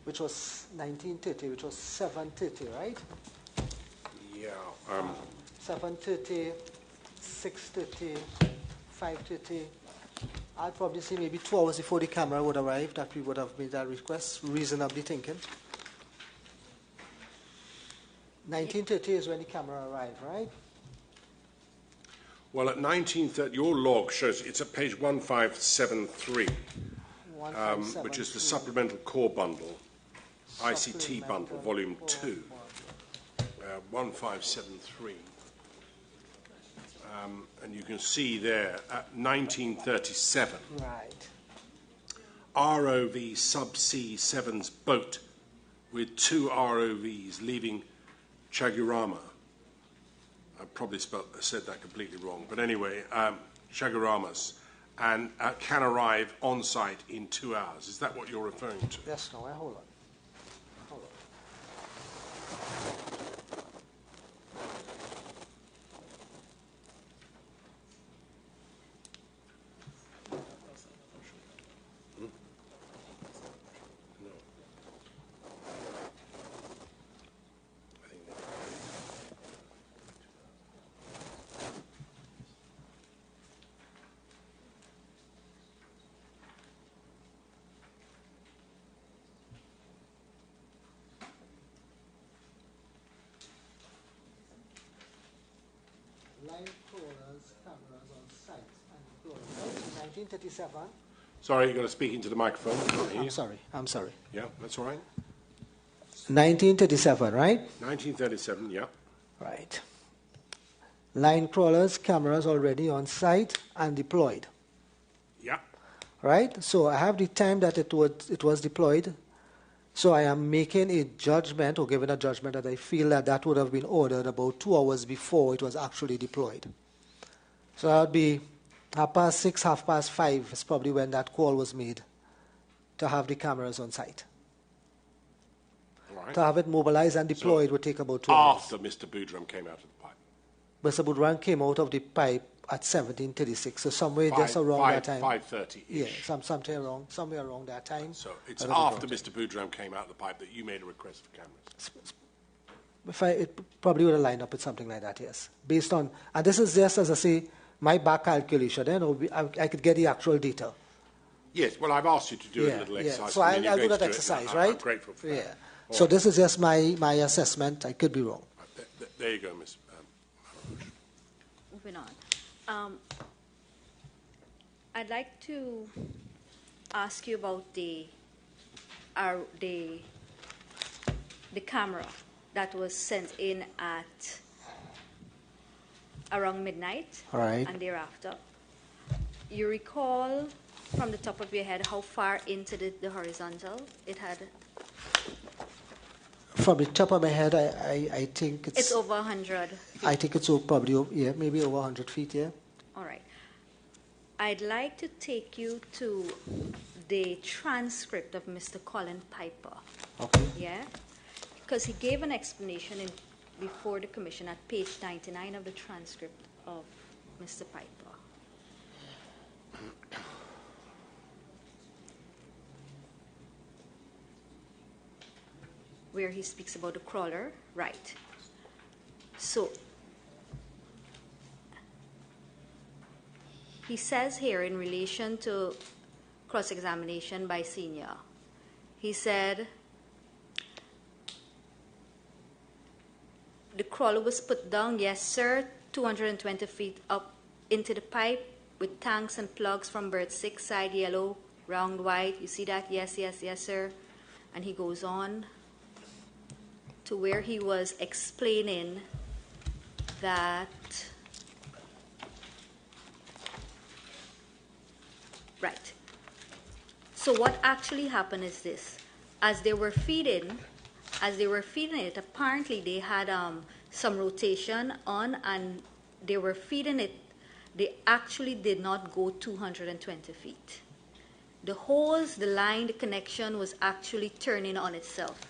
which was 19:30, which was 7:30, right? Yeah. 7:30, 6:30, 5:30. I'd probably say maybe 2 hours before the camera would arrive that we would have made that request, reasonably thinking. 19:30 is when the camera arrived, right? Well, at 19:30, your log shows, it's at page 1573, which is the Supplemental Core Bundle, ICT Bundle, Volume 2, 1573. And you can see there, at 1937, ROV Subsea 7's boat with 2 ROVs leaving Chagurama. I probably said that completely wrong, but anyway, Chaguramas, and can arrive on site in 2 hours. Is that what you're referring to? Yes, no, hold on. line crawlers, cameras on site and deployed. 1937. Sorry, you've got to speak into the microphone. I'm sorry. Yeah, that's all right. 1937, right? 1937, yeah. Right. Line crawlers, cameras already on site and deployed. Yeah. Right? So I have the time that it was deployed. So I am making a judgment or giving a judgment that I feel that would have been ordered about 2 hours before it was actually deployed. So that would be 6:30, 5:30 is probably when that call was made to have the cameras on site. Right. To have it mobilized and deployed would take about 2 hours. After Mr. Boudram came out of the pipe. Mr. Boudram came out of the pipe at 17:36, so somewhere just around that time. 5:30. Yeah, somewhere around that time. So it's after Mr. Boudram came out of the pipe that you made a request for cameras. It probably would have lined up with something like that, yes. Based on, and this is just, as I say, my back calculation. I could get the actual data. Yes, well, I've asked you to do a little exercise. So I'll do that exercise, right? I'm grateful for that. Yeah. So this is just my assessment. I could be wrong. There you go, Ms. Moving on. I'd like to ask you about the camera that was sent in at around midnight and thereafter. You recall from the top of your head how far into the horizontal it had? From the top of my head, I think it's over 100 feet. I think it's probably, maybe over 100 feet, yeah. All right. I'd like to take you to the transcript of Mr. Colin Piper. Okay. Yeah? Because he gave an explanation before the commission at page 99 of the transcript of Mr. Piper. Where he speaks about the crawler, right. So, he says here in relation to cross-examination by senior, he said, the crawler was put down, yes sir, 220 feet up into the pipe with tanks and plugs from berth 6, side yellow, round white. You see that? Yes, yes, yes sir. And he goes on to where he was explaining that right. So what actually happened is this: as they were feeding it, apparently they had some rotation on, and they were feeding it. They actually did not go 220 feet. The hose, the line, the connection was actually turning on itself.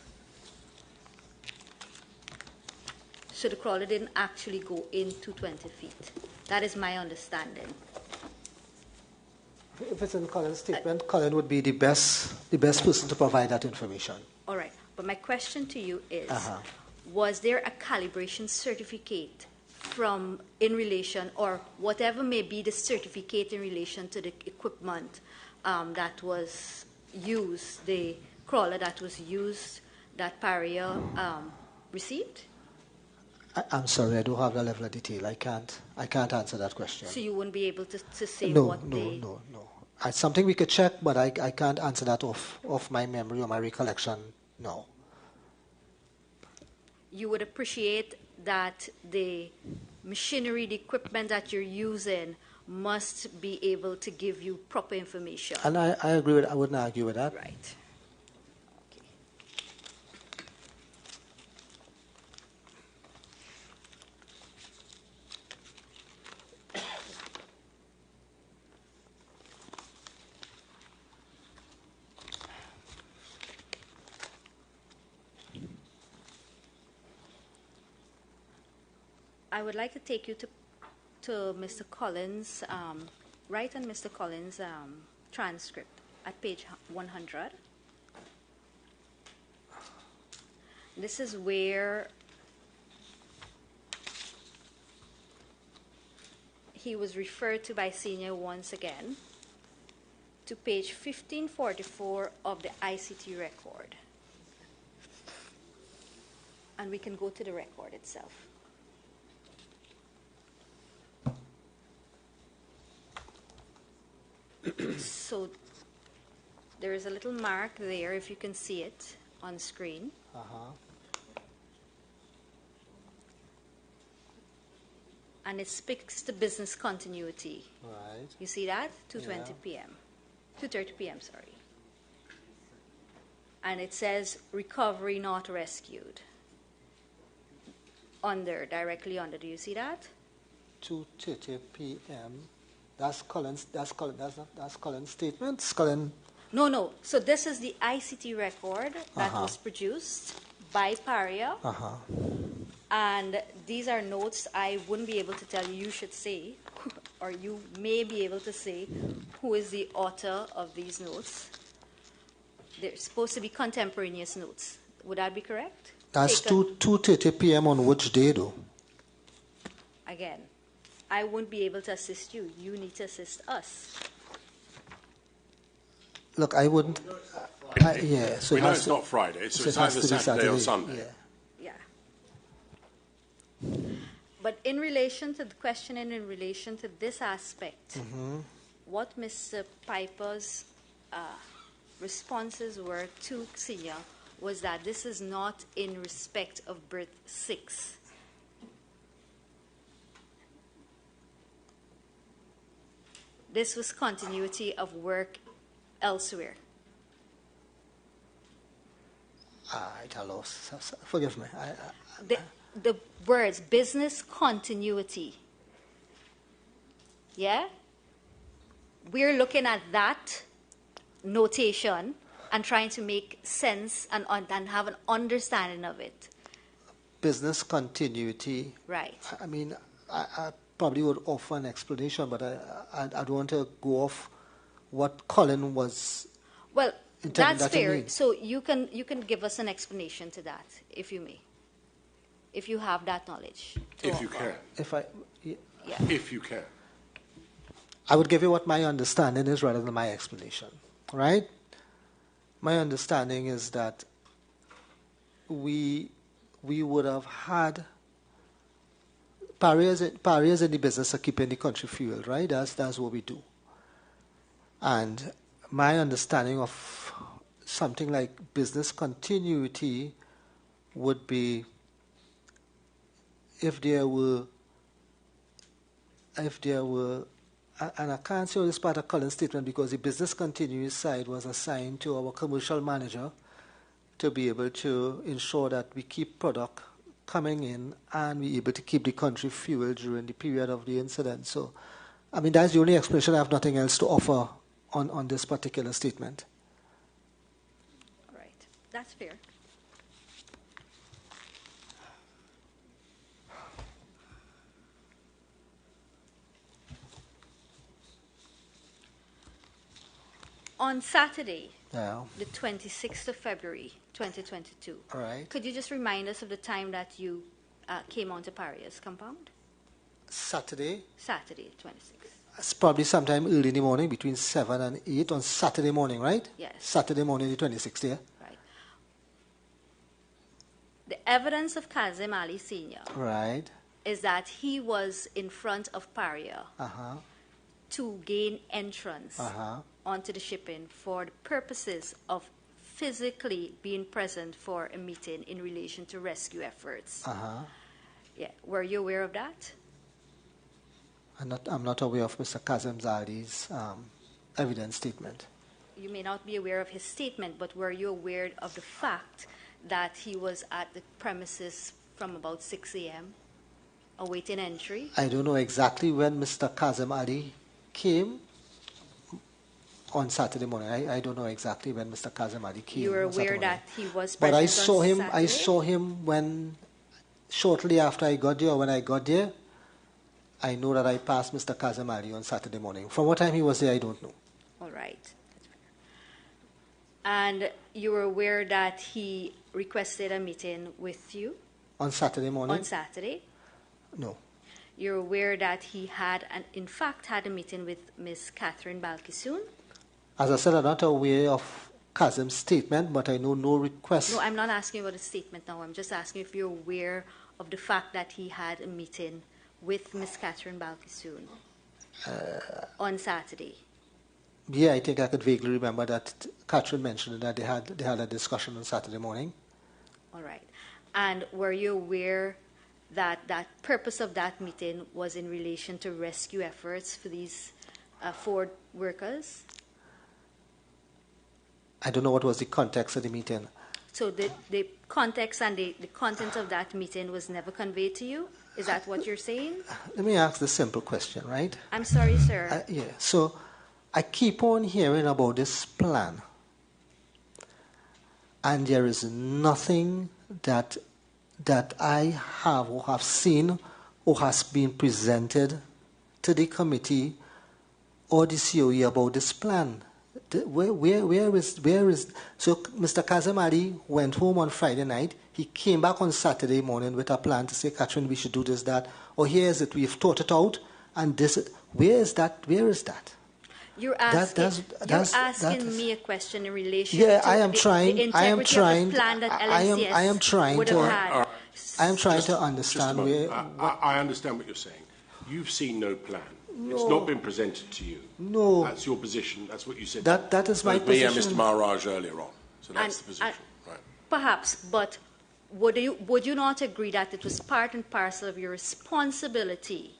So the crawler didn't actually go into 20 feet. That is my understanding. If it's in Colin's statement, Colin would be the best person to provide that information. All right. But my question to you is, was there a calibration certificate in relation, or whatever may be the certificate in relation to the equipment that was used, the crawler that was used, that Paria received? I'm sorry, I don't have that level of detail. I can't answer that question. So you wouldn't be able to say No. It's something we could check, but I can't answer that off my memory or my recollection. No. You would appreciate that the machinery, the equipment that you're using must be able to give you proper information. And I agree with, I wouldn't argue with that. Right. I would like to take you to Mr. Collins, right on Mr. Collins' transcript at page 100. This is where he was referred to by senior once again to page 1544 of the ICT record. And we can go to the record itself. So there is a little mark there, if you can see it on screen. And it speaks to business continuity. Right. You see that? 2:20 p.m. 2:30 p.m., sorry. And it says recovery not rescued. Directly under. Do you see that? 2:30 p.m. That's Colin's statement. Colin. No. So this is the ICT record that was produced by Paria. And these are notes I wouldn't be able to tell you. You should say, or you may be able to say, who is the author of these notes. They're supposed to be contemporaneous notes. Would that be correct? That's 2:30 p.m. on which day, though? Again, I won't be able to assist you. You need to assist us. Look, I wouldn't. Yeah, so we know it's not Friday, so it's either Saturday or Sunday. Yeah. But in relation to the question and in relation to this aspect, what Mr. Piper's responses were to Senior was that this is not in respect of berth 6. This was continuity of work elsewhere. I lost. Forgive me. The words business continuity. Yeah? We're looking at that notation and trying to make sense and have an understanding of it. Business continuity. Right. I mean, I probably would offer an explanation, but I don't want to go off what Colin was. Well, that's fair. So you can give us an explanation to that, if you may. If you have that knowledge. If you can. If you can. I would give you what my understanding is rather than my explanation, right? My understanding is that we would have had Paria's in the business of keeping the country fueled, right? That's what we do. And my understanding of something like business continuity would be if there were, and I can't say this part of Colin's statement because the business continuity side was assigned to our commercial manager to be able to ensure that we keep product coming in and be able to keep the country fueled during the period of the incident. So, I mean, that's the only explanation. I have nothing else to offer on this particular statement. Right. That's fair. On Saturday, the 26th of February, 2022, could you just remind us of the time that you came onto Paria's compound? Saturday, 26th. It's probably sometime early in the morning, between 7 and 8 on Saturday morning, right? Yes. Saturday morning, the 26th, yeah? Right. The evidence of Kazim Ali Sr. Right. is that he was in front of Paria to gain entrance onto the shipping for the purposes of physically being present for a meeting in relation to rescue efforts. Yeah. Were you aware of that? I'm not aware of Mr. Kazim Ali's evidence statement. You may not be aware of his statement, but were you aware of the fact that he was at the premises from about 6 a.m. awaiting entry? I don't know exactly when Mr. Kazim Ali came on Saturday morning. I don't know exactly when Mr. Kazim Ali came. You were aware that he was present but I saw him. Saturday? I saw him when shortly after I got there. Or when I got there, I know that I passed Mr. Kazim Ali on Saturday morning. From what time he was there, I don't know. All right. And you were aware that he requested a meeting with you? On Saturday morning? On Saturday? No. You're aware that he had, in fact, had a meeting with Ms. Catherine Balkisoon? As I said, I'm not aware of Kazim's statement, but I know no request. No, I'm not asking about a statement now. I'm just asking if you're aware of the fact that he had a meeting with Ms. Catherine Balkisoon on Saturday. Yeah, I think I could vaguely remember that Catherine mentioned that they had a discussion on Saturday morning. All right. And were you aware that that purpose of that meeting was in relation to rescue efforts for these 4 workers? I don't know what was the context of the meeting. So the context and the content of that meeting was never conveyed to you? Is that what you're saying? Let me ask the simple question, right? I'm sorry, sir. Yeah. So I keep on hearing about this plan, and there is nothing that I have or have seen or has been presented to the committee or the COE about this plan. Where is so Mr. Kazamadi went home on Friday night. He came back on Saturday morning with a plan to say, Catherine, we should do this, that, or here's it, we've thought it out, and this. Where is that? You're asking me a question in relation to I am trying. the integrity of the plan that LMCS would have had. I am trying to understand I understand what you're saying. You've seen no plan. No. It's not been presented to you. No. That's your position. That's what you said. That is my position. Me and Mr. Maharaj earlier on. So that's the position. Right. Perhaps, but would you not agree that it was part and parcel of your responsibility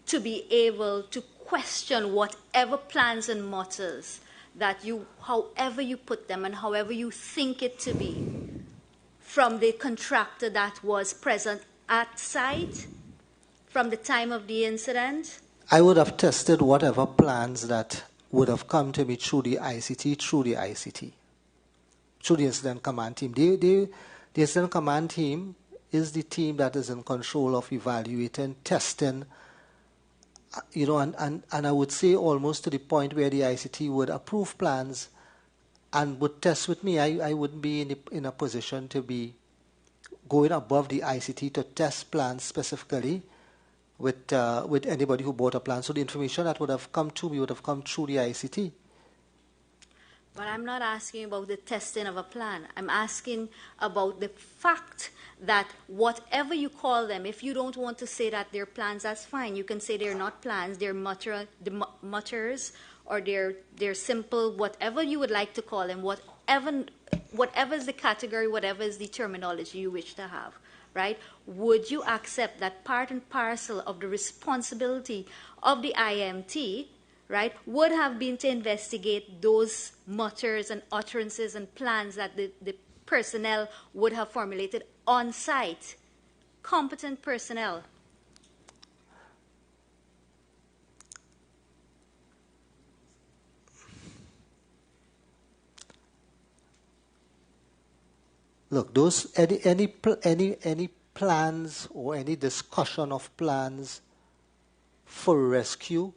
to be able to question whatever plans and matters that you, however you put them and however you think it to be, from the contractor that was present at site from the time of the incident? I would have tested whatever plans that would have come to me through the ICT, through the incident command team. The incident command team is the team that is in control of evaluating, testing, and I would say almost to the point where the ICT would approve plans and would test with me. I wouldn't be in a position to be going above the ICT to test plans specifically with anybody who bought a plan. So the information that would have come to me would have come through the ICT. But I'm not asking about the testing of a plan. I'm asking about the fact that whatever you call them, if you don't want to say that they're plans, that's fine. You can say they're not plans, they're mutters, or they're simple, whatever you would like to call them, whatever is the category, whatever is the terminology you wish to have, right? Would you accept that part and parcel of the responsibility of the IMT, right, would have been to investigate those mutters and utterances and plans that the personnel would have formulated on site, competent personnel? Look, those any plans or any discussion of plans for rescue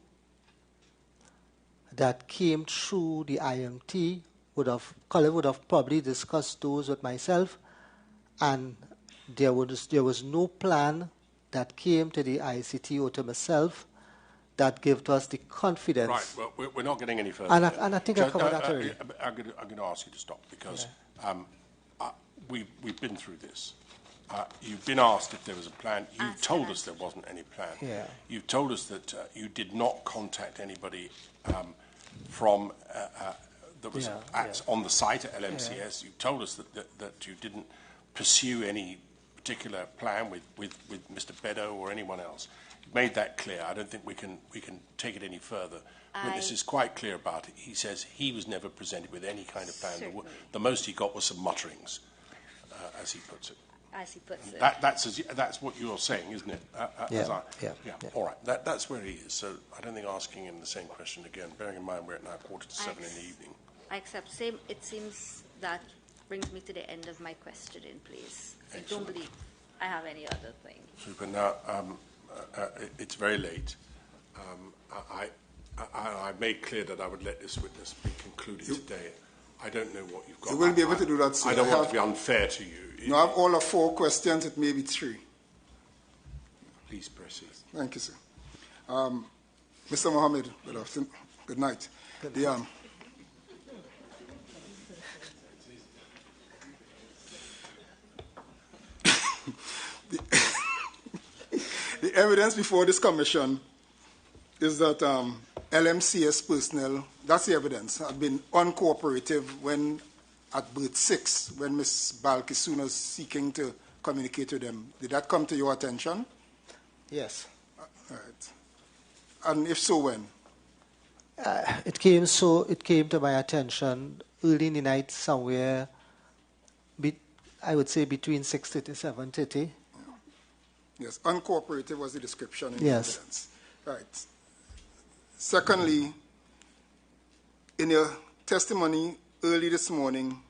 that came through the IMT Colin would have probably discussed those with myself, and there was no plan that came to the ICT or to myself that gave us the confidence. Right, well, we're not getting any further. And I think I covered that already. I'm going to ask you to stop because we've been through this. You've been asked if there was a plan. You told us there wasn't any plan. Yeah. You told us that you did not contact anybody from that was on the site at LMCS. Yeah. You told us that you didn't pursue any particular plan with Mr. Beddoe or anyone else. You made that clear. I don't think we can take it any further. Witness is quite clear about it. He says he was never presented with any kind of plan. The most he got was some mutterings, as he puts it. As he puts it. That's what you're saying, isn't it? Yeah. All right. That's where he is. So I don't think asking him the same question again, bearing in mind we're at now 6:45 in the evening. I accept. It seems that brings me to the end of my questioning, please. I don't believe I have any other thing. Super. Now, it's very late. I made clear that I would let this witness be concluded today. I don't know what you've got. You will be able to do that, sir. I don't want to be unfair to you. No, I have all of 4 questions. It may be 3. Please proceed. Thank you, sir. Mr. Mohammed, good afternoon. Good night. The evidence before this commission is that LMCS personnel, that's the evidence, had been uncooperative when at booth 6, when Ms. Balkissoon was seeking to communicate with them. Did that come to your attention? Yes. Right. And if so, when? It came to my attention early in the night, somewhere, I would say between 6:30 7:30. Yes, uncooperative was the description in the Yes. evidence. Right. Secondly, in your testimony early this morning,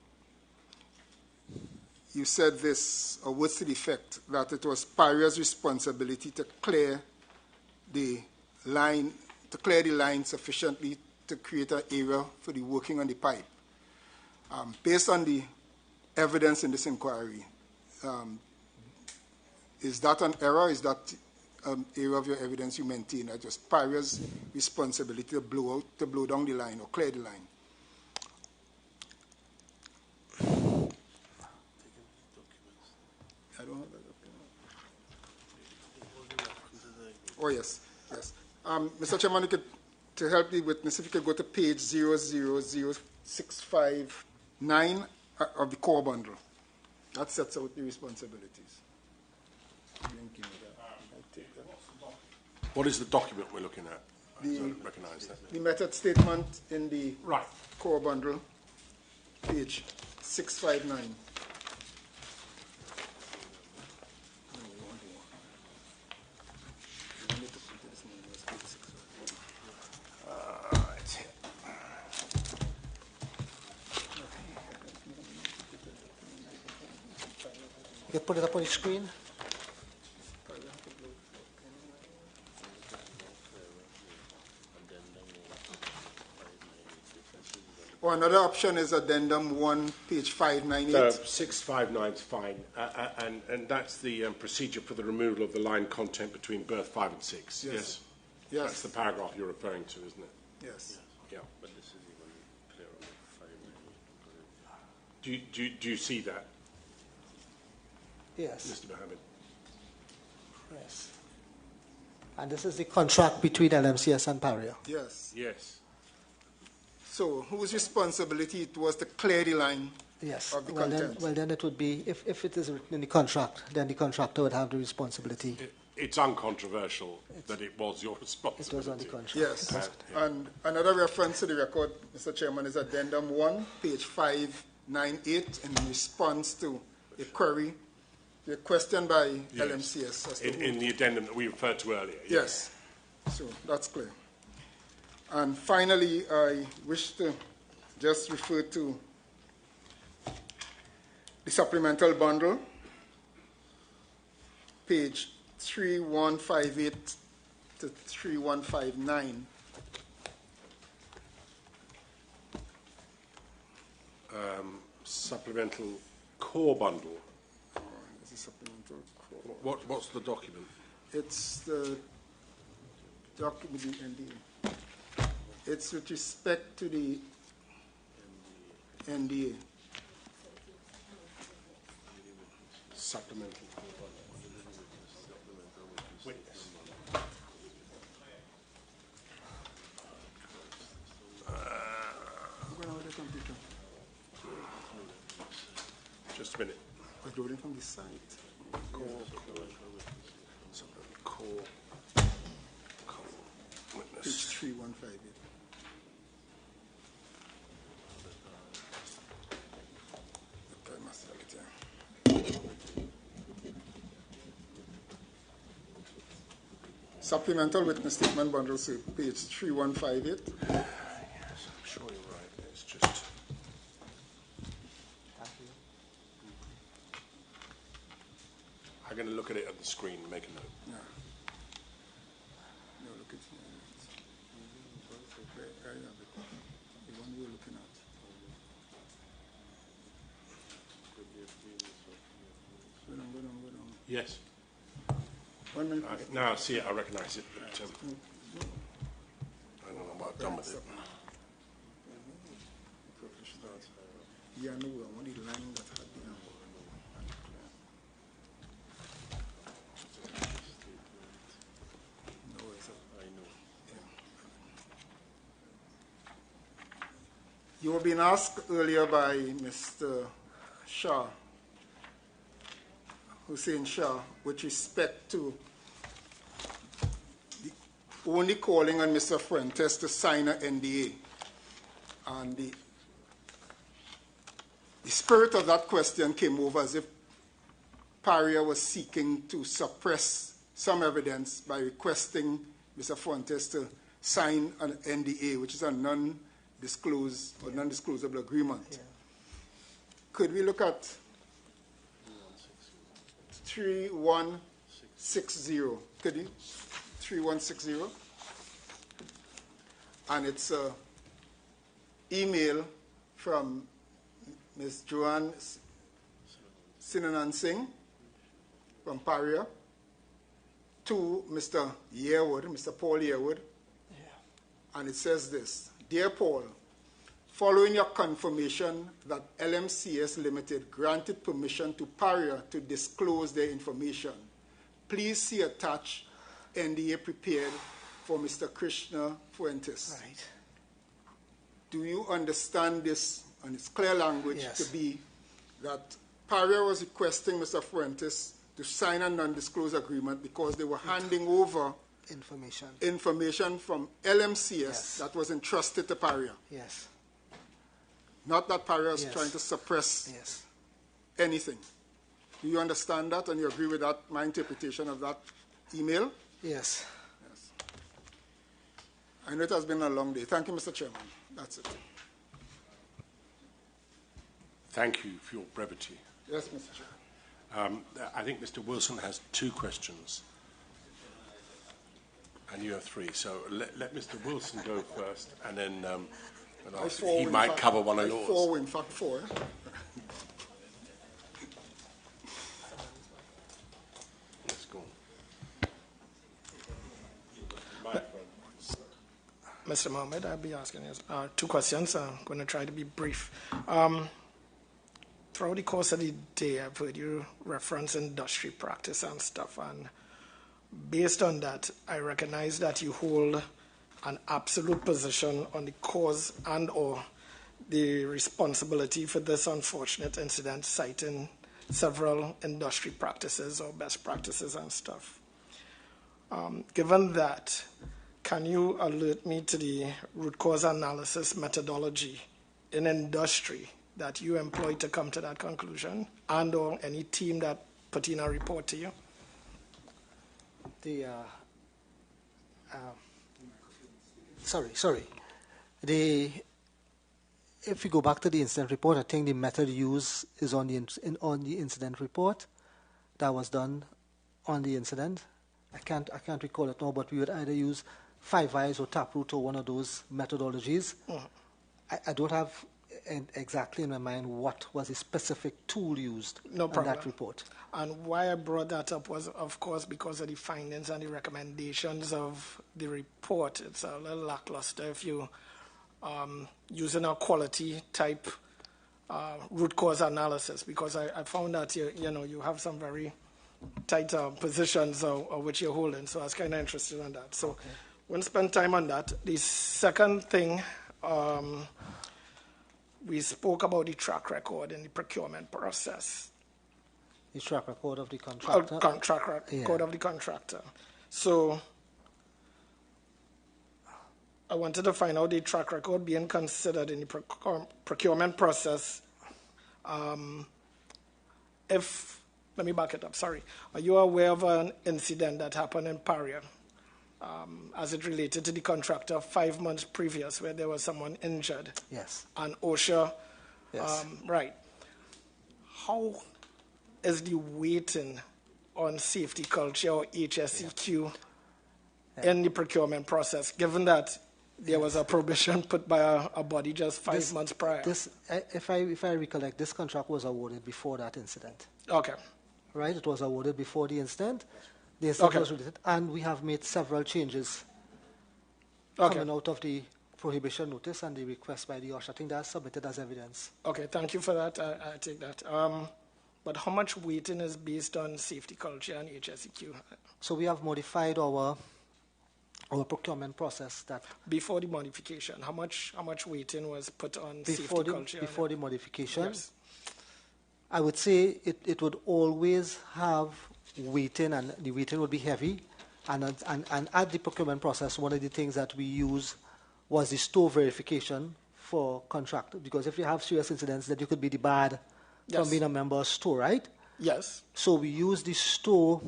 you said this, or words to the effect, that it was Paria's responsibility to clear the line sufficiently to create an area for the working on the pipe. Based on the evidence in this inquiry, is that an error? Is that area of your evidence you maintain that it was Paria's responsibility to blow down the line or clear the line? I don't have that document. Oh, yes, yes. Mr. Chairman, to help the witness, if you could go to page 000659 of the core bundle. That sets out the responsibilities. What is the document we're looking at? I don't recognize that. The method statement in the core bundle, page 659. You put it up on the screen. Or another option is addendum 1, page 598. No, 659 is fine. And that's the procedure for the removal of the line content between berth 5 and 6. Yes. Yes. That's the paragraph you're referring to, isn't it? Yes. Yeah. But this is even clearer. Do you see that? Yes. Mr. Mohammed. Yes. And this is the contract between LMCS and Paria. Yes. Yes. So, whose responsibility it was to clear the line of the content? Then it would be, if it is written in the contract, then the contractor would have the responsibility. It's uncontroversial that it was your responsibility. It was on the contract. Yes. And another reference to the record, Mr. Chairman, is addendum 1, page 598, in response to a query, a question by LMCS. In the addendum that we referred to earlier. Yes. So, that's clear. And finally, I wish to just refer to the supplemental bundle, page 3158 to 3159. Supplemental core bundle. Oh, there's a supplemental core. What's the document? It's the document, the NDA. It's with respect to the NDA. Supplemental. Witness. Just a minute. I wrote it from the site. Core. Witness. Page 3158. Supplemental witness statement bundle, so page 3158. Yes, I'm sure you're right. It's just. I'm going to look at it on the screen and make a note. Yeah. No, look at it. I have it. The one we're looking at. Go down. Yes. 1 minute. Now I see it, I recognize it. But, I don't know what I've done with it. Yeah, no, I want the line that had the No, it's a, I know. Yeah. You were being asked earlier by Mr. Shah, Hussein Shah, with respect to the only calling on Mr. Fuentes to sign an NDA. And the spirit of that question came over as if Paria was seeking to suppress some evidence by requesting Mr. Fuentes to sign an NDA, which is a non-disclosed or non-disclosable agreement. Yeah. Could we look at 3160? Could you? 3160. And it's an email from Ms. Joanne Sinanan Singh from Paria to Mr. Yearwood, Mr. Paul Yearwood. Yeah. And it says this: Dear Paul, following your confirmation that LMCS Limited granted permission to Paria to disclose their information, please see attached NDA prepared for Mr. Krishna Fuentes. Right. Do you understand this, and it's clear language, yes, to be that Paria was requesting Mr. Fuentes to sign a non-disclosure agreement because they were handing over information from LMCS, yes, that was entrusted to Paria? Yes. Not that Paria was, yes, trying to suppress, yes, anything. Do you understand that, and you agree with that, my interpretation of that email? Yes. Yes. I know it has been a long day. Thank you, Mr. Chairman. That's it. Thank you for your brevity. Yes, Mr. Chairman. I think Mr. Wilson has 2 questions, and you have 3. So let Mr. Wilson go first, and then he might cover one of yours. 4, in fact, 4. Yes, go on. Mr. Mohammed, I'll be asking you 2 questions. I'm going to try to be brief. Throughout the course of the day, I've heard you reference industry practice and stuff, and based on that, I recognize that you hold an absolute position on the cause and or the responsibility for this unfortunate incident, citing several industry practices or best practices and stuff. Given that, can you alert me to the root cause analysis methodology in industry that you employ to come to that conclusion, and or any team that put in a report to you? Sorry. If we go back to the incident report, I think the method used is on the incident report that was done on the incident. I can't recall it now, but we would either use 5 eyes or Taproot or one of those methodologies. Mm-hmm. I don't have exactly in my mind what was the specific tool used in that report. And why I brought that up was, of course, because of the findings and the recommendations of the report. It's a little lackluster if you using a quality type root cause analysis, because I found that you have some very tight positions of which you're holding. So I was kind of interested in that. So we'll spend time on that. The second thing, we spoke about the track record in the procurement process. The track record of the contractor? Track record of the contractor. So I wanted to find out the track record being considered in the procurement process. Let me back it up, sorry. Are you aware of an incident that happened in Paria as it related to the contractor 5 months previous, where there was someone injured? Yes. And OSHA, yes. Right. How is the weighting on safety culture or HSEQ in the procurement process, given that there was a prohibition put by a body just 5 months prior? If I recollect, this contract was awarded before that incident. Okay. Right? It was awarded before the incident. The incident was related, and we have made several changes coming out of the prohibition notice and the request by the OSHA. I think that's submitted as evidence. Okay, thank you for that. I take that. But how much weighting is based on safety culture and HSEQ? So we have modified our our procurement process that before the modification, how much weighting was put on safety culture? Before the modification, yes. I would say it would always have weighting, and the weighting would be heavy. And at the procurement process, one of the things that we use was the store verification for contractors, because if you have serious incidents, then you could be debarred from being a member of store, right? Yes. So we use the store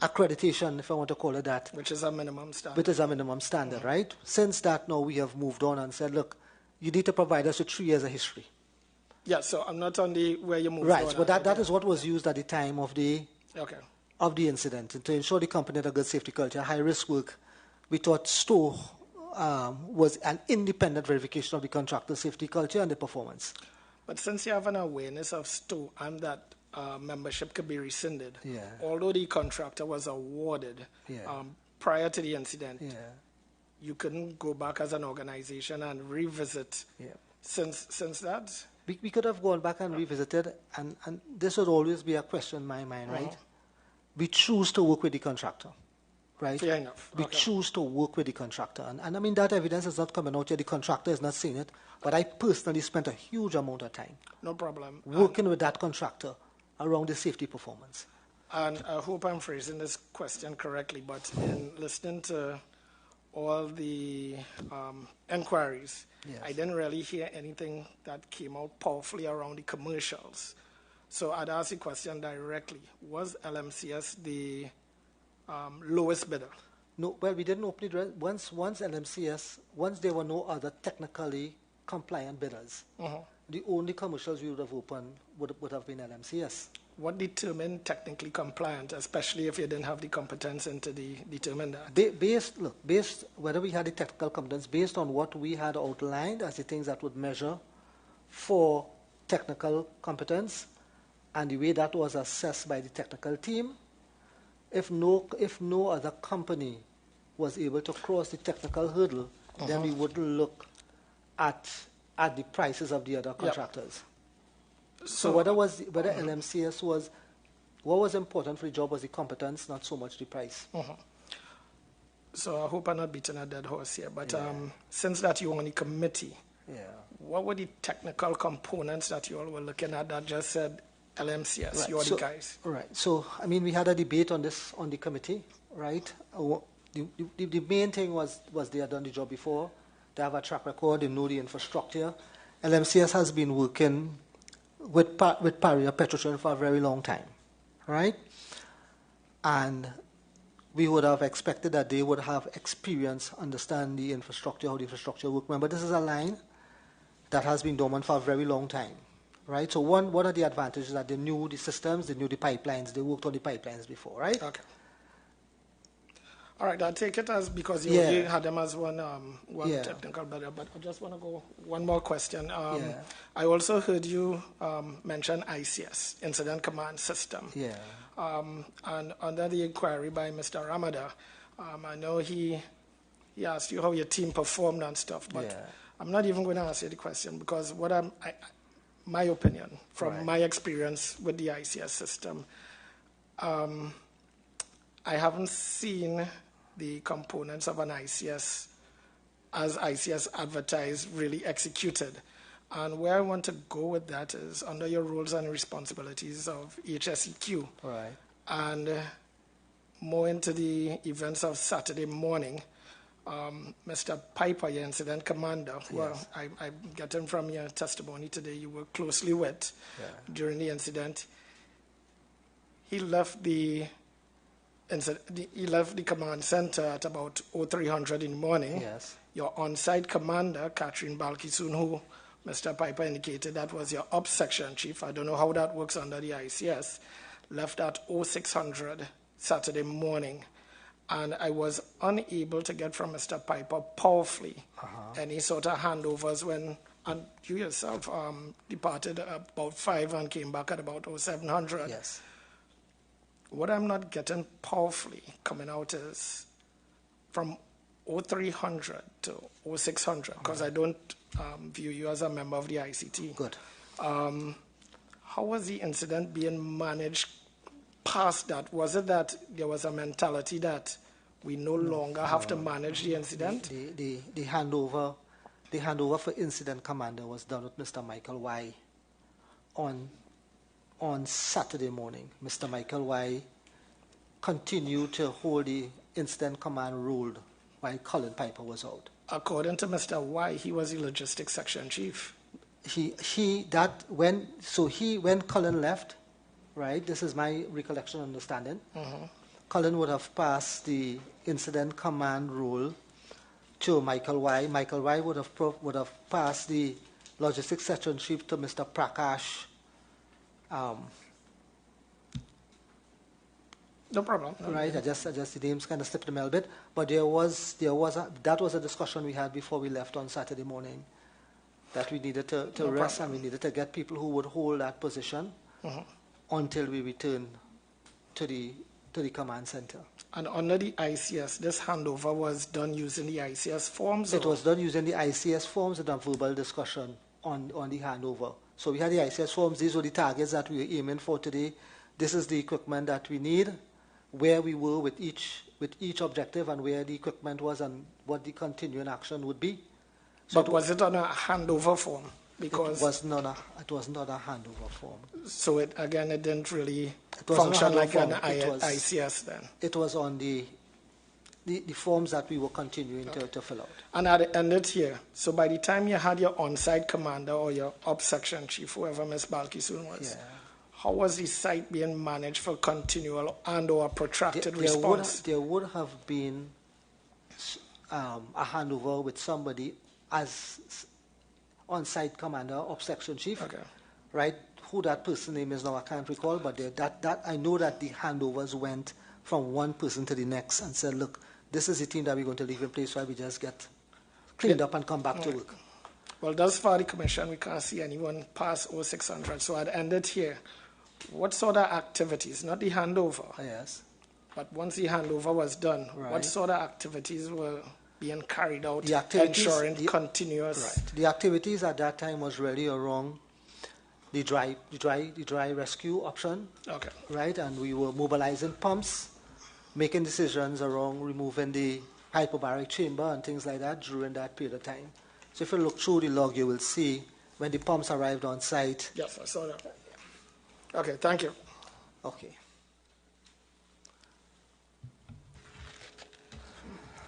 accreditation, if I want to call it that. Which is a minimum standard. Which is a minimum standard, right? Since that, now we have moved on and said, look, you need to provide us with 3 years of history. Yeah, so I'm not on the where you moved on. Right, but that is what was used at the time of the incident. And to ensure the company had a good safety culture, high-risk work, we thought store was an independent verification of the contractor's safety culture and the performance. But since you have an awareness of store and that membership could be rescinded, although the contractor was awarded prior to the incident, you couldn't go back as an organization and revisit since that? We could have gone back and revisited, and this would always be a question in my mind, right? We choose to work with the contractor, right? Fair enough. We choose to work with the contractor. And I mean, that evidence is not coming out yet. The contractor is not seeing it. But I personally spent a huge amount of time working with that contractor around the safety performance. And I hope I'm phrasing this question correctly, but in listening to all the inquiries, I didn't really hear anything that came out powerfully around the commercials. So I'd ask the question directly. Was LMCS the lowest bidder? No, well, we didn't open it. Once LMCS, once there were no other technically compliant bidders, the only commercials we would have opened would have been LMCS. What determined technically compliant, especially if you didn't have the competence to determine that? Based whether we had the technical competence, based on what we had outlined as the things that would measure for technical competence, and the way that was assessed by the technical team, if no other company was able to cross the technical hurdle, then we would look at the prices of the other contractors. So whether LMCS was, what was important for the job was the competence, not so much the price. So I hope I'm not beating a dead horse here, but since that you were on the committee, what were the technical components that you all were looking at that just said LMCS, right. You're the guys? Right. So, I mean, we had a debate on this on the committee, right? The main thing was they had done the job before. They have a track record. They know the infrastructure. LMCS has been working with Paria Petroleum for a very long time, right? And we would have expected that they would have experience, understand the infrastructure, how the infrastructure works. Remember, this is a line that has been dormant for a very long time, right? So one of the advantages is that they knew the systems, they knew the pipelines, they worked on the pipelines before, right? Okay. All right, I'll take it as because you had them as one technical better, but I just want to go one more question. I also heard you mention ICS, Incident Command System. And under the inquiry by Mr. Ramada, I know he asked you how your team performed and stuff, but I'm not even going to ask you the question because my opinion from my experience with the ICS system, I haven't seen the components of an ICS as ICS advertised really executed. And where I want to go with that is under your roles and responsibilities of HSEQ. Right. And more into the events of Saturday morning, Mr. Piper, your incident commander, who I'm getting from your testimony today, you worked closely with during the incident. He left the command center at about 0300 in the morning. Yes. Your on-site commander, Catherine Balkisoon, who Mr. Piper indicated that was your ops section chief. I don't know how that works under the ICS. Left at 0600 Saturday morning. And I was unable to get from Mr. Piper powerfully any sort of handovers when, and you yourself departed about 5 and came back at about 0700. Yes. What I'm not getting powerfully coming out is from 0300 to 0600, because I don't view you as a member of the ICT. Good. How was the incident being managed past that? Was it that there was a mentality that we no longer have to manage the incident? The handover for incident commander was done with Mr. Michael Y. On Saturday morning. Mr. Michael Y. continued to hold the incident command role while Colin Piper was out. According to Mr. Y, he was the logistics section chief. When Colin left, right, this is my recollection and understanding, Colin would have passed the incident command role to Michael Y. Michael Y. would have passed the logistics section chief to Mr. Prakash. No problem. Right, I just the names kind of slipped me a little bit, but that was a discussion we had before we left on Saturday morning, that we needed to rest and we needed to get people who would hold that position until we return to the command center. And under the ICS, this handover was done using the ICS forms? It was done using the ICS forms and a verbal discussion on the handover. So we had the ICS forms. These were the targets that we were aiming for today. This is the equipment that we need, where we were with each objective and where the equipment was and what the continuing action would be. So but was it on a handover form? Because it was not a handover form. So it didn't really function like an ICS then? It was on the forms that we were continuing to fill out. And at the end of here, so by the time you had your on-site commander or your ops section chief, whoever Ms. Balkisoon was, how was the site being managed for continual and or protracted response? There would have been a handover with somebody as on-site commander, ops section chief, right? Who that person name is now, I can't recall, but that I know that the handovers went from one person to the next and said, look, this is the team that we're going to leave in place while we just get cleaned up and come back to work. Well, thus far the commission, we can't see anyone pass 0600, so I'd end it here. What sort of activities, not the handover, yes, but once the handover was done, what sort of activities were being carried out, ensuring continuous? Right. The activities at that time was really around the dry rescue option. Okay. Right, and we were mobilizing pumps, making decisions around removing the hyperbaric chamber and things like that during that period of time. So if you look through the log, you will see when the pumps arrived on site. Yes, I saw that. Okay, thank you. Okay.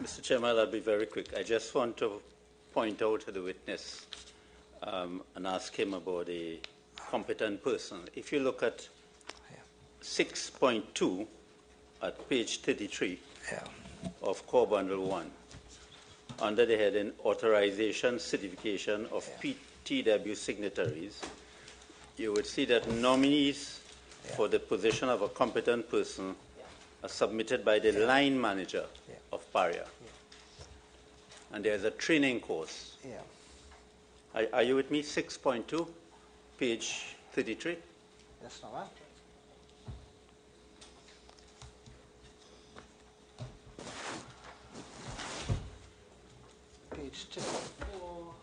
Mr. Chairman, I'll be very quick. I just want to point out to the witness and ask him about a competent person. If you look at 6.2 at page 33 of Core Bundle 1, under the heading Authorization Certification of PTW Signatories, you would see that nominees for the position of a competent person are submitted by the line manager of Paria. And there's a training course. Are you with me? 6.2, page 33? That's not right. Page 24.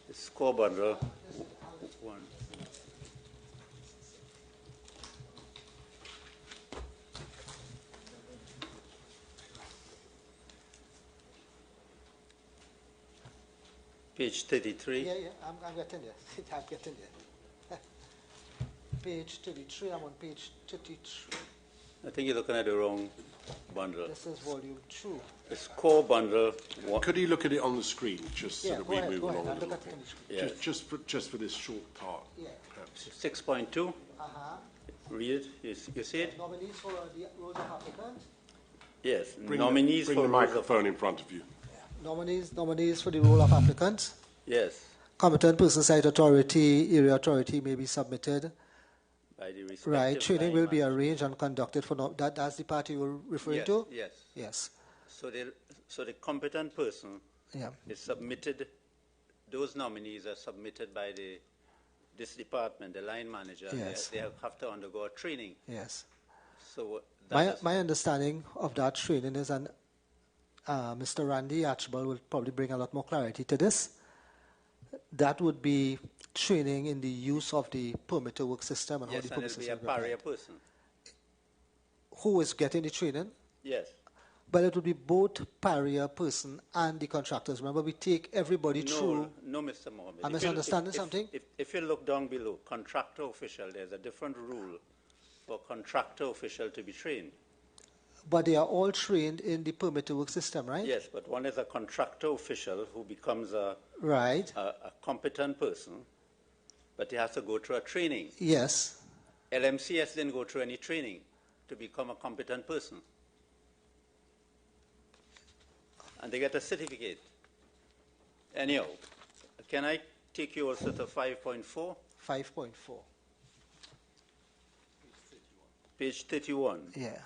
It's Core Bundle 1. Page 33. Yeah, I'm getting there. I'm getting there. Page 33, I'm on page 33. I think you're looking at the wrong bundle. This is volume 2. It's Core Bundle 1. Could you look at it on the screen, just so that we move along? I'll look at it on the screen. Just for this short part. Yeah. 6.2. Read it. You see it? Nominees for the roles of applicant. Yes. Bring the microphone in front of you. Nominees for the role of applicant. Yes. Competent person, site authority, area authority may be submitted. By the respective right. Training will be manager. arranged and conducted for that's the part you were referring to? Yes. Yes. So the competent person is submitted. Those nominees are submitted by this department, the line manager. Yes. They have to undergo a training. Yes. So my understanding of that training is, and Mr. Randy Archibald will probably bring a lot more clarity to this, that would be training in the use of the permit to work system and how the permit system will be a Paria person. who is getting the training? Yes. But it would be both Paria person and the contractors. Remember, we take everybody through. No, Mr. Mohammed. I'm misunderstanding something? If you look down below, contractor official, there's a different rule for contractor official to be trained. But they are all trained in the permit to work system, right? Yes, but one is a contractor official who becomes a competent person, but he has to go through a training. Yes. LMCS didn't go through any training to become a competent person. And they get a certificate. Anyhow, can I take you also to 5.4? 5.4. Page 31. Yeah.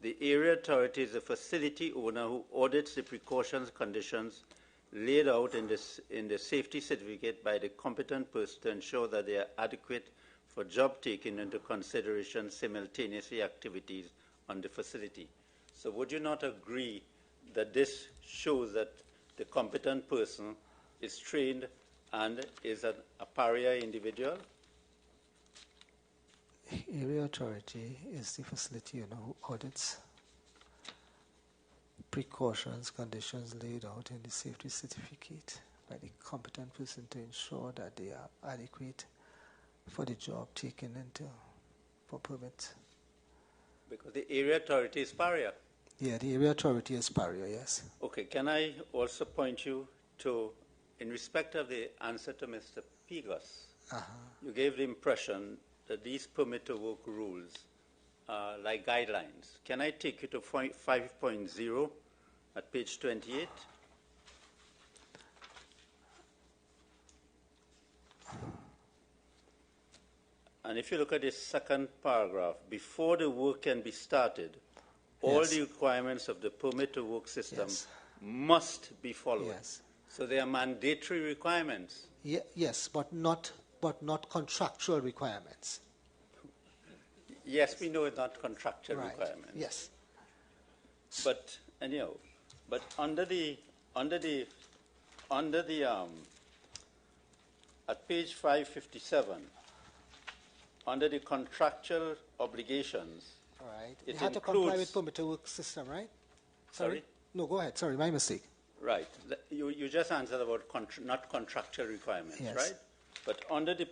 The area authority is a facility owner who audits the precautions conditions laid out in the safety certificate by the competent person to ensure that they are adequate for job taking into consideration simultaneously activities on the facility. So would you not agree that this shows that the competent person is trained and is a Paria individual? Area authority is the facility who audits precautions, conditions laid out in the safety certificate by the competent person to ensure that they are adequate for the job taken for permit. Because the area authority is Paria. Yeah, the area authority is Paria, yes. Okay, can I also point you to, in respect of the answer to Mr. Pigas, you gave the impression that these permit to work rules are like guidelines. Can I take you to 5.0 at page 28? And if you look at the second paragraph, before the work can be started, all the requirements of the permit to work system must be followed. Yes. So they are mandatory requirements. Yes, but not contractual requirements. Yes, we know it's not contractual requirements. Yes. But anyhow, but under the at page 557, under the contractual obligations, right. It had to comply with permit to work system, right? Sorry? No, go ahead. Sorry, my mistake. Right. You just answered about not contractual requirements, right? But under the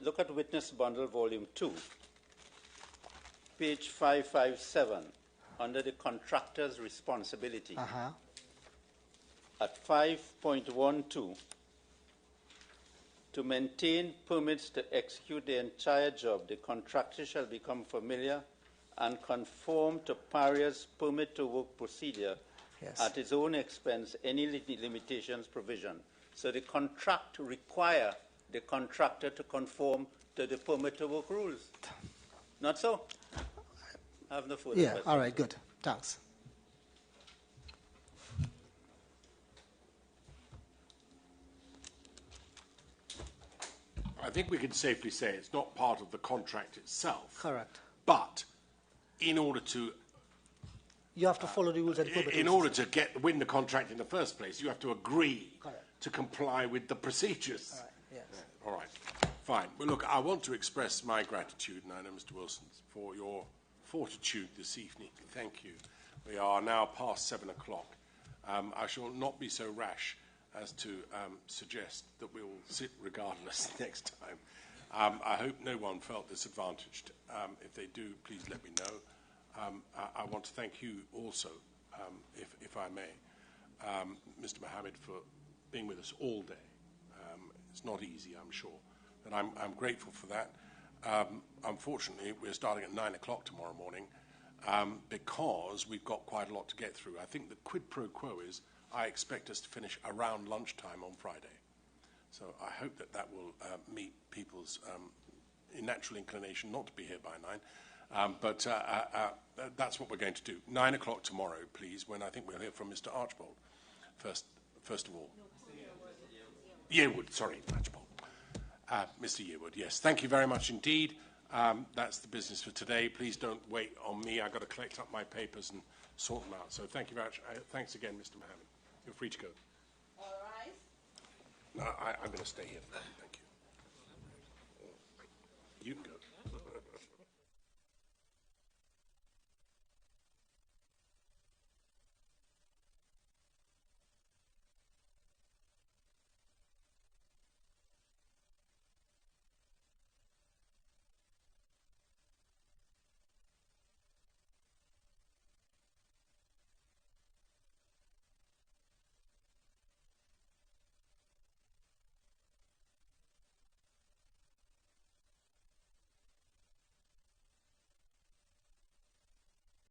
look at Witness Bundle Volume 2, page 557, under the contractor's responsibility, at 5.12, to maintain permits to execute the entire job, the contractor shall become familiar and conform to Paria's permit to work procedure at his own expense, any limitations provision. So the contract require the contractor to conform to the permit to work rules. Not so? I have no further questions. All right, good. Thanks. I think we can safely say it's not part of the contract itself. Correct. But in order to... You have to follow the rules and in order to win the contract in the first place, you have to agree Correct. to comply with the procedures. All right, yes. All right, fine. Well, look, I want to express my gratitude, and I know Mr. Wilson, for your fortitude this evening. Thank you. We are now past 7 o'clock. I shall not be so rash as to suggest that we will sit regardless next time. I hope no one felt disadvantaged. If they do, please let me know. I want to thank you also, if I may, Mr. Mohammed, for being with us all day. It's not easy, I'm sure, but I'm grateful for that. Unfortunately, we're starting at 9 o'clock tomorrow morning because we've got quite a lot to get through. I think the quid pro quo is I expect us to finish around lunchtime on Friday. So I hope that will meet people's natural inclination not to be here by 9. But that's what we're going to do. 9 o'clock tomorrow, please, when I think we'll hear from Mr. Archbold. First of all. Yearwood, sorry, Archbold. Mr. Yearwood, yes. Thank you very much indeed. That's the business for today. Please don't wait on me. I've got to collect up my papers and sort them out. So thank you very much. Thanks again, Mr. Mohammed. You're free to go. All right. No, I'm going to stay here. Thank you. You can go.